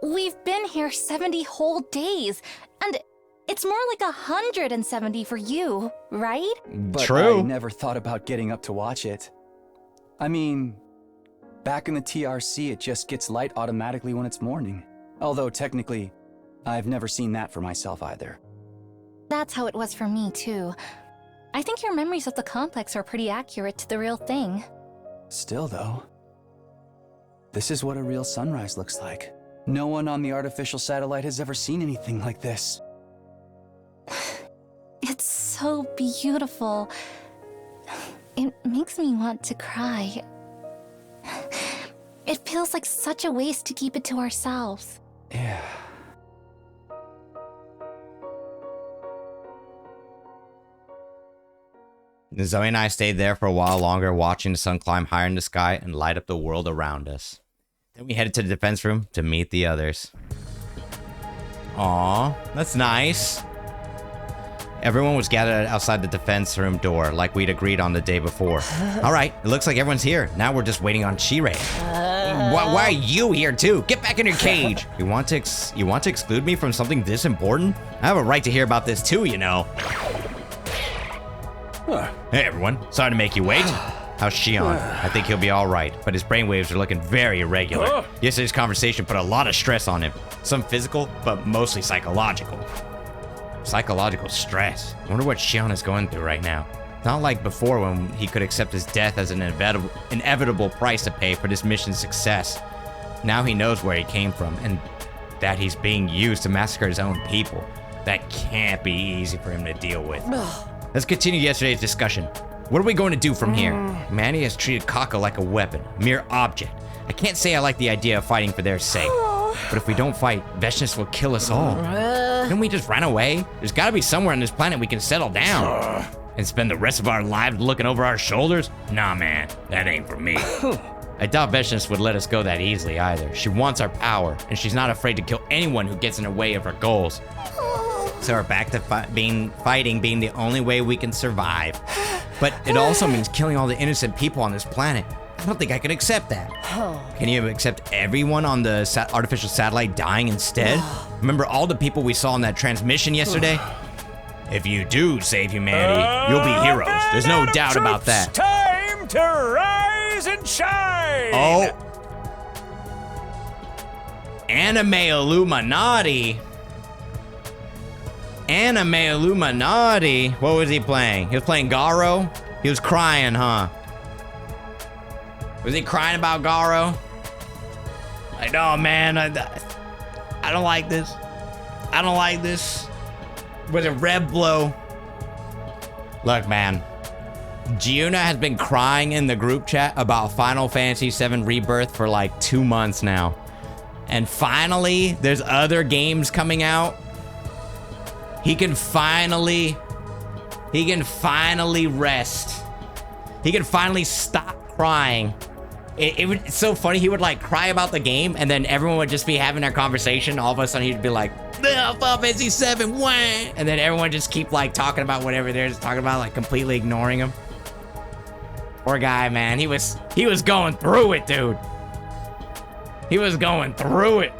We've been here 70 whole days, and it's more like 170 for you, right?
But
True.
I never thought about getting up to watch it. I mean, back in the TRC, it just gets light automatically when it's morning. Although technically, I've never seen that for myself either.
That's how it was for me, too. I think your memories of the complex are pretty accurate to the real thing.
Still, though, this is what a real sunrise looks like. No one on the artificial satellite has ever seen anything like this.
It's so beautiful. It makes me want to cry. It feels like such a waste to keep it to ourselves.
Yeah.
Zoe and I stayed there for a while longer, watching the sun climb higher in the sky and light up the world around us. Then we headed to the defense room to meet the others. Aw, that's nice. Everyone was gathered outside the defense room door, like we'd agreed on the day before. All right, it looks like everyone's here. Now we're just waiting on Shirei. Why are you here too? Get back in your cage. You want to exclude me from something this important? I have a right to hear about this too, you know. Hey everyone, sorry to make you wait. How's Shion? I think he'll be all right, but his brainwaves are looking very irregular. Yesterday's conversation put a lot of stress on him. Some physical, but mostly psychological. Psychological stress. I wonder what Shion is going through right now. Not like before when he could accept his death as an inevitable price to pay for this mission's success. Now he knows where he came from and that he's being used to massacre his own people. That can't be easy for him to deal with. Let's continue yesterday's discussion. What are we going to do from here? Manny has treated Kaka like a weapon, a mere object. I can't say I like the idea of fighting for their sake. But if we don't fight, Veshness will kill us all. Couldn't we just run away? There's gotta be somewhere on this planet we can settle down. And spend the rest of our lives looking over our shoulders? Nah, man, that ain't for me. I doubt Veshness would let us go that easily either. She wants our power, and she's not afraid to kill anyone who gets in her way of her goals. So we're back to fighting being the only way we can survive. But it also means killing all the innocent people on this planet. I don't think I could accept that. Can you accept everyone on the artificial satellite dying instead? Remember all the people we saw in that transmission yesterday? If you do save humanity, you'll be heroes. There's no doubt about that.
Time to rise and shine!
Oh. Anime Illuminati. Anime Illuminati. What was he playing? He was playing Garo? He was crying, huh? Was he crying about Garo? Like, oh man, I don't like this. I don't like this. Was it Red Blow? Look, man. Giuna has been crying in the group chat about Final Fantasy VII Rebirth for like 2 months now. And finally, there's other games coming out. He can finally rest. He can finally stop crying. It's so funny. He would like cry about the game, and then everyone would just be having their conversation. All of a sudden, he'd be like, Final Fantasy VII, wah! And then everyone just keep like talking about whatever they're just talking about, like completely ignoring him. Poor guy, man. He was going through it, dude. He was going through it.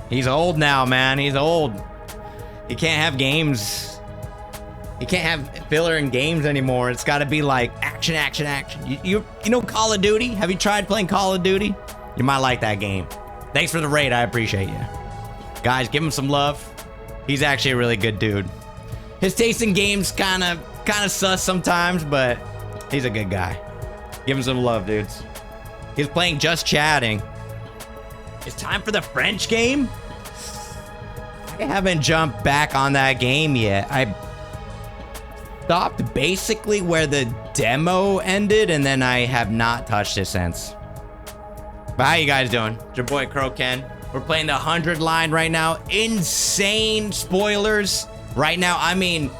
He's old now, man. He's old. He can't have games. You can't have filler in games anymore. It's got to be like action, action, action. You know Call of Duty? Have you tried playing Call of Duty? You might like that game. Thanks for the raid. I appreciate you. Guys, give him some love. He's actually a really good dude. His taste in games kind of sus sometimes, but he's a good guy. Give him some love, dudes. He's playing Just Chatting. It's time for the French game? I haven't jumped back on that game yet. I stopped basically where the demo ended, and then I have not touched it since. But how you guys doing? It's your boy Croken. We're playing the 100 line right now. Insane spoilers right now. I mean,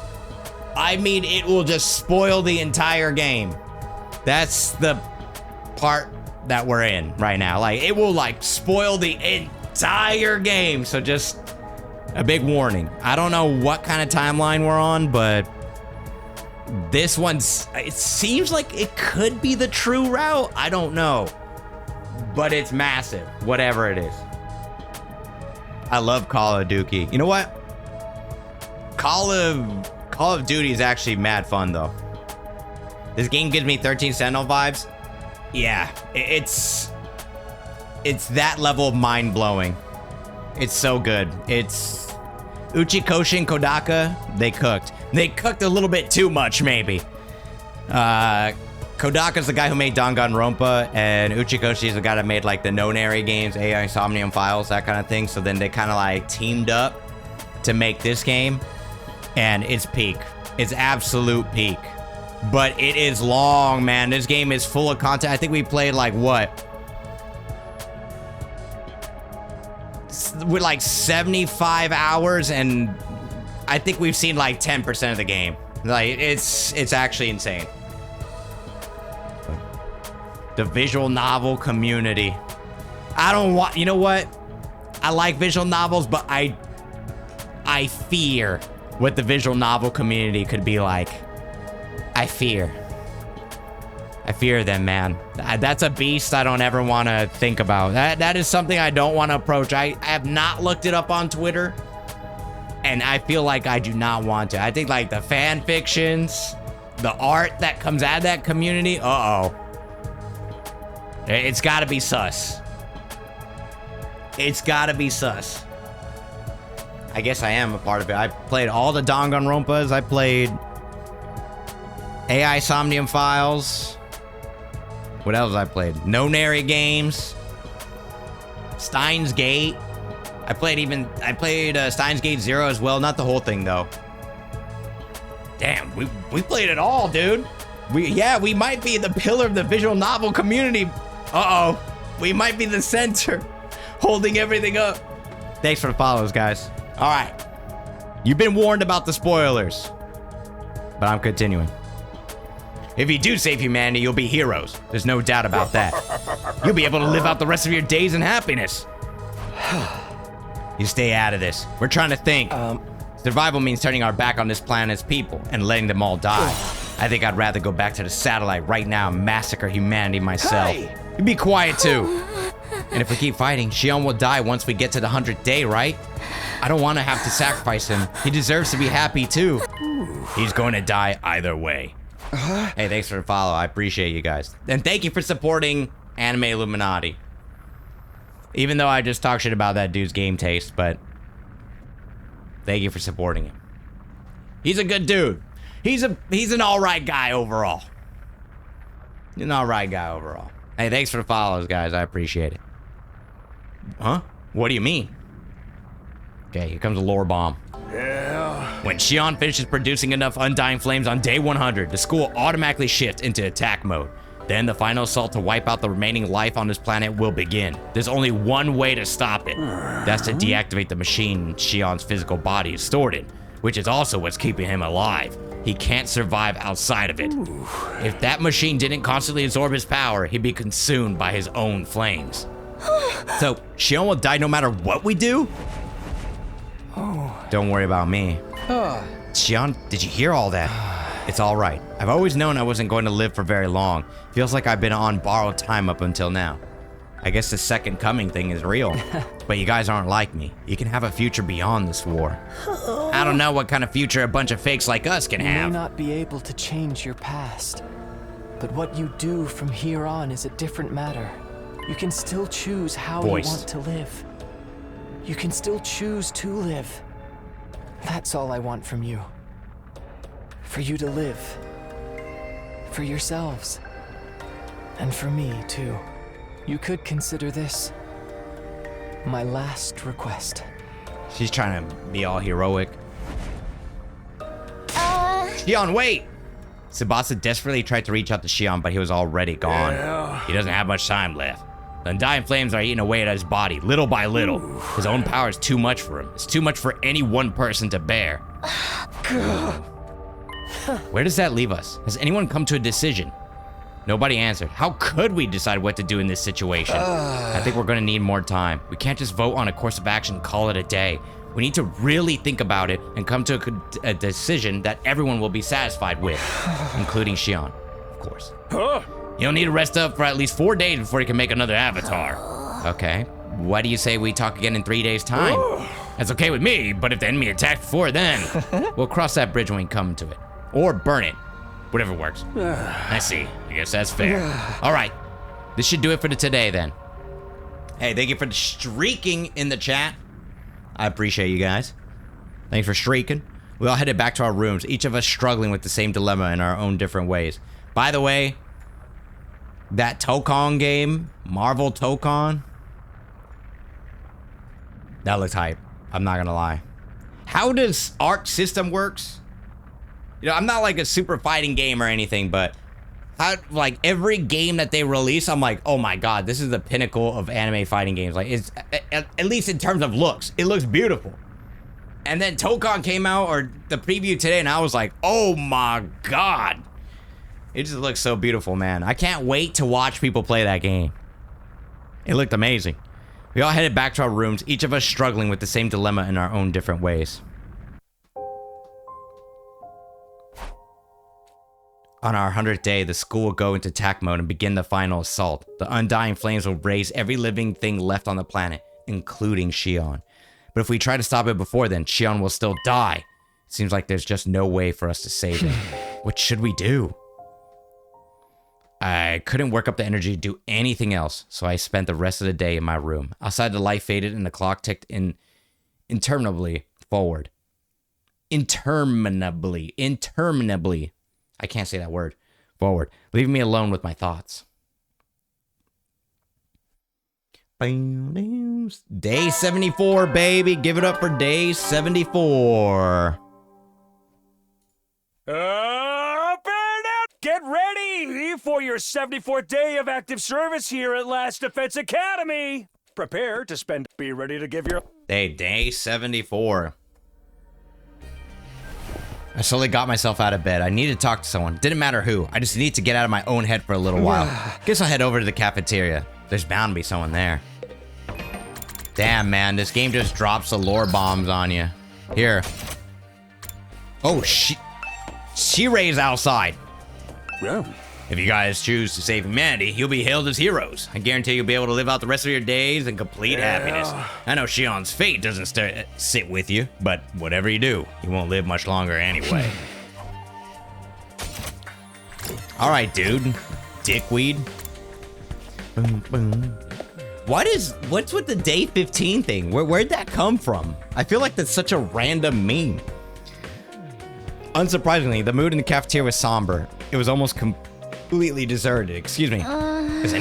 it will just spoil the entire game. That's the part that we're in right now. Like, it will like spoil the entire game. So just a big warning. I don't know what kind of timeline we're on, but this one's, it seems like it could be the true route. I don't know, but it's massive, whatever it is. I love Call of Duty. You know what? Call of Duty is actually mad fun though. This game gives me 13 Sentinel vibes. Yeah, it's that level of mind-blowing. It's so good. It's Uchikoshi and Kodaka, they cooked. They cooked a little bit too much, maybe. Kodaka's the guy who made Danganronpa, and Uchikoshi is the guy that made like the Nonary games, AI Insomnium Files, that kind of thing. So then they kind of like teamed up to make this game, and it's peak. It's absolute peak. But it is long, man. This game is full of content. I think we played like what? With like 75 hours, and I think we've seen like 10% of the game. Like it's actually insane. The visual novel community. I don't want, you know what? I like visual novels, but I fear what the visual novel community could be like. I fear them, man. That's a beast I don't ever want to think about. That is something I don't want to approach. I have not looked it up on Twitter, and I feel like I do not want to. I think like the fan fictions, the art that comes out of that community, it's got to be sus. It's got to be sus. I guess I am a part of it. I played all the Danganronpas. I played AI Somnium Files. What else I played? No Nary Games. Steins Gate. I played Steins Gate 0 as well. Not the whole thing though. Damn, we played it all, dude. We might be the pillar of the visual novel community. Uh-oh. We might be the center, holding everything up. Thanks for the follows, guys. All right. You've been warned about the spoilers, but I'm continuing. If you do save humanity, you'll be heroes. There's no doubt about that. You'll be able to live out the rest of your days in happiness. You stay out of this. We're trying to think. Survival means turning our back on this planet's people and letting them all die. I think I'd rather go back to the satellite right now and massacre humanity myself.
Hey!
You be quiet too. And if we keep fighting, Shion will die once we get to the 100th day, right? I don't want to have to sacrifice him. He deserves to be happy too. He's going to die either way. Hey, thanks for the follow. I appreciate you guys. And thank you for supporting Anime Illuminati. Even though I just talk shit about that dude's game taste, but thank you for supporting him. He's a good dude. He's an alright guy overall. An alright guy overall. Hey, thanks for the follows, guys. I appreciate it. Huh? What do you mean? Okay, here comes a lore bomb.
Yeah.
When Shion finishes producing enough Undying Flames on day 100, the school will automatically shift into attack mode. Then the final assault to wipe out the remaining life on this planet will begin. There's only one way to stop it. That's to deactivate the machine Shion's physical body is stored in, which is also what's keeping him alive. He can't survive outside of it. If that machine didn't constantly absorb his power, he'd be consumed by his own flames. So, Shion will die no matter what we do? Don't worry about me. Shion, did you hear all that? It's all right. I've always known I wasn't going to live for very long. Feels like I've been on borrowed time up until now. I guess the second coming thing is real. But you guys aren't like me. You can have a future beyond this war. I don't know what kind of future a bunch of fakes like us can
You
have.
may not be able to change your past, but what you do from here on is a different matter. You can still choose how you want to live. You can still choose to live. That's all I want from you. For you to live. For yourselves. And for me, too. You could consider this my last request.
She's trying to be all heroic. Shion, wait! Tsubasa desperately tried to reach out to Shion, but he was already gone.
Yeah.
He doesn't have much time left. The Undying Flames are eating away at his body, little by little. His own power is too much for him. It's too much for any one person to bear. Where does that leave us? Has anyone come to a decision? Nobody answered. How could we decide what to do in this situation? I think we're gonna need more time. We can't just vote on a course of action and call it a day. We need to really think about it and come to a decision that everyone will be satisfied with, including Shion, of course. You'll need to rest up for at least 4 days before you can make another avatar. Okay, what do you say we talk again in 3 days' time? That's okay with me, but if the enemy attacks before then, we'll cross that bridge when we come to it. Or burn it. Whatever works. I see. I guess that's fair. All right. This should do it for today then. Hey, thank you for streaking in the chat. I appreciate you guys. Thanks for streaking. We all headed back to our rooms, each of us struggling with the same dilemma in our own different ways. By the way, that Tokon game, Marvel Tokon, that looks hype. I'm not gonna lie. How does Arc System works? You know, I'm not like a super fighting game or anything, but like every game that they release, I'm like, oh my god, this is the pinnacle of anime fighting games. Like, it's at least in terms of looks, it looks beautiful. And then Tokon came out, or the preview today, and I was like, oh my god, it just looks so beautiful, man. I can't wait to watch people play that game. It looked amazing. We all headed back to our rooms, each of us struggling with the same dilemma in our own different ways. On our 100th day, the school will go into attack mode and begin the final assault. The Undying Flames will raise every living thing left on the planet, including Shion. But if we try to stop it before then, Shion will still die. It seems like there's just no way for us to save him. What should we do? I couldn't work up the energy to do anything else, so I spent the rest of the day in my room. Outside, the light faded and the clock ticked interminably forward. Interminably. I can't say that word. Forward. Leave me alone with my thoughts. Day 74, baby. Give it up for day 74.
Get ready for your 74th day of active service here at Last Defense Academy. Prepare to spend. Be ready to give your.
Hey, day 74. I slowly got myself out of bed. I needed to talk to someone. Didn't matter who. I just need to get out of my own head for a little while. Guess I'll head over to the cafeteria. There's bound to be someone there. Damn, man. This game just drops the lore bombs on you. Here. Oh, Shirai's outside.
Yeah.
If you guys choose to save humanity, you'll be hailed as heroes. I guarantee you'll be able to live out the rest of your days in complete happiness. I know Shion's fate doesn't sit with you, but whatever you do, you won't live much longer anyway. All right, dude. Dickweed. Boom, boom. What's with the day 15 thing? Where'd that come from? I feel like that's such a random meme. Unsurprisingly, the mood in the cafeteria was somber. It was almost completely deserted. Excuse me. Is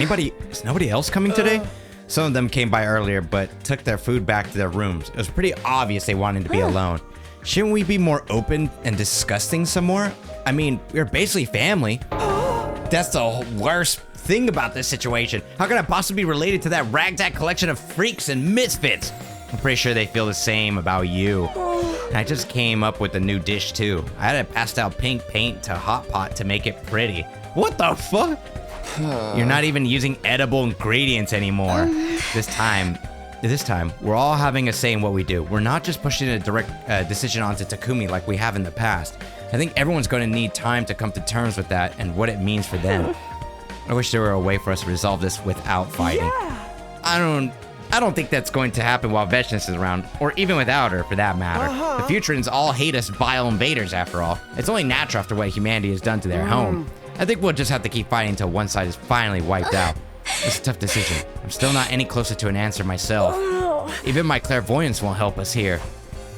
nobody else coming today? Some of them came by earlier, but took their food back to their rooms. It was pretty obvious they wanted to be alone. Shouldn't we be more open and discussing some more? I mean, we're basically family. That's the worst thing about this situation. How can I possibly be related to that ragtag collection of freaks and misfits? I'm pretty sure they feel the same about you. And I just came up with a new dish too. I had to pass out pink paint to hot pot to make it pretty. What the fuck? You're not even using edible ingredients anymore. This time, we're all having a say in what we do. We're not just pushing a direct decision onto Takumi like we have in the past. I think everyone's going to need time to come to terms with that and what it means for them. I wish there were a way for us to resolve this without fighting. Yeah. I don't think that's going to happen while Vetchness is around, or even without her, for that matter. The Futurans all hate us vile invaders, after all. It's only natural after what humanity has done to their home. I think we'll just have to keep fighting until one side is finally wiped out. It's a tough decision. I'm still not any closer to an answer myself. Even my clairvoyance won't help us here.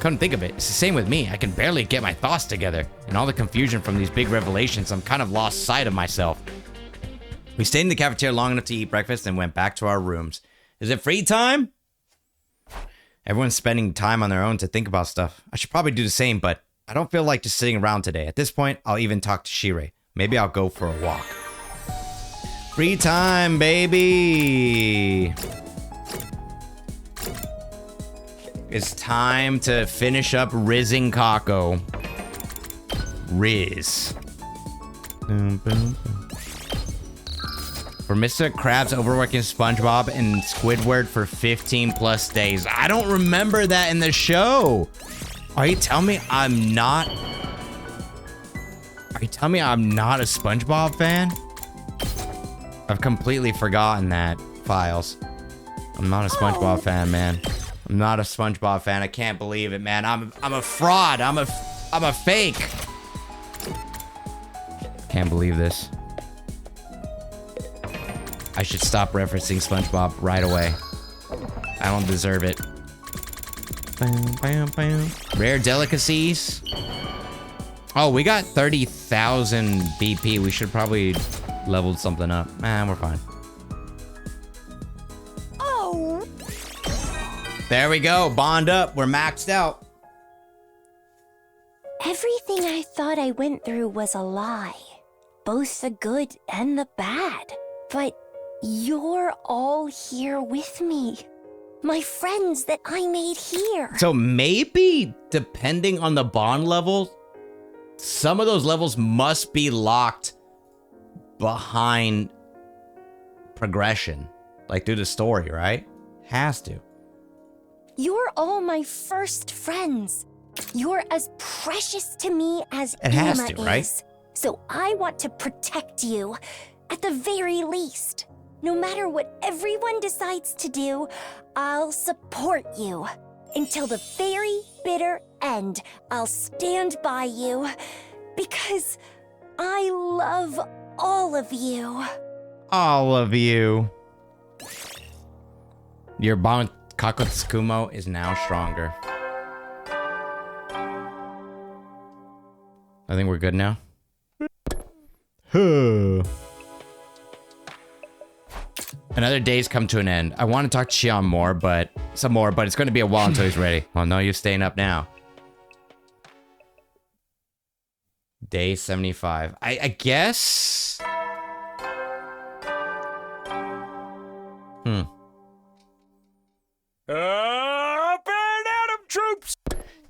Come to think of it, it's the same with me. I can barely get my thoughts together. In all the confusion from these big revelations, I'm kind of lost sight of myself. We stayed in the cafeteria long enough to eat breakfast and went back to our rooms. Is it free time? Everyone's spending time on their own to think about stuff. I should probably do the same, but I don't feel like just sitting around today. At this point, I'll even talk to Shirai. Maybe I'll go for a walk. Free time, baby! It's time to finish up Rizzing Kako. Riz. Boom, boom, boom. For Mr. Krabs overworking SpongeBob and Squidward for 15 plus days. I don't remember that in the show. Are you telling me I'm not a SpongeBob fan? I've completely forgotten that, Files. I'm not a SpongeBob fan, man. I'm not a SpongeBob fan. I can't believe it, man. I'm a fraud. I'm a fake. Can't believe this. I should stop referencing SpongeBob right away. I don't deserve it. Bam, bam, bam. Rare delicacies. Oh, we got 30,000 BP. We should probably level something up. We're fine.
Oh.
There we go. Bond up. We're maxed out.
Everything I thought I went through was a lie. Both the good and the bad. But you're all here with me. My friends that I made here.
So maybe, depending on the bond level, some of those levels must be locked behind progression. Like through the story, right? Has to.
You're all my first friends. You're as precious to me as
It has
Emma
to, right?
is. So I want to protect you, at the very least. No matter what everyone decides to do, I'll support you. Until the very bitter end, I'll stand by you. Because I love all of you.
All of you. Your bond with Kakotsukumo is now stronger. I think we're good now. Another day's come to an end. I want to talk to Xion more, but it's going to be a while until he's ready. Well, no use staying up now. Day 75. I guess.
Up and at 'em, troops!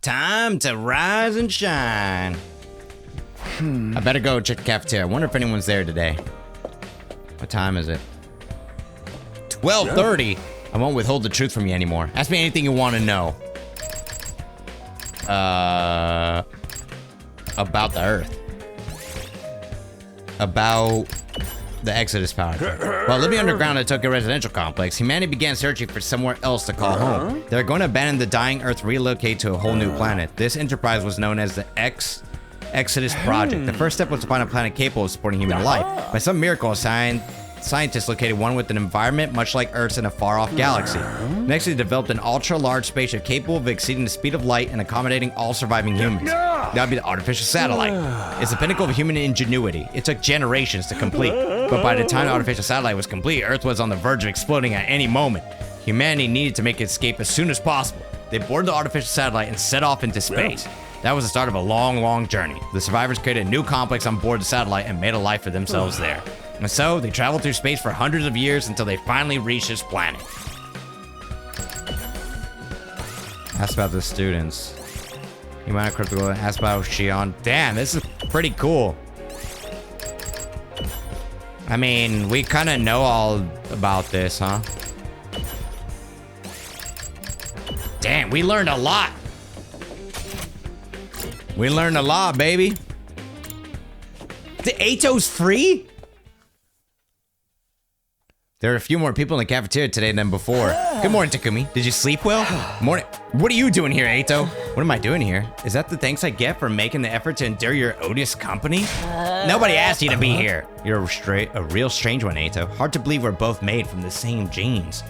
Time to rise and shine. I better go check the cafeteria. I wonder if anyone's there today. What time is it? 12:30. I won't withhold the truth from you anymore. Ask me anything you want to know. About the Earth. About the Exodus Project. While living underground at Tokyo Residential Complex, humanity began searching for somewhere else to call home. They're going to abandon the dying Earth, relocate to a whole new planet. This enterprise was known as the Exodus Project. The first step was to find a planet capable of supporting human life. By some miracle, scientists located one with an environment much like Earth's in a far-off galaxy. Next, they developed an ultra-large spaceship capable of exceeding the speed of light and accommodating all surviving humans. That would be the artificial satellite. It's the pinnacle of human ingenuity. It took generations to complete, but by the time the artificial satellite was complete, Earth was on the verge of exploding at any moment. Humanity needed to make its escape as soon as possible. They boarded the artificial satellite and set off into space. That was the start of a long, long journey. The survivors created a new complex on board the satellite and made a life for themselves there. And so, they traveled through space for hundreds of years until they finally reached this planet. Ask about the students. You might have critical. Ask about Xion. Damn, this is pretty cool. I mean, we kind of know all about this, huh? Damn, we learned a lot. We learned a lot, baby. The Ato's free? There are a few more people in the cafeteria today than before. Good morning, Takumi. Did you sleep well? Morning. What are you doing here, Ato? What am I doing here? Is that the thanks I get for making the effort to endure your odious company? Nobody asked you to be here. You're a real strange one, Ato. Hard to believe we're both made from the same genes.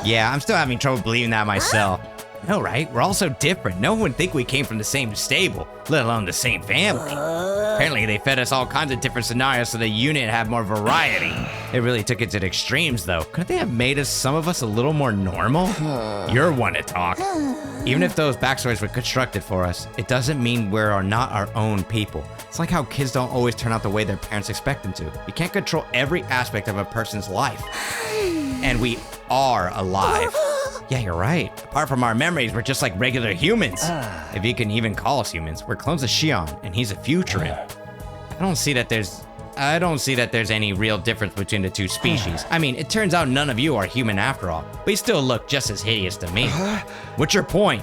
Yeah, I'm still having trouble believing that myself. No, right? We're all so different. No one would think we came from the same stable, let alone the same family. Apparently, they fed us all kinds of different scenarios so the unit had more variety. They really took it to the extremes, though. Couldn't they have made some of us a little more normal? You're one to talk. Even if those backstories were constructed for us, it doesn't mean we're not our own people. It's like how kids don't always turn out the way their parents expect them to. You can't control every aspect of a person's life. And we are alive. Yeah, you're right. Apart from our memories, we're just like regular humans. If you can even call us humans, we're clones of Xion, and he's a futurist. I don't see that there's any real difference between the two species. I mean, it turns out none of you are human after all, but you still look just as hideous to me. What's your point?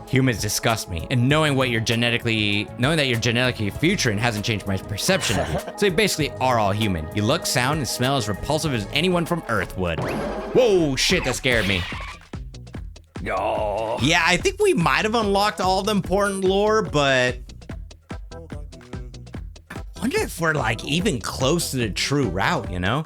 Humans disgust me, and knowing that you're genetically Futuran hasn't changed my perception of you. So you basically are all human. You look, sound, and smell as repulsive as anyone from Earth would. Whoa, shit, that scared me. Yeah, I think we might have unlocked all the important lore, but I wonder if we're like even close to the true route, you know?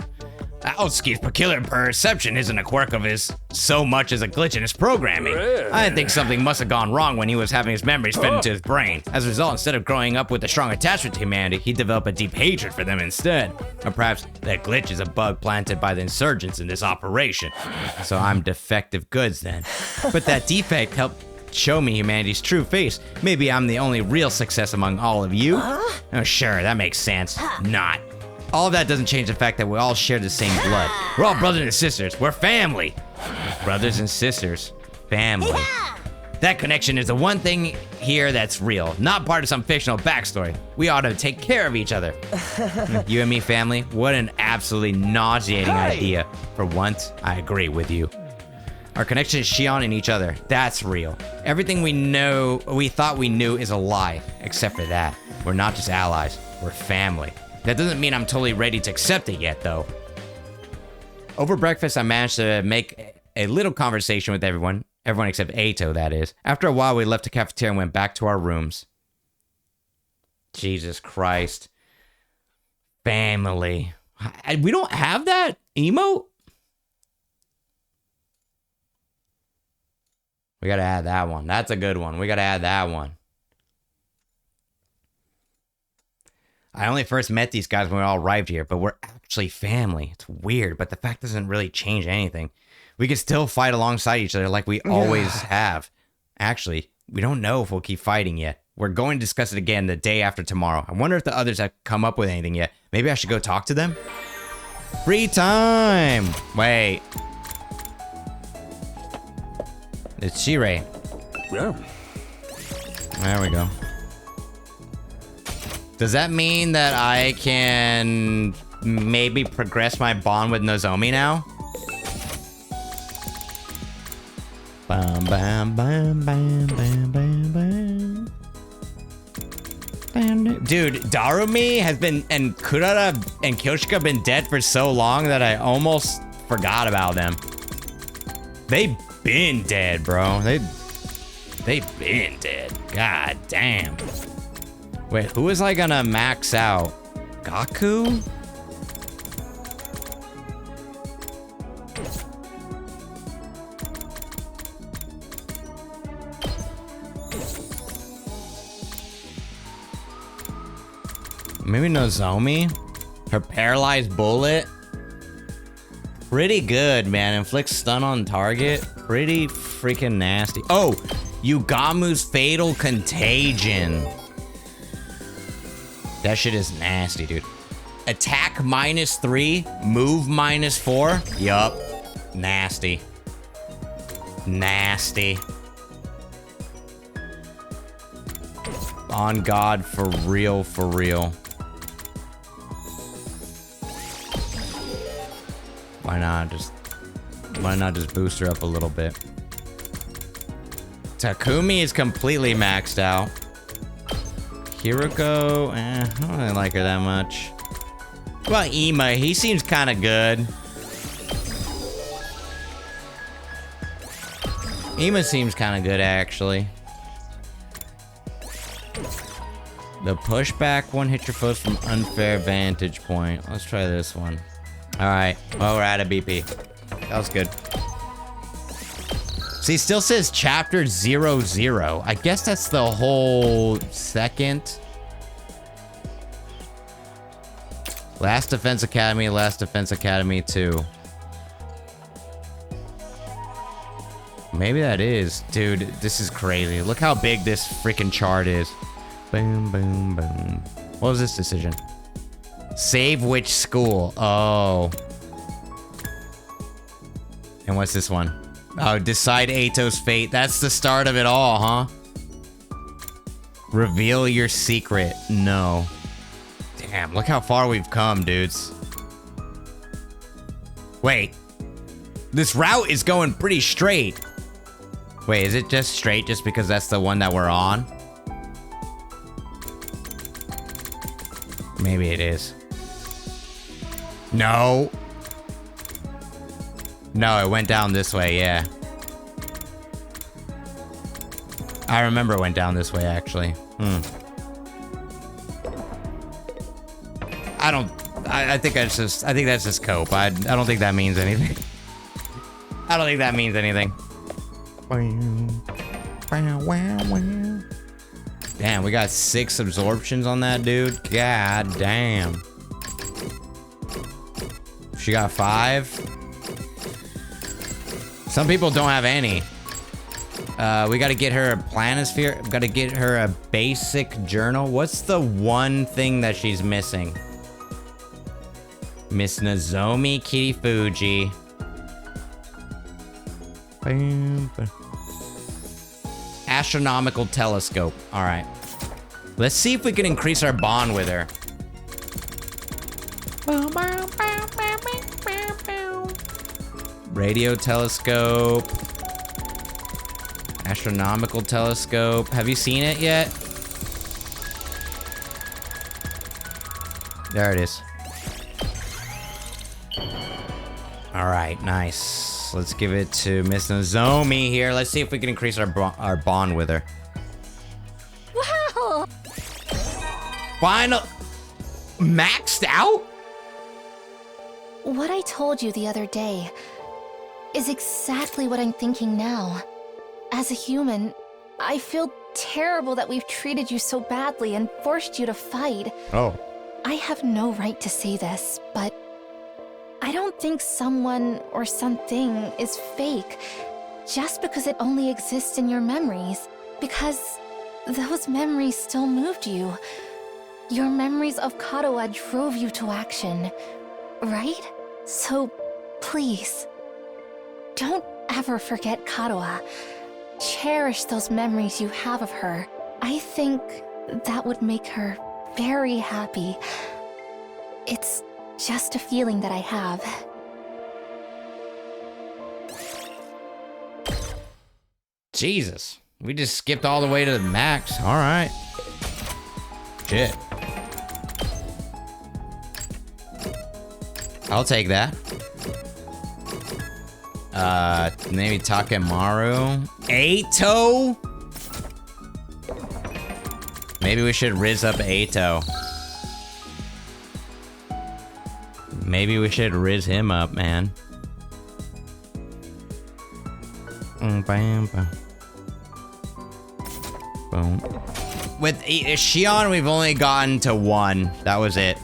Alski's peculiar perception isn't a quirk of his so much as a glitch in his programming. I think something must have gone wrong when he was having his memories fed into his brain. As a result, instead of growing up with a strong attachment to humanity, he developed a deep hatred for them instead. Or perhaps that glitch is a bug planted by the insurgents in this operation. So I'm defective goods then. But that defect helped show me humanity's true face. Maybe I'm the only real success among all of you? Oh, sure, that makes sense. Not. All of that doesn't change the fact that we all share the same blood. We're all brothers and sisters. We're family. Brothers and sisters. Family. That connection is the one thing here that's real, not part of some fictional backstory. We ought to take care of each other. You and me, family? What an absolutely nauseating idea. For once, I agree with you. Our connection is Xion and each other. That's real. Everything we thought we knew is a lie, except for that. We're not just allies, we're family. That doesn't mean I'm totally ready to accept it yet, though. Over breakfast, I managed to make a little conversation with everyone except Ato, that is. After a while, we left the cafeteria and went back to our rooms. Jesus Christ. Family. We don't have that emote? We gotta add that one. That's a good one. We gotta add that one. I only first met these guys when we all arrived here, but we're actually family. It's weird, but the fact doesn't really change anything. We can still fight alongside each other like we always have. Actually, we don't know if we'll keep fighting yet. We're going to discuss it again the day after tomorrow. I wonder if the others have come up with anything yet. Maybe I should go talk to them? Free time! Wait. It's Shirei.
Yeah.
There we go. Does that mean that I can maybe progress my bond with Nozomi now? Bam, bam, bam, bam, bam, bam, bam. Dude, Darumi has been, and Kurara and Kyoshika have been dead for so long that I almost forgot about them. They've been dead, bro. They've been dead. God damn. Wait, who is I gonna max out? Gaku? Maybe Nozomi? Her paralyzed bullet? Pretty good, man. Inflicts stun on target. Pretty freaking nasty. Oh, Yugamu's fatal contagion. That shit is nasty, dude. Attack -3, move -4. Yup. Nasty. Nasty. On God, for real, for real. Why not just boost her up a little bit? Takumi is completely maxed out. Hiroko, I don't really like her that much. Well, Ima, he seems kind of good. Ima seems kind of good, actually. The pushback one hits your foes from unfair vantage point. Let's try this one. All right. Well, we're at a BP. That was good. See, still says chapter 00. I guess that's the whole second. Last Defense Academy, Last Defense Academy 2. Maybe that is. Dude, this is crazy. Look how big this freaking chart is. Boom, boom, boom. What was this decision? Save which school? Oh. And what's this one? Oh, decide Eito's fate. That's the start of it all, huh? Reveal your secret. No. Damn, look how far we've come, dudes. Wait. This route is going pretty straight. Wait, is it just straight just because that's the one that we're on? Maybe it is. No. No, it went down this way, yeah. I remember it went down this way, actually. I think that's just cope. I don't think that means anything. I don't think that means anything. Damn, we got 6 absorptions on that dude. God damn. She got 5. Some people don't have any. We gotta get her a planisphere. We gotta get her a basic journal. What's the one thing that she's missing? Miss Nozomi Kirifuji. Astronomical telescope. All right. Let's see if we can increase our bond with her. Radio telescope. Astronomical telescope. Have you seen it yet? There it is. All right, nice. Let's give it to Miss Nozomi here. Let's see if we can increase our bond with her.
Wow!
Final... maxed out?
What I told you the other day is exactly what I'm thinking now. As a human, I feel terrible that we've treated you so badly and forced you to fight.
Oh.
I have no right to say this, but I don't think someone or something is fake just because it only exists in your memories. Because those memories still moved you. Your memories of Kadoa drove you to action, right? So, please, don't ever forget Kadoa. Cherish those memories you have of her. I think that would make her very happy. It's just a feeling that I have.
Jesus. We just skipped all the way to the max. All right. Shit. I'll take that. Maybe Takemaru. Eito? Maybe we should Riz up Eito. Maybe we should Riz him up, man. Bam, bam. Boom. With Shion, we've only gotten to 1. That was it.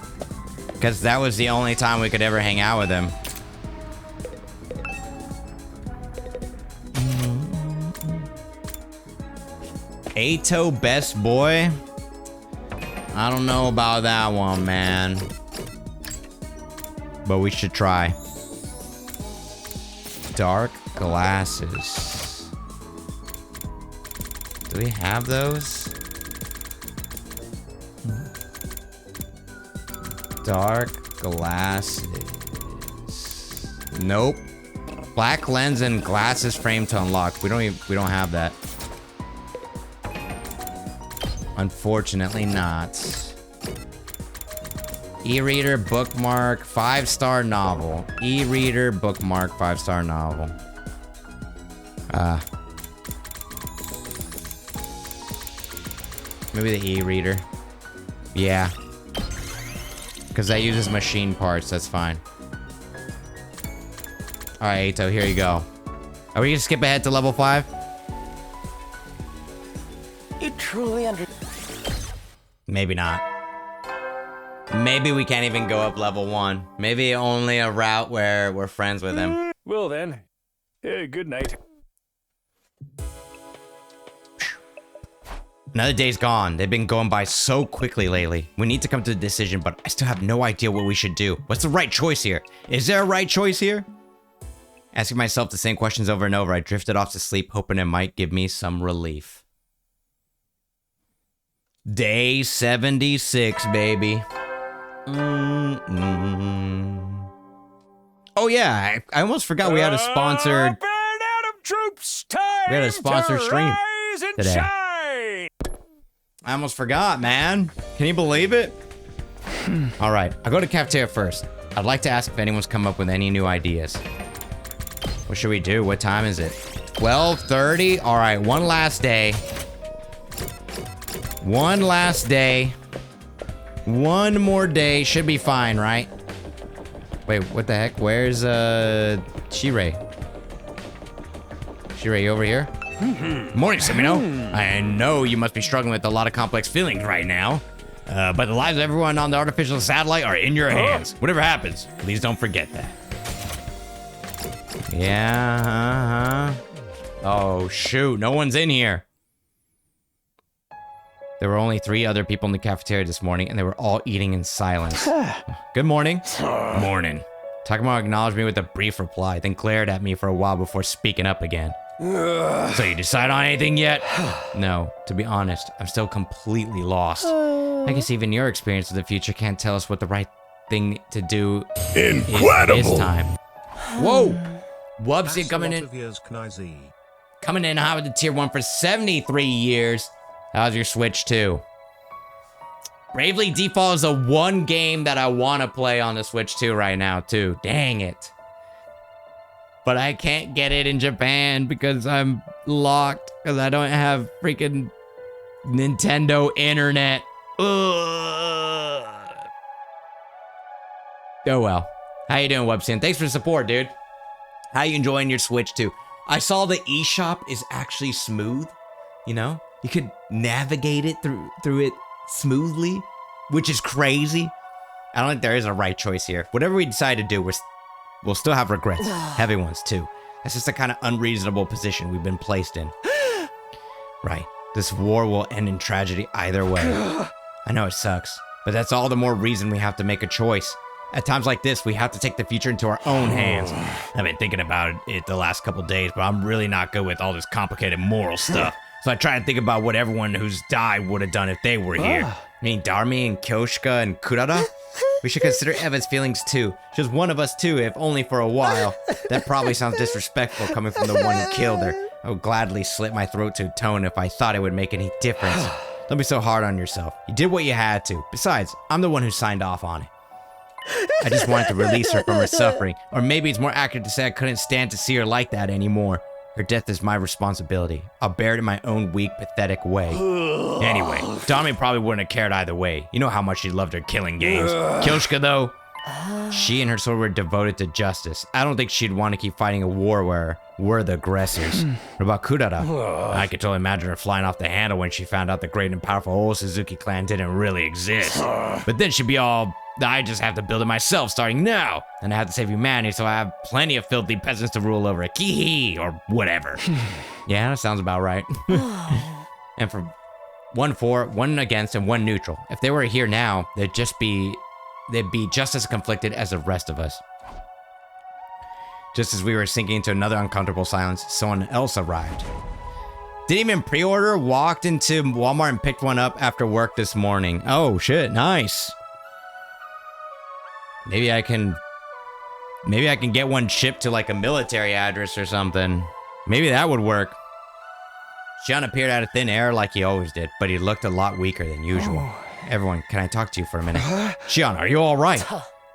Because that was the only time we could ever hang out with him. Eito, best boy? I don't know about that one, man. But we should try. Dark glasses. Do we have those? Dark glasses. Nope. Black lens and glasses frame to unlock. We don't have that. Unfortunately not. E-reader, bookmark, 5-star novel. E-reader, bookmark, 5-star novel. Maybe the e-reader. Yeah. Because that uses machine parts, that's fine. Alright, Eito, here you go. Are we gonna skip ahead to level 5?
You truly
Maybe not. Maybe we can't even go up level 1. Maybe only a route where we're friends with him.
Well then, good night.
Another day's gone. They've been going by so quickly lately. We need to come to a decision, but I still have no idea what we should do. What's the right choice here? Is there a right choice here? Asking myself the same questions over and over, I drifted off to sleep, hoping it might give me some relief. Day 76, baby. Oh yeah, I almost forgot we had a sponsored. We had a sponsored stream today. I almost forgot, man. Can you believe it? All right, I'll go to cafeteria first. I'd like to ask if anyone's come up with any new ideas. What should we do? What time is it? 12:30. All right, one last day. One last day. One more day. Should be fine, right? Wait, what the heck? Where's, Shirei? Shirei, you over here? Morning, Semino. I know you must be struggling with a lot of complex feelings right now. But the lives of everyone on the artificial satellite are in your hands. Whatever happens, please don't forget that. Yeah, Oh, shoot. No one's in here. There were only 3 other people in the cafeteria this morning, and they were all eating in silence. Good morning. Morning. Takemaru acknowledged me with a brief reply, then glared at me for a while before speaking up again. So you decide on anything yet? No, to be honest, I'm still completely lost. I guess even your experience of the future can't tell us what the right thing to do is this time. Whoa! Wubsy coming in. Coming in high with the tier 1 for 73 years. How's your Switch 2? Bravely Default is the one game that I want to play on the Switch 2 right now, too. Dang it. But I can't get it in Japan because I'm locked. Because I don't have freaking Nintendo internet. Ugh. Oh well. How you doing, Websin? Thanks for the support, dude. How you enjoying your Switch 2? I saw the eShop is actually smooth. You know? You could navigate it through it smoothly, which is crazy. I don't think there is a right choice here. Whatever we decide to do, we'll still have regrets. Heavy ones, too. That's just the kind of unreasonable position we've been placed in. Right. This war will end in tragedy either way. I know it sucks, but that's all the more reason we have to make a choice. At times like this, we have to take the future into our own hands. I've been thinking about it the last couple days, but I'm really not good with all this complicated moral stuff. So I try to think about what everyone who's died would have done if they were here. I mean, Darmi and Kyoshka and Kurara? We should consider Eva's feelings too. Just one of us too, if only for a while. That probably sounds disrespectful coming from the one who killed her. I would gladly slit my throat to atone if I thought it would make any difference. Don't be so hard on yourself. You did what you had to. Besides, I'm the one who signed off on it. I just wanted to release her from her suffering. Or maybe it's more accurate to say I couldn't stand to see her like that anymore. Her death is my responsibility. I'll bear it in my own weak, pathetic way. Anyway, Dami probably wouldn't have cared either way. You know how much she loved her killing games. Kyoshka, though, she and her sword were devoted to justice. I don't think she'd want to keep fighting a war where we're the aggressors. What about Kurara? I could totally imagine her flying off the handle when she found out the great and powerful old Suzuki clan didn't really exist. But then she'd be all, I just have to build it myself starting now. And I have to save humanity, so I have plenty of filthy peasants to rule over. Kihi, or whatever. Yeah, that sounds about right. And for 1 for, 1 against, and 1 neutral. If they were here now, they'd be just as conflicted as the rest of us. Just as we were sinking into another uncomfortable silence, someone else arrived. Didn't even pre-order, walked into Walmart and picked one up after work this morning. Oh shit, nice. Maybe I can get one shipped to like a military address or something. Maybe that would work. Shion appeared out of thin air like he always did, but he looked a lot weaker than usual. Everyone, can I talk to you for a minute? Shion, are you all right?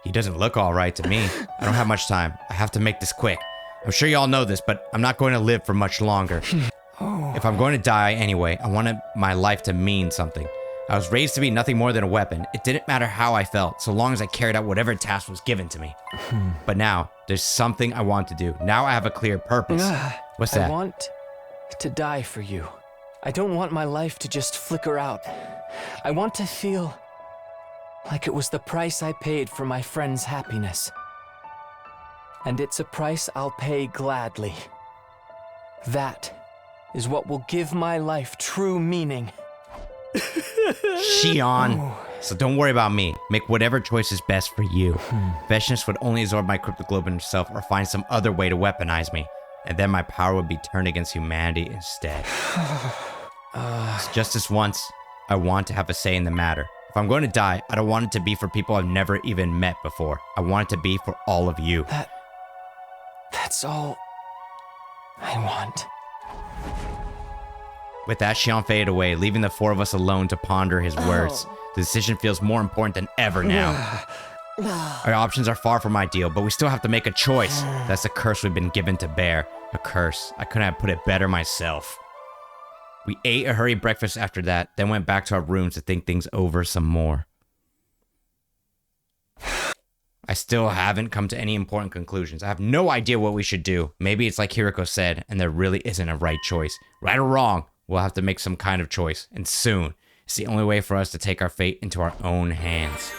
He doesn't look all right to me. I don't have much time. I have to make this quick. I'm sure you all know this, but I'm not going to live for much longer. If I'm going to die anyway, I wanted my life to mean something. I was raised to be nothing more than a weapon. It didn't matter how I felt, so long as I carried out whatever task was given to me. But now, there's something I want to do. Now I have a clear purpose. What's that?
I want to die for you. I don't want my life to just flicker out. I want to feel like it was the price I paid for my friend's happiness. And it's a price I'll pay gladly. That is what will give my life true meaning.
Shion. So don't worry about me. Make whatever choice is best for you. Veshness would only absorb my cryptoglobin himself or find some other way to weaponize me. And then my power would be turned against humanity instead. Just this once, I want to have a say in the matter. If I'm going to die, I don't want it to be for people I've never even met before. I want it to be for all of you.
That's all I want.
With that, Shion faded away, leaving the 4 of us alone to ponder his words. The decision feels more important than ever now. Our options are far from ideal, but we still have to make a choice. That's the curse we've been given to bear. A curse. I couldn't have put it better myself. We ate a hurried breakfast after that, then went back to our rooms to think things over some more. I still haven't come to any important conclusions. I have no idea what we should do. Maybe it's like Hiroko said, and there really isn't a right choice. Right or wrong, we'll have to make some kind of choice, and soon. It's the only way for us to take our fate into our own hands.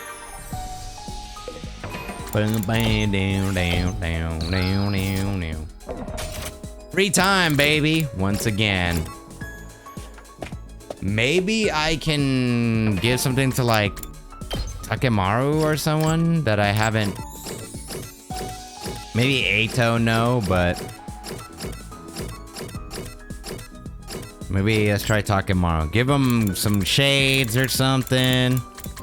Free time, baby, once again. Maybe I can give something to like Takemaru or someone that I haven't. Maybe Eito, no, but maybe let's try Takemaru. Give him some shades or something.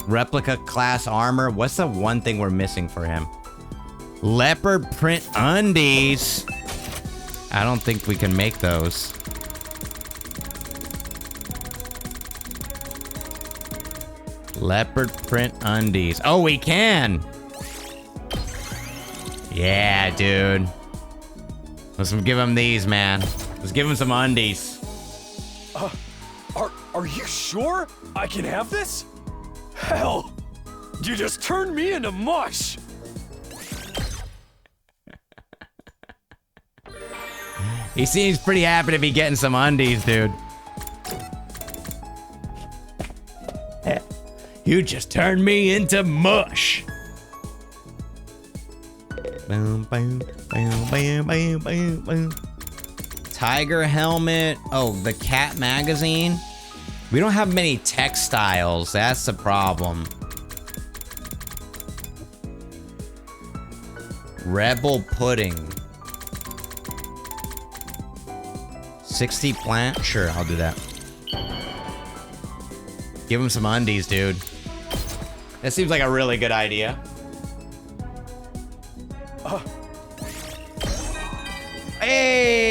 Replica class armor. What's the one thing we're missing for him? Leopard print undies. I don't think we can make those. Leopard print undies. Oh, we can. Yeah, dude. Let's give him these, man. Let's give him some undies.
Are you sure I can have this? Hell, you just turned me into mush.
He seems pretty happy to be getting some undies, dude. You just turned me into mush. Boom, boom, boom, boom, boom, boom, boom. Tiger helmet. Oh, the cat magazine. We don't have many textiles. That's the problem. Rebel pudding. 60 plant? Sure, I'll do that. Give him some undies, dude. That seems like a really good idea. Hey!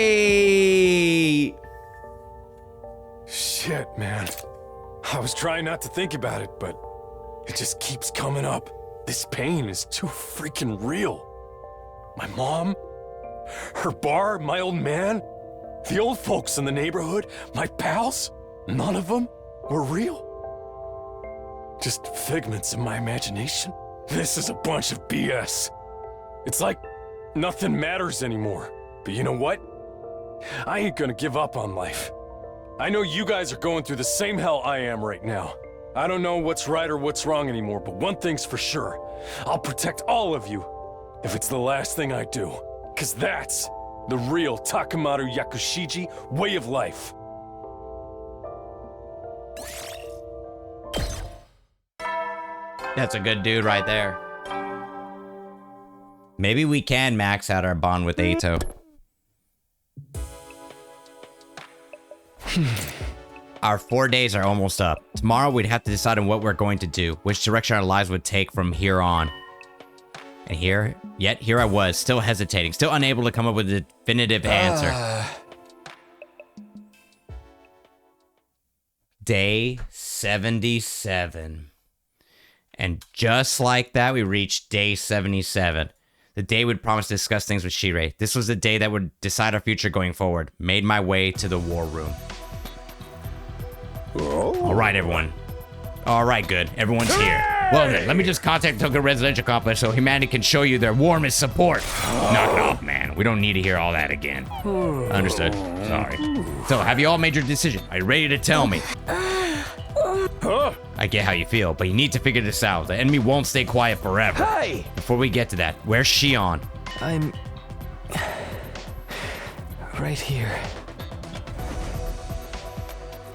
Shit, man. I was trying not to think about it, but it just keeps coming up. This pain is too freaking real. My mom, her bar, my old man, the old folks in the neighborhood, my pals, none of them were real. Just figments of my imagination. This is a bunch of BS. It's like nothing matters anymore. But you know what? I ain't gonna give up on life. I know you guys are going through the same hell I am right now. I don't know what's right or what's wrong anymore, but one thing's for sure. I'll protect all of you if it's the last thing I do. 'Cause that's the real Takamaru Yakushiji way of life.
That's a good dude right there. Maybe we can max out our bond with Ato. Our 4 days are almost up. Tomorrow we'd have to decide on what we're going to do, which direction our lives would take from here on. And here I was, still hesitating, still unable to come up with a definitive answer. Day 77. And just like that, we reached day 77. The day we'd promised to discuss things with Shirei. This was the day that would decide our future going forward. Made my way to the war room. All right, everyone. All right, good. Everyone's here. Well then, let me just contact Tokyo Residential Complex so humanity can show you their warmest support. Knock it off, man. We don't need to hear all that again. Understood. Sorry. So, have you all made your decision? Are you ready to tell me? I get how you feel, but you need to figure this out. The enemy won't stay quiet forever.
Hey!
Before we get to that, where's Shion?
I'm right here.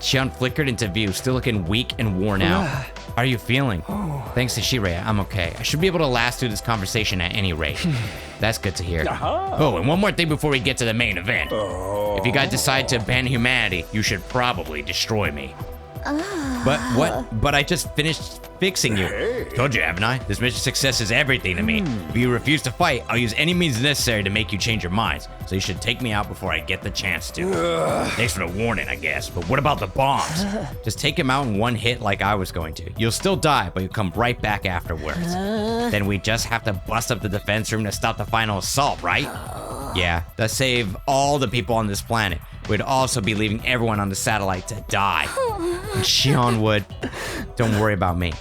Shion flickered into view, still looking weak and worn out. How are you feeling? Thanks to Shirei, I'm okay. I should be able to last through this conversation at any rate. That's good to hear. Oh, and one more thing before we get to the main event. If you guys decide to abandon humanity, you should probably destroy me. But what? But I just finished fixing you. Told you, haven't I? This mission success is everything to me. If you refuse to fight, I'll use any means necessary to make you change your minds. So you should take me out before I get the chance to. Thanks for the warning, I guess. But what about the bombs? Just take him out in one hit like I was going to. You'll still die, but you'll come right back afterwards. Then we just have to bust up the defense room to stop the final assault, right? Yeah, to save all the people on this planet. We'd also be leaving everyone on the satellite to die. And Shion would. Don't worry about me.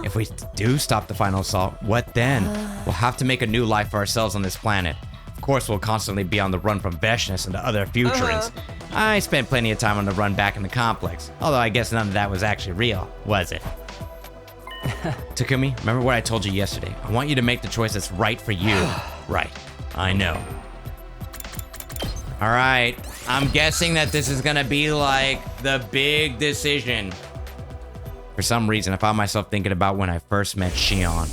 If we do stop the final assault, what then? We'll have to make a new life for ourselves on this planet. Of course, we'll constantly be on the run from Veshness and the other Futurans. I spent plenty of time on the run back in the complex. Although I guess none of that was actually real, was it? Takumi, remember what I told you yesterday? I want you to make the choice that's right for you. Right, I know. All right, I'm guessing that this is gonna be like the big decision. For some reason, I found myself thinking about when I first met Shion.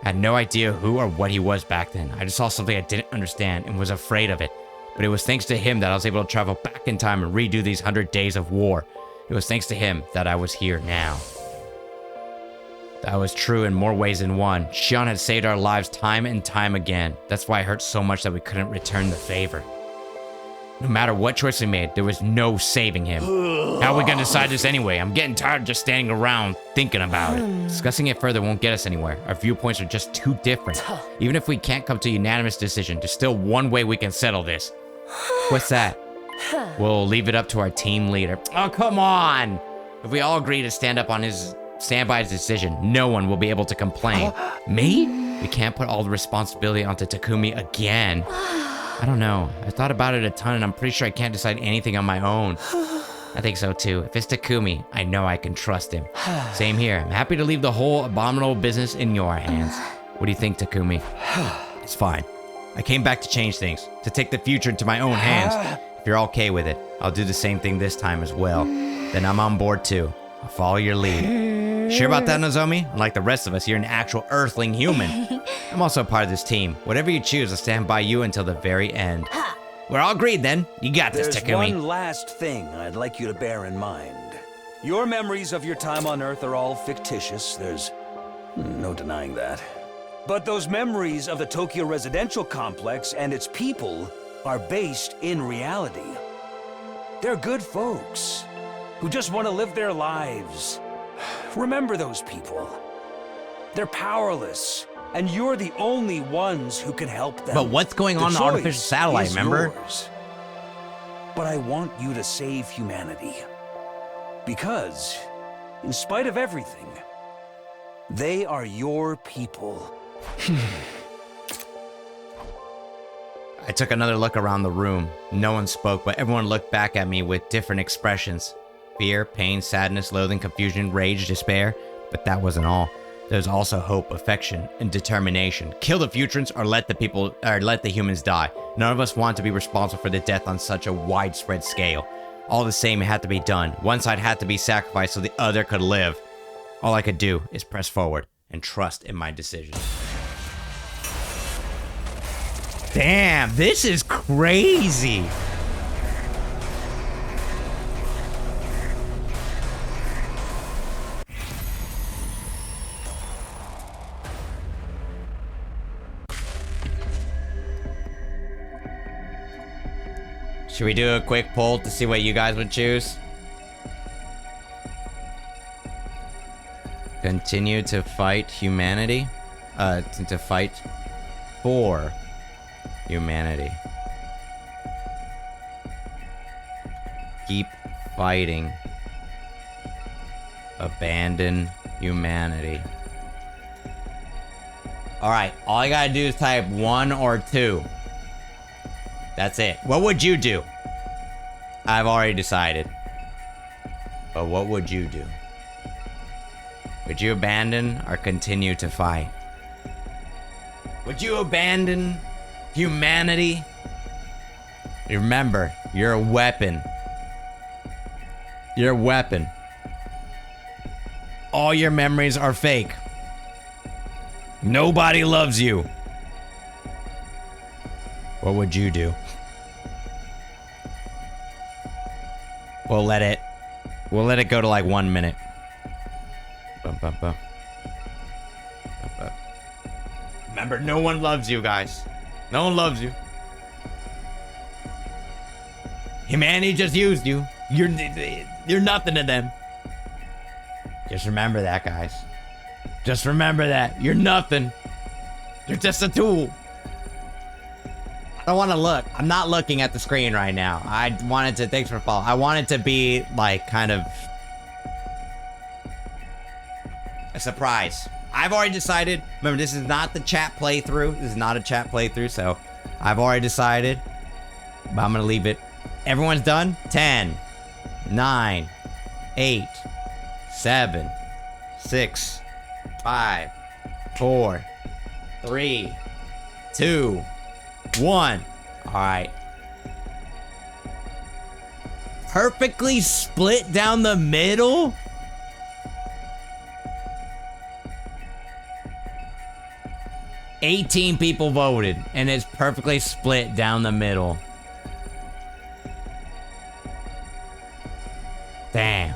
I had no idea who or what he was back then. I just saw something I didn't understand and was afraid of it. But it was thanks to him that I was able to travel back in time and redo these 100 days of war. It was thanks to him that I was here now. That was true in more ways than one. Shion had saved our lives time and time again. That's why it hurt so much that we couldn't return the favor. No matter what choice we made, there was no saving him. How are we gonna decide this anyway? I'm getting tired of just standing around thinking about it. Discussing it further won't get us anywhere. Our viewpoints are just too different. Even if we can't come to a unanimous decision, there's still one way we can settle this. What's that? We'll leave it up to our team leader. Oh, come on! If we all agree to stand by his decision, no one will be able to complain. Me? We can't put all the responsibility onto Takumi again. I don't know. I thought about it a ton and I'm pretty sure I can't decide anything on my own. I think so too. If it's Takumi, I know I can trust him. Same here. I'm happy to leave the whole abominable business in your hands. What do you think, Takumi? It's fine. I came back to change things, to take the future into my own hands. If you're okay with it, I'll do the same thing this time as well. Then I'm on board too. I'll follow your lead. Sure about that, Nozomi? Unlike the rest of us, you're an actual Earthling human. I'm also part of this team. Whatever you choose, I'll stand by you until the very end. We're all agreed then. You got this, Takumi.
There's one last thing I'd like you to bear in mind. Your memories of your time on Earth are all fictitious. There's no denying that. But those memories of the Tokyo residential complex and its people are based in reality. They're good folks who just want to live their lives. Remember those people. They're powerless, and you're the only ones who can help them.
But what's going on in the artificial satellite, remember?
Yours. But I want you to save humanity. Because, in spite of everything, they are your people.
I took another look around the room. No one spoke, but everyone looked back at me with different expressions. Fear, pain, sadness, loathing, confusion, rage, despair. But that wasn't all. There's also hope, affection, and determination. Kill the Futurans or let the humans die. None of us want to be responsible for the death on such a widespread scale. All the same, it had to be done. One side had to be sacrificed so the other could live. All I could do is press forward and trust in my decision. Damn, this is crazy. Should we do a quick poll to see what you guys would choose? Continue to fight humanity? To fight for humanity. Keep fighting. Abandon humanity. Alright, all I gotta do is type 1 or 2. That's it. What would you do? I've already decided. But what would you do? Would you abandon or continue to fight? Would you abandon humanity? Remember, you're a weapon. You're a weapon. All your memories are fake. Nobody loves you. What would you do? We'll let it go to like 1 minute. Remember, no one loves you guys. No one loves you. Humanity just used you. You're nothing to them. Just remember that, guys. Just remember that. You're nothing. You're just a tool. I don't want to look. I'm not looking at the screen right now. I wanted to, thanks for following. I wanted to be like kind of a surprise. I've already decided. Remember, this is not the chat playthrough. This is not a chat playthrough, so I've already decided. But I'm going to leave it. Everyone's done? 10, 9, 8, 7, 6, 5, 4, 3, 2, 1. All right. Perfectly split down the middle? $18 people voted, and it's perfectly split down the middle. Damn.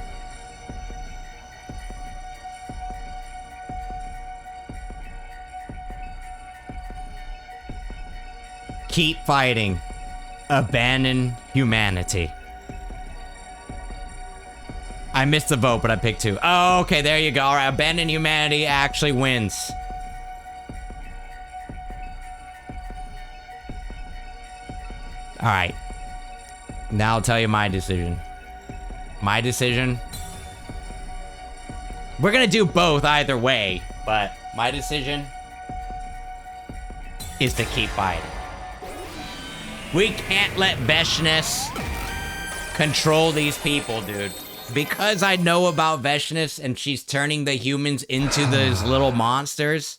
Keep fighting. Abandon humanity. I missed the vote, but I picked 2. Oh, okay, there you go. All right, abandon humanity actually wins. All right. Now I'll tell you my decision. My decision. We're gonna do both either way, but my decision is to keep fighting. We can't let Beshness control these people, dude. Because I know about Veshness and she's turning the humans into those little monsters,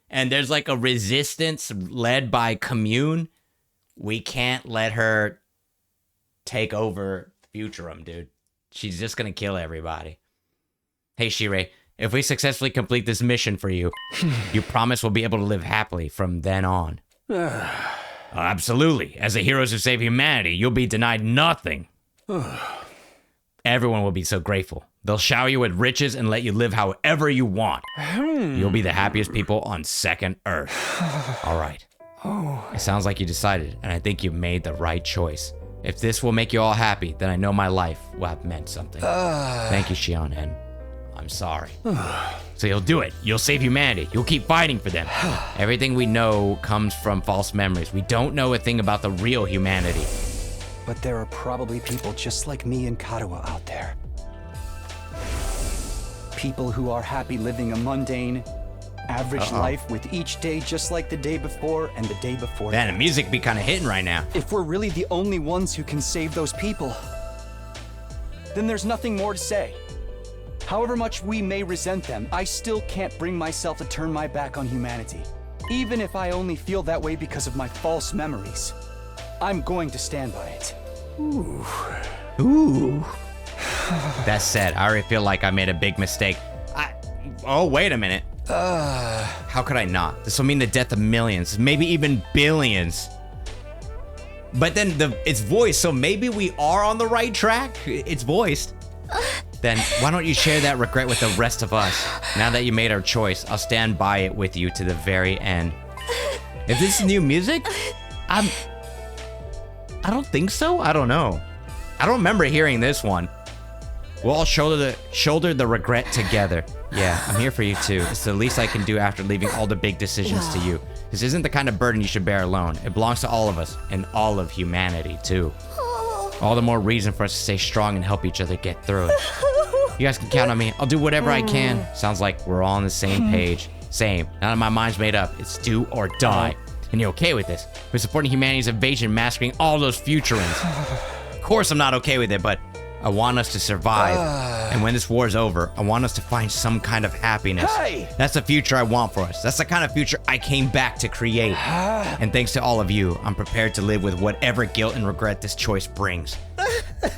and there's like a resistance led by Commune, we can't let her take over Futurum, dude. She's just gonna kill everybody. Hey, Shirei, if we successfully complete this mission for you, you promise we'll be able to live happily from then on. Absolutely. As the heroes who save humanity, you'll be denied nothing. Everyone will be so grateful. They'll shower you with riches and let you live however you want. You'll be the happiest people on second Earth. All right. It sounds like you decided, and I think you made the right choice. If this will make you all happy, then I know my life will have meant something. Thank you, Shion, and I'm sorry. So you'll do it. You'll save humanity. You'll keep fighting for them. Everything we know comes from false memories. We don't know a thing about the real humanity.
But there are probably people just like me and Karuha out there. People who are happy living a mundane, average life with each day just like the day before and the day before.
Man, the music be kind of hitting right now.
If we're really the only ones who can save those people, then there's nothing more to say. However much we may resent them, I still can't bring myself to turn my back on humanity. Even if I only feel that way because of my false memories. I'm going to stand by it.
Ooh. Ooh. That said, I already feel like I made a big mistake. Oh, wait a minute. How could I not? This will mean the death of millions, maybe even billions. But then it's voiced, so maybe we are on the right track. It's voiced. Then why don't you share that regret with the rest of us? Now that you made our choice, I'll stand by it with you to the very end. If this is new music, I don't think so. I don't know. I don't remember hearing this one. We'll all shoulder the regret together. Yeah, I'm here for you too. It's the least I can do after leaving all the big decisions to you. This isn't the kind of burden you should bear alone. It belongs to all of us and all of humanity too. All the more reason for us to stay strong and help each other get through it. You guys can count on me. I'll do whatever I can. Sounds like we're all on the same page. Same. Now that my mind's made up, it's do or die. And you're okay with this? We're supporting humanity's invasion, massacring all those Futurans. Of course I'm not okay with it, but I want us to survive. And when this war's over, I want us to find some kind of happiness.
Hey!
That's the future I want for us. That's the kind of future I came back to create. And thanks to all of you, I'm prepared to live with whatever guilt and regret this choice brings.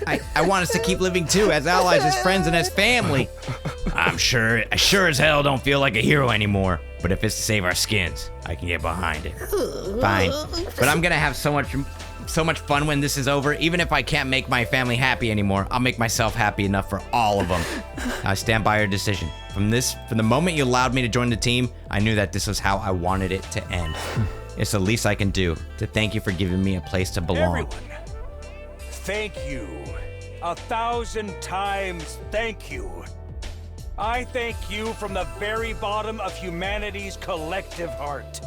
I want us to keep living too, as allies, as friends, and as family. I sure as hell don't feel like a hero anymore. But if it's to save our skins, I can get behind it. Fine. But I'm gonna have so much fun when this is over. Even if I can't make my family happy anymore, I'll make myself happy enough for all of them. I stand by your decision. From the moment you allowed me to join the team, I knew that this was how I wanted it to end. It's the least I can do to thank you for giving me a place to belong.
Everyone, thank you. 1,000 times thank you. I thank you from the very bottom of humanity's collective heart.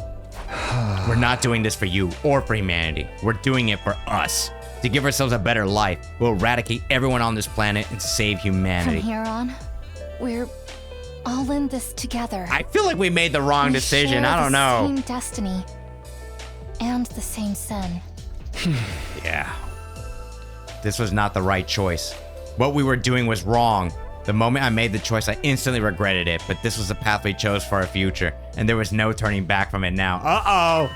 We're not doing this for you or for humanity. We're doing it for us. To give ourselves a better life, we'll eradicate everyone on this planet and save humanity.
From here on, we're all in this together.
I feel like we made the wrong decision. I don't know.
Same destiny and the same sin.
Yeah. This was not the right choice. What we were doing was wrong. The moment I made the choice, I instantly regretted it, but this was the path we chose for our future, and there was no turning back from it now. Uh-oh!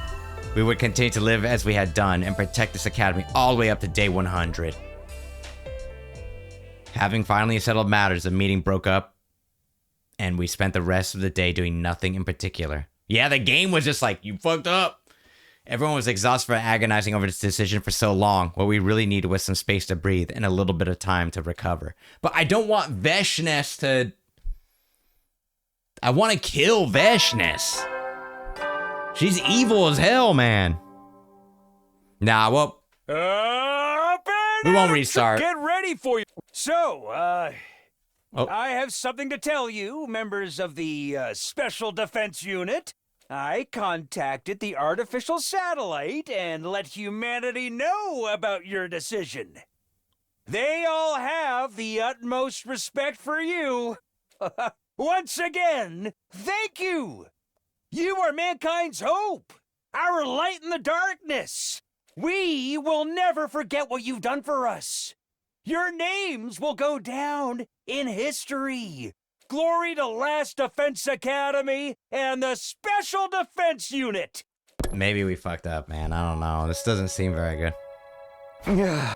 We would continue to live as we had done and protect this academy all the way up to day 100. Having finally settled matters, the meeting broke up, and we spent the rest of the day doing nothing in particular. Yeah, the game was just like, you fucked up. Everyone was exhausted for agonizing over this decision for so long. What we really needed was some space to breathe and a little bit of time to recover. But I don't want Veshness to... I want to kill Veshness. She's evil as hell, man. Nah, well... we won't restart.
Get ready for you. So, I have something to tell you, members of the Special Defense Unit. I contacted the artificial satellite and let humanity know about your decision. They all have the utmost respect for you. Once again, thank you. You are mankind's hope, our light in the darkness. We will never forget what you've done for us. Your names will go down in history. Glory to Last Defense Academy and the Special Defense Unit.
Maybe we fucked up, man. I don't know. This doesn't seem very good. Yeah.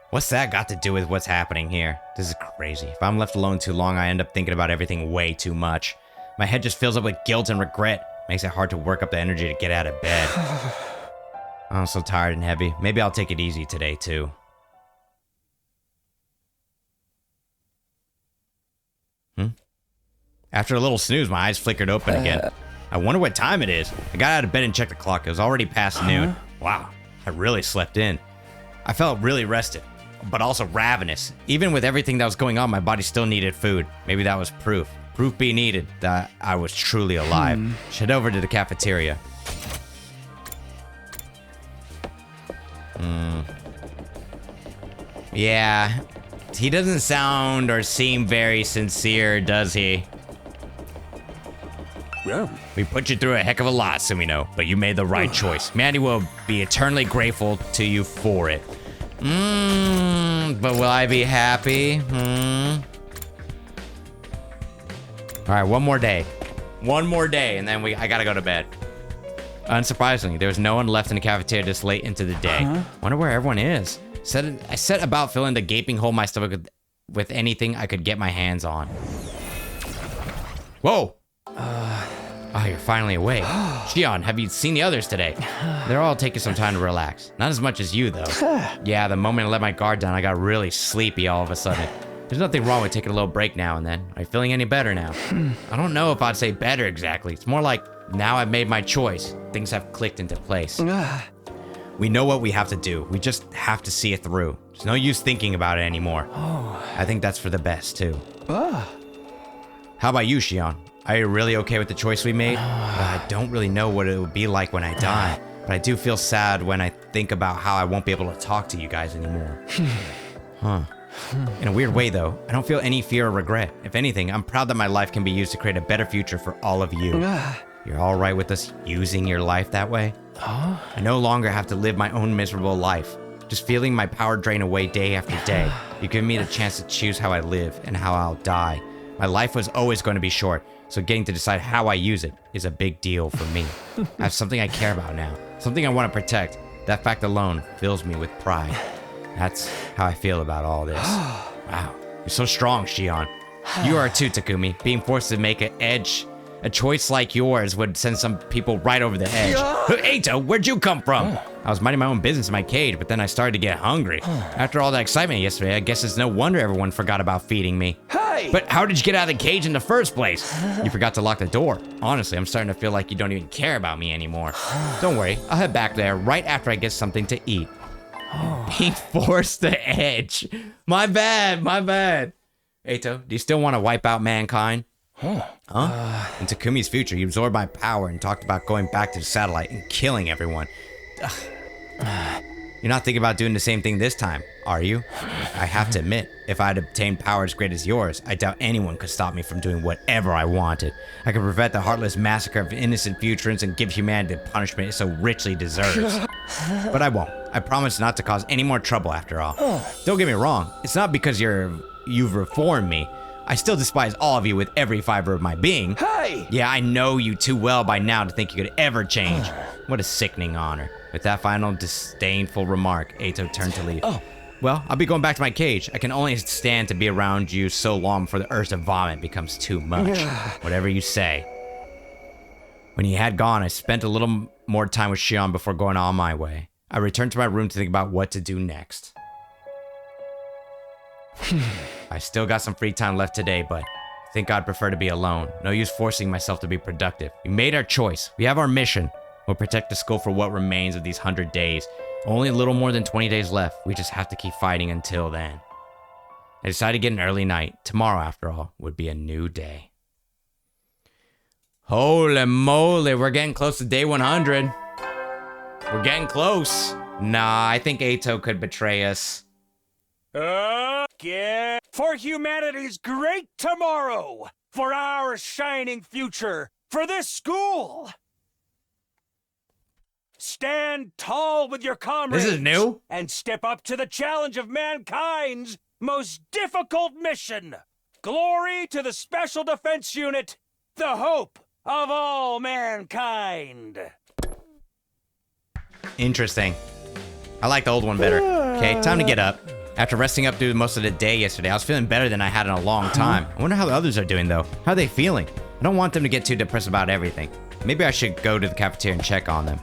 What's that got to do with what's happening here? This is crazy. If I'm left alone too long, I end up thinking about everything way too much. My head just fills up with guilt and regret. Makes it hard to work up the energy to get out of bed. I'm so tired and heavy. Maybe I'll take it easy today, too. After a little snooze, my eyes flickered open again. I wonder what time it is. I got out of bed and checked the clock. It was already past noon. Wow, I really slept in. I felt really rested, but also ravenous. Even with everything that was going on, my body still needed food. Maybe that was proof. Proof be needed that I was truly alive. Head over to the cafeteria. Yeah, he doesn't sound or seem very sincere, does he?
Well,
we put you through a heck of a lot, Sumino, but you made the right choice. Mandy will be eternally grateful to you for it. But will I be happy? All right, one more day. One more day, and then I gotta go to bed. Unsurprisingly, there was no one left in the cafeteria this late into the day. Wonder where everyone is. I set about filling the gaping hole in my stomach with anything I could get my hands on. Whoa! Oh, you're finally awake. Shion, have you seen the others today? They're all taking some time to relax. Not as much as you, though. Yeah, the moment I let my guard down, I got really sleepy all of a sudden. There's nothing wrong with taking a little break now and then. Are you feeling any better now? I don't know if I'd say better exactly. It's more like, now I've made my choice. Things have clicked into place. We know what we have to do. We just have to see it through. There's no use thinking about it anymore. I think that's for the best, too. How about you, Shion? Are you really okay with the choice we made? I don't really know what it would be like when I die, but I do feel sad when I think about how I won't be able to talk to you guys anymore. In a weird way, though, I don't feel any fear or regret. If anything, I'm proud that my life can be used to create a better future for all of you. You're all right with us using your life that way? I no longer have to live my own miserable life. Just feeling my power drain away day after day. You give me the chance to choose how I live and how I'll die. My life was always going to be short, so getting to decide how I use it is a big deal for me. I have something I care about now, something I want to protect. That fact alone fills me with pride. That's how I feel about all this. Wow, you're so strong, Shion. You are too, Takumi. Being forced to make a choice like yours would send some people right over the edge. Eito, where'd you come from? I was minding my own business in my cage, but then I started to get hungry. After all that excitement yesterday, I guess it's no wonder everyone forgot about feeding me. Hey! But how did you get out of the cage in the first place? You forgot to lock the door. Honestly, I'm starting to feel like you don't even care about me anymore. Don't worry, I'll head back there right after I get something to eat. Being forced to edge. My bad, my bad. Eito, do you still want to wipe out mankind? In Takumi's future, he absorbed my power and talked about going back to the satellite and killing everyone. You're not thinking about doing the same thing this time, are you? I have to admit, if I had obtained power as great as yours, I doubt anyone could stop me from doing whatever I wanted. I could prevent the heartless massacre of innocent futurans and give humanity the punishment it so richly deserves. But I won't. I promise not to cause any more trouble after all. Don't get me wrong, it's not because you've reformed me. I still despise all of you with every fiber of my being. Hey! Yeah, I know you too well by now to think you could ever change. What a sickening honor. With that final disdainful remark, Eito turned to leave. Well, I'll be going back to my cage. I can only stand to be around you so long before the urge to vomit becomes too much. Whatever you say. When he had gone, I spent a little more time with Shion before going on my way. I returned to my room to think about what to do next. I still got some free time left today, but I think I'd prefer to be alone. No use forcing myself to be productive. We made our choice. We have our mission. We'll protect the school for what remains of these 100 days. Only a little more than 20 days left. We just have to keep fighting until then. I decided to get an early night. Tomorrow, after all, would be a new day. Holy moly, we're getting close to day 100. We're getting close. Nah, I think Eito could betray us.
For humanity's great tomorrow, for our shining future, for this school. Stand tall with your comrades.
This is new?
And step up to the challenge of mankind's most difficult mission. Glory to the Special Defense Unit, the hope of all mankind.
Interesting. I like the old one better. Okay, time to get up. After resting up through most of the day yesterday, I was feeling better than I had in a long time. I wonder how the others are doing, though. How are they feeling? I don't want them to get too depressed about everything. Maybe I should go to the cafeteria and check on them.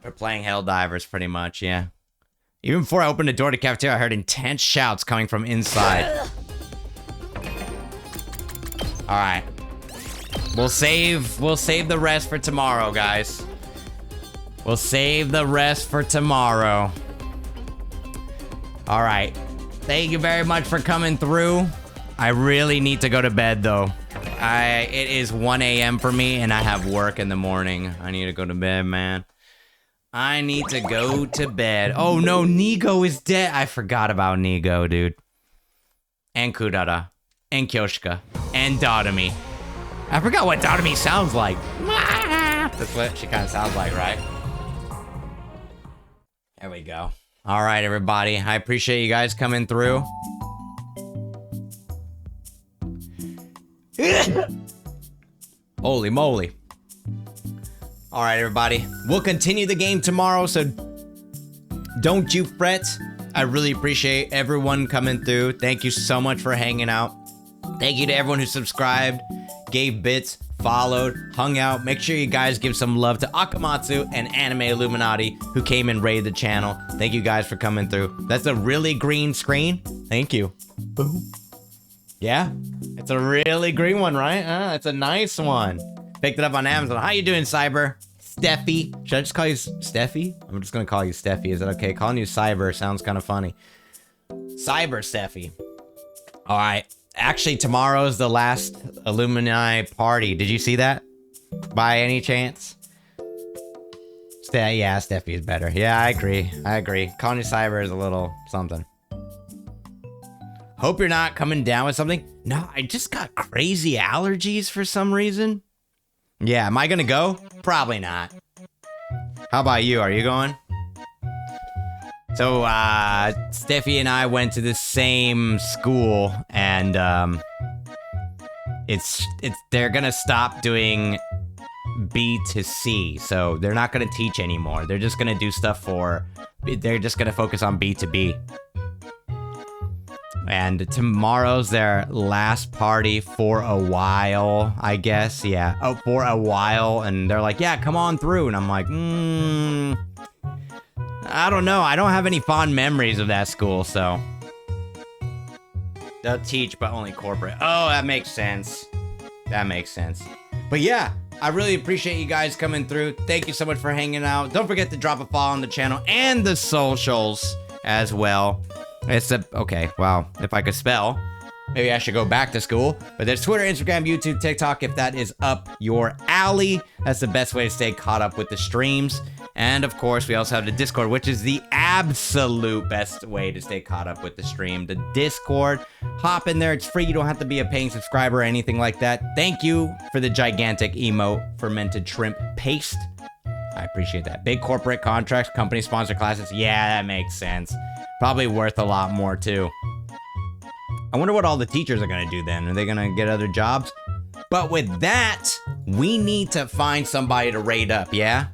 They're playing Helldivers, pretty much, yeah. Even before I opened the door to the cafeteria, I heard intense shouts coming from inside. Alright. We'll save the rest for tomorrow, guys. We'll save the rest for tomorrow. Alright. Thank you very much for coming through. I really need to go to bed, though. It is 1 a.m. for me, and I have work in the morning. I need to go to bed, man. I need to go to bed. Oh no, Nigo is dead. I forgot about Nigo, dude. And Kudara. And Kyoshika. And Dotomi. I forgot what Dotomi sounds like. That's what she kind of sounds like, right? There we go. All right, everybody. I appreciate you guys coming through. Holy moly. All right, everybody. We'll continue the game tomorrow, so don't you fret. I really appreciate everyone coming through. Thank you so much for hanging out. Thank you to everyone who subscribed, gave bits, followed, hung out. Make sure you guys give some love to Akamatsu and Anime Illuminati who came and raided the channel. Thank you guys for coming through. That's a really green screen. Thank you. Boom. Yeah, it's a really green one, right? It's a nice one. Picked it up on Amazon. How you doing, Cyber? Steffi. Should I just call you Steffi? I'm just gonna call you Steffi. Is that okay? Calling you Cyber sounds kind of funny. Cyber Steffi. All right. Actually, tomorrow's the last Illuminati party. Did you see that? By any chance? Yeah, Steffi is better. Yeah, I agree. Calling you Cyber is a little something. Hope you're not coming down with something. No, I just got crazy allergies for some reason. Yeah, am I gonna go? Probably not. How about you? Are you going? So, Steffi and I went to the same school, and, they're gonna stop doing B to C, so they're not gonna teach anymore. They're just gonna do stuff they're just gonna focus on B to B. And tomorrow's their last party for a while, I guess. Yeah. Oh, for a while. And they're like, yeah, come on through. And I'm like, I don't know. I don't have any fond memories of that school, so. They'll teach, but only corporate. Oh, that makes sense. That makes sense. But yeah, I really appreciate you guys coming through. Thank you so much for hanging out. Don't forget to drop a follow on the channel and the socials as well. Okay, well, if I could spell, maybe I should go back to school. But there's Twitter, Instagram, YouTube, TikTok, if that is up your alley. That's the best way to stay caught up with the streams. And of course, we also have the Discord, which is the absolute best way to stay caught up with the stream. The Discord, hop in there. It's free. You don't have to be a paying subscriber or anything like that. Thank you for the gigantic emote fermented shrimp paste. I appreciate that. Big corporate contracts, company sponsor classes. Yeah, that makes sense. Probably worth a lot more too. I wonder what all the teachers are gonna do then. Are they gonna get other jobs? But with that, we need to find somebody to raid up, yeah?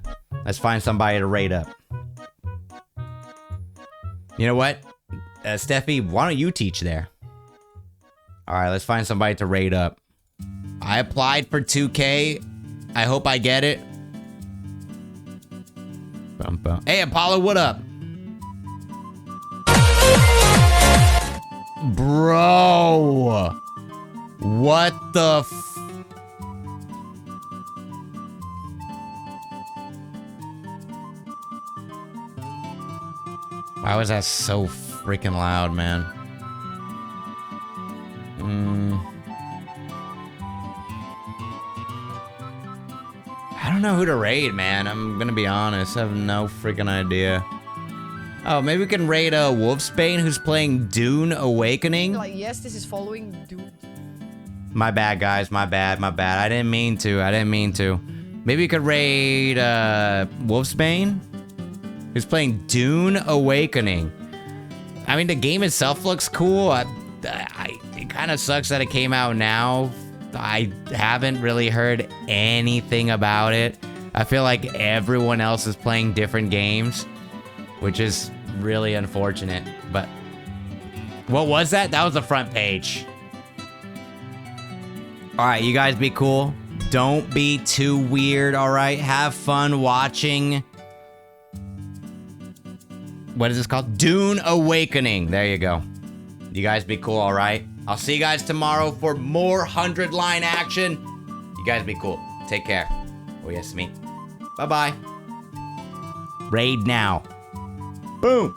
Let's find somebody to raid up. You know what? Steffi, why don't you teach there? All right, let's find somebody to raid up. I applied for 2K. I hope I get it. Bum, bum. Hey, Apollo, what up? Bro. What the Why was that so freaking loud, man? I don't know who to raid, man. I'm gonna be honest. I have no freaking idea. Oh, maybe we can raid Wolfsbane, who's playing Dune Awakening.
Like, yes, this is following Dune.
My bad, guys. My bad. I didn't mean to. Maybe we could raid Wolfsbane, who's playing Dune Awakening. I mean, the game itself looks cool. It kind of sucks that it came out now. I haven't really heard anything about it. I feel like everyone else is playing different games, which is really unfortunate. But what was that? That was the front page. All right, you guys be cool. Don't be too weird, all right? Have fun watching. What is this called? Dune Awakening. There you go. You guys be cool, all right? I'll see you guys tomorrow for more 100-line action. You guys be cool. Take care. Oh, yes, me. Bye-bye. Raid now. Boom.